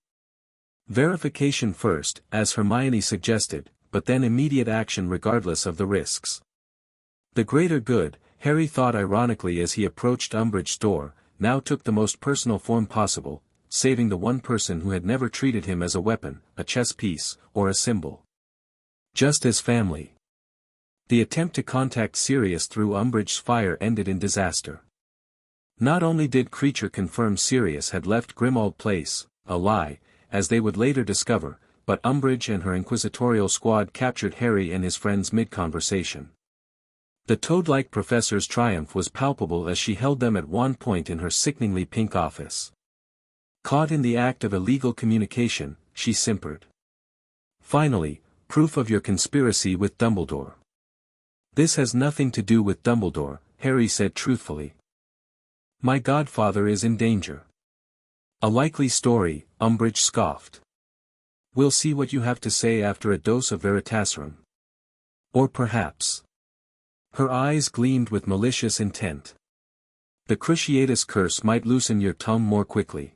Verification first, as Hermione suggested, but then immediate action regardless of the risks. The greater good, Harry thought ironically as he approached Umbridge's door, now took the most personal form possible, saving the one person who had never treated him as a weapon, a chess piece, or a symbol. Just as family. The attempt to contact Sirius through Umbridge's fire ended in disaster. Not only did Creature confirm Sirius had left Grimmauld Place, a lie, as they would later discover, but Umbridge and her inquisitorial squad captured Harry and his friends mid-conversation. The toad-like professor's triumph was palpable as she held them at one point in her sickeningly pink office. Caught in the act of illegal communication, she simpered. Finally, proof of your conspiracy with Dumbledore. This has nothing to do with Dumbledore, Harry said truthfully. My godfather is in danger. A likely story, Umbridge scoffed. We'll see what you have to say after a dose of Veritaserum. Or perhaps. Her eyes gleamed with malicious intent. The Cruciatus curse might loosen your tongue more quickly.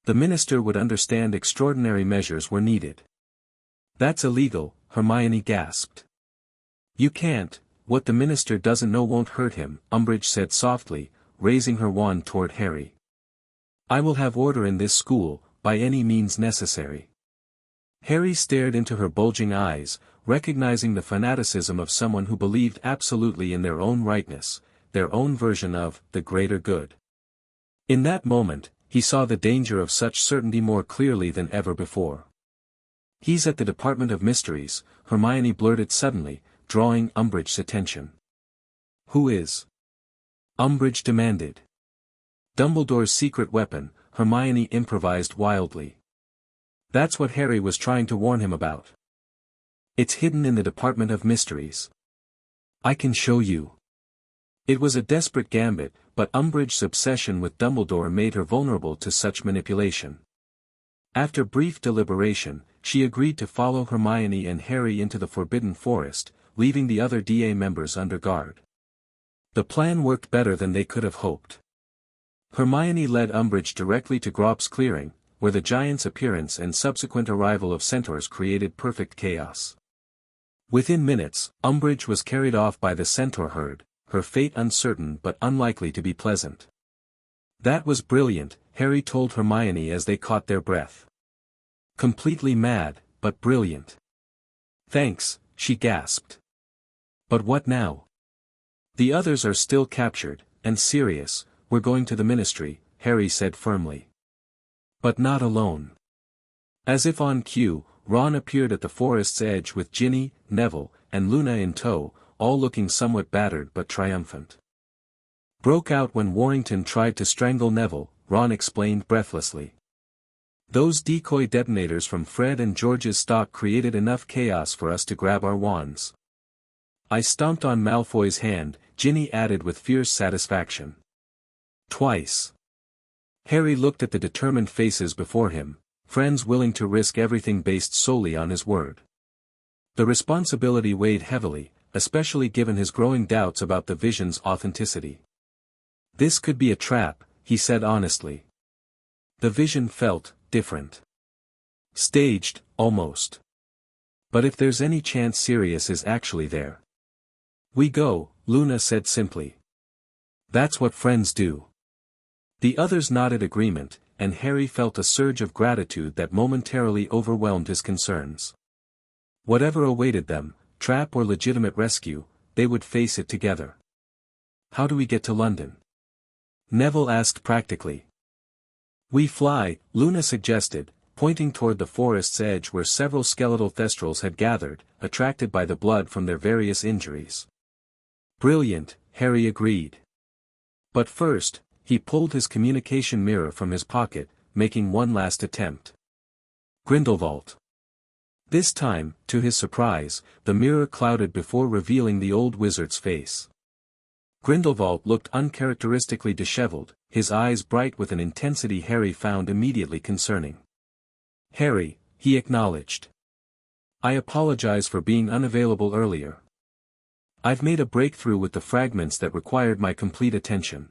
The minister would understand extraordinary measures were needed. That's illegal, Hermione gasped. You can't, what the minister doesn't know won't hurt him, Umbridge said softly, raising her wand toward Harry. I will have order in this school, by any means necessary. Harry stared into her bulging eyes, recognizing the fanaticism of someone who believed absolutely in their own rightness, their own version of the greater good. In that moment, he saw the danger of such certainty more clearly than ever before. He's at the Department of Mysteries, Hermione blurted suddenly, drawing Umbridge's attention. Who is? Umbridge demanded. Dumbledore's secret weapon, Hermione improvised wildly. That's what Harry was trying to warn him about. It's hidden in the Department of Mysteries. I can show you. It was a desperate gambit, but Umbridge's obsession with Dumbledore made her vulnerable to such manipulation. After brief deliberation, she agreed to follow Hermione and Harry into the Forbidden Forest, leaving the other DA members under guard. The plan worked better than they could have hoped. Hermione led Umbridge directly to Grop's clearing, where the giant's appearance and subsequent arrival of centaurs created perfect chaos. Within minutes, Umbridge was carried off by the centaur herd, her fate uncertain but unlikely to be pleasant. That was brilliant, Harry told Hermione as they caught their breath. Completely mad, but brilliant. Thanks, she gasped. But what now? The others are still captured, and Sirius, we're going to the ministry, Harry said firmly. But not alone. As if on cue, Ron appeared at the forest's edge with Ginny, Neville, and Luna in tow, all looking somewhat battered but triumphant. Broke out when Warrington tried to strangle Neville, Ron explained breathlessly. Those decoy detonators from Fred and George's stock created enough chaos for us to grab our wands. I stomped on Malfoy's hand, Ginny added with fierce satisfaction. Twice. Harry looked at the determined faces before him, friends willing to risk everything based solely on his word. The responsibility weighed heavily, especially given his growing doubts about the vision's authenticity. This could be a trap, he said honestly. The vision felt different. Staged, almost. But if there's any chance Sirius is actually there. We go, Luna said simply. That's what friends do. The others nodded agreement, and Harry felt a surge of gratitude that momentarily overwhelmed his concerns. Whatever awaited them, trap or legitimate rescue, they would face it together. How do we get to London? Neville asked practically. We fly, Luna suggested, pointing toward the forest's edge where several skeletal thestrals had gathered, attracted by the blood from their various injuries. Brilliant, Harry agreed. But first, he pulled his communication mirror from his pocket, making one last attempt. Grindelwald. This time, to his surprise, the mirror clouded before revealing the old wizard's face. Grindelwald looked uncharacteristically disheveled, his eyes bright with an intensity Harry found immediately concerning. Harry, he acknowledged. I apologize for being unavailable earlier. I've made a breakthrough with the fragments that required my complete attention.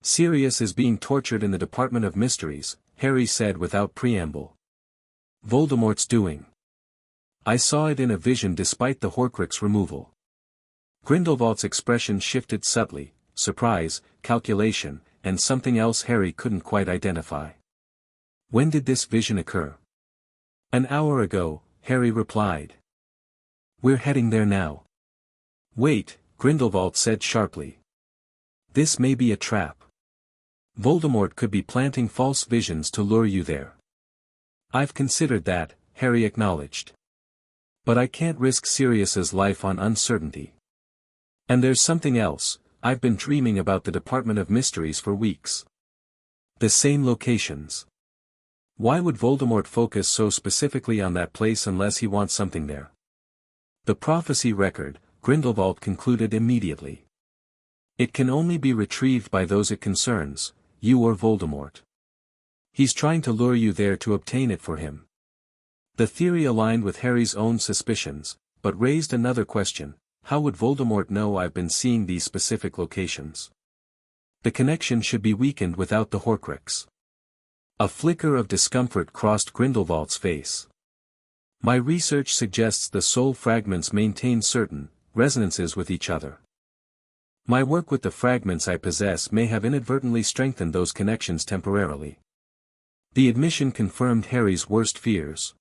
Sirius is being tortured in the Department of Mysteries, Harry said without preamble. Voldemort's doing. I saw it in a vision despite the Horcrux removal. Grindelwald's expression shifted subtly, surprise, calculation, and something else Harry couldn't quite identify. When did this vision occur? An hour ago, Harry replied. We're heading there now. Wait, Grindelwald said sharply. This may be a trap. Voldemort could be planting false visions to lure you there. I've considered that, Harry acknowledged. But I can't risk Sirius's life on uncertainty. And there's something else, I've been dreaming about the Department of Mysteries for weeks. The same locations. Why would Voldemort focus so specifically on that place unless he wants something there? The prophecy record, Grindelwald concluded immediately. It can only be retrieved by those it concerns, you or Voldemort. He's trying to lure you there to obtain it for him. The theory aligned with Harry's own suspicions, but raised another question. How would Voldemort know I've been seeing these specific locations? The connection should be weakened without the Horcrux. A flicker of discomfort crossed Grindelwald's face. My research suggests the soul fragments maintain certain resonances with each other. My work with the fragments I possess may have inadvertently strengthened those connections temporarily. The admission confirmed Harry's worst fears.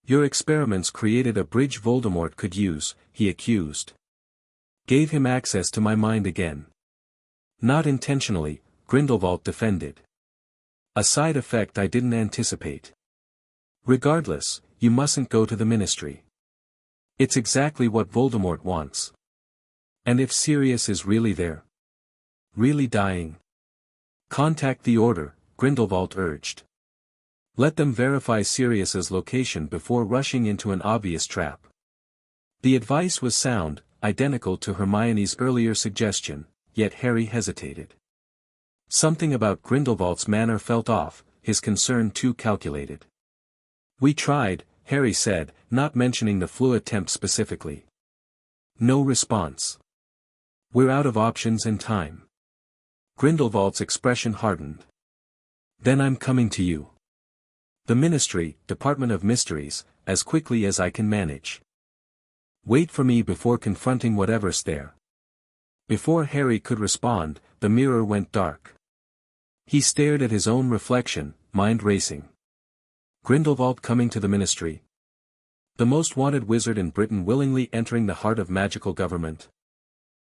Your experiments created a bridge Voldemort could use, he accused. Gave him access to my mind again. Not intentionally, Grindelwald defended. A side effect I didn't anticipate. Regardless, you mustn't go to the Ministry. It's exactly what Voldemort wants. And if Sirius is really there? Really dying? Contact the Order, Grindelwald urged. Let them verify Sirius's location before rushing into an obvious trap. The advice was sound, identical to Hermione's earlier suggestion, yet Harry hesitated. Something about Grindelwald's manner felt off, his concern too calculated. We tried, Harry said, not mentioning the flu attempt specifically. No response. We're out of options and time. Grindelwald's expression hardened. Then I'm coming to you. The Ministry, Department of Mysteries, as quickly as I can manage. Wait for me before confronting whatever's there. Before Harry could respond, the mirror went dark. He stared at his own reflection, mind racing. Grindelwald coming to the Ministry. The most wanted wizard in Britain willingly entering the heart of magical government.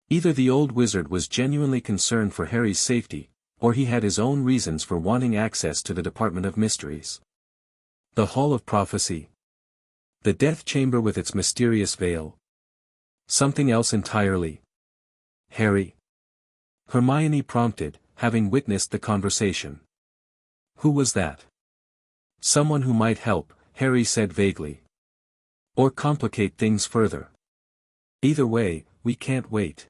Either the old wizard was genuinely concerned for Harry's safety, or he had his own reasons for wanting access to the Department of Mysteries. The Hall of Prophecy. The Death Chamber with its mysterious veil, Something else entirely. Harry? Hermione prompted, having witnessed the conversation. Who was that? Someone who might help, Harry said vaguely. Or complicate things further. Either way, we can't wait.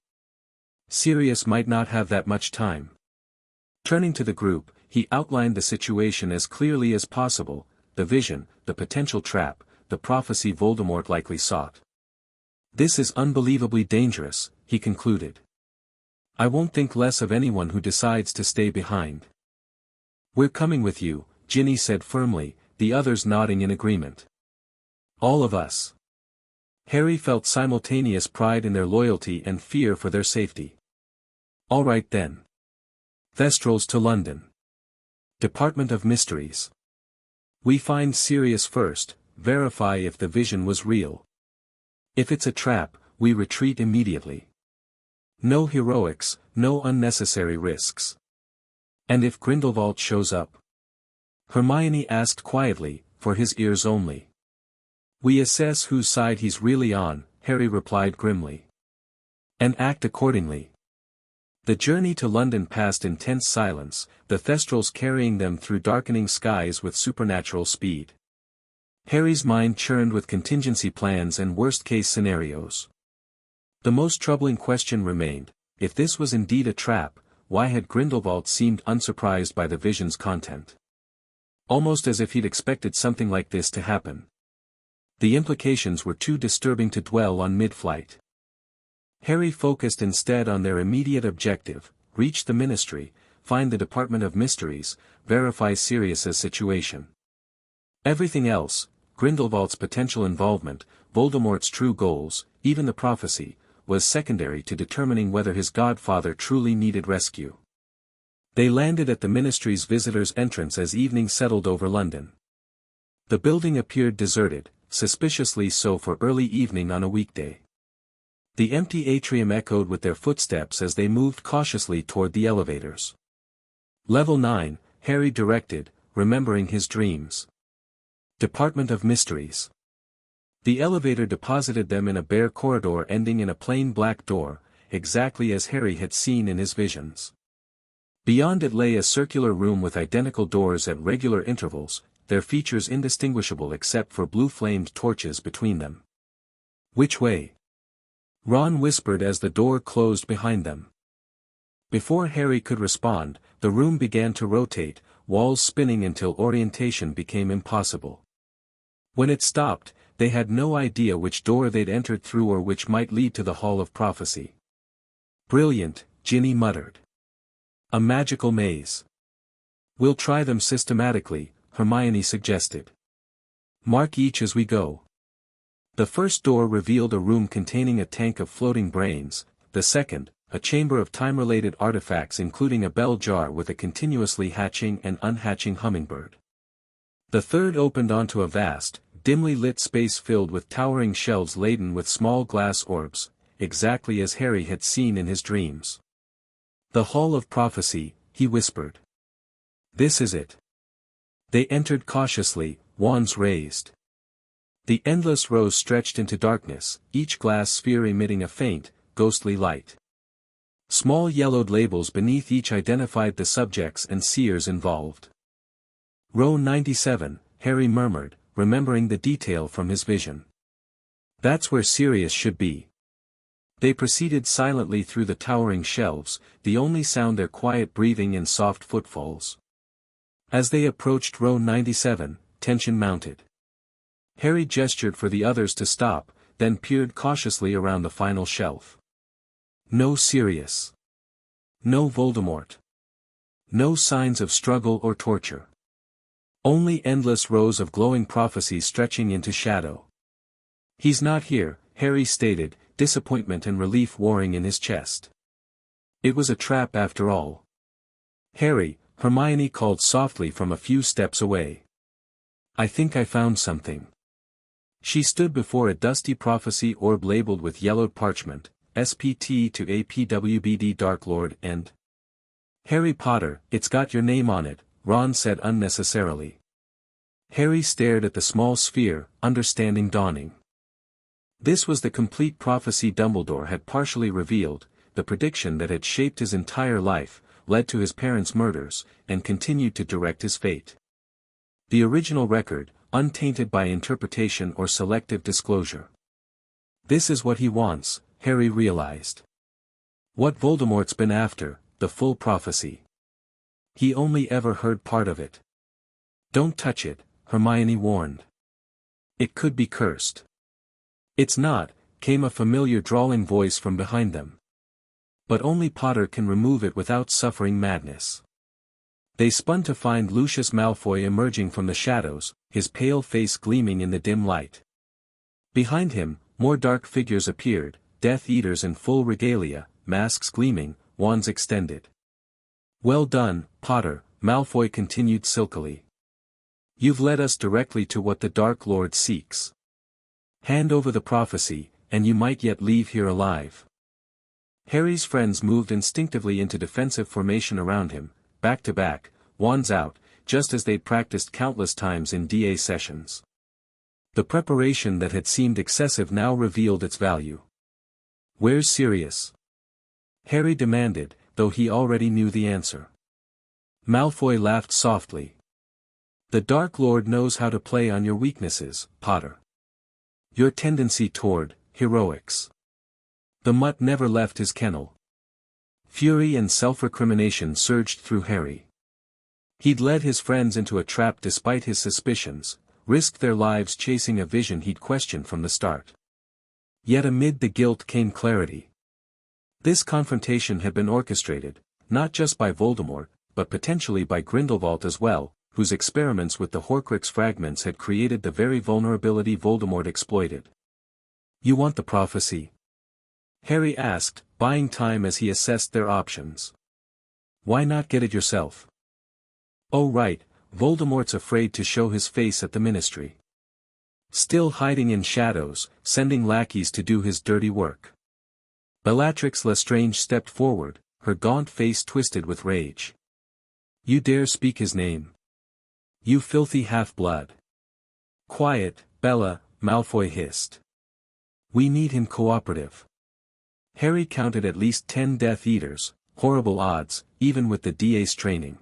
Sirius might not have that much time. Turning to the group, he outlined the situation as clearly as possible, the vision, the potential trap, the prophecy Voldemort likely sought. This is unbelievably dangerous, he concluded. I won't think less of anyone who decides to stay behind. We're coming with you, Ginny said firmly, the others nodding in agreement. All of us. Harry felt simultaneous pride in their loyalty and fear for their safety. All right then. Thestrals to London. Department of Mysteries. We find Sirius first, verify if the vision was real. If it's a trap, we retreat immediately. No heroics, no unnecessary risks. And if Grindelwald shows up? Hermione asked quietly, for his ears only. We assess whose side he's really on, Harry replied grimly. And act accordingly. The journey to London passed in tense silence, the Thestrals carrying them through darkening skies with supernatural speed. Harry's mind churned with contingency plans and worst-case scenarios. The most troubling question remained, if this was indeed a trap, why had Grindelwald seemed unsurprised by the vision's content? Almost as if he'd expected something like this to happen. The implications were too disturbing to dwell on mid-flight. Harry focused instead on their immediate objective, reach the Ministry, find the Department of Mysteries, verify Sirius's situation. Everything else, Grindelwald's potential involvement, Voldemort's true goals, even the prophecy, was secondary to determining whether his godfather truly needed rescue. They landed at the Ministry's visitors' entrance as evening settled over London. The building appeared deserted, suspiciously so for early evening on a weekday. The empty atrium echoed with their footsteps as they moved cautiously toward the elevators. Level 9, Harry directed, remembering his dreams. Department of Mysteries. The elevator deposited them in a bare corridor ending in a plain black door, exactly as Harry had seen in his visions. Beyond it lay a circular room with identical doors at regular intervals, their features indistinguishable except for blue-flamed torches between them. Which way? Ron whispered as the door closed behind them. Before Harry could respond, the room began to rotate, walls spinning until orientation became impossible. When it stopped, they had no idea which door they'd entered through or which might lead to the Hall of Prophecy. Brilliant, Ginny muttered. A magical maze. We'll try them systematically, Hermione suggested. Mark each as we go. The first door revealed a room containing a tank of floating brains, the second, a chamber of time-related artifacts including a bell jar with a continuously hatching and unhatching hummingbird. The third opened onto a vast, dimly lit space filled with towering shelves laden with small glass orbs, exactly as Harry had seen in his dreams. The Hall of Prophecy, he whispered. This is it. They entered cautiously, wands raised. The endless rows stretched into darkness, each glass sphere emitting a faint, ghostly light. Small yellowed labels beneath each identified the subjects and seers involved. Row 97, Harry murmured, remembering the detail from his vision. That's where Sirius should be. They proceeded silently through the towering shelves, the only sound their quiet breathing and soft footfalls. As they approached row 97, tension mounted. Harry gestured for the others to stop, then peered cautiously around the final shelf. No Sirius. No Voldemort. No signs of struggle or torture. Only endless rows of glowing prophecies stretching into shadow. He's not here, Harry stated, disappointment and relief warring in his chest. It was a trap after all. Harry, Hermione called softly from a few steps away. I think I found something. She stood before a dusty prophecy orb labeled with yellowed parchment, SPT to APWBD Dark Lord and Harry Potter, it's got your name on it, Ron said unnecessarily. Harry stared at the small sphere, understanding dawning. This was the complete prophecy Dumbledore had partially revealed, the prediction that had shaped his entire life, led to his parents' murders, and continued to direct his fate. The original record, untainted by interpretation or selective disclosure. This is what he wants, Harry realized. What Voldemort's been after, the full prophecy. He only ever heard part of it. Don't touch it, Hermione warned. It could be cursed. It's not, came a familiar drawling voice from behind them. But only Potter can remove it without suffering madness. They spun to find Lucius Malfoy emerging from the shadows, his pale face gleaming in the dim light. Behind him, more dark figures appeared, Death Eaters in full regalia, masks gleaming, wands extended. Well done, Potter, Malfoy continued silkily. You've led us directly to what the Dark Lord seeks. Hand over the prophecy, and you might yet leave here alive. Harry's friends moved instinctively into defensive formation around him, back to back, wands out, just as they'd practiced countless times in DA sessions. The preparation that had seemed excessive now revealed its value. Where's Sirius? Harry demanded, though he already knew the answer. Malfoy laughed softly. The Dark Lord knows how to play on your weaknesses, Potter. Your tendency toward heroics. The mutt never left his kennel. Fury and self-recrimination surged through Harry. He'd led his friends into a trap despite his suspicions, risked their lives chasing a vision he'd questioned from the start. Yet amid the guilt came clarity. This confrontation had been orchestrated, not just by Voldemort, but potentially by Grindelwald as well, whose experiments with the Horcrux fragments had created the very vulnerability Voldemort exploited. You want the prophecy? Harry asked, buying time as he assessed their options. Why not get it yourself? Oh right, Voldemort's afraid to show his face at the Ministry. Still hiding in shadows, sending lackeys to do his dirty work. Bellatrix Lestrange stepped forward, her gaunt face twisted with rage. You dare speak his name? You filthy half-blood. Quiet, Bella, Malfoy hissed. We need him cooperative. Harry counted at least 10 Death Eaters, horrible odds, even with the DA's training.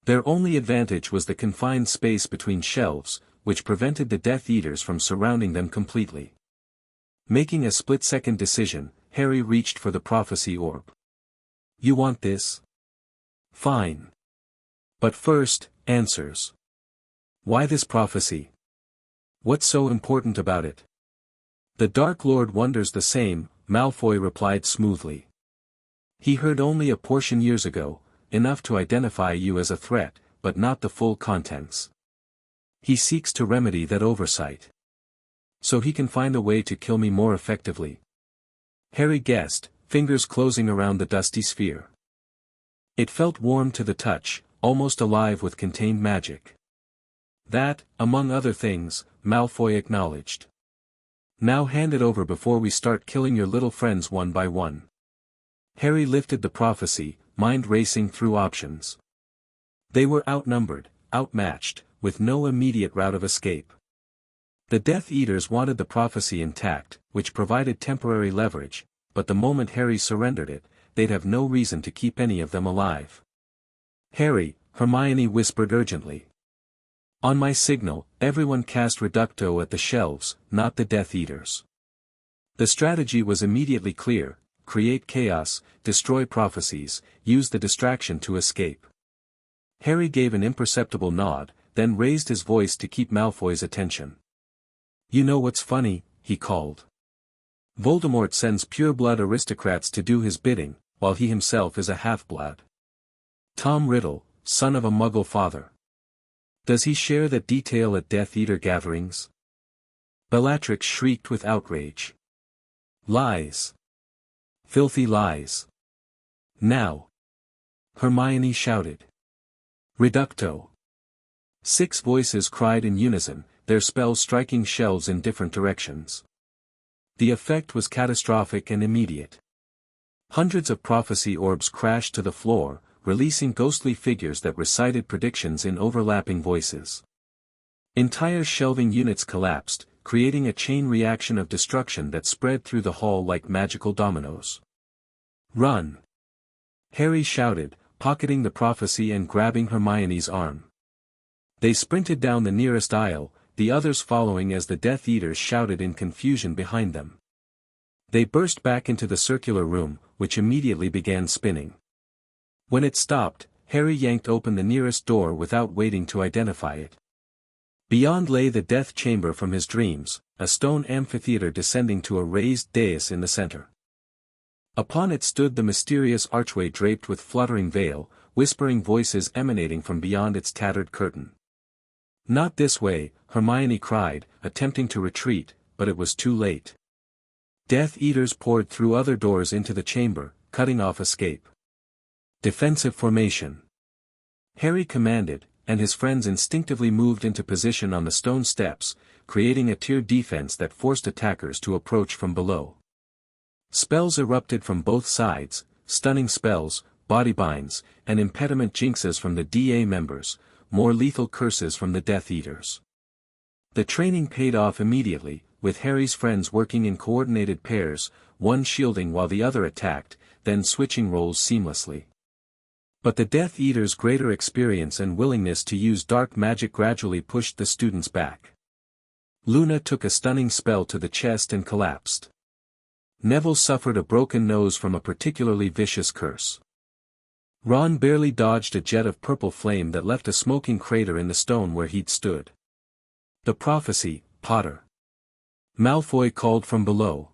Their only advantage was the confined space between shelves, which prevented the Death Eaters from surrounding them completely. Making a split-second decision, Harry reached for the prophecy orb. You want this? Fine. But first, answers. Why this prophecy? What's so important about it? The Dark Lord wonders the same, Malfoy replied smoothly. He heard only a portion years ago, enough to identify you as a threat, but not the full contents. He seeks to remedy that oversight. So he can find a way to kill me more effectively. Harry guessed, fingers closing around the dusty sphere. It felt warm to the touch, almost alive with contained magic. That, among other things, Malfoy acknowledged. Now hand it over before we start killing your little friends one by one. Harry lifted the prophecy, mind racing through options. They were outnumbered, outmatched, with no immediate route of escape. The Death Eaters wanted the prophecy intact, which provided temporary leverage, but the moment Harry surrendered it, they'd have no reason to keep any of them alive. Harry, Hermione whispered urgently. On my signal, everyone cast Reducto at the shelves, not the Death Eaters. The strategy was immediately clear: create chaos, destroy prophecies, use the distraction to escape. Harry gave an imperceptible nod, then raised his voice to keep Malfoy's attention. You know what's funny, he called. Voldemort sends pure-blood aristocrats to do his bidding, while he himself is a half-blood. Tom Riddle, son of a Muggle father. Does he share that detail at Death Eater gatherings? Bellatrix shrieked with outrage. Lies. Filthy lies. Now. Hermione shouted. Reducto. 6 voices cried in unison, their spells striking shelves in different directions. The effect was catastrophic and immediate. Hundreds of prophecy orbs crashed to the floor, releasing ghostly figures that recited predictions in overlapping voices. Entire shelving units collapsed, creating a chain reaction of destruction that spread through the hall like magical dominoes. "Run!" Harry shouted, pocketing the prophecy and grabbing Hermione's arm. They sprinted down the nearest aisle, the others following as the Death Eaters shouted in confusion behind them. They burst back into the circular room, which immediately began spinning. When it stopped, Harry yanked open the nearest door without waiting to identify it. Beyond lay the death chamber from his dreams, a stone amphitheater descending to a raised dais in the center. Upon it stood the mysterious archway draped with fluttering veil, whispering voices emanating from beyond its tattered curtain. "Not this way," Hermione cried, attempting to retreat, but it was too late. Death Eaters poured through other doors into the chamber, cutting off escape. "Defensive formation," Harry commanded, and his friends instinctively moved into position on the stone steps, creating a tiered defense that forced attackers to approach from below. Spells erupted from both sides, stunning spells, body binds, and impediment jinxes from the DA members, more lethal curses from the Death Eaters. The training paid off immediately, with Harry's friends working in coordinated pairs, one shielding while the other attacked, then switching roles seamlessly. But the Death Eaters' greater experience and willingness to use dark magic gradually pushed the students back. Luna took a stunning spell to the chest and collapsed. Neville suffered a broken nose from a particularly vicious curse. Ron barely dodged a jet of purple flame that left a smoking crater in the stone where he'd stood. "The prophecy, Potter!" Malfoy called from below.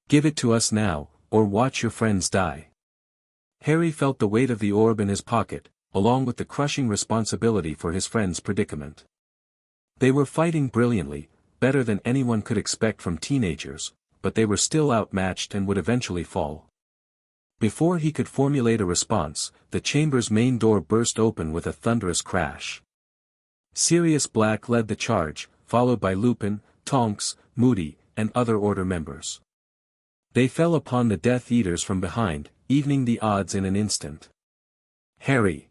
"Give it to us now, or watch your friends die." Harry felt the weight of the orb in his pocket, along with the crushing responsibility for his friend's predicament. They were fighting brilliantly, better than anyone could expect from teenagers, but they were still outmatched and would eventually fall. Before he could formulate a response, the chamber's main door burst open with a thunderous crash. Sirius Black led the charge, followed by Lupin, Tonks, Moody, and other Order members. They fell upon the Death Eaters from behind, evening the odds in an instant. "Harry!"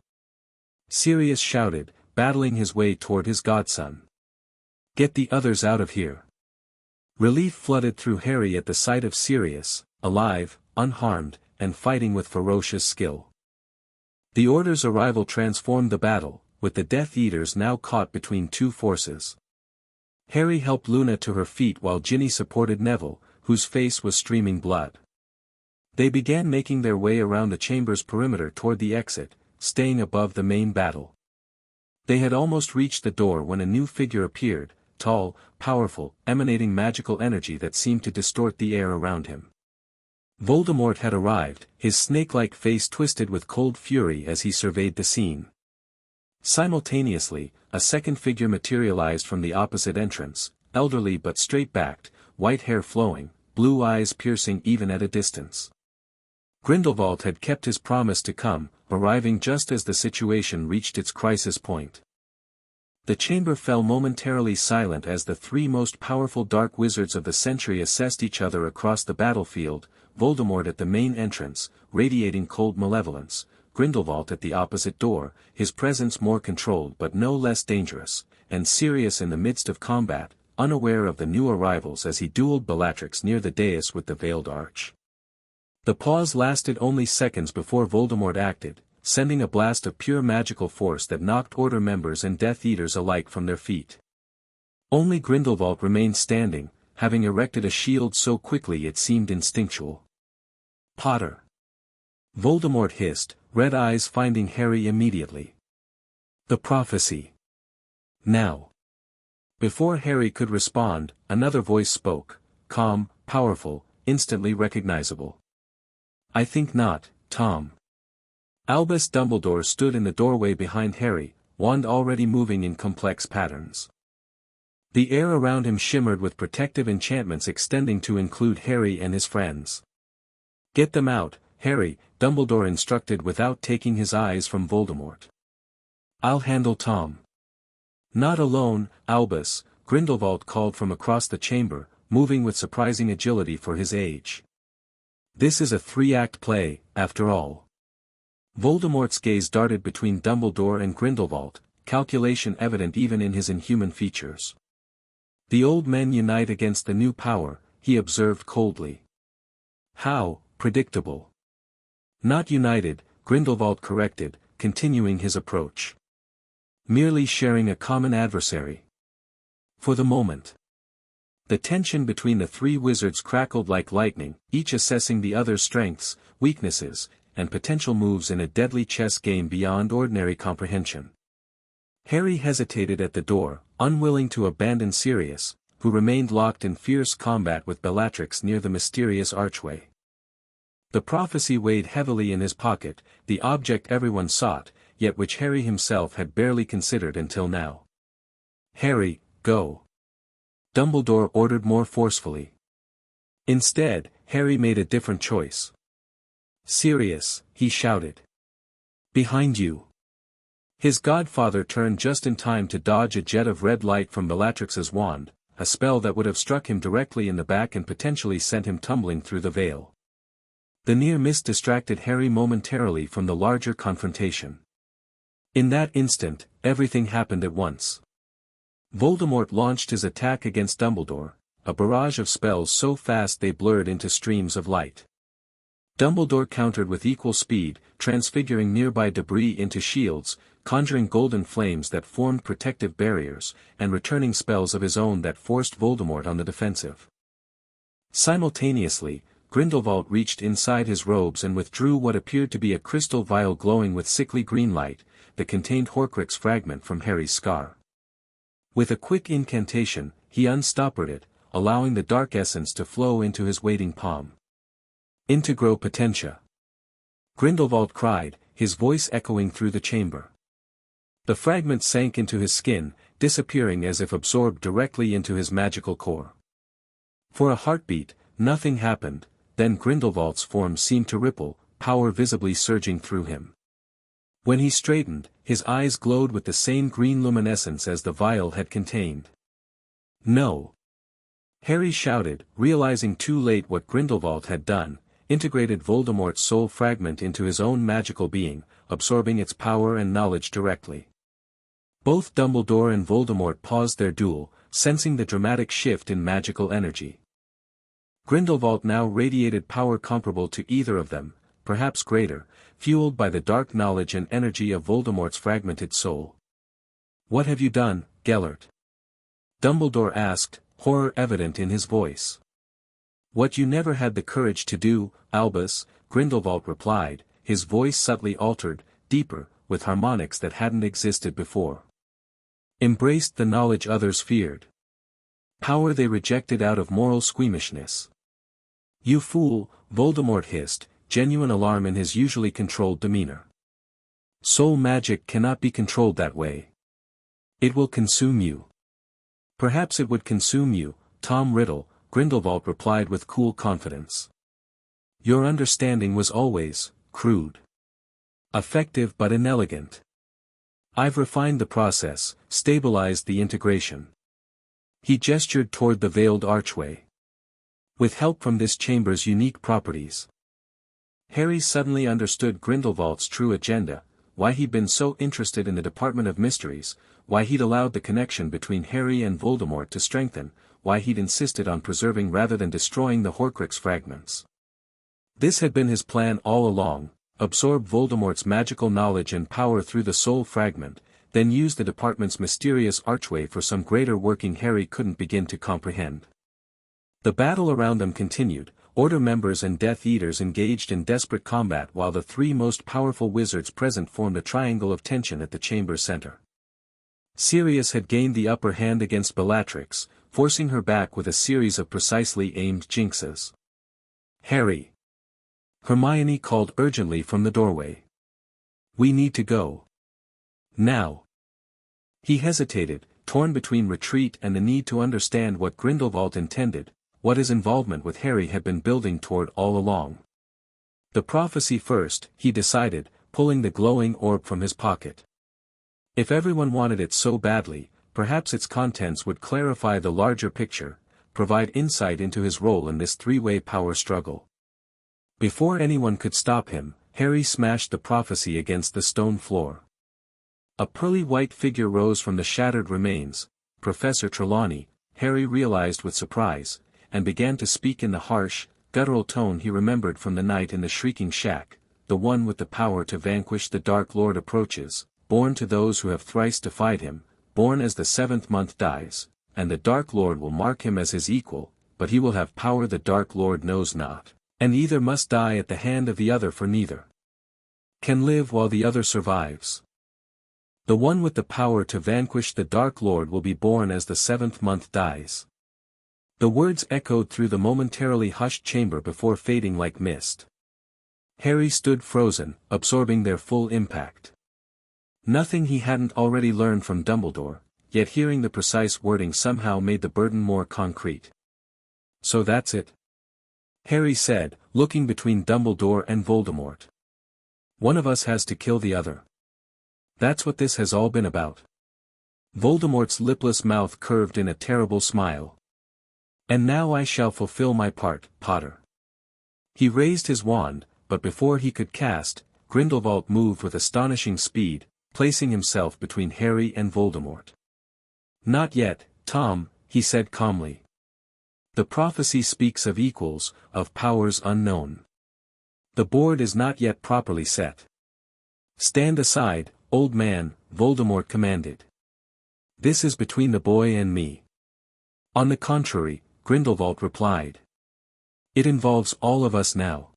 Sirius shouted, battling his way toward his godson. "Get the others out of here." Relief flooded through Harry at the sight of Sirius, alive, unharmed, and fighting with ferocious skill. The Order's arrival transformed the battle, with the Death Eaters now caught between two forces. Harry helped Luna to her feet while Ginny supported Neville, whose face was streaming blood. They began making their way around the chamber's perimeter toward the exit, staying above the main battle. They had almost reached the door when a new figure appeared, tall, powerful, emanating magical energy that seemed to distort the air around him. Voldemort had arrived, his snake-like face twisted with cold fury as he surveyed the scene. Simultaneously, a second figure materialized from the opposite entrance, elderly but straight-backed, white hair flowing, blue eyes piercing even at a distance. Grindelwald had kept his promise to come, arriving just as the situation reached its crisis point. The chamber fell momentarily silent as the three most powerful dark wizards of the century assessed each other across the battlefield, Voldemort at the main entrance, radiating cold malevolence, Grindelwald at the opposite door, his presence more controlled but no less dangerous, and Sirius in the midst of combat, unaware of the new arrivals as he dueled Bellatrix near the dais with the Veiled Arch. The pause lasted only seconds before Voldemort acted, sending a blast of pure magical force that knocked Order members and Death Eaters alike from their feet. Only Grindelwald remained standing, having erected a shield so quickly it seemed instinctual. "Potter!" Voldemort hissed, red eyes finding Harry immediately. "The prophecy. Now!" Before Harry could respond, another voice spoke, calm, powerful, instantly recognizable. "I think not, Tom." Albus Dumbledore stood in the doorway behind Harry, wand already moving in complex patterns. The air around him shimmered with protective enchantments extending to include Harry and his friends. "Get them out, Harry," Dumbledore instructed without taking his eyes from Voldemort. "I'll handle Tom." "Not alone, Albus," Grindelwald called from across the chamber, moving with surprising agility for his age. "This is a three-act play, after all." Voldemort's gaze darted between Dumbledore and Grindelwald, calculation evident even in his inhuman features. The old men unite against the new power, he observed coldly. How predictable. Not united, Grindelwald corrected, continuing his approach. Merely sharing a common adversary. For the moment. The tension between the three wizards crackled like lightning, each assessing the other's strengths, weaknesses, and potential moves in a deadly chess game beyond ordinary comprehension. Harry hesitated at the door, unwilling to abandon Sirius, who remained locked in fierce combat with Bellatrix near the mysterious archway. The prophecy weighed heavily in his pocket, the object everyone sought, yet which Harry himself had barely considered until now. "Harry, go," Dumbledore ordered more forcefully. Instead, Harry made a different choice. "Sirius," he shouted. "Behind you." His godfather turned just in time to dodge a jet of red light from Bellatrix's wand, a spell that would have struck him directly in the back and potentially sent him tumbling through the veil. The near miss distracted Harry momentarily from the larger confrontation. In that instant, everything happened at once. Voldemort launched his attack against Dumbledore, a barrage of spells so fast they blurred into streams of light. Dumbledore countered with equal speed, transfiguring nearby debris into shields, conjuring golden flames that formed protective barriers, and returning spells of his own that forced Voldemort on the defensive. Simultaneously, Grindelwald reached inside his robes and withdrew what appeared to be a crystal vial glowing with sickly green light, that contained Horcrux fragment from Harry's scar. With a quick incantation, he unstoppered it, allowing the dark essence to flow into his waiting palm. "Integro potentia!" Grindelwald cried, his voice echoing through the chamber. The fragment sank into his skin, disappearing as if absorbed directly into his magical core. For a heartbeat, nothing happened, then Grindelwald's form seemed to ripple, power visibly surging through him. When he straightened, his eyes glowed with the same green luminescence as the vial had contained. "No!" Harry shouted, realizing too late what Grindelwald had done, integrated Voldemort's soul fragment into his own magical being, absorbing its power and knowledge directly. Both Dumbledore and Voldemort paused their duel, sensing the dramatic shift in magical energy. Grindelwald now radiated power comparable to either of them, perhaps greater, fueled by the dark knowledge and energy of Voldemort's fragmented soul. "What have you done, Gellert?" Dumbledore asked, horror evident in his voice. "What you never had the courage to do, Albus," Grindelwald replied, his voice subtly altered, deeper, with harmonics that hadn't existed before. "Embraced the knowledge others feared. Power they rejected out of moral squeamishness." "You fool," Voldemort hissed, genuine alarm in his usually controlled demeanor. "Soul magic cannot be controlled that way. It will consume you." "Perhaps it would consume you, Tom Riddle," Grindelwald replied with cool confidence. "Your understanding was always crude. Effective but inelegant. I've refined the process, stabilized the integration." He gestured toward the veiled archway. "With help from this chamber's unique properties." Harry suddenly understood Grindelwald's true agenda, why he'd been so interested in the Department of Mysteries, why he'd allowed the connection between Harry and Voldemort to strengthen, why he'd insisted on preserving rather than destroying the Horcrux fragments. This had been his plan all along: absorb Voldemort's magical knowledge and power through the soul fragment, then use the department's mysterious archway for some greater working Harry couldn't begin to comprehend. The battle around them continued, Order members and Death Eaters engaged in desperate combat while the three most powerful wizards present formed a triangle of tension at the chamber's center. Sirius had gained the upper hand against Bellatrix, forcing her back with a series of precisely aimed jinxes. "Harry!" Hermione called urgently from the doorway. "We need to go. Now." He hesitated, torn between retreat and the need to understand what Grindelwald intended, what his involvement with Harry had been building toward all along. The prophecy first, he decided, pulling the glowing orb from his pocket. If everyone wanted it so badly, perhaps its contents would clarify the larger picture, provide insight into his role in this three-way power struggle. Before anyone could stop him, Harry smashed the prophecy against the stone floor. A pearly white figure rose from the shattered remains, Professor Trelawney, Harry realized with surprise, and began to speak in the harsh, guttural tone he remembered from the night in the Shrieking Shack. The one with the power to vanquish the Dark Lord approaches, born to those who have thrice defied him, born as the 7th month dies, and the Dark Lord will mark him as his equal, but he will have power the Dark Lord knows not, and either must die at the hand of the other, for neither can live while the other survives. The one with the power to vanquish the Dark Lord will be born as the 7th month dies. The words echoed through the momentarily hushed chamber before fading like mist. Harry stood frozen, absorbing their full impact. Nothing he hadn't already learned from Dumbledore, yet hearing the precise wording somehow made the burden more concrete. So that's it? Harry said, looking between Dumbledore and Voldemort. One of us has to kill the other. That's what this has all been about. Voldemort's lipless mouth curved in a terrible smile. And now I shall fulfill my part, Potter. He raised his wand, but before he could cast, Grindelwald moved with astonishing speed, placing himself between Harry and Voldemort. Not yet, Tom, he said calmly. The prophecy speaks of equals, of powers unknown. The board is not yet properly set. Stand aside, old man, Voldemort commanded. This is between the boy and me. On the contrary, Grindelwald replied. It involves all of us now.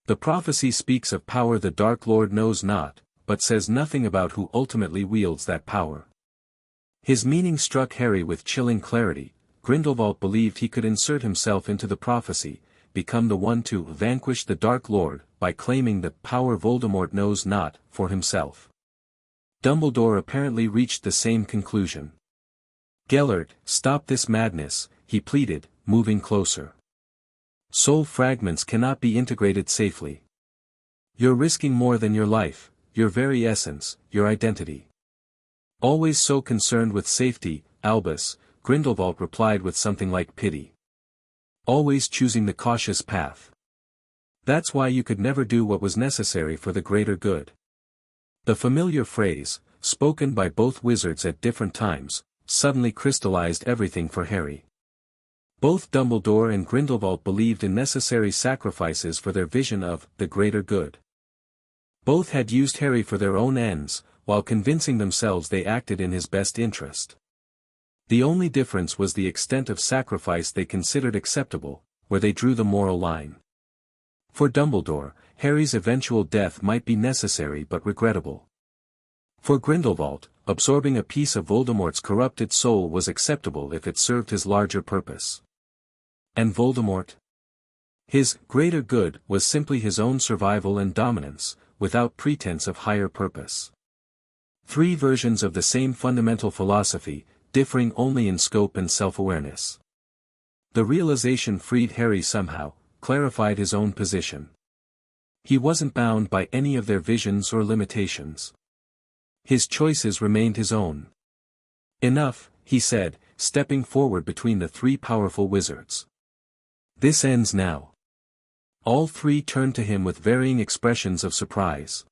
The prophecy speaks of power the Dark Lord knows not, but says nothing about who ultimately wields that power. His meaning struck Harry with chilling clarity. Grindelwald believed he could insert himself into the prophecy, become the one to vanquish the Dark Lord, by claiming the power Voldemort knows not, for himself. Dumbledore apparently reached the same conclusion. Gellert, stop this madness, he pleaded, moving closer. Soul fragments cannot be integrated safely. You're risking more than your life, your very essence, your identity. Always so concerned with safety, Albus, Grindelwald replied with something like pity. Always choosing the cautious path. That's why you could never do what was necessary for the greater good. The familiar phrase, spoken by both wizards at different times, suddenly crystallized everything for Harry. Both Dumbledore and Grindelwald believed in necessary sacrifices for their vision of the greater good. Both had used Harry for their own ends, while convincing themselves they acted in his best interest. The only difference was the extent of sacrifice they considered acceptable, where they drew the moral line. For Dumbledore, Harry's eventual death might be necessary but regrettable. For Grindelwald, absorbing a piece of Voldemort's corrupted soul was acceptable if it served his larger purpose. And Voldemort? His greater good was simply his own survival and dominance, without pretense of higher purpose. Three versions of the same fundamental philosophy, differing only in scope and self-awareness. The realization freed Harry somehow, clarified his own position. He wasn't bound by any of their visions or limitations. His choices remained his own. Enough, he said, stepping forward between the three powerful wizards. This ends now. All three turned to him with varying expressions of surprise.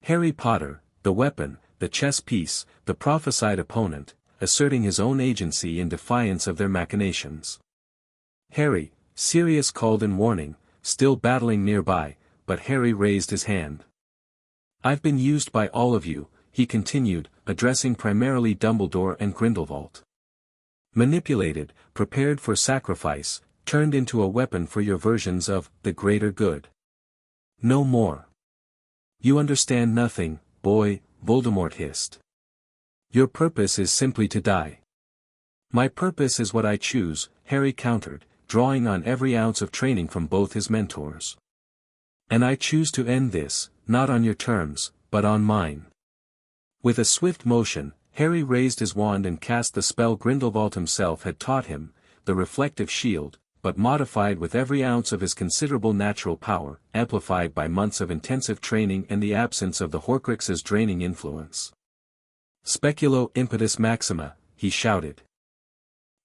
Harry Potter, the weapon, the chess piece, the prophesied opponent, asserting his own agency in defiance of their machinations. Harry, Sirius called in warning, still battling nearby, but Harry raised his hand. I've been used by all of you, he continued, addressing primarily Dumbledore and Grindelwald. Manipulated, prepared for sacrifice, turned into a weapon for your versions of the greater good. No more. You understand nothing, boy, Voldemort hissed. Your purpose is simply to die. My purpose is what I choose, Harry countered, drawing on every ounce of training from both his mentors. And I choose to end this, not on your terms, but on mine. With a swift motion, Harry raised his wand and cast the spell Grindelwald himself had taught him, the reflective shield, but modified with every ounce of his considerable natural power, amplified by months of intensive training and the absence of the Horcrux's draining influence. Speculo impetus maxima, he shouted.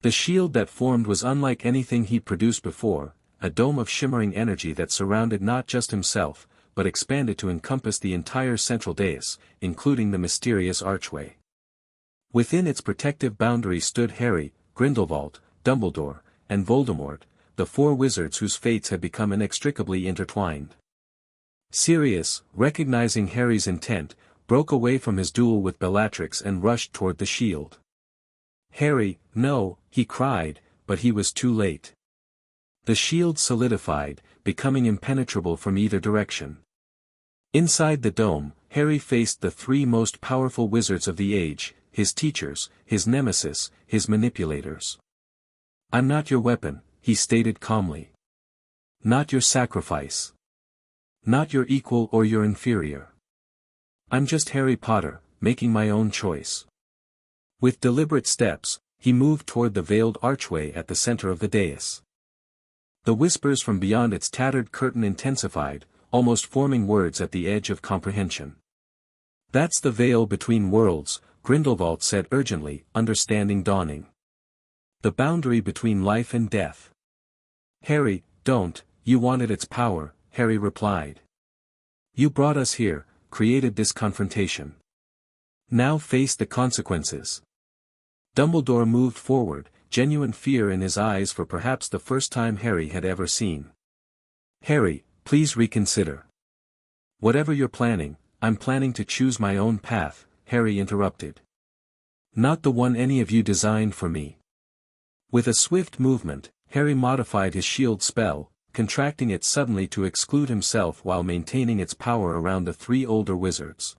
The shield that formed was unlike anything he'd produced before, a dome of shimmering energy that surrounded not just himself, but expanded to encompass the entire central dais, including the mysterious archway. Within its protective boundary stood Harry, Grindelwald, Dumbledore, and Voldemort, the four wizards whose fates had become inextricably intertwined. Sirius, recognizing Harry's intent, broke away from his duel with Bellatrix and rushed toward the shield. "Harry, no," he cried, but he was too late. The shield solidified, becoming impenetrable from either direction. Inside the dome, Harry faced the three most powerful wizards of the age, his teachers, his nemesis, his manipulators. "I'm not your weapon," he stated calmly. "Not your sacrifice. Not your equal or your inferior. I'm just Harry Potter, making my own choice." With deliberate steps, he moved toward the veiled archway at the center of the dais. The whispers from beyond its tattered curtain intensified, almost forming words at the edge of comprehension. "That's the veil between worlds," Grindelwald said urgently, understanding dawning. "The boundary between life and death." "Harry, don't, you wanted its power," Harry replied. "You brought us here, created this confrontation. Now face the consequences." Dumbledore moved forward, genuine fear in his eyes for perhaps the first time Harry had ever seen. "Harry, please reconsider. Whatever you're planning, I'm planning to choose my own path," Harry interrupted. "Not the one any of you designed for me." With a swift movement, Harry modified his shield spell, contracting it suddenly to exclude himself while maintaining its power around the three older wizards.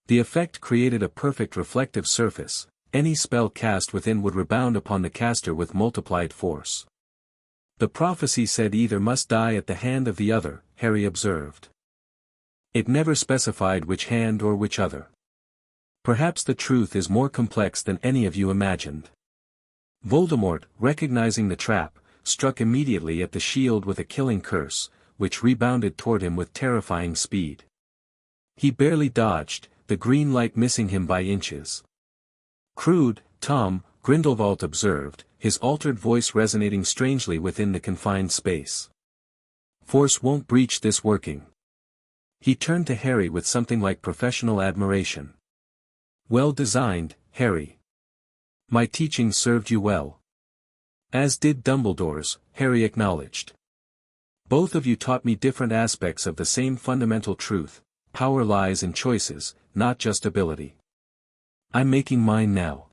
The effect created a perfect reflective surface. Any spell cast within would rebound upon the caster with multiplied force. "The prophecy said either must die at the hand of the other," Harry observed. "It never specified which hand or which other. Perhaps the truth is more complex than any of you imagined." Voldemort, recognizing the trap, struck immediately at the shield with a killing curse, which rebounded toward him with terrifying speed. He barely dodged, the green light missing him by inches. "Crude, Tom," Grindelwald observed, his altered voice resonating strangely within the confined space. "Force won't breach this working." He turned to Harry with something like professional admiration. "Well designed, Harry. My teaching served you well." "As did Dumbledore's," Harry acknowledged. "Both of you taught me different aspects of the same fundamental truth: power lies in choices, not just ability. I'm making mine now."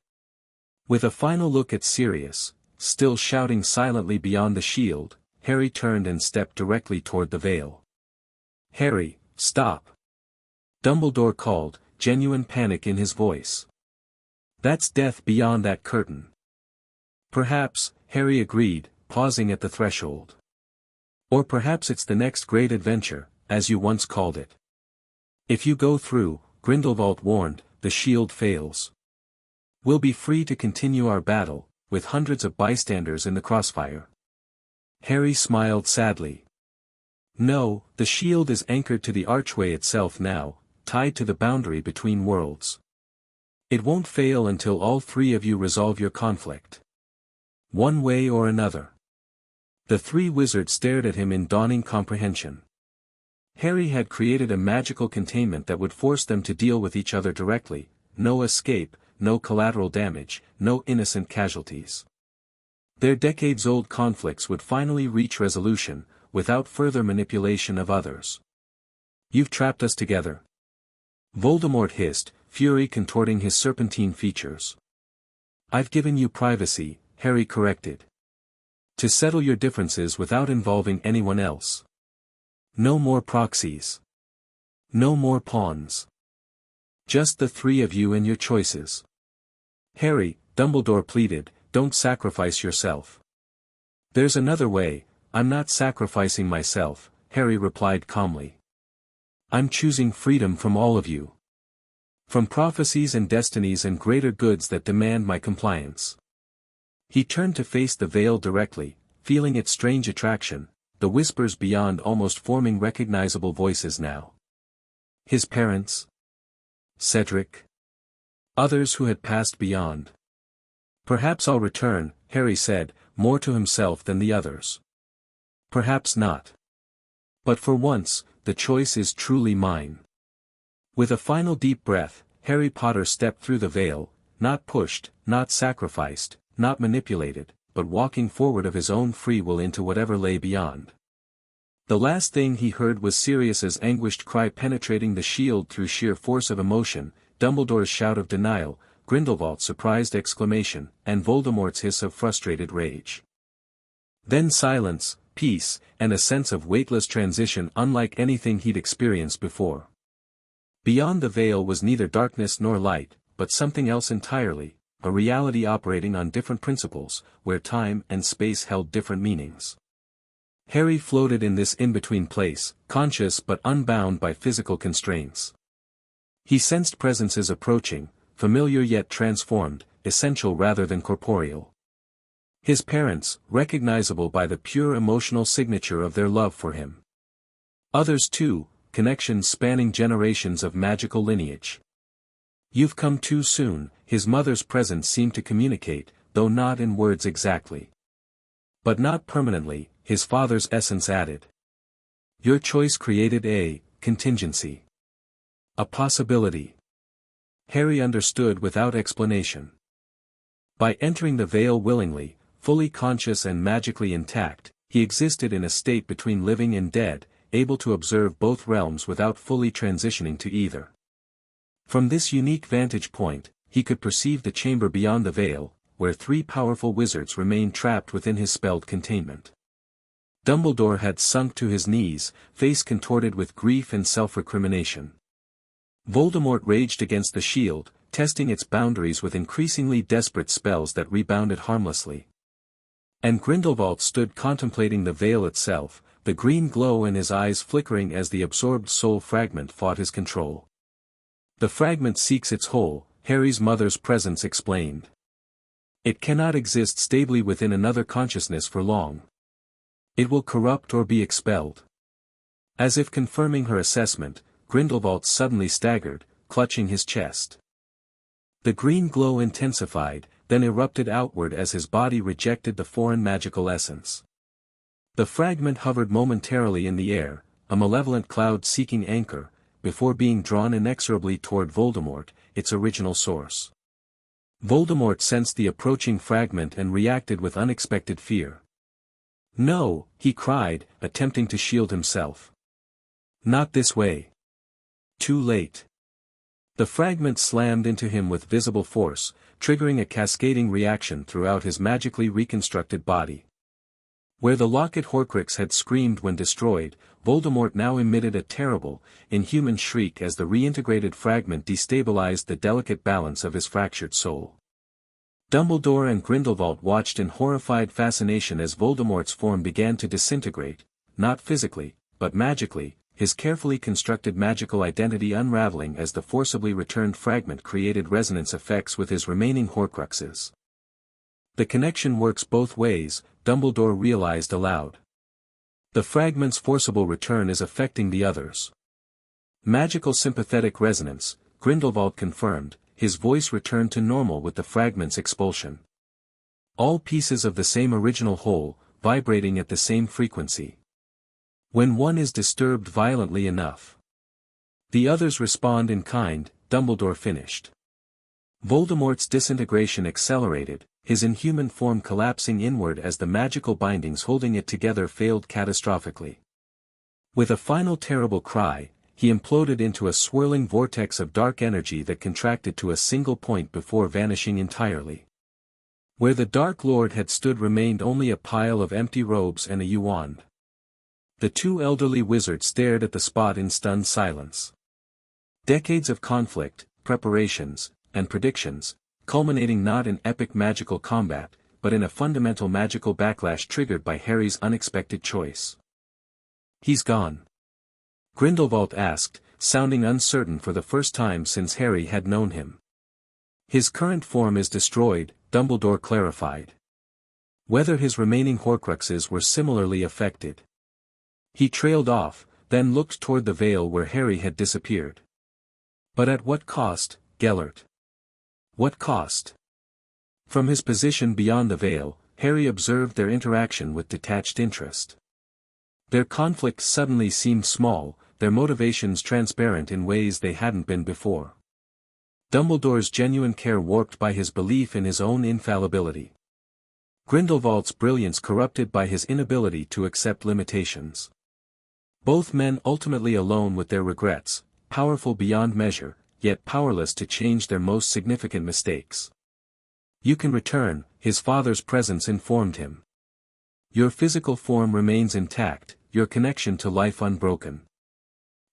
With a final look at Sirius, still shouting silently beyond the shield, Harry turned and stepped directly toward the veil. "Harry, stop!" Dumbledore called, genuine panic in his voice. "That's death beyond that curtain." "Perhaps," Harry agreed, pausing at the threshold. "Or perhaps it's the next great adventure, as you once called it. If you go through," Grindelwald warned, "the shield fails. We'll be free to continue our battle, with hundreds of bystanders in the crossfire." Harry smiled sadly. "No, the shield is anchored to the archway itself now, tied to the boundary between worlds. It won't fail until all three of you resolve your conflict. One way or another." The three wizards stared at him in dawning comprehension. Harry had created a magical containment that would force them to deal with each other directly: no escape, no collateral damage, no innocent casualties. Their decades-old conflicts would finally reach resolution, without further manipulation of others. "You've trapped us together," Voldemort hissed, fury contorting his serpentine features. "I've given you privacy," Harry corrected. "To settle your differences without involving anyone else. No more proxies. No more pawns. Just the three of you and your choices." "Harry," Dumbledore pleaded, "don't sacrifice yourself." "There's another way. I'm not sacrificing myself," Harry replied calmly. "I'm choosing freedom from all of you. From prophecies and destinies and greater goods that demand my compliance." He turned to face the veil directly, feeling its strange attraction, the whispers beyond almost forming recognizable voices now. His parents? Cedric? Others who had passed beyond. "Perhaps I'll return," Harry said, more to himself than the others. "Perhaps not. But for once, the choice is truly mine." With a final deep breath, Harry Potter stepped through the veil, not pushed, not sacrificed, not manipulated, but walking forward of his own free will into whatever lay beyond. The last thing he heard was Sirius's anguished cry penetrating the shield through sheer force of emotion, Dumbledore's shout of denial, Grindelwald's surprised exclamation, and Voldemort's hiss of frustrated rage. Then silence, peace, and a sense of weightless transition unlike anything he'd experienced before. Beyond the veil was neither darkness nor light, but something else entirely, a reality operating on different principles, where time and space held different meanings. Harry floated in this in-between place, conscious but unbound by physical constraints. He sensed presences approaching, familiar yet transformed, essential rather than corporeal. His parents, recognizable by the pure emotional signature of their love for him. Others too, connections spanning generations of magical lineage. "You've come too soon," his mother's presence seemed to communicate, though not in words exactly. But not permanently, his father's essence added. "Your choice created a contingency. A possibility." Harry understood without explanation. By entering the veil willingly, fully conscious and magically intact, he existed in a state between living and dead, able to observe both realms without fully transitioning to either. From this unique vantage point, he could perceive the chamber beyond the veil, where three powerful wizards remained trapped within his spelled containment. Dumbledore had sunk to his knees, face contorted with grief and self-recrimination. Voldemort raged against the shield, testing its boundaries with increasingly desperate spells that rebounded harmlessly. And Grindelwald stood contemplating the veil itself, the green glow in his eyes flickering as the absorbed soul fragment fought his control. "The fragment seeks its whole," Harry's mother's presence explained. "It cannot exist stably within another consciousness for long. It will corrupt or be expelled." As if confirming her assessment, Grindelwald suddenly staggered, clutching his chest. The green glow intensified, then erupted outward as his body rejected the foreign magical essence. The fragment hovered momentarily in the air, a malevolent cloud seeking anchor, before being drawn inexorably toward Voldemort, its original source. Voldemort sensed the approaching fragment and reacted with unexpected fear. "No," he cried, attempting to shield himself. "Not this way." Too late. The fragment slammed into him with visible force, triggering a cascading reaction throughout his magically reconstructed body. Where the locket Horcrux had screamed when destroyed, Voldemort now emitted a terrible, inhuman shriek as the reintegrated fragment destabilized the delicate balance of his fractured soul. Dumbledore and Grindelwald watched in horrified fascination as Voldemort's form began to disintegrate, not physically, but magically, his carefully constructed magical identity unraveling as the forcibly returned fragment created resonance effects with his remaining Horcruxes. The connection works both ways, Dumbledore realized aloud. The fragment's forcible return is affecting the others. Magical sympathetic resonance, Grindelwald confirmed, his voice returned to normal with the fragment's expulsion. All pieces of the same original whole, vibrating at the same frequency. When one is disturbed violently enough, the others respond in kind, Dumbledore finished. Voldemort's disintegration accelerated, his inhuman form collapsing inward as the magical bindings holding it together failed catastrophically. With a final terrible cry, he imploded into a swirling vortex of dark energy that contracted to a single point before vanishing entirely. Where the Dark Lord had stood remained only a pile of empty robes and a yuan. The two elderly wizards stared at the spot in stunned silence. Decades of conflict, preparations, and predictions, culminating not in epic magical combat, but in a fundamental magical backlash triggered by Harry's unexpected choice. "He's gone?" Grindelwald asked, sounding uncertain for the first time since Harry had known him. "His current form is destroyed," Dumbledore clarified. "Whether his remaining Horcruxes were similarly affected." He trailed off, then looked toward the veil where Harry had disappeared. "But at what cost, Gellert? What cost?" From his position beyond the veil, Harry observed their interaction with detached interest. Their conflict suddenly seemed small, their motivations transparent in ways they hadn't been before. Dumbledore's genuine care warped by his belief in his own infallibility. Grindelwald's brilliance corrupted by his inability to accept limitations. Both men ultimately alone with their regrets, powerful beyond measure, yet powerless to change their most significant mistakes. "You can return," his father's presence informed him. "Your physical form remains intact, your connection to life unbroken.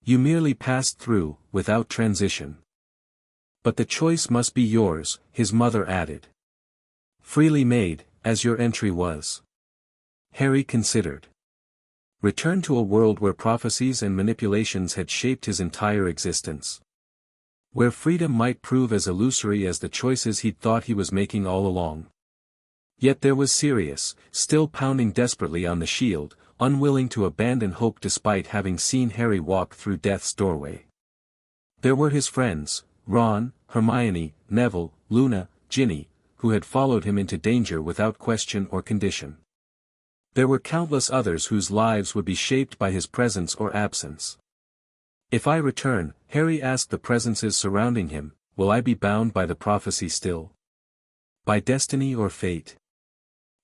You merely passed through, without transition. But the choice must be yours," his mother added. "Freely made, as your entry was." Harry considered. Return to a world where prophecies and manipulations had shaped his entire existence. Where freedom might prove as illusory as the choices he'd thought he was making all along. Yet there was Sirius, still pounding desperately on the shield, unwilling to abandon hope despite having seen Harry walk through death's doorway. There were his friends, Ron, Hermione, Neville, Luna, Ginny, who had followed him into danger without question or condition. There were countless others whose lives would be shaped by his presence or absence. "If I return," Harry asked the presences surrounding him, "will I be bound by the prophecy still? By destiny or fate?"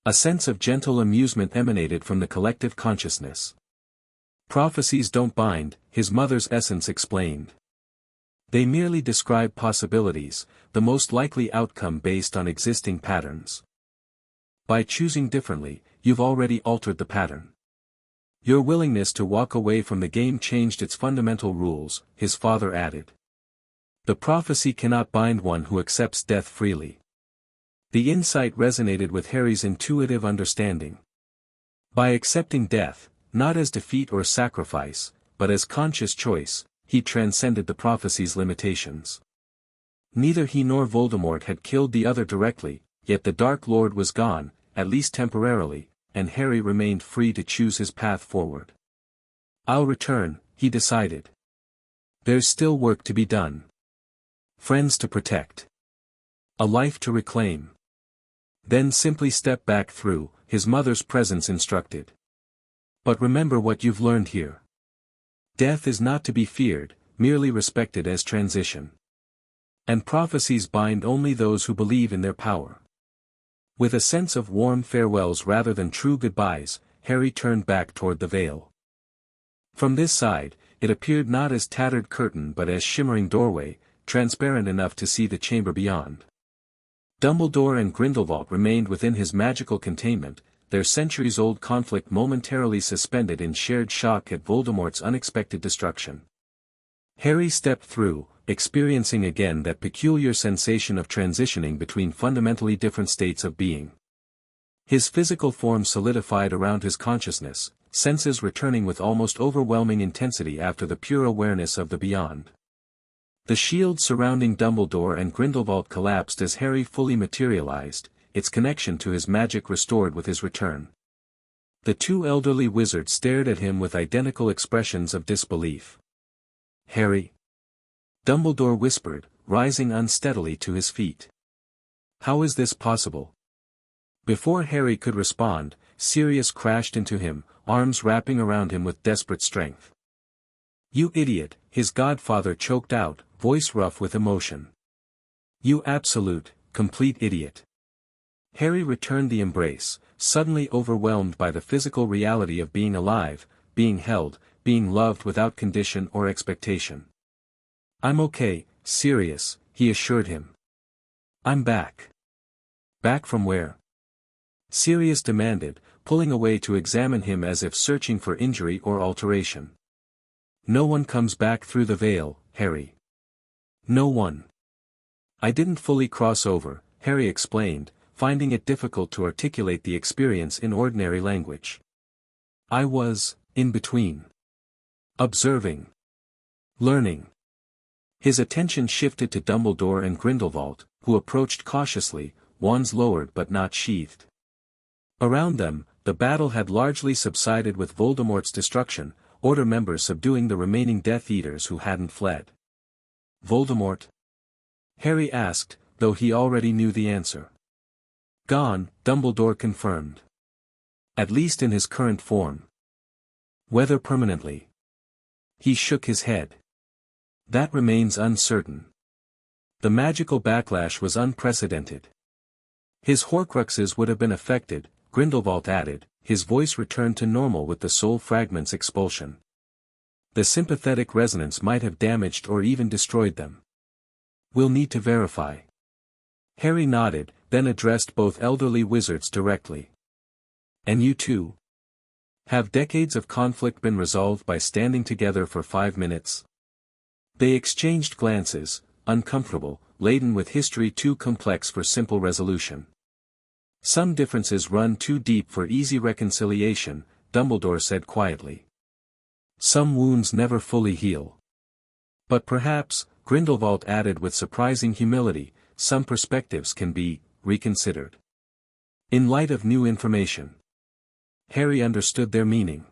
A sense of gentle amusement emanated from the collective consciousness. "Prophecies don't bind," his mother's essence explained. "They merely describe possibilities, the most likely outcome based on existing patterns. By choosing differently, you've already altered the pattern. Your willingness to walk away from the game changed its fundamental rules," his father added. "The prophecy cannot bind one who accepts death freely." The insight resonated with Harry's intuitive understanding. By accepting death, not as defeat or sacrifice, but as conscious choice, he transcended the prophecy's limitations. Neither he nor Voldemort had killed the other directly, yet the Dark Lord was gone, at least temporarily, and Harry remained free to choose his path forward. "I'll return," he decided. "There's still work to be done. Friends to protect. A life to reclaim." "Then simply step back through," his mother's presence instructed. "But remember what you've learned here. Death is not to be feared, merely respected as transition. And prophecies bind only those who believe in their power." With a sense of warm farewells rather than true goodbyes, Harry turned back toward the veil. From this side, it appeared not as tattered curtain but as shimmering doorway, transparent enough to see the chamber beyond. Dumbledore and Grindelwald remained within his magical containment, their centuries-old conflict momentarily suspended in shared shock at Voldemort's unexpected destruction. Harry stepped through, experiencing again that peculiar sensation of transitioning between fundamentally different states of being. His physical form solidified around his consciousness, senses returning with almost overwhelming intensity after the pure awareness of the beyond. The shield surrounding Dumbledore and Grindelwald collapsed as Harry fully materialized, its connection to his magic restored with his return. The two elderly wizards stared at him with identical expressions of disbelief. "Harry?" Dumbledore whispered, rising unsteadily to his feet. "How is this possible?" Before Harry could respond, Sirius crashed into him, arms wrapping around him with desperate strength. "You idiot," his godfather choked out, voice rough with emotion. "You absolute, complete idiot." Harry returned the embrace, suddenly overwhelmed by the physical reality of being alive, being held, being loved without condition or expectation. "I'm okay, Sirius," he assured him. "I'm back." "Back from where?" Sirius demanded, pulling away to examine him as if searching for injury or alteration. "No one comes back through the veil, Harry. No one." "I didn't fully cross over," Harry explained, finding it difficult to articulate the experience in ordinary language. "I was, in between. Observing. Learning." His attention shifted to Dumbledore and Grindelwald, who approached cautiously, wands lowered but not sheathed. Around them, the battle had largely subsided with Voldemort's destruction, Order members subduing the remaining Death Eaters who hadn't fled. "Voldemort?" Harry asked, though he already knew the answer. "Gone," Dumbledore confirmed. "At least in his current form. Whether permanently?" He shook his head. "That remains uncertain. The magical backlash was unprecedented. His Horcruxes would have been affected, Grindelwald added, his voice returned to normal with the soul fragment's expulsion. The sympathetic resonance might have damaged or even destroyed them. We'll need to verify. Harry nodded, then addressed both elderly wizards directly. And you too? Have decades of conflict been resolved by standing together for 5 minutes? They exchanged glances, uncomfortable, laden with history too complex for simple resolution. Some differences run too deep for easy reconciliation, Dumbledore said quietly. Some wounds never fully heal. But perhaps, Grindelwald added with surprising humility, some perspectives can be reconsidered. In light of new information. Harry understood their meaning.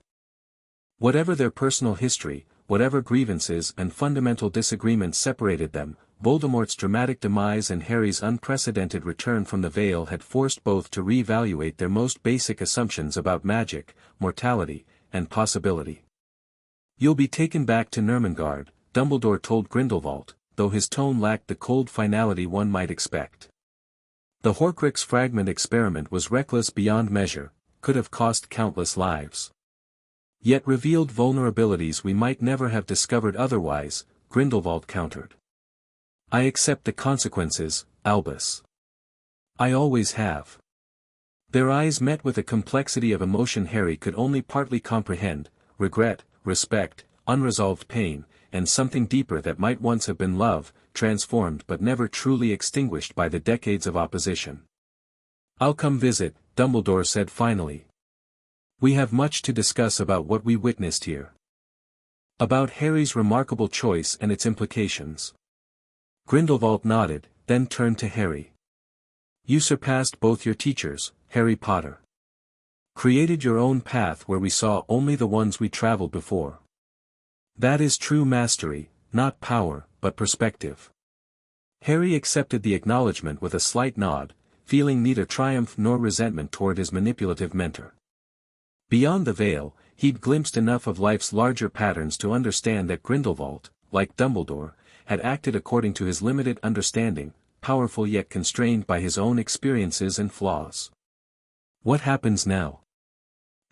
Whatever their personal history, whatever grievances and fundamental disagreements separated them, Voldemort's dramatic demise and Harry's unprecedented return from the Veil had forced both to re-evaluate their most basic assumptions about magic, mortality, and possibility. You'll be taken back to Nurmengard, Dumbledore told Grindelwald, though his tone lacked the cold finality one might expect. The Horcrux fragment experiment was reckless beyond measure, could have cost countless lives. Yet revealed vulnerabilities we might never have discovered otherwise, Grindelwald countered. I accept the consequences, Albus. I always have. Their eyes met with a complexity of emotion Harry could only partly comprehend, regret, respect, unresolved pain, and something deeper that might once have been love, transformed but never truly extinguished by the decades of opposition. I'll come visit, Dumbledore said finally. We have much to discuss about what we witnessed here. About Harry's remarkable choice and its implications. Grindelwald nodded, then turned to Harry. You surpassed both your teachers, Harry Potter. Created your own path where we saw only the ones we traveled before. That is true mastery, not power, but perspective. Harry accepted the acknowledgement with a slight nod, feeling neither triumph nor resentment toward his manipulative mentor. Beyond the Veil, he'd glimpsed enough of life's larger patterns to understand that Grindelwald, like Dumbledore, had acted according to his limited understanding, powerful yet constrained by his own experiences and flaws. What happens now?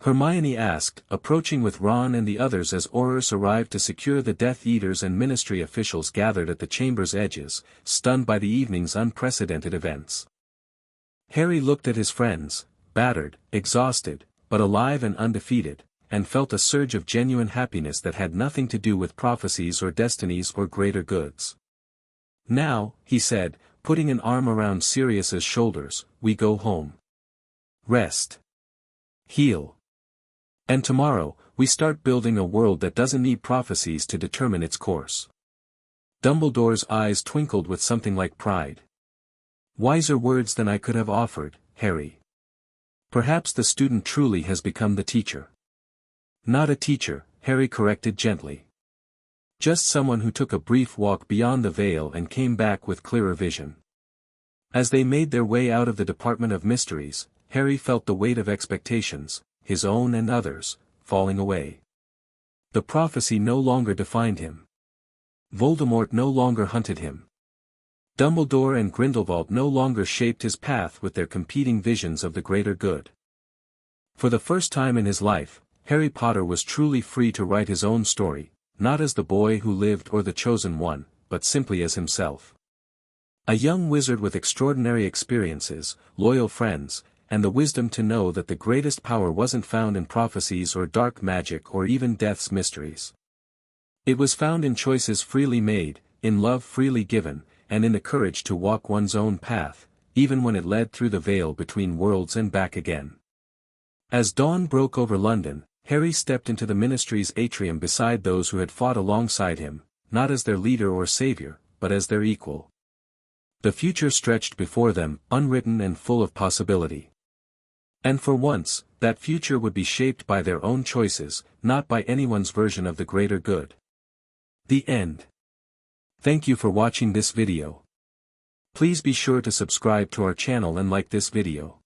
Hermione asked, approaching with Ron and the others as Aurors arrived to secure the Death Eaters and Ministry officials gathered at the chamber's edges, stunned by the evening's unprecedented events. Harry looked at his friends, battered, exhausted, but alive and undefeated, and felt a surge of genuine happiness that had nothing to do with prophecies or destinies or greater goods. Now, he said, putting an arm around Sirius's shoulders, we go home. Rest. Heal. And tomorrow, we start building a world that doesn't need prophecies to determine its course. Dumbledore's eyes twinkled with something like pride. Wiser words than I could have offered, Harry. Perhaps the student truly has become the teacher. Not a teacher, Harry corrected gently. Just someone who took a brief walk beyond the Veil and came back with clearer vision. As they made their way out of the Department of Mysteries, Harry felt the weight of expectations, his own and others, falling away. The prophecy no longer defined him. Voldemort no longer hunted him. Dumbledore and Grindelwald no longer shaped his path with their competing visions of the greater good. For the first time in his life, Harry Potter was truly free to write his own story, not as the boy who lived or the chosen one, but simply as himself. A young wizard with extraordinary experiences, loyal friends, and the wisdom to know that the greatest power wasn't found in prophecies or dark magic or even death's mysteries. It was found in choices freely made, in love freely given, and in the courage to walk one's own path, even when it led through the veil between worlds and back again. As dawn broke over London, Harry stepped into the Ministry's atrium beside those who had fought alongside him, not as their leader or savior, but as their equal. The future stretched before them, unwritten and full of possibility. And for once, that future would be shaped by their own choices, not by anyone's version of the greater good. The end. Thank you for watching this video. Please be sure to subscribe to our channel and like this video.